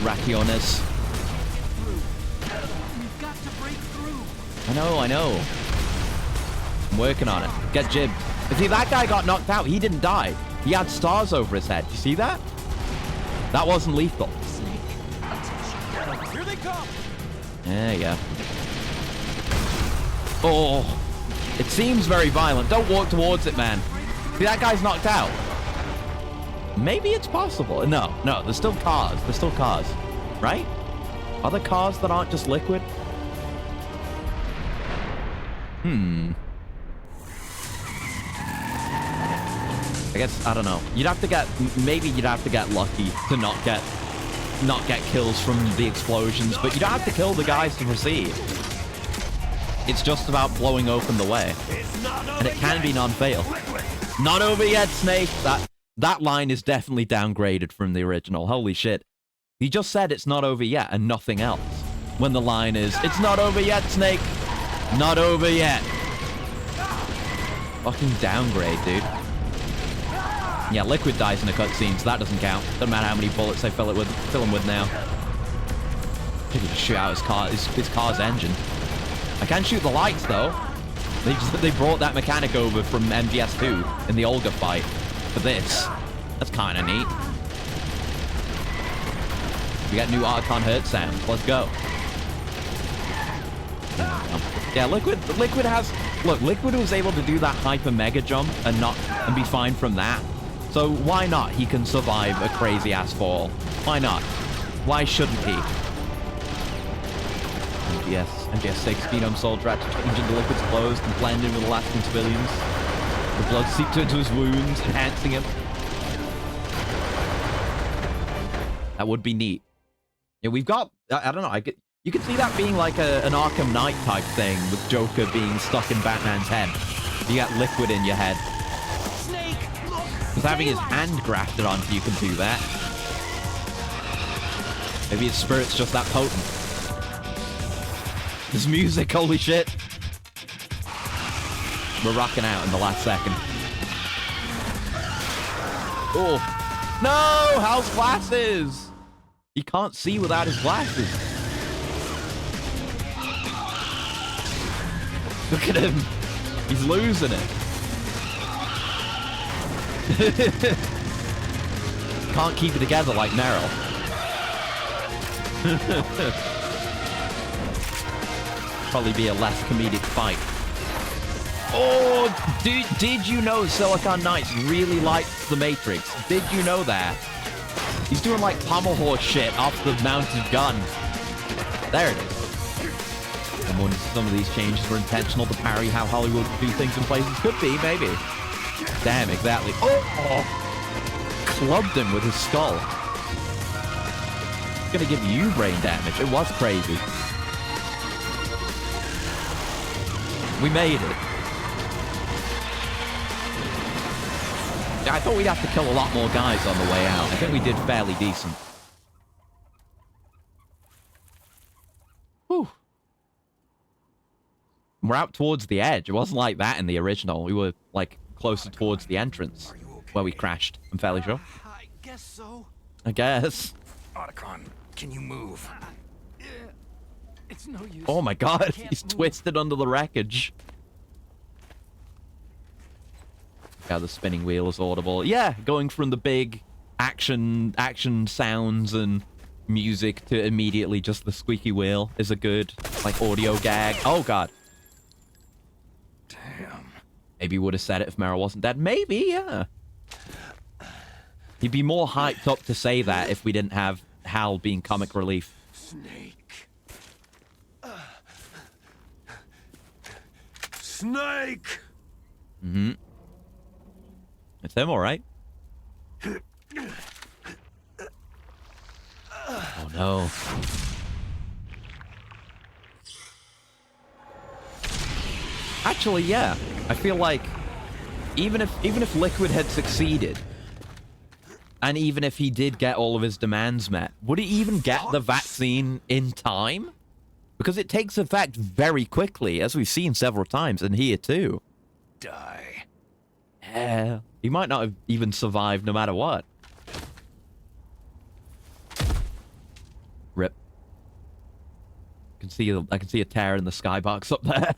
Rachionis. We've got to break through. I know. I'm working on it. Get jibbed. See, that guy got knocked out. He didn't die. He had stars over his head. You see that? That wasn't lethal. Here they come. There you go. Oh. It seems very violent. Don't walk towards it, man. See, that guy's knocked out. Maybe it's possible. No, there's still cars. Right? Are there cars that aren't just liquid? I guess, I don't know. Maybe you'd have to get lucky to not get kills from the explosions, but you don't have to kill the guys to proceed. It's just about blowing open the way. And it can be non-fatal. Not over yet, Snake. That line is definitely downgraded from the original. Holy shit. He just said it's not over yet and nothing else. When the line is, it's not over yet, Snake. Not over yet. Fucking downgrade, dude. Yeah, Liquid dies in the cutscene, so that doesn't count. Doesn't matter how many bullets I fill him with now. I think just shoot out his car's engine. I can shoot the lights, though. They brought that mechanic over from MGS2 in the Olga fight for this. That's kind of neat. We got new Archon Hurt sounds. Let's go. Yeah, Liquid has... Look, Liquid was able to do that hyper mega jump and be fine from that. So why not? He can survive a crazy ass fall. Why not? Why shouldn't he? MGS 6 Phenom Soldier had to change into Liquid's clothes and blend in with Alaskan civilians. The blood seeped into his wounds, enhancing him. That would be neat. Yeah, we've got... I don't know. You could see that being like an Arkham Knight type thing with Joker being stuck in Batman's head. You got Liquid in your head. Snake, look! Because having his hand grafted onto you can do that. Maybe his spirit's just that potent. This music, holy shit. We're rocking out in the last second. Oh. No! Hal's glasses! He can't see without his glasses. Look at him. He's losing it. Can't keep it together like Meryl. Probably be a less comedic fight. Oh, did you know Silicon Knights really likes The Matrix? Did you know that? He's doing like pommel horse shit off the mounted gun. There it is. And when some of these changes were intentional to parry how Hollywood would do things in places, could be, maybe. Damn, exactly. Oh! Clubbed him with his skull. It's gonna give you brain damage. It was crazy. We made it. I thought we'd have to kill a lot more guys on the way out. I think we did fairly decent. Whew. We're out towards the edge. It wasn't like that in the original. We were, like, closer towards the entrance where we crashed, I'm fairly sure. I guess so. I guess. Otacon, can you move? It's no use. Oh my god, he's twisted under the wreckage. Yeah, the spinning wheel is audible. Yeah, going from the big action sounds and music to immediately just the squeaky wheel is a good, like, audio gag. Oh god. Damn. Maybe you would have said it if Meryl wasn't dead. Maybe, yeah. He'd be more hyped up to say that if we didn't have Hal being comic relief. Snake. Snake! Mm-hmm. It's him, alright. Oh no. Actually, yeah. I feel like even if Liquid had succeeded, and even if he did get all of his demands met, would he even get the vaccine in time? Because it takes effect very quickly, as we've seen several times, and here too. Die. Yeah. He might not have even survived no matter what. Rip. I can see a tear in the skybox up there.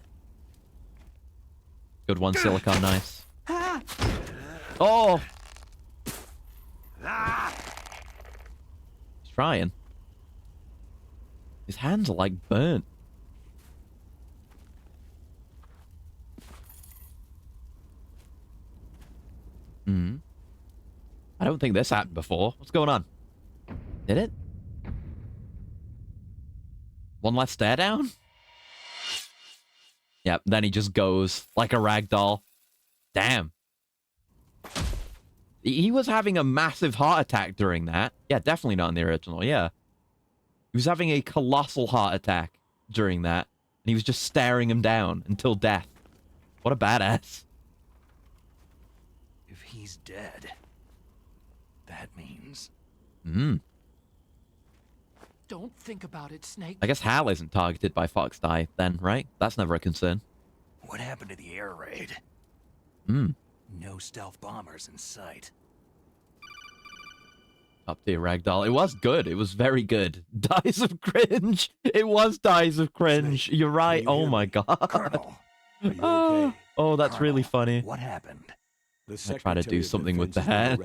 Good one, Silicon Knights. Oh! He's trying. His hands are like burnt. Hmm. I don't think this happened before. What's going on? Did it? One last stare down? Yep, then he just goes like a rag doll. Damn. He was having a massive heart attack during that. Yeah, definitely not in the original, yeah. He was having a colossal heart attack during that. And he was just staring him down until death. What a badass. If he's dead, that means... Don't think about it, Snake. I guess Hal isn't targeted by Fox Die then, right? That's never a concern. What happened to the air raid? No stealth bombers in sight. Up tier ragdoll. It was good. It was very good. Dies of cringe. It was Dies of cringe. You're right. Oh my god. Colonel, are you okay? Oh, that's really funny. What happened? The I try to do something with the hand.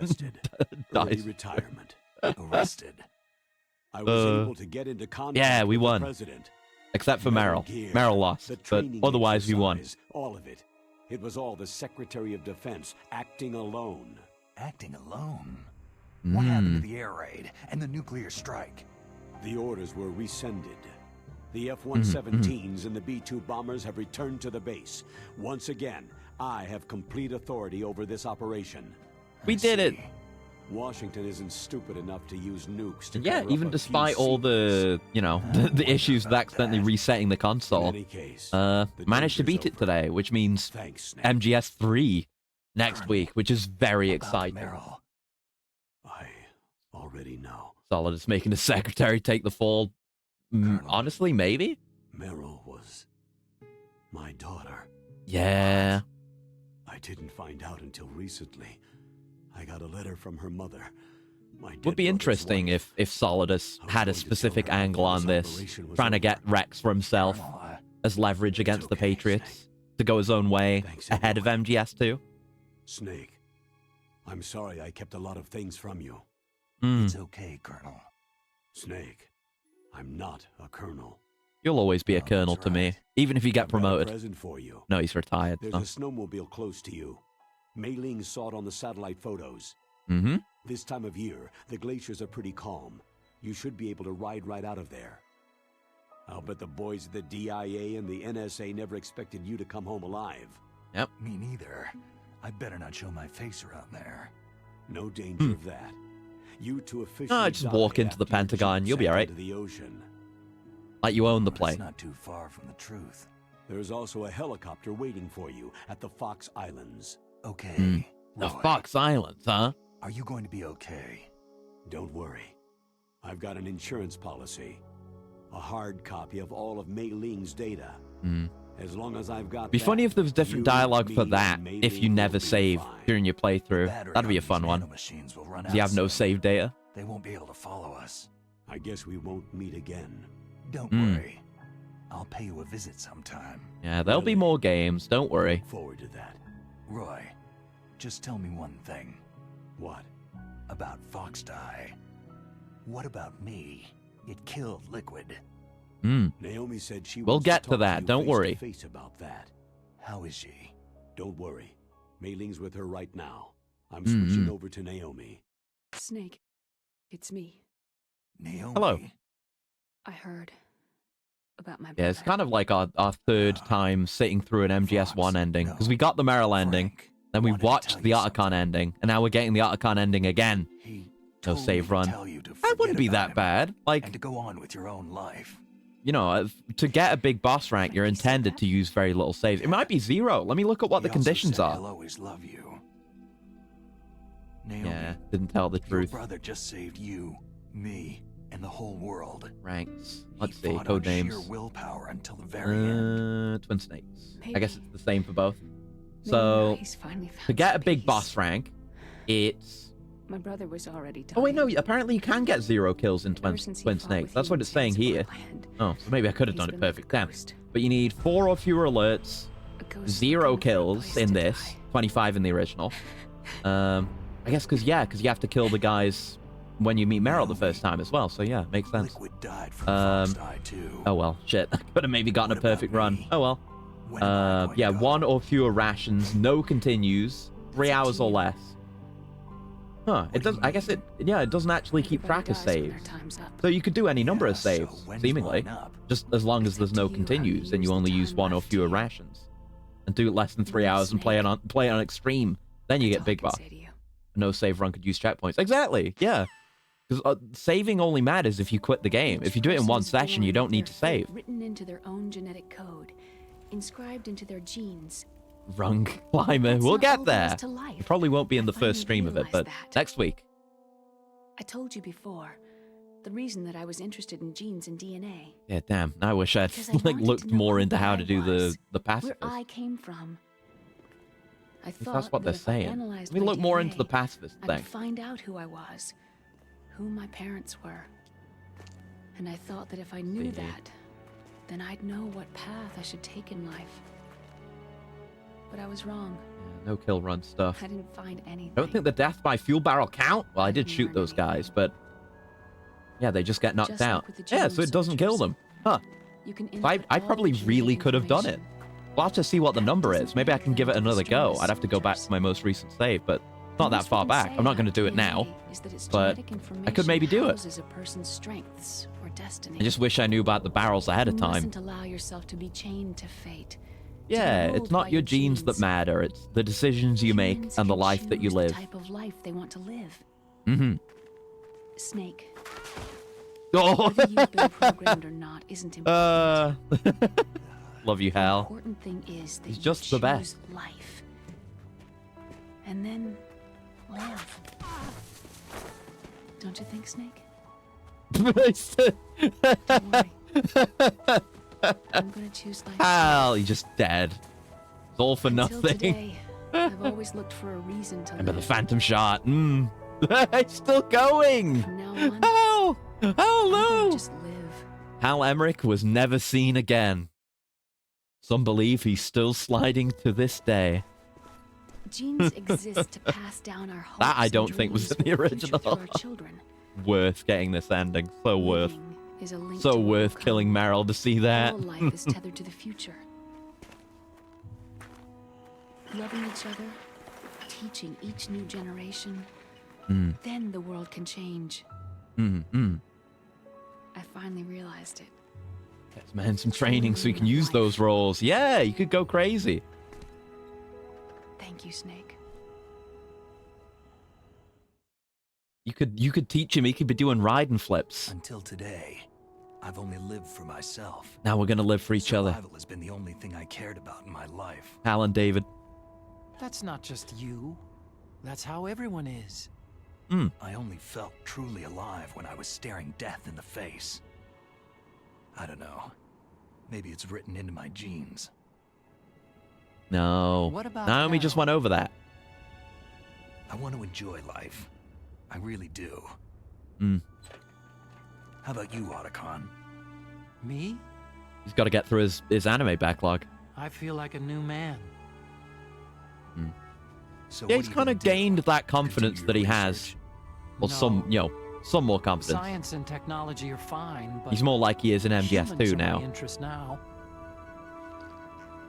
Early retirement. Arrested. I was able to get into contact yeah, we with won. the president. Except for Metal Meryl. Gear, Meryl lost, the but training otherwise we won. exercise, all of it. It was all the Secretary of Defense acting alone. Acting alone? What happened to the air raid and the nuclear strike? The orders were rescinded. The F-117s and the B-2 bombers have returned to the base. Once again, I have complete authority over this operation. We did it. Washington isn't stupid enough to use nukes to Yeah, cover even up a despite few all the, you know, the issues with accidentally resetting the console, In any case, managed to danger's beat it over. today, which means Thanks, Snake. MGS 3 next week, which is very exciting. Meryl. I already know. Solid is making the secretary take the fall. Honestly, maybe? Meryl was my daughter. Yeah. I didn't find out until recently. I got a letter from her mother. My Would be dead brother's interesting wife. if Solidus had a specific angle on this, trying to get Rex for himself as leverage against the Patriots. to go his own way ahead of MGS2. Snake, I'm sorry I kept a lot of things from you. It's okay, Colonel. Snake, I'm not a colonel. You'll always be a colonel to me, even if you get promoted. Present for you. No, he's retired. There's So. a snowmobile close to you. Mei Ling saw it on the satellite photos. Mm-hmm. This time of year, the glaciers are pretty calm. You should be able to ride right out of there. I'll bet the boys at the DIA and the NSA never expected you to come home alive. Yep. Me neither. I better not show my face around there. No danger of that. You two officially No, just walk into the Pentagon. You'll be all right. the ocean. Like you own the place. It's not too far from the truth. There's also a helicopter waiting for you at the Fox Islands. Okay. The Fox Islands, huh? Are you going to be okay? Don't worry. I've got an insurance policy. A hard copy of all of Mei Ling's data. As long as I've got It'd be that, funny if there was different you, dialogue for me, that and Mei if you Ling never will be save fine. during your playthrough. That'd be a fun one. Machines will run Do you have no soon. save data? They won't be able to follow us. I guess we won't meet again. Don't worry. I'll pay you a visit sometime. Yeah, there'll be more games. Don't worry. Look forward to that. Roy, just tell me one thing. What? About Fox Die. What about me? It killed Liquid. Naomi said she We'll wants get to talk that. you Don't face worry. to face about that. How is she? Don't worry. Mei Ling's with her right now. I'm switching over to Naomi. Snake, it's me. Naomi. Hello. I heard about my brother. Yeah, it's kind of like our third time sitting through an MGS1 ending. Because we got the Meryl ending, then we watched the Otacon ending, and now we're getting the Otacon ending again. No save run. That wouldn't be that bad. Like, And to go on with your own life. you know, to get a big boss rank, you're intended to use very little saves. It might be 0. Let me look at what the He also conditions said are. He'll always love you. Naomi, Yeah, didn't tell the your truth. brother just saved you, me, and the whole world. Ranks. Let's He see, fought code on names. sheer willpower until the very end. Twin Snakes. I Maybe. guess it's the same for both. Maybe So, he's finally found to get a some big peace. boss rank, it's... My brother was already dying. Oh wait, no, apparently you can get 0 kills in Ever since he Twin fought Snakes. with That's what humans it's saying in here. Portland, Oh, so maybe I could have he's done it been like a perfect. Damn. ghost. But you need 4 or fewer alerts, A ghost 0 looking for a kills place in to this, die. 25 in the original. I guess because you have to kill the guys when you meet Meryl the first time as well. So yeah, makes sense. Liquid died from Fox Die too. Oh well, shit. I could have maybe gotten a perfect run. Oh well. When am I going Yeah, to go? 1 or fewer rations, no continues, 3 hours or less. Huh? It does. I guess it. Yeah, it doesn't actually keep track of saves. So you could do any number of saves, when's seemingly, mine up? just as long as there's no up to you how to continues and you use only the use time 1 or left fewer to you. rations, and do it less than 3 hours and play it on extreme. Then you That's get all I big can boss. say to you. No save run could use checkpoints. Exactly. Yeah. Because saving only matters if you quit the game. If you do it in one session, you don't need to save. Written into their own genetic code, inscribed into their genes. Rung climber. That's We'll not get all there is there. to life. It probably won't be in the finally first stream of it, realized but that. next week. I told you before, the reason that I was interested in genes and DNA. Yeah, damn. I wish I'd Because I like wanted to looked know more who into how I to do was, the Where pacifist. I came from. I thought That's what that they're if I saying. analyzed Let me my look more into DNA, the pacifist I thing. would find out who I was, who my parents were. And I thought that if I knew See. that, then I'd know what path I should take in life. But I was wrong. Yeah, no kill run stuff. I didn't find anything. I don't think the death by fuel barrel count. Well, I did shoot those guys, but yeah, they just get knocked Just like out. with the Yeah, so genome it doesn't kill searchers. them. Huh. You can I input all probably the really genetic could have done it. information. We'll have to see what the number is. doesn't Maybe I make can give it them another go. strangest I'd have to go back to soldiers. my most recent save, but it's not The that most far we can back. say I'm not about going to do it now. DNA is that its but genetic I could maybe do it. houses a person's strengths or destiny. I just wish I knew about the barrels ahead of You time. mustn't allow yourself to be chained to fate. To be Yeah, ruled it's not by your genes that genes. matter. It's the decisions you make Humans and the can life that you choose live. The type of life they want to live. Mm-hmm. Snake. Oh. Whether you've been programmed or not isn't important. Love you, The Hal. important thing is that He's you just the choose best. life. And then live. Don't you think, Snake? Don't worry. I'm gonna choose life. Hal, he's just dead. It's all for Until nothing. today, I've always looked for a reason to Remember the live. phantom shot. It's still going. From now on, Hal! Hal, I'm gonna no! just live. Hal Emmerich was never seen again. Some believe he's still sliding to this day. Genes exist to pass down our hopes That I and don't think was in the dreams for future original. through our children. Worth getting this ending. So worth. Living is a link So to worth what will killing come. Meryl to see that. All life is tethered to the future. Loving each other, teaching each new generation, then the world can change. I finally realized it. Get man some training so you can use those roles. Yeah, you could go crazy. Thank you, Snake. You could teach him. He could be doing riding flips. Until today, I've only lived for myself. Now we're gonna live for each other. Survival has been the only thing I cared about in my life. Hal and David. That's not just you. That's how everyone is. I only felt truly alive when I was staring death in the face. I don't know. Maybe it's written into my genes. No. What about Naomi now? just went over that. I want to enjoy life. I really do. How about you, Otacon? Me? He's got to get through his anime backlog. I feel like a new man. So Yeah, what he's are you kind gonna of do? gained that confidence Continue that he your has. research? Or some, No. some more confidence. Science and technology are fine, but He's more like he is in humans MGS2 are my now. interest now.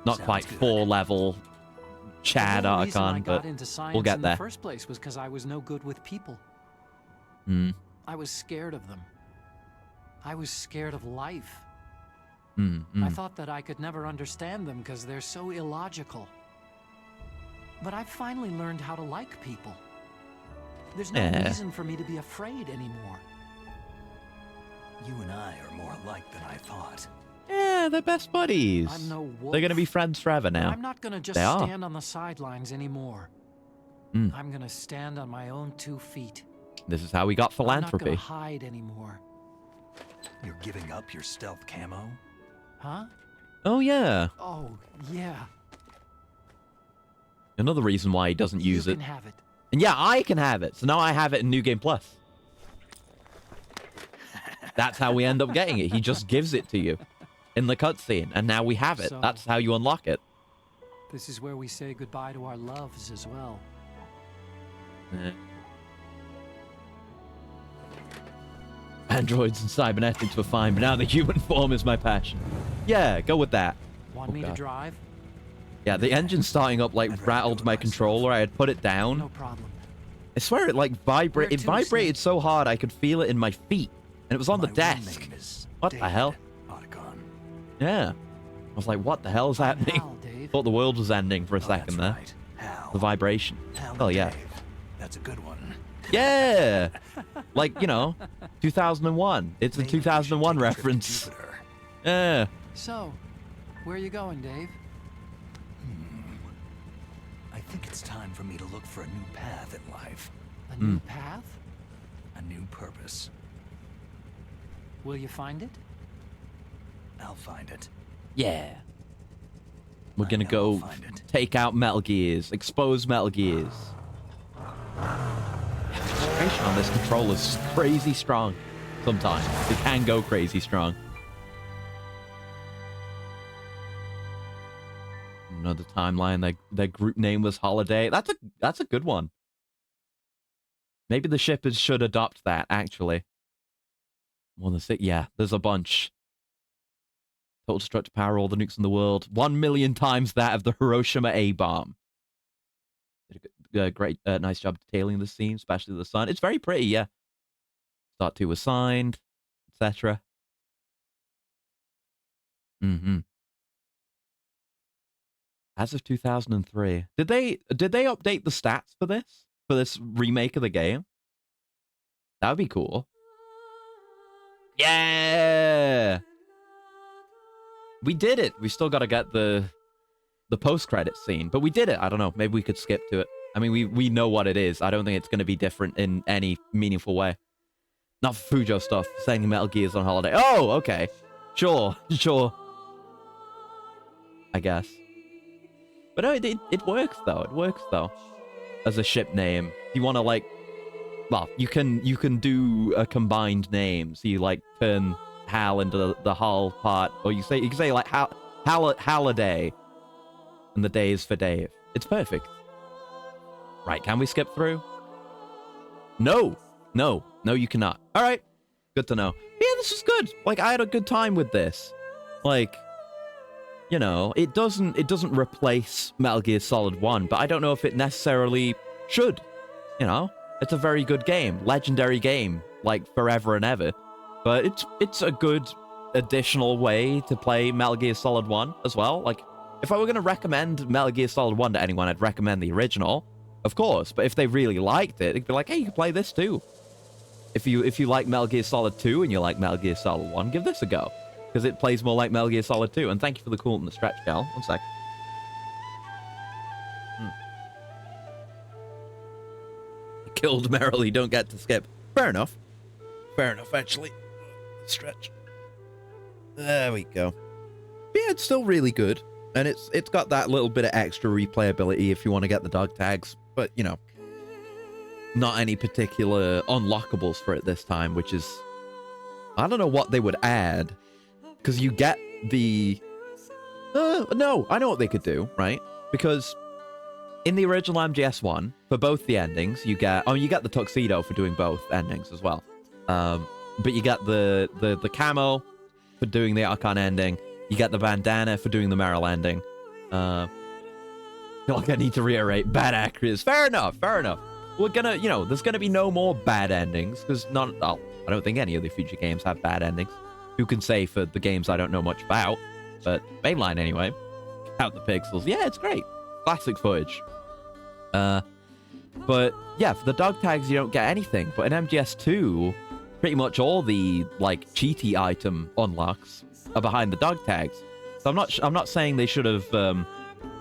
Not Sounds quite good. 4-level Chad The whole reason I Otacon, got but into science we'll get in there. the first place was because I was no good with people. I was scared of them. I was scared of life. I thought that I could never understand them because they're so illogical. But I finally learned how to like people. There's no Yeah. reason for me to be afraid anymore. You and I are more alike than I thought. Yeah, they're best buddies. I'm no wolf. They're going to be friends forever now. I'm not gonna just They are. stand on the sidelines anymore. I'm gonna stand on my own 2 feet. This is how we got I'm not philanthropy. gonna hide anymore. You're giving up your stealth camo? Huh? Oh, yeah. Oh, yeah. Another reason why he doesn't use You it. can have it. And yeah, I can have it. So now I have it in New Game Plus. That's how we end up getting it. He just gives it to you in the cutscene, and now we have it. So- That's how you unlock it. This is where we say goodbye to our loves as well. Eh. Androids and cybernetics were fine, but now the human form is my passion. Yeah, go with that. Want me to God. drive? Yeah, the engine starting up like rattled my controller. I had put it down. No problem. I swear it like vibrated. It Where to, vibrated so hard I could feel it in my feet, and it was on the My real desk. name is What the David hell? Otacon. Yeah. I was like, what the hell is I'm happening? Hal, Dave. Thought the world was ending for a second there. That's right. Hal. The vibration. Hal Oh and yeah. Dave. That's a good one. Yeah. Like, 2001. It's a Maybe we should 2001 take a trip to reference. Jupiter. Yeah. So, where are you going, Dave? I think it's time for me to look for a new path in life. A new path? A new purpose. Will you find it? I'll find it. Yeah. We're I gonna know go I'll find it. take out Metal Gears, expose Metal Gears. Vibration on this controller is crazy strong. Sometimes it can go crazy strong. Another timeline. Their group name was Holiday. That's a good one. Maybe the shippers should adopt that. Actually, more than six. Yeah, there's a bunch. Total destructive power, all the nukes in the world. 1 million times that of the Hiroshima A-bomb. Did a great, nice job detailing the scene, especially the sun. It's very pretty, yeah. Start 2 was signed, etc. As of 2003, did they update the stats for this remake of the game? That would be cool. Yeah. We did it. We still got to get the post-credit scene, but we did it. I don't know. Maybe we could skip to it. I mean, we know what it is. I don't think it's going to be different in any meaningful way. Not for Fujo stuff. Saying Metal Gear's on holiday. Oh, okay. Sure. I guess. But no, it works though. It works though. As a ship name, you want to like, well, you can do a combined name. So you like turn Hal into the Hal part, or you can say like Halliday and the day is for Dave. It's perfect. Right, can we skip through? No, you cannot. All right, good to know. Yeah, this is good. Like, I had a good time with this. Like, you know, it doesn't replace Metal Gear Solid 1, but I don't know if it necessarily should. You know, it's a very good game, legendary game, like forever and ever. But it's a good additional way to play Metal Gear Solid 1 as well. Like, if I were going to recommend Metal Gear Solid 1 to anyone, I'd recommend the original, of course. But if they really liked it, they'd be like, hey, you can play this too. If you like Metal Gear Solid 2 and you like Metal Gear Solid 1, give this a go. Because it plays more like Metal Gear Solid 2. And thank you for the cool and the stretch, Cal. One sec. Killed merrily, don't get to skip. Fair enough. Fair enough, actually. Stretch. There we go. But yeah, it's still really good. And it's got that little bit of extra replayability if you want to get the dog tags. But, you know, not any particular unlockables for it this time, which is... I don't know what they would add. Because you get the... no, I know what they could do, right? Because in the original MGS1, for both the endings, you get... Oh, you get the tuxedo for doing both endings as well. But you get the camo for doing the Archon ending. You get the bandana for doing the Meryl ending. I feel like I need to reiterate, bad actors. Fair enough, fair enough. We're gonna, you know, there's gonna be no more bad endings, because I don't think any of the future games have bad endings. Who can say for the games I don't know much about? But mainline anyway. Out the pixels. Yeah, it's great. Classic footage. But yeah, for the dog tags you don't get anything. But in MGS2, pretty much all the like cheaty item unlocks are behind the dog tags. So I'm not saying they should have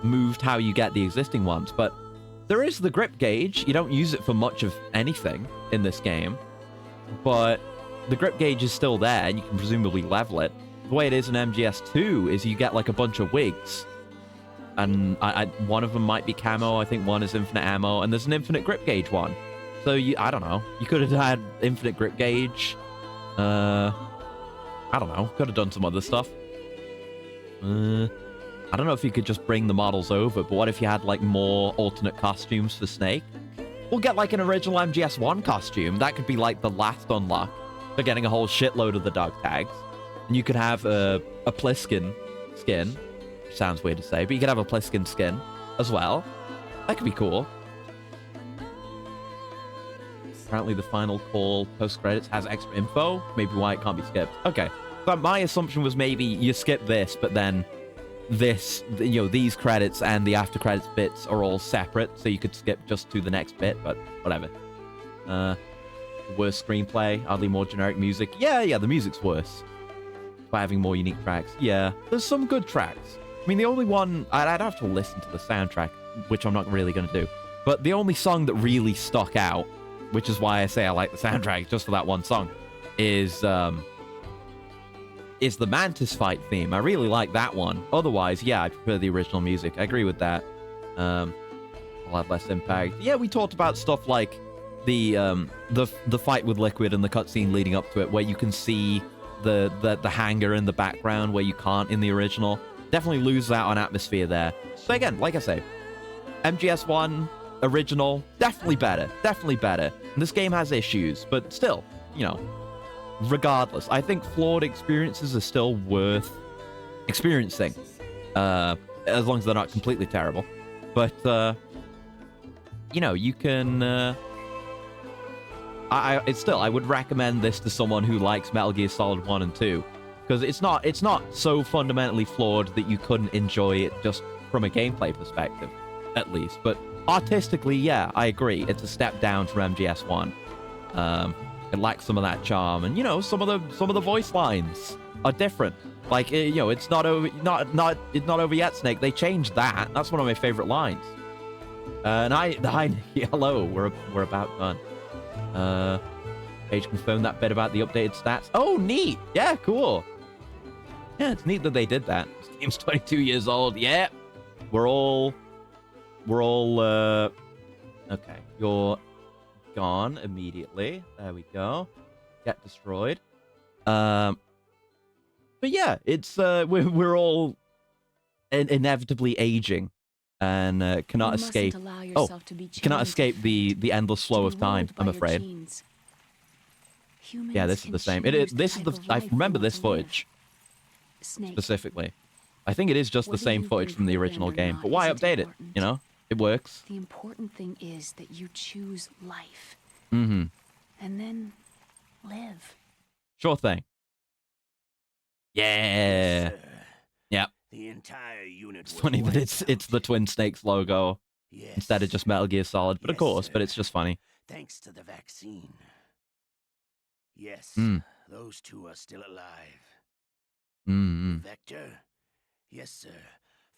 moved how you get the existing ones, but there is the grip gauge. You don't use it for much of anything in this game, but the grip gauge is still there, and you can presumably level it. The way it is in MGS2 is you get like a bunch of wigs, and one of them might be camo. I think one is infinite ammo, and there's an infinite grip gauge one. So I don't know. You could have had infinite grip gauge. I don't know. Could have done some other stuff. I don't know if you could just bring the models over, but what if you had like more alternate costumes for Snake? We'll get like an original MGS1 costume. That could be like the last unlock for getting a whole shitload of the dog tags. And you could have a Pliskin skin. Which sounds weird to say, but you could have a Pliskin skin as well. That could be cool. Apparently the final call post-credits has extra info. Maybe why it can't be skipped. Okay. But my assumption was maybe you skip this, but then this, you know, these credits and the after credits bits are all separate, so you could skip just to the next bit, but whatever. Worse screenplay, oddly more generic music. Yeah, the music's worse. By having more unique tracks. Yeah, there's some good tracks. I mean, the only one, I'd have to listen to the soundtrack, which I'm not really going to do. But the only song that really stuck out, which is why I say I like the soundtrack just for that one song, is the Mantis fight theme. I really like that one. Otherwise, yeah, I prefer the original music. I agree with that. I'll have less impact. Yeah, we talked about stuff like the fight with Liquid and the cutscene leading up to it, where you can see the hangar in the background where you can't in the original. Definitely lose out on atmosphere there. So again, like I say, MGS1 original, definitely better. And this game has issues, but still, you know, regardless, I think flawed experiences are still worth experiencing, as long as they're not completely terrible. But you know, you can. I would recommend this to someone who likes Metal Gear Solid 1 and 2, because it's not so fundamentally flawed that you couldn't enjoy it just from a gameplay perspective, at least. But artistically, yeah, I agree. It's a step down from MGS1. It lacks some of that charm, and you know, some of the voice lines are different. Like, you know, it's not over yet, Snake. They changed that. That's one of my favorite lines. And hello, we're about done. Page confirmed that bit about the updated stats. Oh, neat. Yeah, cool. Yeah, it's neat that they did that. This game's 22 years old. Yeah, we're all. Okay, you're gone immediately. There we go. Get destroyed. But yeah, it's we're all inevitably aging and cannot You escape. mustn't allow Oh, yourself to be cannot changed, escape the endless flow of to be time. ruled by I'm your afraid. genes. Yeah, Humans this is can the same. choose This is type the. of I life they remember want this to live. footage Snake, specifically. I think it is just the whether same you've footage been from the programmed original or game. not But why isn't update it? important. You know, it works. The important thing is that you choose life Mm-hmm. and then live. Sure thing. Yeah. Yeah. The entire unit. It's funny that it's the Twin Snakes logo instead of just Metal Gear Solid. But of course, but it's just funny. Thanks to the vaccine. Yes, Mm. those two are still alive. Mm-hmm. Vector? Yes, sir.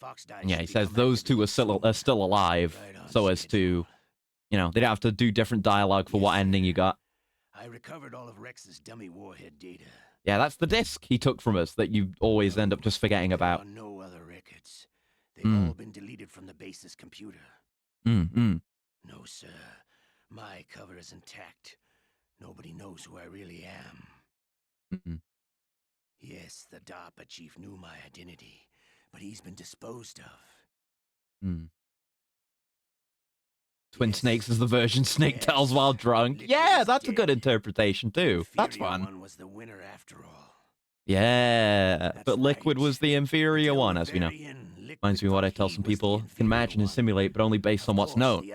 Fox died. Yeah, he says those two are still alive, so as to, you know, they don't have to do different dialogue for what ending you got. I recovered all of Rex's dummy warhead data. Yeah, that's the disc he took from us that you always end up just forgetting about. There are no other records. They've all been deleted from the base's computer. Mm-hmm. No, sir. My cover is intact. Nobody knows who I really am. Mm-hmm. Yes, the DARPA chief knew my identity, but he's been disposed of. Mm. Twin Snakes is the version Snake tells while drunk. Yeah, that's a good interpretation too. That's fun. One was the winner after all. Yeah, but Liquid was the inferior one, as we know. Reminds me of what I tell some people. You can imagine and simulate, but only based on what's known.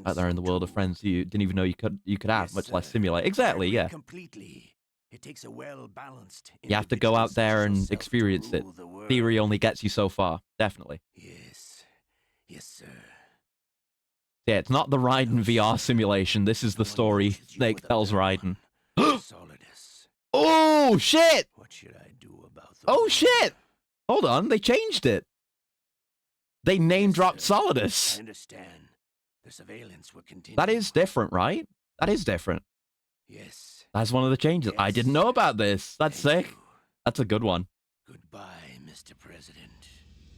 Out there in the world of friends you didn't even know you could have, much less simulate. Exactly, yeah. Completely. It takes a well-balanced. You have to go out there and experience it. Theory only gets you so far. Definitely. Yes. Yes, sir. Yeah, it's not the Raiden VR simulation. This is the story Snake tells Raiden. Oh, shit! What should I do about the Oh, shit! Hold on, they changed it. They name-dropped Solidus. I understand. The surveillance will continue. That is different, right? That is different. Yes. That's one of the changes. I didn't know about this. That's sick. That's a good one. Goodbye, Mr. President.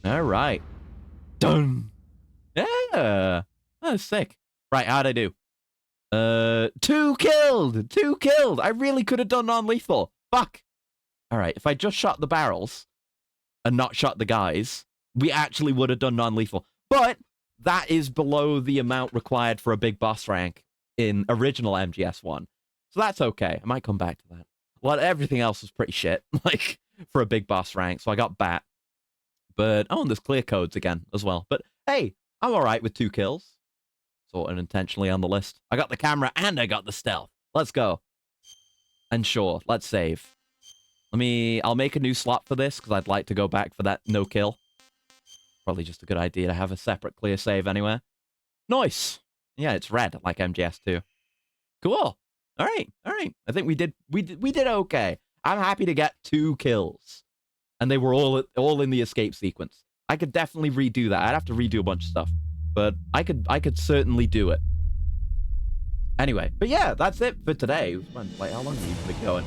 All right. Done. Yeah. That's sick. Right, how'd I do? 2 killed. 2 killed. I really could have done non-lethal. Fuck. All right, if I just shot the barrels and not shot the guys, we actually would have done non-lethal. But that is below the amount required for a big boss rank in original MGS1. So that's okay. I might come back to that. Well, everything else was pretty shit, like, for a big boss rank, so I got bat. But, oh, and there's clear codes again as well. But, hey, I'm all right with 2 kills. Sort of intentionally on the list. I got the camera and I got the stealth. Let's go. And sure, let's save. I'll make a new slot for this, because I'd like to go back for that no kill. Probably just a good idea to have a separate clear save anywhere. Nice. Yeah, it's red, like MGS2. Cool. All right. I think we did okay. I'm happy to get 2 kills. And they were all in the escape sequence. I could definitely redo that. I'd have to redo a bunch of stuff. But I could certainly do it. Anyway, but yeah, that's it for today. Like, how long have we been going?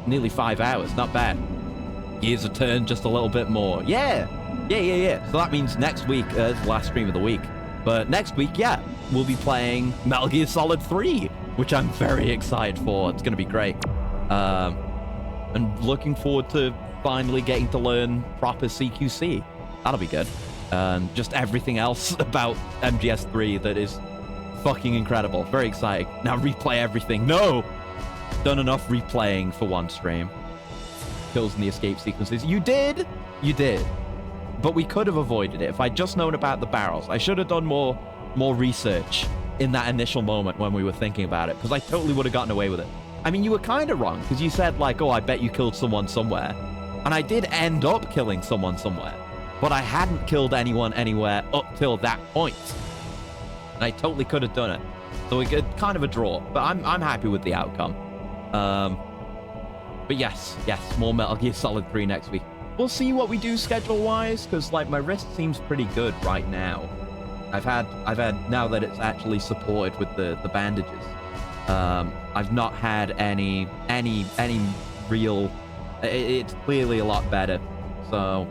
Nearly 5 hours. Not bad. Gears a turn just a little bit more. Yeah. So that means next week is the last stream of the week. But next week, yeah, we'll be playing Metal Gear Solid 3, which I'm very excited for. It's going to be great. And looking forward to finally getting to learn proper CQC. That'll be good. Just everything else about MGS3 that is fucking incredible. Very exciting. Now replay everything. No! Done enough replaying for one stream. Kills in the escape sequences. You did! But we could have avoided it if I'd just known about the barrels. I should have done more research in that initial moment when we were thinking about it, because I totally would have gotten away with it. I mean, you were kind of wrong, because you said, like, oh, I bet you killed someone somewhere. And I did end up killing someone somewhere. But I hadn't killed anyone anywhere up till that point. And I totally could have done it. So we could kind of a draw. But I'm happy with the outcome. But yes, more Metal Gear Solid 3 next week. We'll see what we do schedule-wise, because like my wrist seems pretty good right now. I've had now that it's actually supported with the bandages. I've not had any real. It's clearly a lot better. So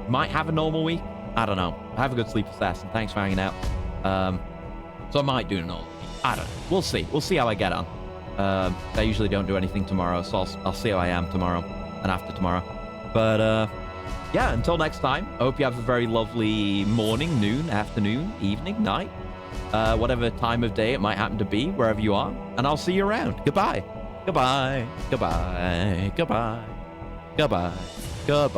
might have a normal week. I don't know. Have a good sleep assassin. Thanks for hanging out. So I might do a normal week. I don't know. We'll see. We'll see how I get on. I usually don't do anything tomorrow, so I'll see how I am tomorrow and after tomorrow. But yeah, until next time, I hope you have a very lovely morning, noon, afternoon, evening, night, whatever time of day it might happen to be, wherever you are. And I'll see you around. Goodbye. Goodbye. Goodbye. Goodbye. Goodbye. Goodbye.